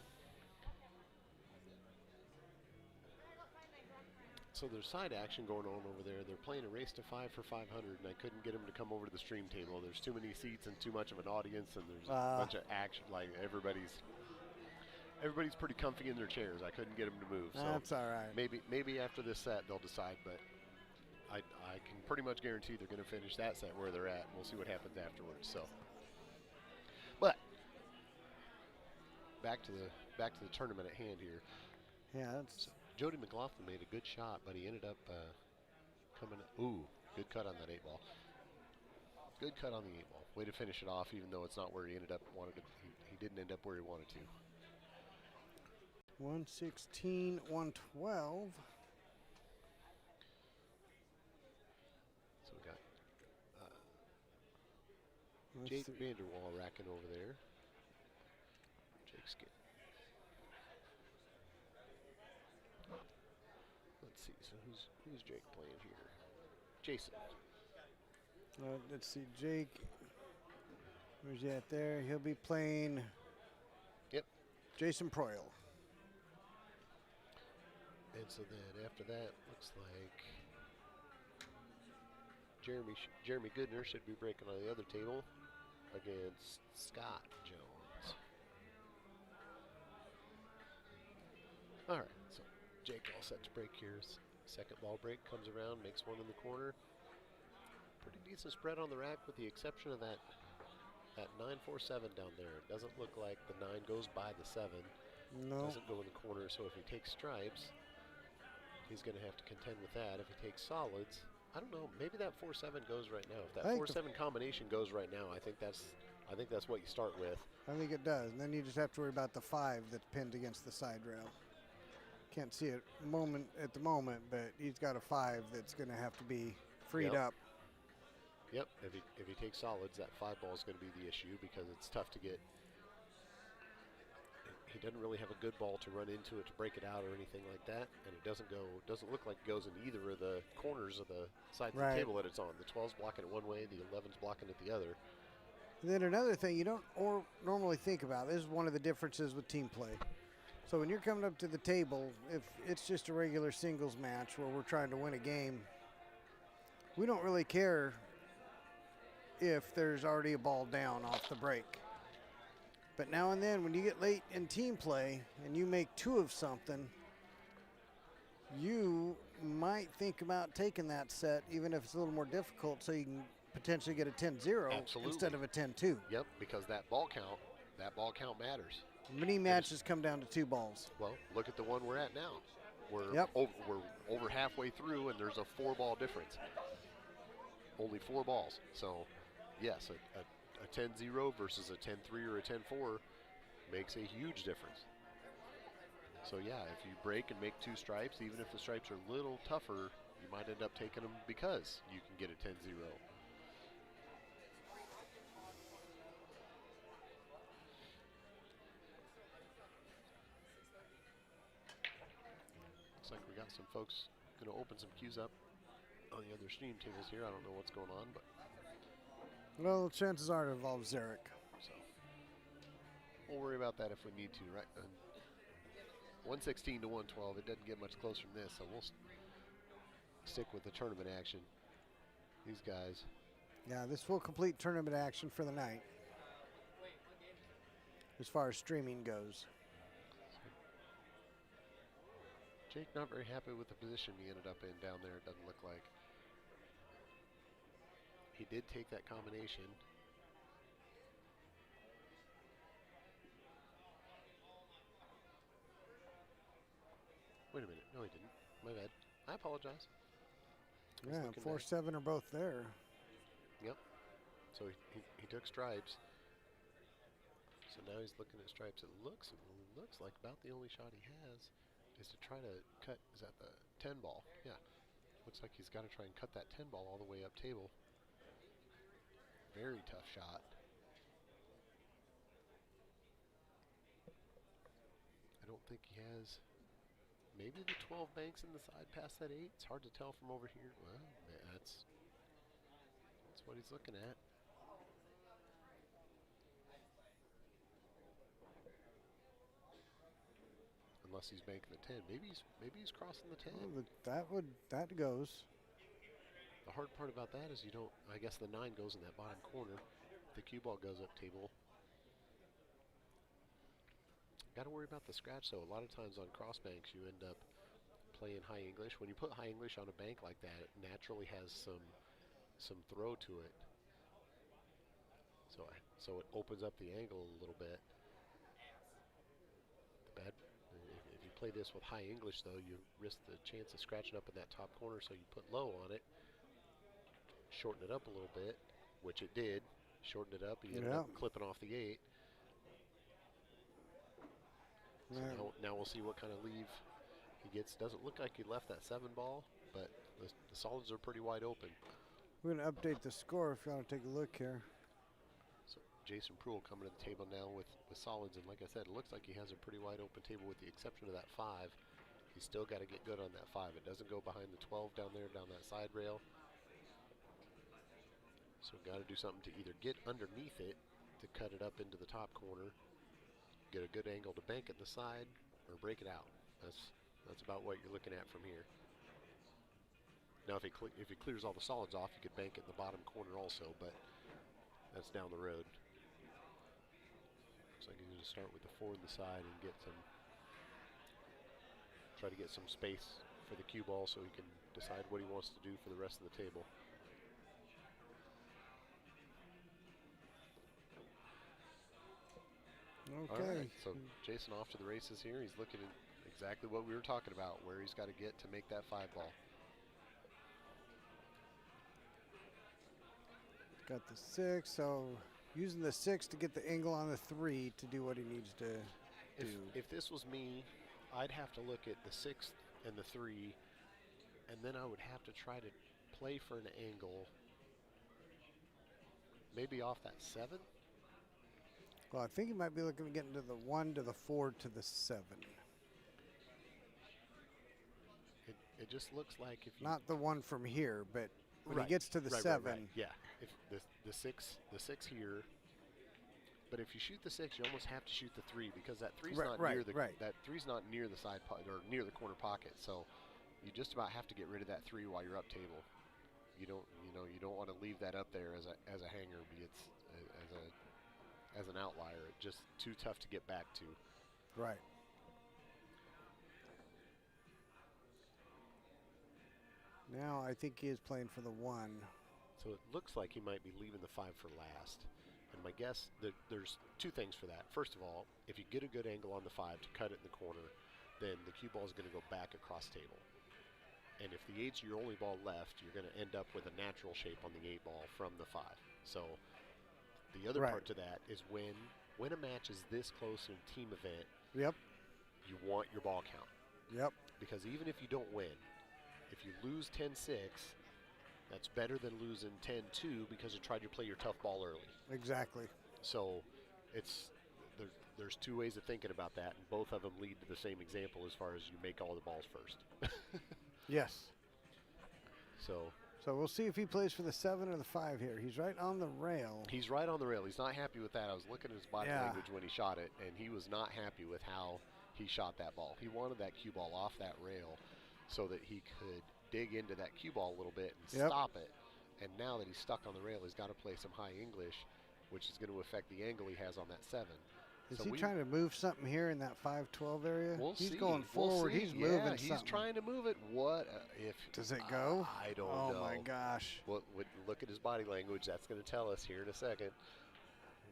[SPEAKER 10] So there's side action going on over there. They're playing a race to 5 for 500, and I couldn't get them to come over to the stream table. There's too many seats and too much of an audience, and there's a bunch of action. Like everybody's pretty comfy in their chairs. I couldn't get them to move. So
[SPEAKER 4] that's all right.
[SPEAKER 10] Maybe after this set they'll decide, but I can pretty much guarantee they're going to finish that set where they're at. And we'll see what happens afterwards. So, but back to the tournament at hand here.
[SPEAKER 4] Yeah, that's.
[SPEAKER 10] Jody McLaughlin made a good shot, but he ended up coming. Ooh, good cut on that 8-ball. Good cut on the 8-ball. Way to finish it off, even though it's not where he ended up wanted to. He didn't end up where he wanted to.
[SPEAKER 4] 116, 112.
[SPEAKER 10] So we got Jake Vanderwall racking over there. Jake's getting. Let's see. So who's Jake playing here? Jason.
[SPEAKER 4] Let's see, Jake. Where's he at there? He'll be playing.
[SPEAKER 10] Yep.
[SPEAKER 4] Jason Proyle.
[SPEAKER 10] And so then after that, looks like Jeremy Goodner should be breaking on the other table against Scott Jones. All right, so Jake all set to break here. Second ball break comes around, makes one in the corner. Pretty decent spread on the rack with the exception of that 9-4-7 down there. It doesn't look like the 9 goes by the 7.
[SPEAKER 4] No.
[SPEAKER 10] Doesn't go in the corner, so if he takes stripes, he's going to have to contend with that. If he takes solids, I don't know, maybe that 4-7 goes right now. If that 4-7 combination goes right now, I think that's what you start with.
[SPEAKER 4] I think it does. And then you just have to worry about the 5 that's pinned against the side rail. Can't see it at the moment, but he's got a 5 that's going to have to be freed up.
[SPEAKER 10] Yep, if he takes solids, that 5 ball is going to be the issue because it's tough to get. He doesn't really have a good ball to run into it to break it out or anything like that, and it doesn't look like it goes in either of the corners of the sides of the table that it's on. The 12's blocking it one way, the 11's blocking it the other.
[SPEAKER 4] And then another thing you don't normally think about, this is one of the differences with team play. So when you're coming up to the table, if it's just a regular singles match where we're trying to win a game, we don't really care if there's already a ball down off the break. But now and then when you get late in team play and you make 2 of something, you might think about taking that set even if it's a little more difficult so you can potentially get a 10-0 instead of a 10-2.
[SPEAKER 10] Yep, because that ball count matters.
[SPEAKER 4] Many matches come down to 2 balls.
[SPEAKER 10] Well, look at the one we're at now. We're over halfway through and there's a 4-ball difference. Only 4 balls. So, yes, a 10-0 versus a 10-3 or a 10-4 makes a huge difference. So yeah, if you break and make 2 stripes, even if the stripes are a little tougher, you might end up taking them because you can get a 10-0. Looks like we got some folks going to open some queues up on the other stream tables here. I don't know what's going on, but
[SPEAKER 4] Well, chances are it involves Zarek.
[SPEAKER 10] so we'll worry about that if we need to, right? 116 to 112. It doesn't get much closer than this, so we'll stick with the tournament action. These guys.
[SPEAKER 4] Yeah, this will complete tournament action for the night, as far as streaming goes.
[SPEAKER 10] Jake not very happy with the position he ended up in down there, it doesn't look like. He did take that combination. Wait a minute. No, he didn't. My bad. I apologize.
[SPEAKER 4] Yeah, 4-7 are both there.
[SPEAKER 10] Yep. So he took stripes. So now he's looking at stripes. It looks like about the only shot he has is to try to cut. Is that the 10 ball? Yeah. Looks like he's got to try and cut that 10 ball all the way up table. Very tough shot. I don't think he has. Maybe the 12 banks in the side past that 8. It's hard to tell from over here. Well, that's what he's looking at. Unless he's banking the 10. Maybe he's crossing the 10.
[SPEAKER 4] Well, that goes.
[SPEAKER 10] The hard part about that is you don't. I guess the 9 goes in that bottom corner. The cue ball goes up table. Got to worry about the scratch though. A lot of times on cross banks you end up playing high English. When you put high English on a bank like that, it naturally has some throw to it. So it opens up the angle a little bit. If you play this with high English though, you risk the chance of scratching up in that top corner. So you put low on it, shorten it up a little bit, which it did. Shorten it up. He ended up clipping off the 8. So now we'll see what kind of leave he gets. Doesn't look like he left that 7 ball, but the solids are pretty wide open.
[SPEAKER 4] We're going to update the score if you want to take a look here.
[SPEAKER 10] So Jason Pruill coming to the table now with solids, and like I said, it looks like he has a pretty wide open table with the exception of that 5. He's still got to get good on that 5. It doesn't go behind the 12 down there, down that side rail. So we've got to do something to either get underneath it to cut it up into the top corner, get a good angle to bank at the side, or break it out. That's about what you're looking at from here. Now if he clears all the solids off, you could bank it in the bottom corner also, but that's down the road. Looks like he's going to start with the 4 in the side and try to get some space for the cue ball so he can decide what he wants to do for the rest of the table.
[SPEAKER 4] Okay.
[SPEAKER 10] All right, so Jason off to the races here. He's looking at exactly what we were talking about, where he's got to get to make that 5 ball.
[SPEAKER 4] Got the 6, so using the 6 to get the angle on the 3 to do what he needs to do.
[SPEAKER 10] If this was me, I'd have to look at the 6th and the 3, and then I would have to try to play for an angle, maybe off that 7.
[SPEAKER 4] Well, I think he might be looking to get into the 1 to the 4 to the 7.
[SPEAKER 10] It just looks like if you
[SPEAKER 4] not the one from here, but when he gets to the 7.
[SPEAKER 10] Right. Yeah, if the six here. But if you shoot the 6, you almost have to shoot the 3 because that 3's not near the that 3's not near the side or near the corner pocket. So you just about have to get rid of that 3 while you're up table. You don't want to leave that up there as a hanger. It's as an outlier. It's just too tough to get back to.
[SPEAKER 4] Right. Now I think he is playing for the 1.
[SPEAKER 10] So it looks like he might be leaving the 5 for last. And my guess, there's 2 things for that. First of all, if you get a good angle on the 5 to cut it in the corner, then the cue ball is going to go back across table. And if the 8's your only ball left, you're going to end up with a natural shape on the 8 ball from the 5. So The other
[SPEAKER 4] Right.
[SPEAKER 10] part to that is when a match is this close in a team event,
[SPEAKER 4] Yep.
[SPEAKER 10] you want your ball count.
[SPEAKER 4] Yep.
[SPEAKER 10] Because even if you don't win, if you lose 10-6, that's better than losing 10-2 because you tried to play your tough ball early.
[SPEAKER 4] Exactly.
[SPEAKER 10] So there's two ways of thinking about that, and both of them lead to the same example as far as you make all the balls first.
[SPEAKER 4] Yes.
[SPEAKER 10] So
[SPEAKER 4] we'll see if he plays for the 7 or the 5 here. He's right on the rail.
[SPEAKER 10] he's right on the rail. He's not happy with that. I was looking at his body
[SPEAKER 4] Yeah.
[SPEAKER 10] language when he shot it, and he was not happy with how he shot that ball. He wanted that cue ball off that rail so that he could dig into that cue ball a little bit and
[SPEAKER 4] Yep.
[SPEAKER 10] stop it. And now that he's stuck on the rail, he's got to play some high English, which is going to affect the angle he has on that 7.
[SPEAKER 4] Is
[SPEAKER 10] So
[SPEAKER 4] he trying to move something here in that 5-12 area?
[SPEAKER 10] We'll
[SPEAKER 4] He's
[SPEAKER 10] see.
[SPEAKER 4] going
[SPEAKER 10] We'll
[SPEAKER 4] forward.
[SPEAKER 10] see.
[SPEAKER 4] He's
[SPEAKER 10] Yeah,
[SPEAKER 4] moving
[SPEAKER 10] he's
[SPEAKER 4] something.
[SPEAKER 10] trying to move it. What if?
[SPEAKER 4] Does it go?
[SPEAKER 10] I don't
[SPEAKER 4] Oh
[SPEAKER 10] know.
[SPEAKER 4] my gosh.
[SPEAKER 10] Well, look at his body language. That's going to tell us here in a second.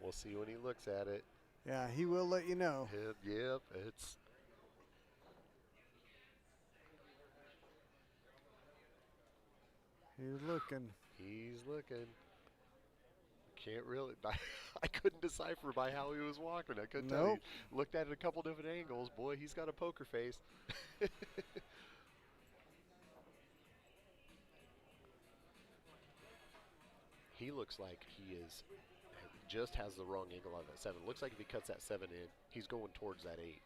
[SPEAKER 10] We'll see when he looks at it.
[SPEAKER 4] Yeah, he will let you know.
[SPEAKER 10] Yep, it's.
[SPEAKER 4] He's looking.
[SPEAKER 10] He's looking. Can't really. I couldn't decipher by how he was walking. I couldn't tell you.
[SPEAKER 4] Nope.
[SPEAKER 10] Looked at it a couple different angles. Boy, he's got a poker face. He looks like he just has the wrong angle on that 7. Looks like if he cuts that 7 in, he's going towards that 8.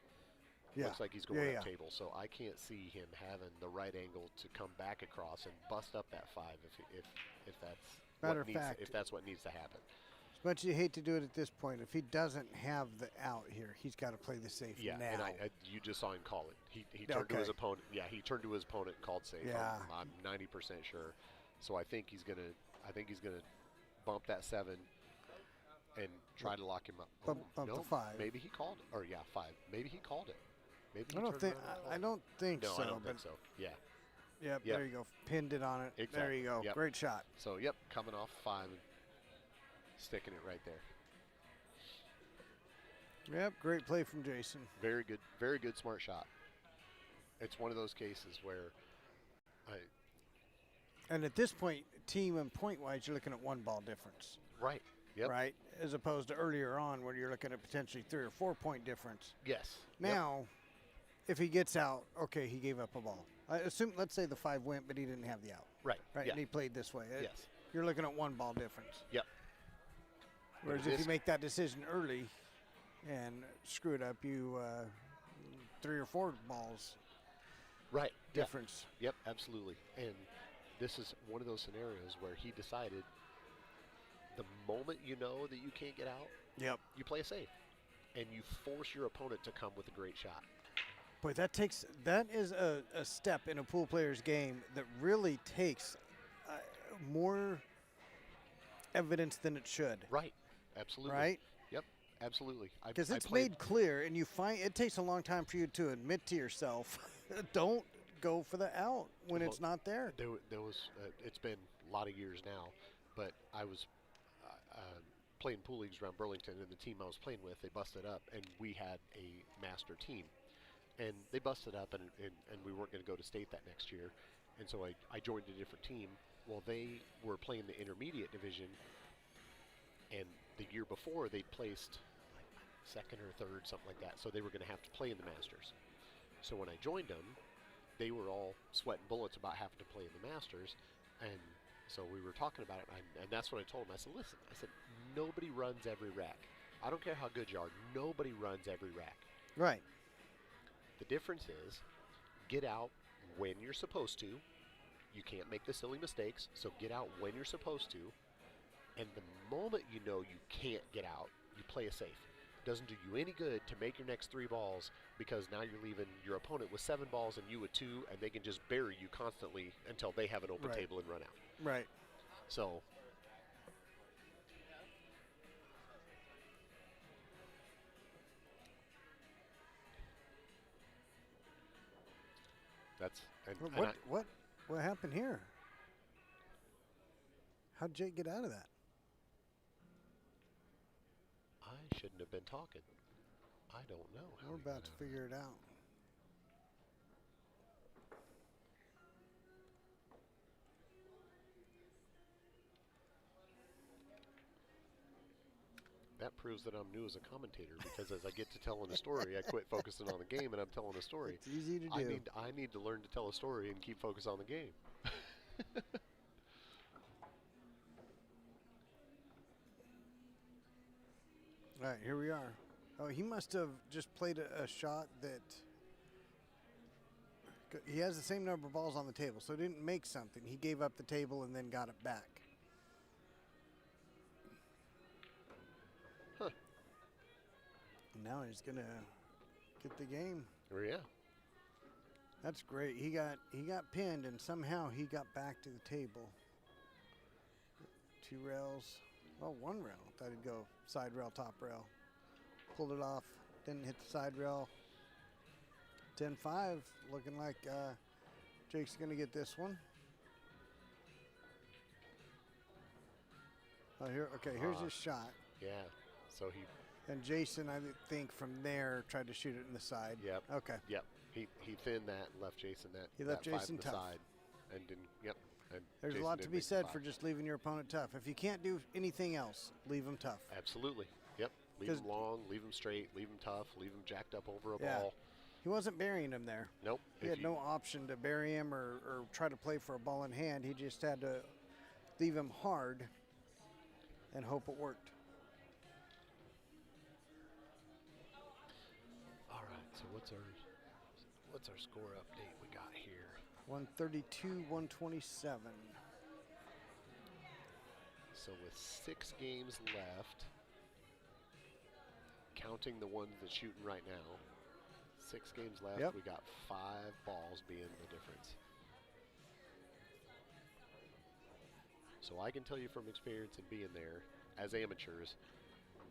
[SPEAKER 4] Yeah.
[SPEAKER 10] Looks like he's going
[SPEAKER 4] Yeah.
[SPEAKER 10] up table, so I can't see him having the right angle to come back across and bust up that 5 if that's
[SPEAKER 4] Matter
[SPEAKER 10] what
[SPEAKER 4] of
[SPEAKER 10] needs
[SPEAKER 4] fact,
[SPEAKER 10] if that's what needs to happen.
[SPEAKER 4] As much as you hate to do it at this point, if he doesn't have the out here, he's got to play the safe
[SPEAKER 10] Yeah,
[SPEAKER 4] now.
[SPEAKER 10] and you just saw him call it. He turned to his
[SPEAKER 4] Okay.
[SPEAKER 10] opponent. Yeah, he turned to his opponent and called safe.
[SPEAKER 4] Yeah.
[SPEAKER 10] I'm 90% sure. So I think he's gonna bump that 7 and try to lock him up.
[SPEAKER 4] Bump
[SPEAKER 10] no,
[SPEAKER 4] the 5.
[SPEAKER 10] Maybe he called it. Or yeah, 5. Maybe he called it. Maybe he
[SPEAKER 4] I don't
[SPEAKER 10] turned
[SPEAKER 4] think.
[SPEAKER 10] around and called
[SPEAKER 4] I
[SPEAKER 10] it.
[SPEAKER 4] don't think
[SPEAKER 10] No,
[SPEAKER 4] so.
[SPEAKER 10] I don't
[SPEAKER 4] but
[SPEAKER 10] think so. Yeah.
[SPEAKER 4] Yep,
[SPEAKER 10] Yep.
[SPEAKER 4] there you go. Pinned it on it. There
[SPEAKER 10] Exactly.
[SPEAKER 4] you go.
[SPEAKER 10] Yep.
[SPEAKER 4] Great shot.
[SPEAKER 10] So yep, coming off 5 and sticking it right there.
[SPEAKER 4] Yep, great play from Jason.
[SPEAKER 10] Very good, smart shot. It's one of those cases where
[SPEAKER 4] And at this point, team and point-wise, you're looking at 1 ball difference.
[SPEAKER 10] right. Yep.
[SPEAKER 4] Right? As opposed to earlier on where you're looking at potentially 3 or 4 point difference.
[SPEAKER 10] Yes. Yep.
[SPEAKER 4] Now, if he gets out, okay, he gave up a ball. I assume, let's say the 5 went, but he didn't have the out.
[SPEAKER 10] Right.
[SPEAKER 4] Right?
[SPEAKER 10] Yeah.
[SPEAKER 4] And he played this way.
[SPEAKER 10] Yes.
[SPEAKER 4] You're looking at 1 ball difference.
[SPEAKER 10] Yep.
[SPEAKER 4] Whereas if you make that decision early and screw it up, you 3 or 4 balls
[SPEAKER 10] Right.
[SPEAKER 4] difference.
[SPEAKER 10] Yeah. Yep, absolutely. And this is one of those scenarios where he decided the moment you know that you can't get out,
[SPEAKER 4] Yep.
[SPEAKER 10] you play it safe. And you force your opponent to come with a great shot.
[SPEAKER 4] Boy, that is a step in a pool player's game that really takes more evidence than it should.
[SPEAKER 10] Right. Absolutely.
[SPEAKER 4] Right?
[SPEAKER 10] Yep. Absolutely.
[SPEAKER 4] Because it's made clear, and you find it takes a long time for you to admit to yourself, don't go for the out when it's not there.
[SPEAKER 10] There was. It's been a lot of years now, but I was playing pool leagues around Burlington, and the team I was playing with, they busted up, and we had a master team, and they busted up, and we weren't going to go to state that next year, and so I joined a different team. Well, they were playing the intermediate division, and the year before they placed like 2nd or 3rd, something like that, so they were going to have to play in the Masters. So when I joined them, they were all sweating bullets about having to play in the Masters, and so we were talking about it, and that's what I told them. I said, listen, nobody runs every rack. I don't care how good you are. Nobody runs every rack.
[SPEAKER 4] Right.
[SPEAKER 10] The difference is get out when you're supposed to. You can't make the silly mistakes, so get out when you're supposed to. And the moment you know you can't get out, you play it safe. It doesn't do you any good to make your next 3 balls because now you're leaving your opponent with 7 balls and you with 2, and they can just bury you constantly until they have an open table and run out.
[SPEAKER 4] Right.
[SPEAKER 10] So that's
[SPEAKER 4] What happened here? How'd Jake get out of that?
[SPEAKER 10] I shouldn't have been talking. I don't know.
[SPEAKER 4] We're about to figure it out.
[SPEAKER 10] that proves that I'm new as a commentator, because as I get to telling a story, I quit focusing on the game and I'm telling a story.
[SPEAKER 4] It's easy to do.
[SPEAKER 10] I need to learn to tell a story and keep focused on the game.
[SPEAKER 4] All right, here we are. Oh, he must have just played a shot that he has the same number of balls on the table, so he didn't make something. He gave up the table and then got it back.
[SPEAKER 10] Huh.
[SPEAKER 4] And now he's gonna get the game.
[SPEAKER 10] Oh, yeah.
[SPEAKER 4] That's great. He got pinned and somehow he got back to the table. 2 rails. Oh, 1 rail. Thought he'd go side rail, top rail. Pulled it off. Didn't hit the side rail. 10-5. Looking like Jake's going to get this one. Oh, here. Okay, here's his shot.
[SPEAKER 10] Yeah. So he.
[SPEAKER 4] And Jason, I think from there, tried to shoot it in the side.
[SPEAKER 10] Yep.
[SPEAKER 4] Okay.
[SPEAKER 10] Yep. He thinned that and left Jason that.
[SPEAKER 4] He left
[SPEAKER 10] that 5
[SPEAKER 4] Jason
[SPEAKER 10] to the
[SPEAKER 4] tough.
[SPEAKER 10] side and didn't. Yep. And
[SPEAKER 4] There's
[SPEAKER 10] Jason
[SPEAKER 4] a lot to
[SPEAKER 10] didn't
[SPEAKER 4] be
[SPEAKER 10] make the
[SPEAKER 4] said
[SPEAKER 10] 5.
[SPEAKER 4] for just leaving your opponent tough. If you can't do anything else, leave him tough.
[SPEAKER 10] Absolutely. Yep. Leave him long, leave him straight, leave him tough, leave him jacked up over a ball.
[SPEAKER 4] He wasn't burying him there.
[SPEAKER 10] Nope.
[SPEAKER 4] He had no option to bury him or try to play for a ball in hand. He just had to leave him hard and hope it worked.
[SPEAKER 10] All right. So what's our score update we got here?
[SPEAKER 4] 132-127.
[SPEAKER 10] So with 6 games left, counting the ones that's shooting right now, 6 games left,
[SPEAKER 4] Yep.
[SPEAKER 10] we got 5 balls being the difference. So I can tell you from experience and being there, as amateurs,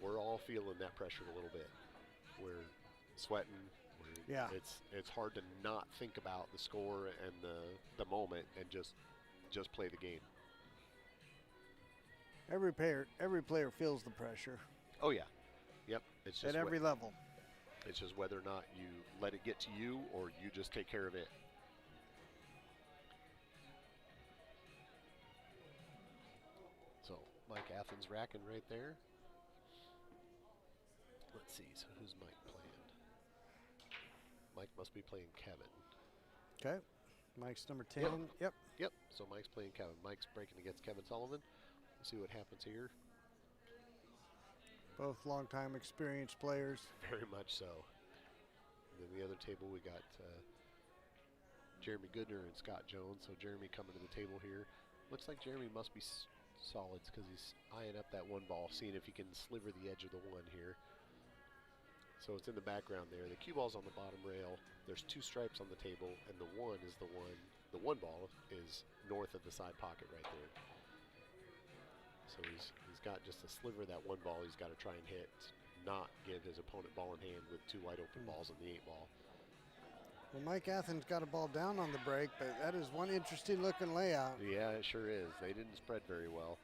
[SPEAKER 10] we're all feeling that pressure a little bit. We're sweating.
[SPEAKER 4] Yeah.
[SPEAKER 10] It's hard to not think about the score and the moment and just play the game.
[SPEAKER 4] Every player feels the pressure.
[SPEAKER 10] Oh yeah. Yep. It's just
[SPEAKER 4] at every level.
[SPEAKER 10] It's just whether or not you let it get to you or you just take care of it. So Mike Athens racking right there. Let's see. So who's Mike playing? Mike must be playing Kevin.
[SPEAKER 4] Okay. Mike's number 10. Yep.
[SPEAKER 10] Yep. So Mike's playing Kevin. Mike's breaking against Kevin Sullivan. Let's see what happens here.
[SPEAKER 4] Both longtime experienced players.
[SPEAKER 10] Very much so. And then the other table we got Jeremy Goodner and Scott Jones. So Jeremy coming to the table here. Looks like Jeremy must be solids because he's eyeing up that 1 ball, seeing if he can sliver the edge of the 1 here. So it's in the background there. The cue ball's on the bottom rail. There's 2 stripes on the table, and the 1 is the 1. The 1 ball is north of the side pocket right there. So he's got just a sliver of that 1 ball he's got to try and hit, not give his opponent ball in hand with 2 wide open balls in the 8 ball.
[SPEAKER 4] Well, Mike Athens got a ball down on the break, but that is one interesting looking layout.
[SPEAKER 10] Yeah, it sure is. They didn't spread very well,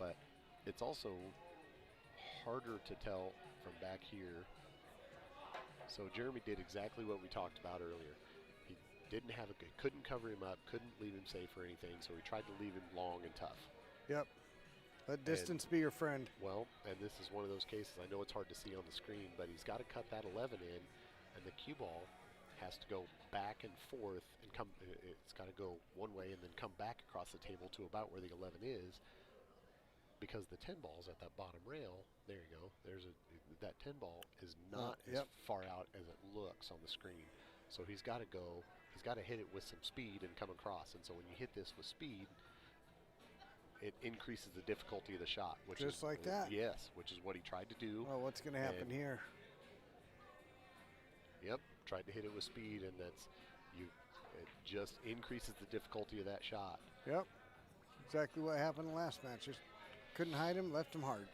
[SPEAKER 10] but it's also harder to tell from back here. So Jeremy did exactly what we talked about earlier. He couldn't cover him up, couldn't leave him safe or anything, so he tried to leave him long and tough.
[SPEAKER 4] Yep. Let distance be your friend.
[SPEAKER 10] Well, and this is one of those cases, I know it's hard to see on the screen, but he's got to cut that 11 in, and the cue ball has to go back and forth and it's got to go one way and then come back across the table to about where the 11 is, because the 10 ball's at that bottom rail. There you go. That 10 ball is not as far out as it looks on the screen. So he's got to hit it with some speed and come across. And so when you hit this with speed, it increases the difficulty of the shot.
[SPEAKER 4] Just like that.
[SPEAKER 10] Yes, which is what he tried to do.
[SPEAKER 4] Oh, what's going to happen here?
[SPEAKER 10] Yep, tried to hit it with speed, and it just increases the difficulty of that shot.
[SPEAKER 4] Yep, exactly what happened in the last match. Just couldn't hide him, left him hard.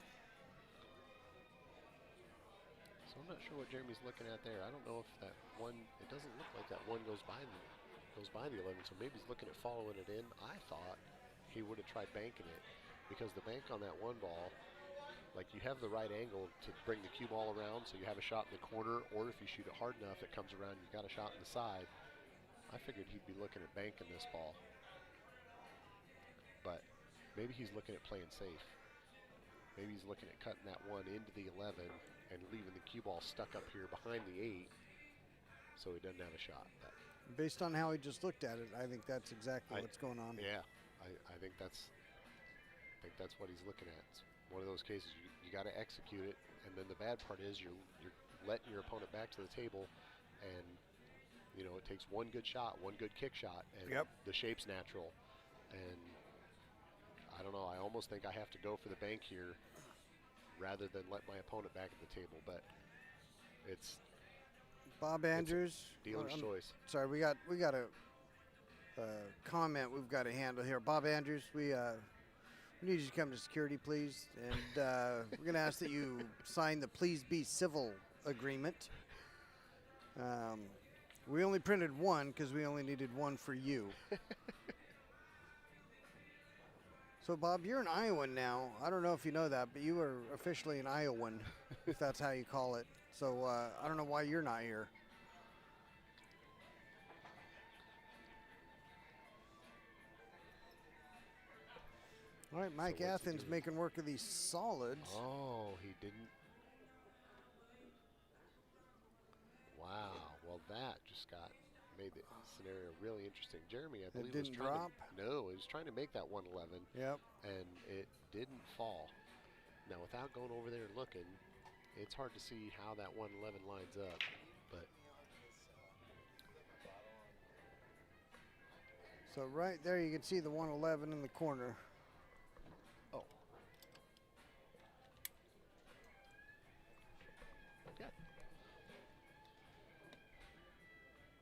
[SPEAKER 10] So I'm not sure what Jeremy's looking at there. I don't know if that 1, it doesn't look like that 1 goes by the 11, so maybe he's looking at following it in. I thought he would have tried banking it, because the bank on that 1 ball, like, you have the right angle to bring the cue ball around, so you have a shot in the corner, or if you shoot it hard enough, it comes around, you've got a shot in the side. I figured he'd be looking at banking this ball, but maybe he's looking at playing safe. maybe he's looking at cutting that one into the 11 and leaving the cue ball stuck up here behind the 8, so he doesn't have a shot. But
[SPEAKER 4] based on how he just looked at it, I think that's exactly what's going on.
[SPEAKER 10] Yeah, I think that's what he's looking at. It's one of those cases you got to execute it, and then the bad part is you're letting your opponent back to the table, and it takes one good shot, one good kick shot, and the shape's natural. And I don't know, I almost think I have to go for the bank here rather than let my opponent back at the table, but it's
[SPEAKER 4] Bob Andrews,
[SPEAKER 10] dealer's choice.
[SPEAKER 4] Sorry, we got a comment we've got to handle here. Bob Andrews, we need you to come to security, please, and we're going to ask that you sign the Please Be Civil agreement. We only printed one because we only needed one for you. So, Bob, you're an Iowan now. I don't know if you know that, but you are officially an Iowan, if that's how you call it. So, I don't know why you're not here. All right, Mike Athens making work of these solids.
[SPEAKER 10] Oh, he didn't. Wow. Well, that just made the scenario really interesting. Jeremy, I believe,
[SPEAKER 4] didn't drop?
[SPEAKER 10] No, he was trying to make that 111.
[SPEAKER 4] Yep.
[SPEAKER 10] And it didn't fall. Now, without going over there and looking, it's hard to see how that 111 lines up. But
[SPEAKER 4] so right there, you can see the 111 in the corner.
[SPEAKER 10] Oh. Yeah.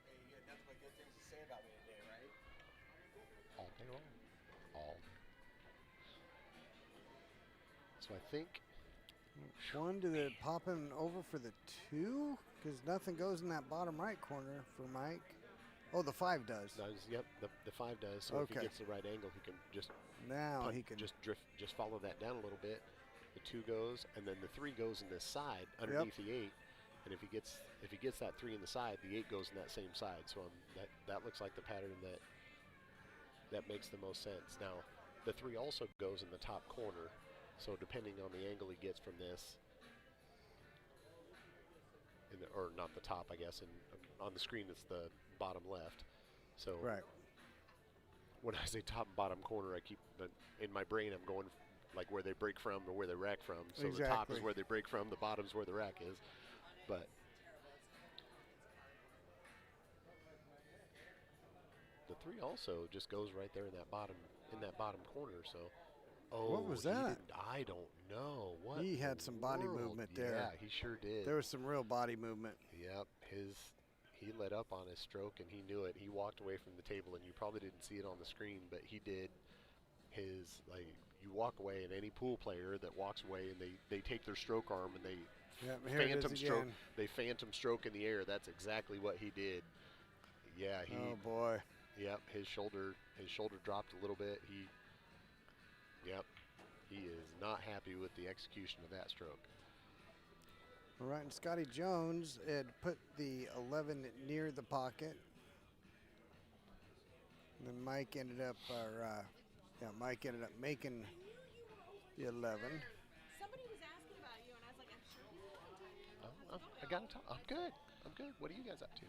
[SPEAKER 3] Hey, you got nothing but good things to say about me today, right?
[SPEAKER 10] All day long. All. So I think.
[SPEAKER 4] One, did it pop him over for the 2? Because nothing goes in that bottom right corner for Mike. Oh, the 5 does.
[SPEAKER 10] Yep, the 5 does. So if he gets the right angle, he can just
[SPEAKER 4] he can
[SPEAKER 10] just follow that down a little bit. The 2 goes, and then the 3 goes in this side underneath the 8. And if he gets that 3 in the side, the 8 goes in that same side. So that looks like the pattern that makes the most sense. Now, the 3 also goes in the top corner. So depending on the angle he gets from this, or not the top, I guess, and on the screen it's the bottom left. So when I say top and bottom corner, I keep in my brain I'm going like where they break from or where they rack from. So the top is where they break from, the bottom's where the rack is. But the 3 also just goes right there in that bottom corner. So. Oh,
[SPEAKER 4] what was that?
[SPEAKER 10] I don't know. What
[SPEAKER 4] he had some body movement there.
[SPEAKER 10] Yeah, he sure did.
[SPEAKER 4] There was some real body movement.
[SPEAKER 10] Yep, he let up on his stroke and he knew it. He walked away from the table, and you probably didn't see it on the screen, but he did. You walk away, and any pool player that walks away and they take their stroke arm and they phantom stroke. They phantom stroke in the air. That's exactly what he did. Yeah,
[SPEAKER 4] oh boy.
[SPEAKER 10] Yep, his shoulder dropped a little bit. Yep, he is not happy with the execution of that stroke.
[SPEAKER 4] All right, and Scotty Jones had put the 11 near the pocket. And then Mike ended up making the 11.
[SPEAKER 2] Somebody was asking about you, and I was like, I'm sure he's
[SPEAKER 10] I got to talk. I'm good. What are you guys up to?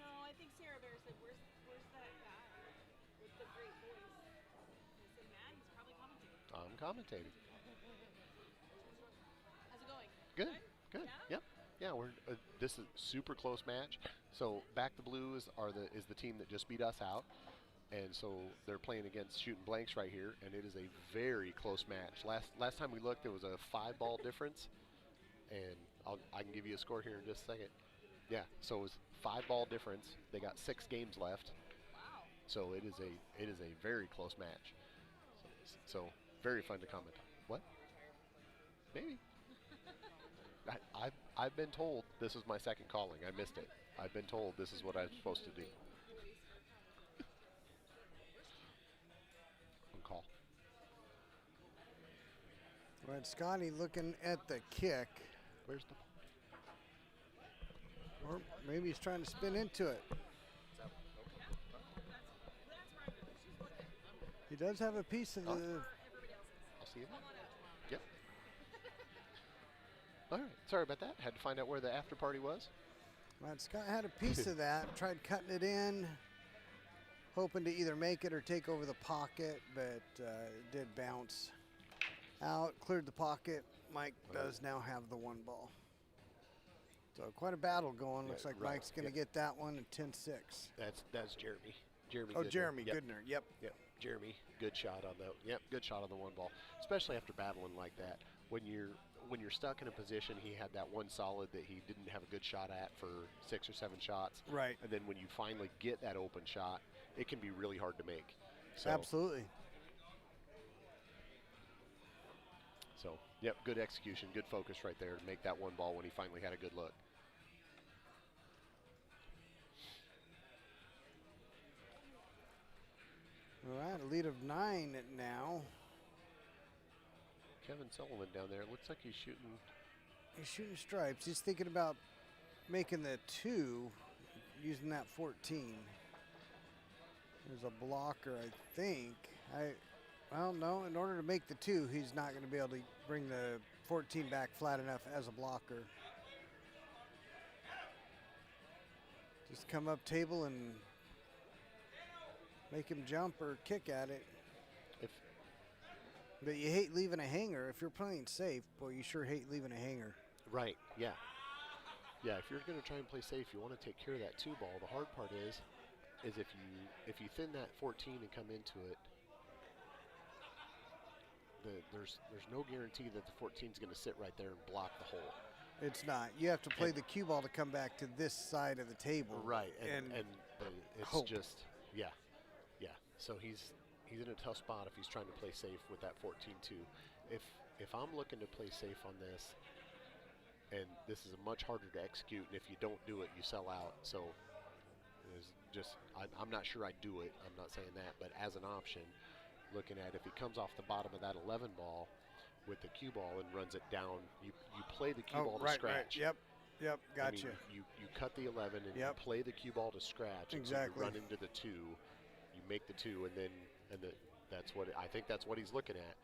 [SPEAKER 2] No, I think Sarah Bear said, where's that guy with the great voice? I said, Matt, he's probably commentating.
[SPEAKER 10] I'm commentating.
[SPEAKER 2] How's it going?
[SPEAKER 10] Good. Yep. Yeah, we're this is a super close match. So Back the Blue is the team that just beat us out, and so they're playing against Shooting Blanks right here, and it is a very close match. Last time we looked, there was a 5-ball difference, and I can give you a score here in just a second. Yeah, so it was 5-ball difference. They got 6 games left.
[SPEAKER 2] Wow.
[SPEAKER 10] So it is a very close match. So very fun to comment on. What? Maybe. I've been told this is my second calling. I missed it. I've been told this is what I'm supposed to do. On call.
[SPEAKER 4] All right, Scotty looking at the kick.
[SPEAKER 10] Where's the...
[SPEAKER 4] Or maybe he's trying to spin into it. He does have a piece of the.
[SPEAKER 2] Everybody else is.
[SPEAKER 10] I'll see you
[SPEAKER 2] Come
[SPEAKER 10] then.
[SPEAKER 2] on out tomorrow.
[SPEAKER 10] Yep. All right. Sorry about that. Had to find out where the after party was.
[SPEAKER 4] Well, Scott had a piece of that. Tried cutting it in, hoping to either make it or take over the pocket, but it did bounce out. Cleared the pocket. Mike does now have the 1 ball. So quite a battle going. Looks like
[SPEAKER 10] right.
[SPEAKER 4] Mike's going to get that one at 10-6.
[SPEAKER 10] That's Jeremy. Jeremy.
[SPEAKER 4] Oh,
[SPEAKER 10] Goodner.
[SPEAKER 4] Jeremy
[SPEAKER 10] Yep.
[SPEAKER 4] Goodner. Yep.
[SPEAKER 10] Yep. Jeremy, good shot on the. Yep, good shot on the 1 ball. Especially after battling like that. When you're stuck in a position, he had that one solid that he didn't have a good shot at for 6 or 7 shots.
[SPEAKER 4] Right.
[SPEAKER 10] And then when you finally get that open shot, it can be really hard to make. So,
[SPEAKER 4] Absolutely.
[SPEAKER 10] So, yep, good execution, good focus right there to make that 1 ball when he finally had a good look.
[SPEAKER 4] All right, a lead of 9 now.
[SPEAKER 10] Kevin Sullivan down there, it looks like he's shooting.
[SPEAKER 4] He's shooting stripes. He's thinking about making the 2, using that 14. There's a blocker, I think. Well, no, in order to make the 2, he's not going to be able to bring the 14 back flat enough as a blocker. Just come up table and make him jump or kick at it. But you hate leaving a hanger. If you're playing safe, boy, you sure hate leaving a hanger.
[SPEAKER 10] Right, yeah. Yeah, if you're going to try and play safe, you want to take care of that 2 ball. The hard part is if you thin that 14 and come into it, there's no guarantee that the 14 is going to sit right there and block the hole.
[SPEAKER 4] It's not. You have to play the cue ball to come back to this side of the table.
[SPEAKER 10] Right, and it's
[SPEAKER 4] hope.
[SPEAKER 10] just, yeah. So he's in a tough spot if he's trying to play safe with that 14 too. If I'm looking to play safe on this, and this is much harder to execute, and if you don't do it, you sell out. So it's just, I'm not sure I do it. I'm not saying that, but as an option, looking at if he comes off the bottom of that 11 ball with the cue ball and runs it down, you play the cue ball to scratch.
[SPEAKER 4] Right. Yep, gotcha.
[SPEAKER 10] I mean, you cut the 11 and you play the cue ball to scratch.
[SPEAKER 4] Exactly.
[SPEAKER 10] And so you run into the 2, you make the 2, and then that's what I think that's what he's looking at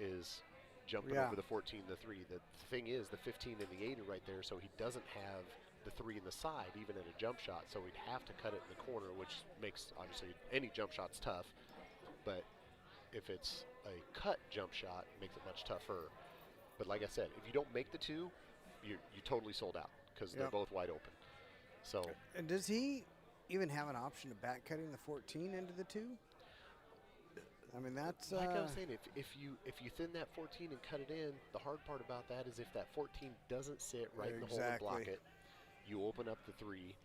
[SPEAKER 10] is jumping over the 14, the 3. The thing is, the 15 and the 8 are right there, so he doesn't have the 3 in the side, even at a jump shot. So he'd have to cut it in the corner, which makes obviously any jump shot's tough. But if it's a cut jump shot, it makes it much tougher. But like I said, if you don't make the 2, you totally sold out because they're both wide open. So.
[SPEAKER 4] And does he even have an option of back cutting the 14 into the 2? I mean, that's
[SPEAKER 10] like I was saying. If you thin that 14 and cut it in, the hard part about that is if that 14 doesn't sit right in the hole and block it, you open up the 3,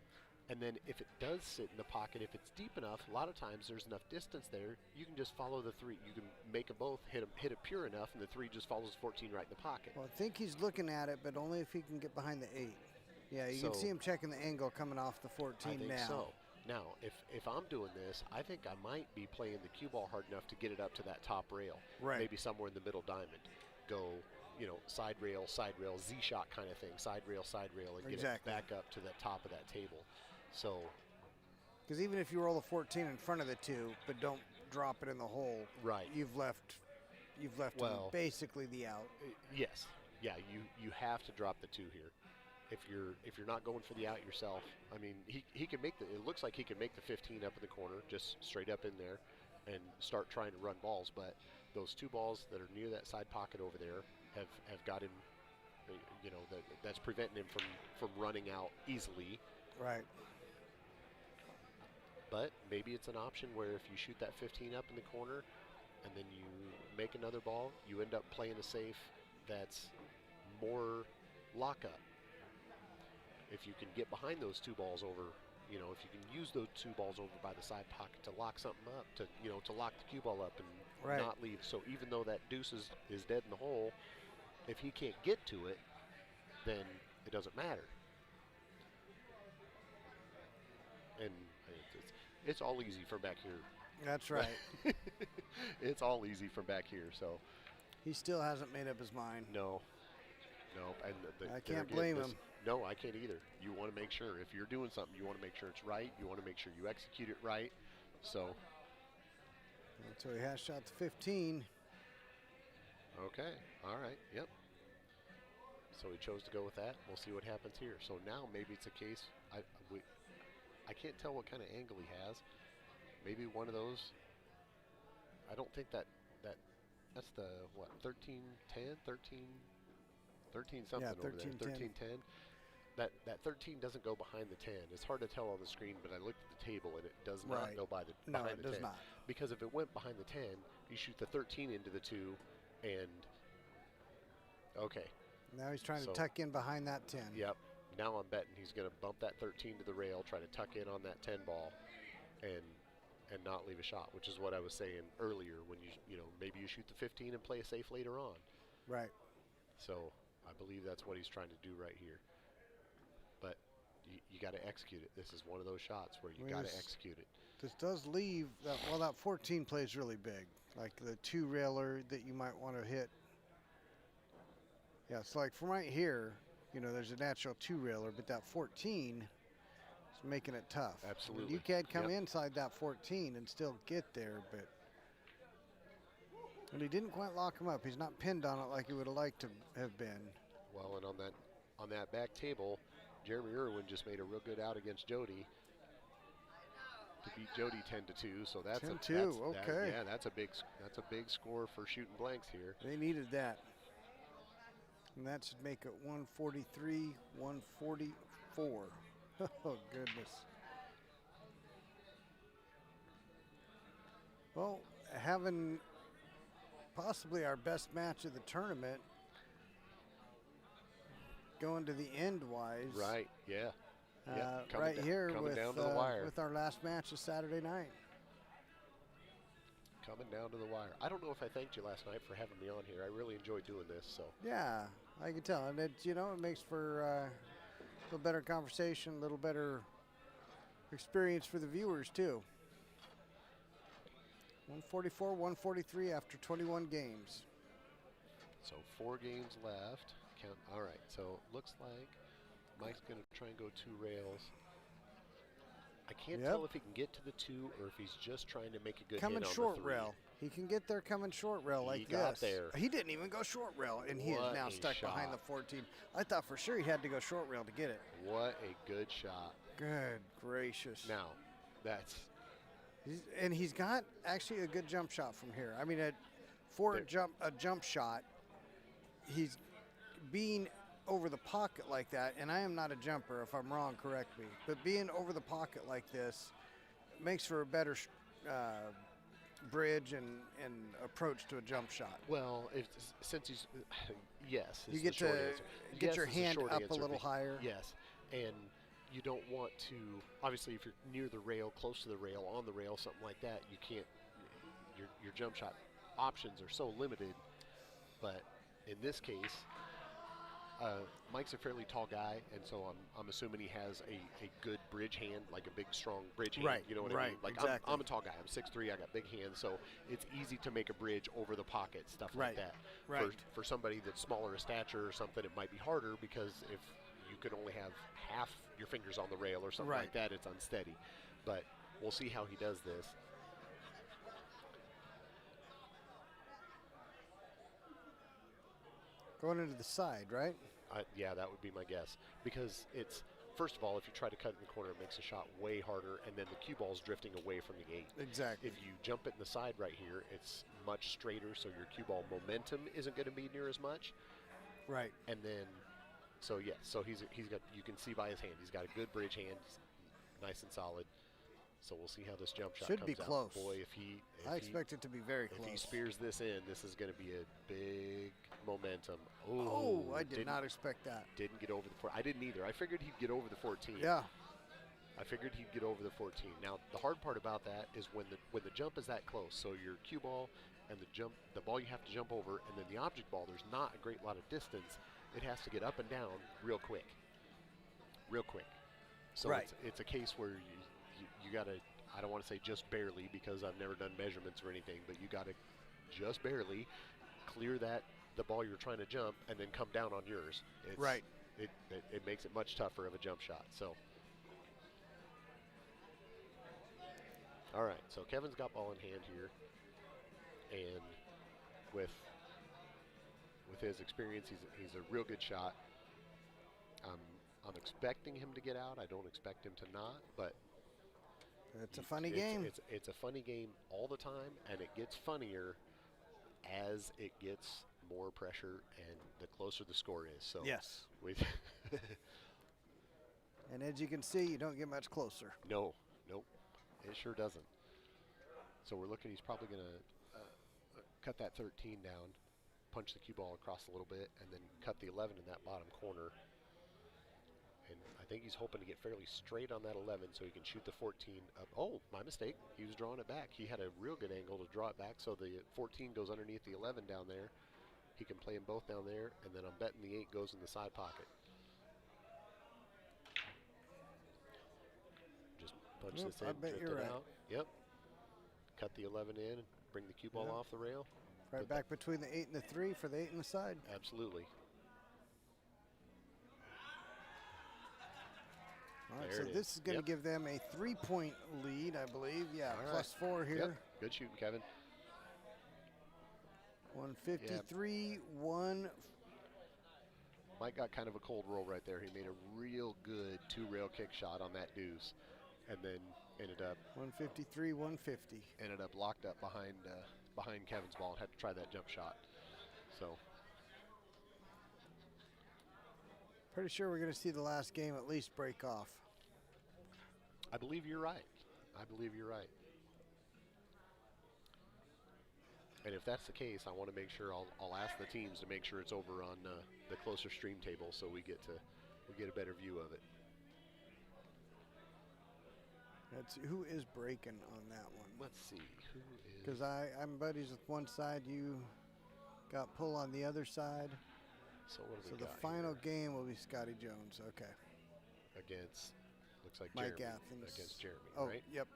[SPEAKER 10] and then if it does sit in the pocket, if it's deep enough, a lot of times there's enough distance there, you can just follow the 3. You can make them both hit it pure enough, and the 3 just follows 14 right in the pocket.
[SPEAKER 4] Well, I think he's looking at it, but only if he can get behind the 8. Yeah, you can see him checking the angle coming off the 14
[SPEAKER 10] I think
[SPEAKER 4] now.
[SPEAKER 10] So. Now, if I'm doing this, I think I might be playing the cue ball hard enough to get it up to that top rail.
[SPEAKER 4] Right.
[SPEAKER 10] Maybe somewhere in the middle diamond. Go, side rail, Z-shot kind of thing. Side rail, and get it back up to the top of that table. So.
[SPEAKER 4] Because even if you roll the 14 in front of the 2, but don't drop it in the hole,
[SPEAKER 10] right?
[SPEAKER 4] You've left him basically the out.
[SPEAKER 10] Yes. Yeah. You have to drop the 2 here. If you're not going for the out yourself, I mean, he can make it looks like he can make the 15 up in the corner, just straight up in there, and start trying to run balls. But those 2 balls that are near that side pocket over there have got him, that's preventing him from running out easily.
[SPEAKER 4] Right.
[SPEAKER 10] But maybe it's an option where if you shoot that 15 up in the corner, and then you make another ball, you end up playing a safe that's more lockup. If you can get behind those 2 balls over, if you can use those 2 balls over by the side pocket to lock something up, to lock the cue ball up and not leave. So even though that deuce is dead in the hole, if he can't get to it, then it doesn't matter. And it's all easy from back here.
[SPEAKER 4] That's right.
[SPEAKER 10] It's all easy from back here. So
[SPEAKER 4] he still hasn't made up his mind.
[SPEAKER 10] No. And
[SPEAKER 4] I can't blame him.
[SPEAKER 10] No, I can't either. You want to make sure if you're doing something, you want to make sure it's right. You want to make sure you execute it right. So
[SPEAKER 4] So he has shot the 15.
[SPEAKER 10] Okay. All right. Yep. So he chose to go with that. We'll see what happens here. So now maybe it's a case. I can't tell what kind of angle he has. Maybe one of those. I don't think that's the what 13 10 13 something
[SPEAKER 4] Yeah,
[SPEAKER 10] over there
[SPEAKER 4] 13-10.
[SPEAKER 10] 13 10. That 13 doesn't go behind the 10. It's hard to tell on the screen, but I looked at the table and it does not
[SPEAKER 4] Right.
[SPEAKER 10] go
[SPEAKER 4] No,
[SPEAKER 10] behind
[SPEAKER 4] it
[SPEAKER 10] the
[SPEAKER 4] does
[SPEAKER 10] 10.
[SPEAKER 4] not.
[SPEAKER 10] Because if it went behind the 10, you shoot the 13 into the 2 and okay.
[SPEAKER 4] Now he's trying
[SPEAKER 10] So-
[SPEAKER 4] to tuck in behind that 10.
[SPEAKER 10] Yep. Now I'm betting he's going to bump that 13 to the rail, try to tuck in on that 10 ball, and not leave a shot, which is what I was saying earlier. When you know maybe you shoot the 15 and play it safe later on.
[SPEAKER 4] Right.
[SPEAKER 10] So I believe that's what he's trying to do right here. But you got to execute it. This is one of those shots where you got to execute it.
[SPEAKER 4] This does leave that. Well, that 14 plays really big, like the 2 railer that you might want to hit. Yeah, it's like from right here, you know, there's a natural 2 railer, but that 14 is making it tough.
[SPEAKER 10] Absolutely.
[SPEAKER 4] I mean, you can't come
[SPEAKER 10] Yep.
[SPEAKER 4] inside that 14 and still get there, but. And he didn't quite lock him up. He's not pinned on it like he would have liked to have been.
[SPEAKER 10] Well, and on that back table, Jeremy Irwin just made a real good out against Jody to beat Jody 10-2. So that's
[SPEAKER 4] 10-2, okay.
[SPEAKER 10] yeah, that's a big score for shooting blanks here.
[SPEAKER 4] They needed that. And that should make it 143, 144. Oh, goodness. Well, having possibly our best match of the tournament going to the end wise.
[SPEAKER 10] Right, yeah.
[SPEAKER 4] Right here
[SPEAKER 10] coming
[SPEAKER 4] with,
[SPEAKER 10] down to the wire.
[SPEAKER 4] with our last match of Saturday night.
[SPEAKER 10] Coming down to the wire. I don't know if I thanked you last night for having me on here. I really enjoyed doing this. So
[SPEAKER 4] Yeah, I can tell. And it, you know, it makes for a little better conversation, a little better experience for the viewers, too. 144, 143 after 21 games.
[SPEAKER 10] So 4 games left. Count. All right. So looks like Mike's going to try and go 2 rails. I can't tell if he can get to the 2 or if he's just trying to make a good
[SPEAKER 4] coming
[SPEAKER 10] hit on
[SPEAKER 4] short
[SPEAKER 10] the 3.
[SPEAKER 4] rail. He can get there coming short rail like
[SPEAKER 10] He got
[SPEAKER 4] this.
[SPEAKER 10] there.
[SPEAKER 4] He didn't even go short rail, and he is
[SPEAKER 10] What
[SPEAKER 4] now
[SPEAKER 10] a
[SPEAKER 4] stuck behind
[SPEAKER 10] shot.
[SPEAKER 4] the 14. I thought for sure he had to go short rail to get it.
[SPEAKER 10] What a good shot.
[SPEAKER 4] Good gracious.
[SPEAKER 10] Now, that's
[SPEAKER 4] He's got actually a good jump shot from here. I mean, a jump shot, he's being over the pocket like that, and I am not a jumper. If I'm wrong, correct me. But being over the pocket like this makes for a better bridge and approach to a jump shot.
[SPEAKER 10] well. Since he's yes,
[SPEAKER 4] You
[SPEAKER 10] is
[SPEAKER 4] get
[SPEAKER 10] the short
[SPEAKER 4] to
[SPEAKER 10] answer.
[SPEAKER 4] get
[SPEAKER 10] Yes
[SPEAKER 4] your
[SPEAKER 10] is the
[SPEAKER 4] hand
[SPEAKER 10] short
[SPEAKER 4] up a
[SPEAKER 10] answer,
[SPEAKER 4] little higher.
[SPEAKER 10] Yes, and you don't want to. Obviously, if you're near the rail, close to the rail, on the rail, something like that, you can't. Your jump shot options are so limited. But in this case, Mike's a fairly tall guy, and so I'm assuming he has a good bridge hand, like a big, strong bridge hand.
[SPEAKER 4] Right,
[SPEAKER 10] You know what I
[SPEAKER 4] right,
[SPEAKER 10] mean? Like
[SPEAKER 4] exactly.
[SPEAKER 10] I'm a tall guy. I'm 6'3". I got big hands, so it's easy to make a bridge over the pocket, stuff
[SPEAKER 4] Right,
[SPEAKER 10] like that.
[SPEAKER 4] right.
[SPEAKER 10] For somebody that's smaller in stature or something, it might be harder because if you could only have half your fingers on the rail or something
[SPEAKER 4] Right.
[SPEAKER 10] like that, it's unsteady. But we'll see how he does this.
[SPEAKER 4] Going into the side, right?
[SPEAKER 10] Yeah, that would be my guess. Because it's, first of all, if you try to cut in the corner, it makes the shot way harder, and then the cue ball's drifting away from the gate.
[SPEAKER 4] Exactly.
[SPEAKER 10] If you jump it in the side right here, it's much straighter, so your cue ball momentum isn't going to be near as much.
[SPEAKER 4] Right.
[SPEAKER 10] And then, so yeah, so he's got, you can see by his hand, he's got a good bridge hand, nice and solid. So we'll see how this jump shot
[SPEAKER 4] Should
[SPEAKER 10] comes
[SPEAKER 4] be
[SPEAKER 10] out.
[SPEAKER 4] close.
[SPEAKER 10] Boy,
[SPEAKER 4] I expect it to be very
[SPEAKER 10] if
[SPEAKER 4] close.
[SPEAKER 10] he spears this in, this is going to be a big momentum.
[SPEAKER 4] Oh, I did
[SPEAKER 10] didn't-
[SPEAKER 4] not expect that.
[SPEAKER 10] Didn't get over the 14. I didn't either. I figured he'd get over the 14.
[SPEAKER 4] Yeah.
[SPEAKER 10] I figured he'd get over the 14. Now, the hard part about that is when the jump is that close. So your cue ball and the ball you have to jump over, and then the object ball, there's not a great lot of distance. It has to get up and down real quick. Real quick. So
[SPEAKER 4] Right.
[SPEAKER 10] it's a case where you got to, I don't want to say just barely because I've never done measurements or anything, but you got to just barely clear the ball you're trying to jump and then come down on yours.
[SPEAKER 4] Right.
[SPEAKER 10] It makes it much tougher of a jump shot. So, all right. So Kevin's got ball in hand here. and with his experience, he's a real good shot. I'm expecting him to get out. I don't expect him to not, but
[SPEAKER 4] It's a funny game.
[SPEAKER 10] It's a funny game all the time, and it gets funnier as it gets more pressure and the closer the score is. So
[SPEAKER 4] Yes.
[SPEAKER 10] we
[SPEAKER 4] And as you can see, you don't get much closer.
[SPEAKER 10] nope, it sure doesn't. So we're looking. He's probably going to cut that 13 down, punch the cue ball across a little bit, and then cut the 11 in that bottom corner. And I think he's hoping to get fairly straight on that 11 so he can shoot the 14 up. Oh, my mistake. He was drawing it back. He had a real good angle to draw it back, so the 14 goes underneath the 11 down there. He can play them both down there, and then I'm betting the 8 goes in the side pocket. Just punch
[SPEAKER 4] Yep,
[SPEAKER 10] this in,
[SPEAKER 4] I bet
[SPEAKER 10] drift
[SPEAKER 4] you're
[SPEAKER 10] it
[SPEAKER 4] right.
[SPEAKER 10] out. Yep. Cut the 11 in, bring the cue ball
[SPEAKER 4] Yep.
[SPEAKER 10] off the rail.
[SPEAKER 4] Right
[SPEAKER 10] Put
[SPEAKER 4] back between the 8 and the 3 for the 8 and the side.
[SPEAKER 10] Absolutely.
[SPEAKER 4] All right,
[SPEAKER 10] There
[SPEAKER 4] so
[SPEAKER 10] it
[SPEAKER 4] this
[SPEAKER 10] is.
[SPEAKER 4] is going to
[SPEAKER 10] Yep.
[SPEAKER 4] give them a 3-point lead, I believe. Yeah,
[SPEAKER 10] All
[SPEAKER 4] plus
[SPEAKER 10] right.
[SPEAKER 4] 4 here.
[SPEAKER 10] Yep. Good shooting, Kevin.
[SPEAKER 4] 153, 1.
[SPEAKER 10] Mike got kind of a cold roll right there. He made a real good 2-rail kick shot on that deuce, and then ended up
[SPEAKER 4] 153, 150.
[SPEAKER 10] locked up behind Kevin's ball and had to try that jump shot. So
[SPEAKER 4] Pretty sure we're going to see the last game at least break off.
[SPEAKER 10] I believe you're right. And if that's the case, I want to make sure I'll ask the teams to make sure it's over on the closer stream table so we get a better view of it.
[SPEAKER 4] Let's see, who is breaking on that one?
[SPEAKER 10] Let's see who is.
[SPEAKER 4] Because I'm buddies with one side, you got pull on the other side.
[SPEAKER 10] So what do
[SPEAKER 4] So
[SPEAKER 10] we
[SPEAKER 4] the
[SPEAKER 10] got
[SPEAKER 4] final
[SPEAKER 10] here?
[SPEAKER 4] game will be Scotty Jones. Okay.
[SPEAKER 10] Against, looks like
[SPEAKER 4] Mike
[SPEAKER 10] Jeremy.
[SPEAKER 4] Athens.
[SPEAKER 10] Against Jeremy,
[SPEAKER 4] Oh,
[SPEAKER 10] right?
[SPEAKER 4] yep.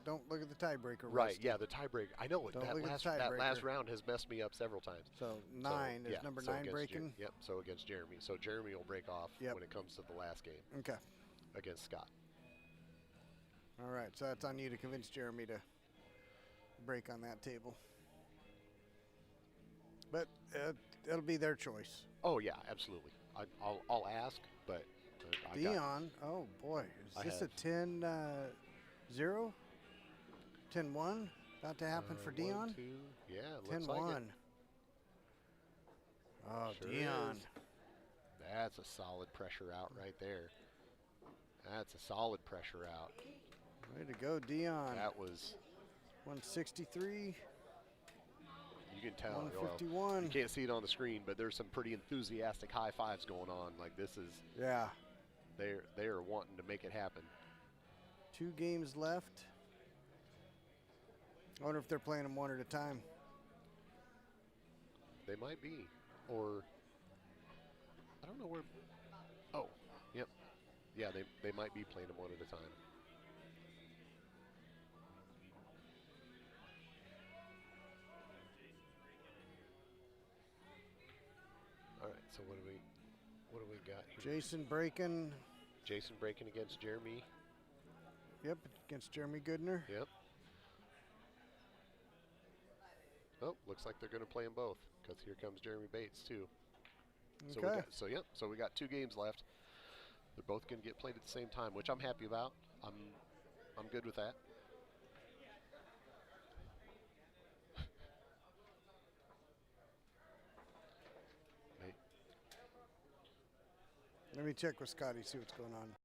[SPEAKER 4] Don't look at the tiebreaker.
[SPEAKER 10] Right,
[SPEAKER 4] Rusty.
[SPEAKER 10] yeah, the tiebreaker. I know
[SPEAKER 4] Don't
[SPEAKER 10] that
[SPEAKER 4] look at
[SPEAKER 10] last,
[SPEAKER 4] the
[SPEAKER 10] that last
[SPEAKER 4] tiebreaker.
[SPEAKER 10] round has messed me up several times.
[SPEAKER 4] So 9 is number 9
[SPEAKER 10] against
[SPEAKER 4] breaking.
[SPEAKER 10] Yep, so against Jeremy. So Jeremy will break off
[SPEAKER 4] Yep.
[SPEAKER 10] when it comes to the last game
[SPEAKER 4] Okay.
[SPEAKER 10] against Scott.
[SPEAKER 4] All right, so that's on you to convince Jeremy to break on that table. But it'll be their choice.
[SPEAKER 10] Oh yeah, absolutely. I'll ask, but I got
[SPEAKER 4] Dion, oh boy,
[SPEAKER 10] I
[SPEAKER 4] is this a
[SPEAKER 10] have-
[SPEAKER 4] 10-0? 10-1 about to happen for
[SPEAKER 10] 1,
[SPEAKER 4] Dion?
[SPEAKER 10] 2, yeah, it
[SPEAKER 4] 10-1.
[SPEAKER 10] looks like it.
[SPEAKER 4] Oh,
[SPEAKER 10] Sure
[SPEAKER 4] Dion.
[SPEAKER 10] is. That's a solid pressure out right there. That's a solid pressure out.
[SPEAKER 4] Way to go, Dion.
[SPEAKER 10] That was,
[SPEAKER 4] 163,
[SPEAKER 10] you can tell. Well,
[SPEAKER 4] 151.
[SPEAKER 10] you can't see it on the screen, but there's some pretty enthusiastic high fives going on. Like this is,
[SPEAKER 4] Yeah.
[SPEAKER 10] they are wanting to make it happen.
[SPEAKER 4] 2 games left. I wonder if they're playing them one at a time.
[SPEAKER 10] They might be, or I don't know where. Oh, yep, yeah, they might be playing them one at a time. All right, so what do we got here?
[SPEAKER 4] Jason breaking.
[SPEAKER 10] Jason breaking against Jeremy.
[SPEAKER 4] Yep, against Jeremy Goodner.
[SPEAKER 10] Yep. Oh, looks like they're going to play them both because here comes Jeremy Bates too.
[SPEAKER 4] Okay.
[SPEAKER 10] So we got 2 games left. They're both going to get played at the same time, which I'm happy about. I'm good with that.
[SPEAKER 4] Let me check with Scotty, see what's going on.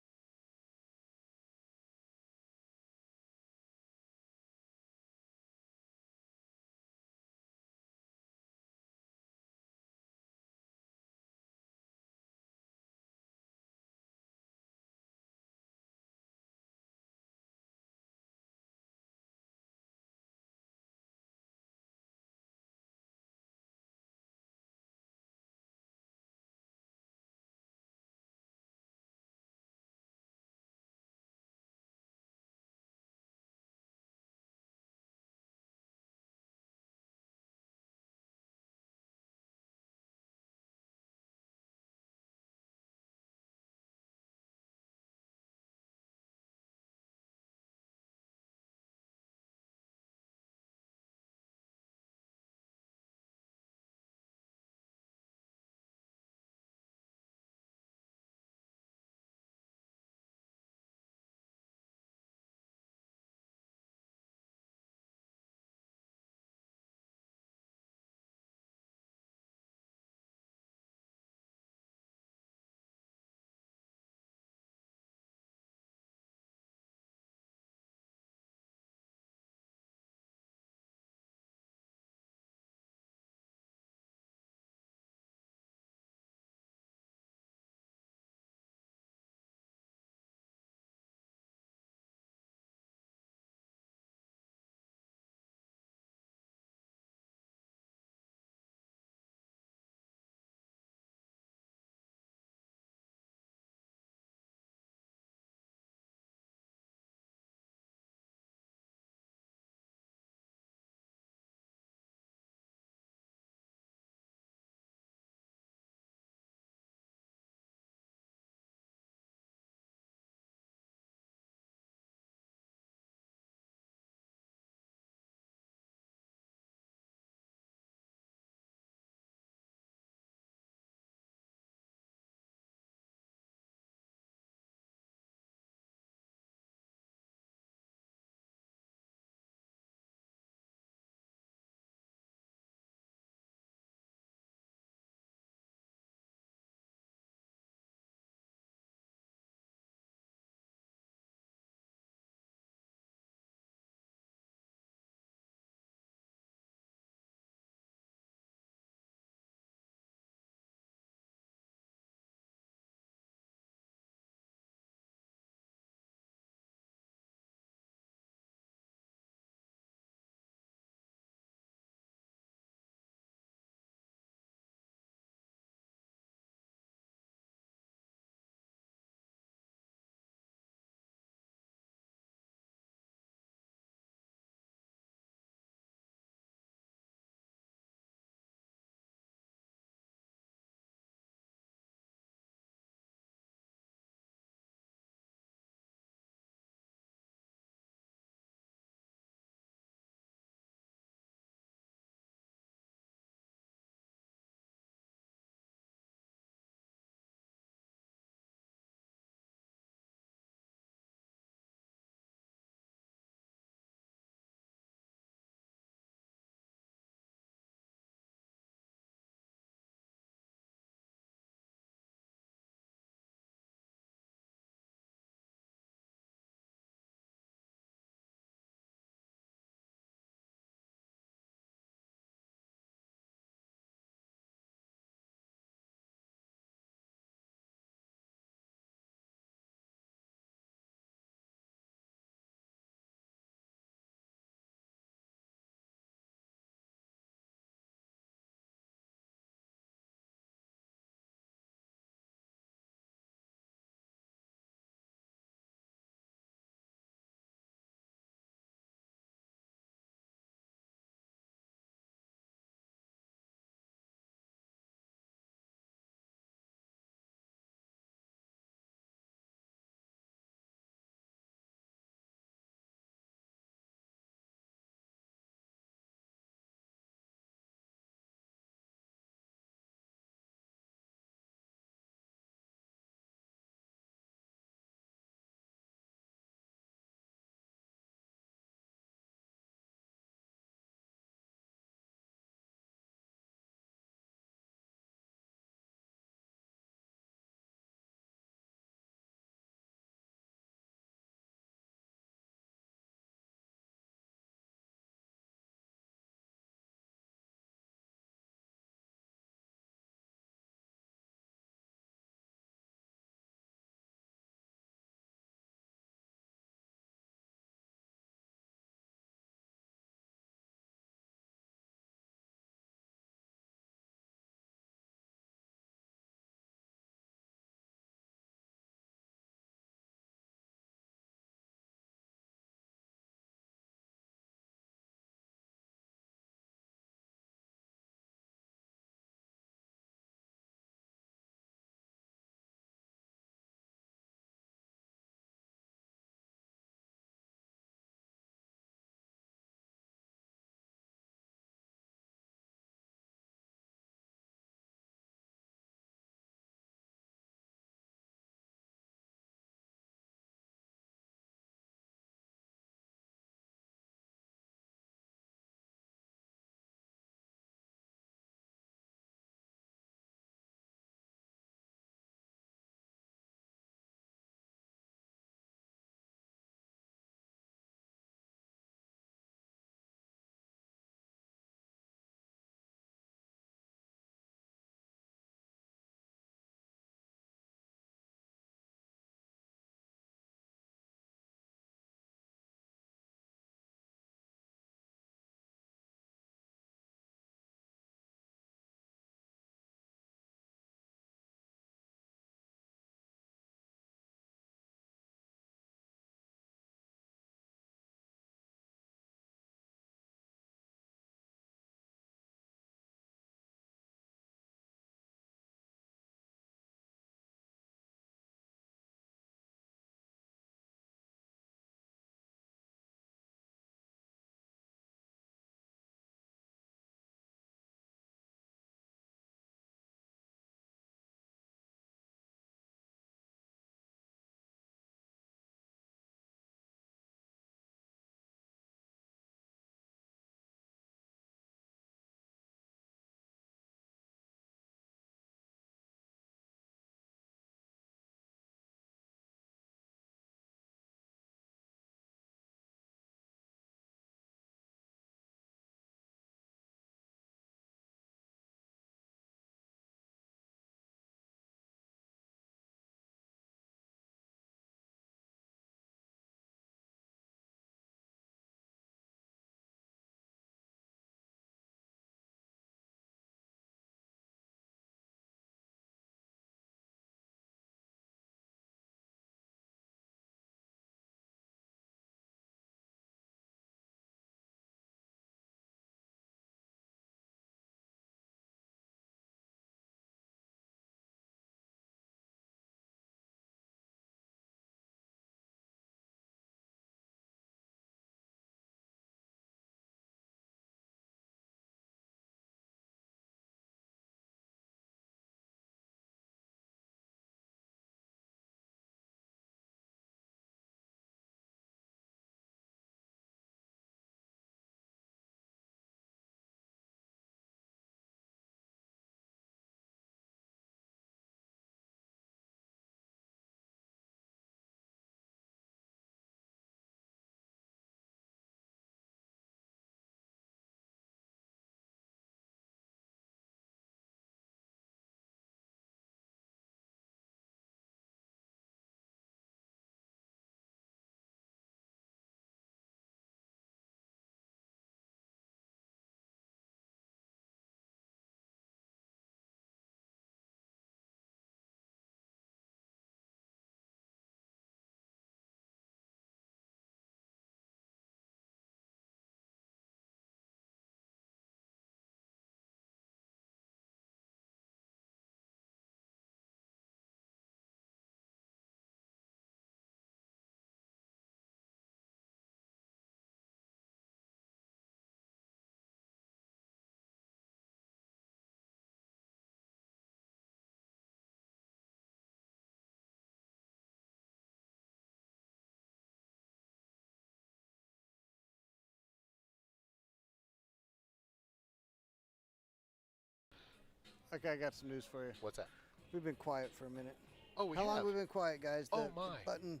[SPEAKER 4] Okay, I got some news for you.
[SPEAKER 10] What's that?
[SPEAKER 4] We've been quiet for a minute.
[SPEAKER 10] Oh, we
[SPEAKER 4] How long
[SPEAKER 10] have.
[SPEAKER 4] have we been quiet, guys?
[SPEAKER 10] Oh,
[SPEAKER 4] The
[SPEAKER 10] my.
[SPEAKER 4] button.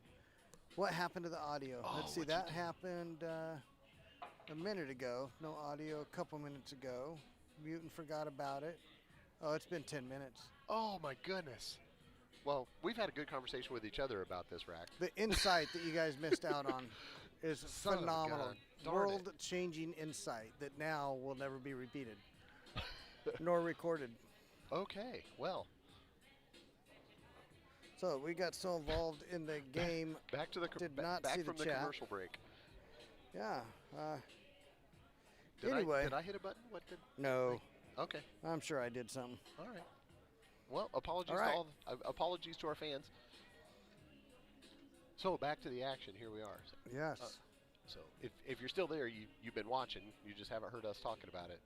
[SPEAKER 4] What happened to the audio?
[SPEAKER 10] Oh,
[SPEAKER 4] Let's see.
[SPEAKER 10] what you
[SPEAKER 4] That
[SPEAKER 10] do?
[SPEAKER 4] happened a minute ago. No audio a couple minutes ago. Mutant forgot about it. Oh, it's been 10 minutes.
[SPEAKER 10] Oh, my goodness. Well, we've had a good conversation with each other about this, Rack.
[SPEAKER 4] The insight that you guys missed out on is
[SPEAKER 10] Son of a
[SPEAKER 4] phenomenal.
[SPEAKER 10] gun. Darn it.
[SPEAKER 4] World-changing insight that now will never be repeated nor recorded.
[SPEAKER 10] Okay, well.
[SPEAKER 4] So we got so involved in the game.
[SPEAKER 10] Back to the
[SPEAKER 4] Did not
[SPEAKER 10] back
[SPEAKER 4] see
[SPEAKER 10] from
[SPEAKER 4] the
[SPEAKER 10] the
[SPEAKER 4] chat.
[SPEAKER 10] commercial break.
[SPEAKER 4] Yeah.
[SPEAKER 10] Did
[SPEAKER 4] Anyway.
[SPEAKER 10] did I hit a button? What did?
[SPEAKER 4] No.
[SPEAKER 10] Okay.
[SPEAKER 4] I'm sure I did something.
[SPEAKER 10] All right. Well, apologies
[SPEAKER 4] All right.
[SPEAKER 10] to apologies to our fans. So back to the action. Here we are.
[SPEAKER 4] Yes.
[SPEAKER 10] So if you're still there, you've been watching. You just haven't heard us talking about it.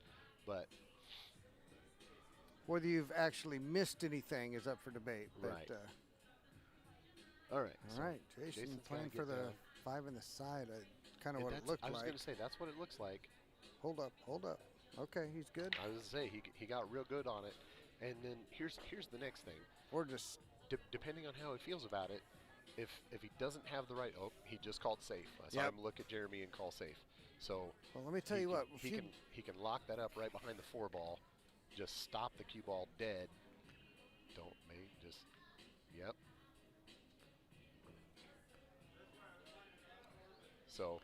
[SPEAKER 10] But
[SPEAKER 4] Whether you've actually missed anything is up for debate. But,
[SPEAKER 10] Right. All right.
[SPEAKER 4] all
[SPEAKER 10] so
[SPEAKER 4] right. Jason
[SPEAKER 10] Jason's
[SPEAKER 4] playing
[SPEAKER 10] gotta
[SPEAKER 4] for
[SPEAKER 10] get
[SPEAKER 4] the 5 in the side. Kind of what it looked
[SPEAKER 10] I was
[SPEAKER 4] like.
[SPEAKER 10] going to say that's what it looks like.
[SPEAKER 4] Hold up. Okay, he's good.
[SPEAKER 10] I was going to say he got real good on it. And then here's the next thing.
[SPEAKER 4] Or just
[SPEAKER 10] Depending on how he feels about it, if he doesn't have the right, he just called safe. I saw
[SPEAKER 4] Yep.
[SPEAKER 10] him look at Jeremy and call safe. So
[SPEAKER 4] well, let me tell
[SPEAKER 10] he
[SPEAKER 4] you
[SPEAKER 10] can,
[SPEAKER 4] what.
[SPEAKER 10] he can lock that up right behind the 4 ball. Just stop the cue ball dead. Don't make just yep. So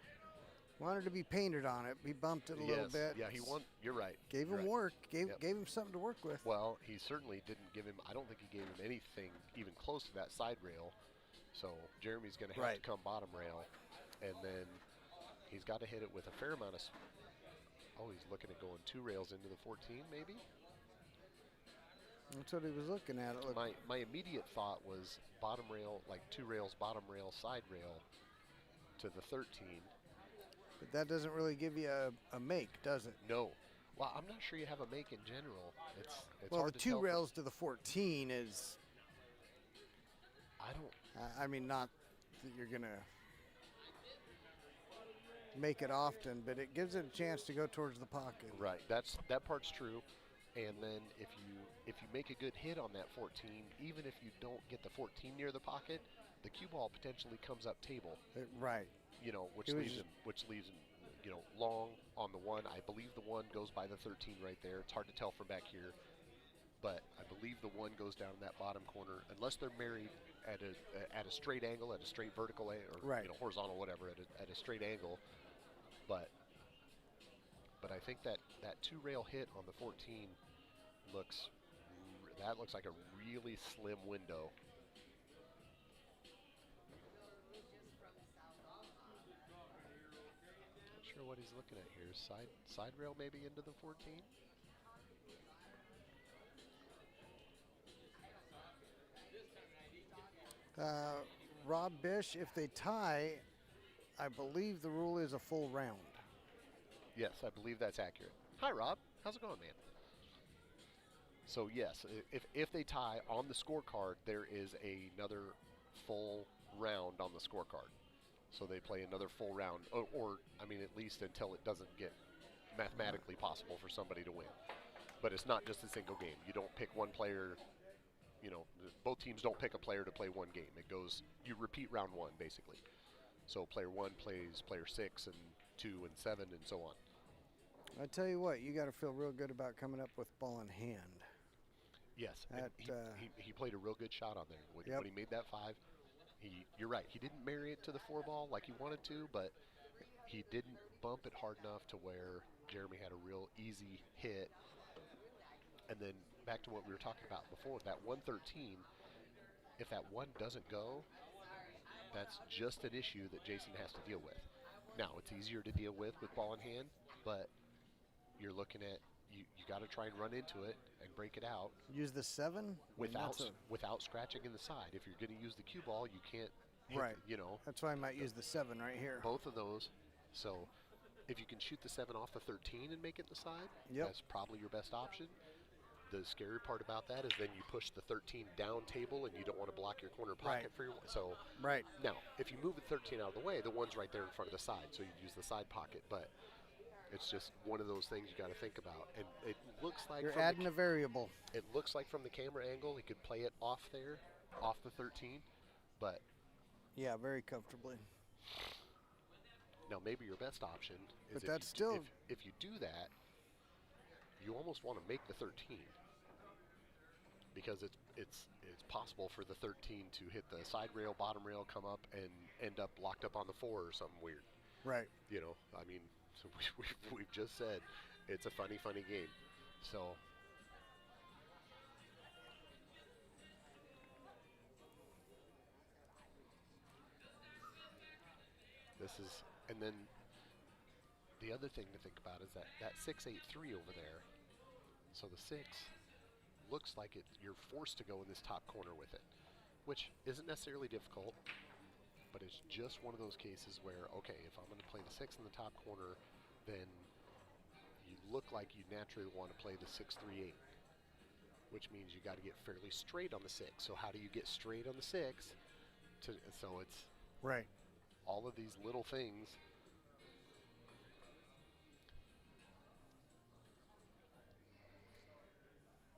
[SPEAKER 4] wanted to be painted on it. He bumped it a little
[SPEAKER 10] yes,
[SPEAKER 4] bit.
[SPEAKER 10] yeah, he won. You're right.
[SPEAKER 4] Gave
[SPEAKER 10] You're
[SPEAKER 4] him
[SPEAKER 10] right.
[SPEAKER 4] work. Gave
[SPEAKER 10] Yep.
[SPEAKER 4] him something to work with.
[SPEAKER 10] Well, he certainly didn't give him. I don't think he gave him anything even close to that side rail. So Jeremy's going to have
[SPEAKER 4] Right.
[SPEAKER 10] to come bottom rail, and then he's got to hit it with a fair amount of. Oh, he's looking at going 2 rails into the 14, maybe.
[SPEAKER 4] That's what he was looking at. It looked
[SPEAKER 10] My immediate thought was bottom rail, like 2 rails, bottom rail, side rail, to the 13.
[SPEAKER 4] but that doesn't really give you a make, does it?
[SPEAKER 10] No. Well, I'm not sure you have a make in general. It's
[SPEAKER 4] Well,
[SPEAKER 10] hard
[SPEAKER 4] the
[SPEAKER 10] to
[SPEAKER 4] 2
[SPEAKER 10] tell.
[SPEAKER 4] rails to the 14 is.
[SPEAKER 10] I don't.
[SPEAKER 4] I mean, not that you're gonna make it often, but it gives it a chance to go towards the pocket.
[SPEAKER 10] Right. That part's true. And then if you make a good hit on that 14, even if you don't get the 14 near the pocket, the cue ball potentially comes up table.
[SPEAKER 4] Right.
[SPEAKER 10] You know, which
[SPEAKER 4] It was
[SPEAKER 10] leaves him, long on the 1. I believe the 1 goes by the 13 right there. It's hard to tell from back here, but I believe the 1 goes down in that bottom corner, unless they're married at a straight angle, at a straight vertical or
[SPEAKER 4] Right.
[SPEAKER 10] horizontal, whatever, at a straight angle. But I think that 2 rail hit on the 14 looks like a really slim window. Not sure what he's looking at here. Side rail maybe into the 14.
[SPEAKER 4] Rob Bish, if they tie, I believe the rule is a full round.
[SPEAKER 10] Yes, I believe that's accurate. Hi, Rob. How's it going, man? So yes, if they tie on the scorecard, there is another full round on the scorecard. So they play another full round, or I mean, at least until it doesn't get mathematically possible for somebody to win. But it's not just a single game. You don't pick one player. Both teams don't pick a player to play one game. It goes, you repeat round 1 basically. So player 1 plays player 6 and 2 and 7 and so on.
[SPEAKER 4] I tell you what, you got to feel real good about coming up with ball in hand.
[SPEAKER 10] Yes, and he played a real good shot on there. When he made that 5, you're right. He didn't marry it to the 4 ball like he wanted to, but he didn't bump it hard enough to where Jeremy had a real easy hit. And then back to what we were talking about before, that 113, if that 1 doesn't go, that's just an issue that Jason has to deal with. Now, it's easier to deal with ball in hand, but you're looking at, you got to try and run into it and break it out.
[SPEAKER 4] Use the 7?
[SPEAKER 10] Without scratching in the side. If you're going to use the cue ball, you can't hit,
[SPEAKER 4] right. That's why I might use the 7 right here.
[SPEAKER 10] Both of those. So if you can shoot the 7 off the 13 and make it the side, that's probably your best option. The scary part about that is then you push the 13 down table and you don't want to block your corner pocket for your now if you move the 13 out of the way, the 1's right there in front of the side, so you'd use the side pocket. But It's just one of those things you got to think about. And it looks like
[SPEAKER 4] You're
[SPEAKER 10] from
[SPEAKER 4] adding a variable.
[SPEAKER 10] it looks like from the camera angle he could play it off there, off the 13, but
[SPEAKER 4] Yeah, very comfortably.
[SPEAKER 10] now maybe your best option is
[SPEAKER 4] But that's still
[SPEAKER 10] if you do that, you almost want to make the 13 because it's possible for the 13 to hit the side rail, bottom rail, come up and end up locked up on the 4 or something weird.
[SPEAKER 4] right.
[SPEAKER 10] You know, I mean, so we've just said it's a funny game. So this is, and then the other thing to think about is that 6-8-3 over there. So the 6 looks like you're forced to go in this top corner with it, which isn't necessarily difficult, but it's just one of those cases where, okay, if I'm going to play the 6 in the top corner, then you look like you naturally want to play the 6-3-8, which means you got to get fairly straight on the 6. So how do you get straight on the 6? So it's
[SPEAKER 4] Right.
[SPEAKER 10] all of these little things.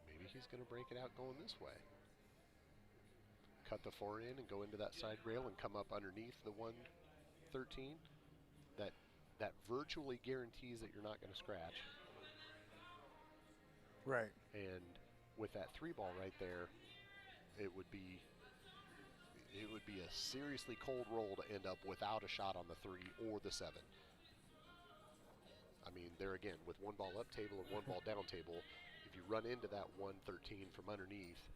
[SPEAKER 10] Maybe he's going to break it out going this way. Cut the 4 in and go into that side rail and come up underneath the 113. That virtually guarantees that you're not going to scratch.
[SPEAKER 4] Right.
[SPEAKER 10] And with that 3 ball right there, it would be a seriously cold roll to end up without a shot on the 3 or the 7. I mean, there again, with 1 ball up table and 1 ball down table, if you run into that 113 from underneath,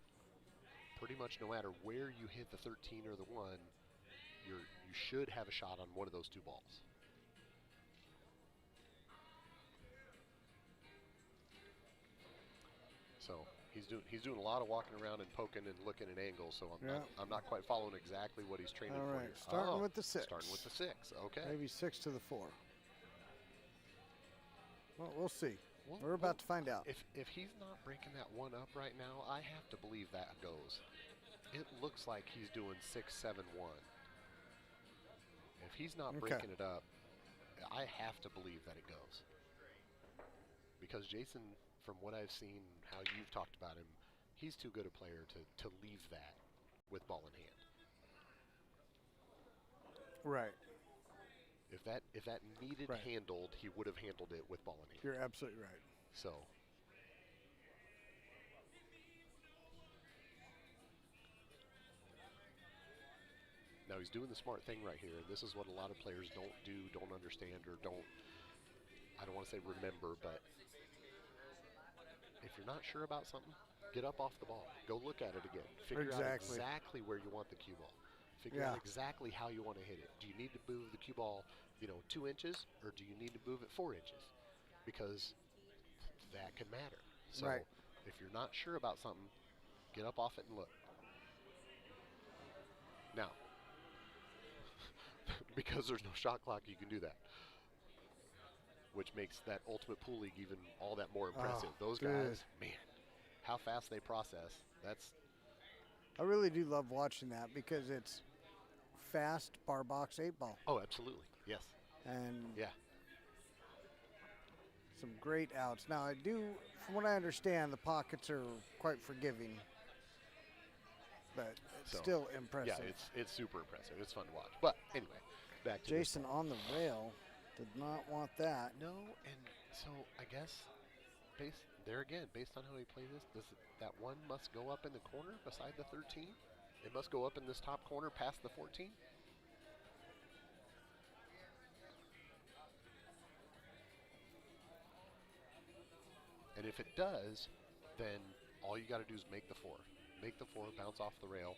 [SPEAKER 10] pretty much no matter where you hit the 13 or the 1, you should have a shot on one of those 2 balls. So he's doing a lot of walking around and poking and looking at angles. So I'm not quite following exactly what he's training
[SPEAKER 4] All
[SPEAKER 10] for
[SPEAKER 4] right,
[SPEAKER 10] here.
[SPEAKER 4] starting with the 6.
[SPEAKER 10] Starting with the 6. Okay.
[SPEAKER 4] Maybe 6 to the 4. Well, we'll see. We're about to find out.
[SPEAKER 10] If he's not breaking that 1 up right now, I have to believe that goes. It looks like he's doing 6-7-1. If he's not breaking it up, I have to believe that it goes. Because Jason, from what I've seen, how you've talked about him, he's too good a player to leave that with ball in hand.
[SPEAKER 4] Right.
[SPEAKER 10] If that needed handled, he would have handled it with ball in hand.
[SPEAKER 4] You're absolutely right.
[SPEAKER 10] So now he's doing the smart thing right here. This is what a lot of players don't do, don't understand, or I don't want to say remember, but if you're not sure about something, get up off the ball. Go look at it again. Figure out exactly where you want the cue ball. Figure out exactly how you want to hit it. Do you need to move the cue ball, 2 inches, or do you need to move it 4 inches? Because that can matter. So if you're not sure about something, get up off it and look. Now, because there's no shot clock, you can do that, which makes that ultimate pool league even all that more impressive. Those guys, man, how fast they process.
[SPEAKER 4] I really do love watching that because it's fast bar box 8 ball.
[SPEAKER 10] Oh, absolutely, yes.
[SPEAKER 4] And
[SPEAKER 10] yeah,
[SPEAKER 4] some great outs. Now I do, from what I understand, the pockets are quite forgiving, but it's still impressive.
[SPEAKER 10] Yeah, it's super impressive. It's fun to watch. But anyway, back to
[SPEAKER 4] Jason on the rail. Did not want that.
[SPEAKER 10] No, and so I guess based on how he played this, that 1 must go up in the corner beside the 13? It must go up in this top corner past the 14? And if it does, then all you got to do is make the 4. Make the 4, bounce off the rail,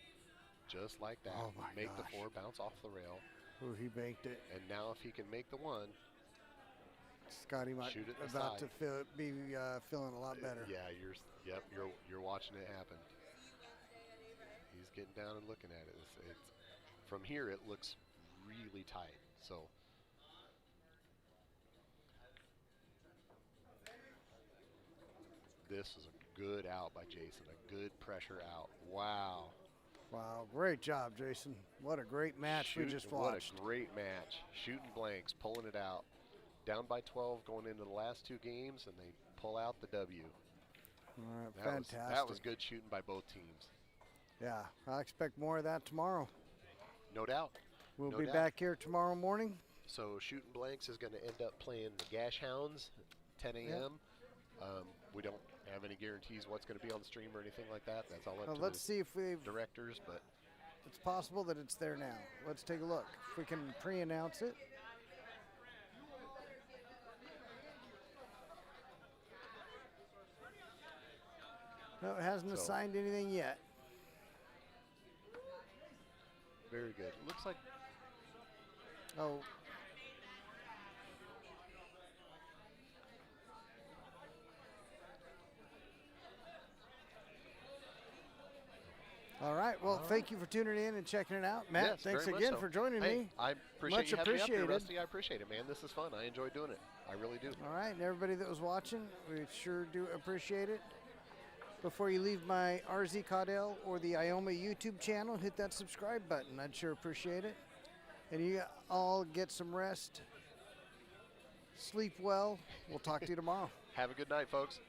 [SPEAKER 10] just like that.
[SPEAKER 4] Oh my
[SPEAKER 10] make
[SPEAKER 4] gosh.
[SPEAKER 10] the 4, bounce off the rail.
[SPEAKER 4] Oh, he banked it.
[SPEAKER 10] And now if he can make the 1,
[SPEAKER 4] Scotty might
[SPEAKER 10] shoot it
[SPEAKER 4] about
[SPEAKER 10] aside.
[SPEAKER 4] to be feeling a lot better.
[SPEAKER 10] Yeah, you're watching it happen. He's getting down and looking at it. It's from here it looks really tight. So this is a good out by Jason, a good pressure out. Wow.
[SPEAKER 4] Wow, great job, Jason. What a great match we just watched.
[SPEAKER 10] What a great match. Shooting blanks, pulling it out. down by 12 going into the last 2 games, and they pull out the W.
[SPEAKER 4] All right,
[SPEAKER 10] That
[SPEAKER 4] fantastic.
[SPEAKER 10] was good shooting by both teams.
[SPEAKER 4] Yeah, I expect more of that tomorrow.
[SPEAKER 10] No doubt.
[SPEAKER 4] We'll
[SPEAKER 10] No
[SPEAKER 4] be
[SPEAKER 10] doubt.
[SPEAKER 4] back here tomorrow morning.
[SPEAKER 10] So Shooting Blanks is going to end up playing the Gash Hounds at 10 a.m. We don't have any guarantees what's going to be on the stream or anything like that. That's all up
[SPEAKER 4] Well,
[SPEAKER 10] to
[SPEAKER 4] let's see if we've.
[SPEAKER 10] directors, but
[SPEAKER 4] It's possible that it's there now. Let's take a look. If we can pre-announce it. No, it hasn't
[SPEAKER 10] So-
[SPEAKER 4] assigned anything yet.
[SPEAKER 10] very good. Looks like
[SPEAKER 4] Oh. All right. Well, thank you for tuning in and checking it out. Matt,
[SPEAKER 10] yes,
[SPEAKER 4] thanks
[SPEAKER 10] very much
[SPEAKER 4] again
[SPEAKER 10] so.
[SPEAKER 4] for joining
[SPEAKER 10] Hey,
[SPEAKER 4] me.
[SPEAKER 10] I appreciate
[SPEAKER 4] Much
[SPEAKER 10] you having me up here,
[SPEAKER 4] appreciated.
[SPEAKER 10] Rusty. I appreciate it, man. This is fun. I enjoy doing it. I really do.
[SPEAKER 4] All right, and everybody that was watching, we sure do appreciate it. Before you leave my RZ Caudell or the Ioma YouTube channel, hit that subscribe button. I'd sure appreciate it. And you all get some rest. Sleep well. We'll talk to you tomorrow.
[SPEAKER 10] Have a good night, folks.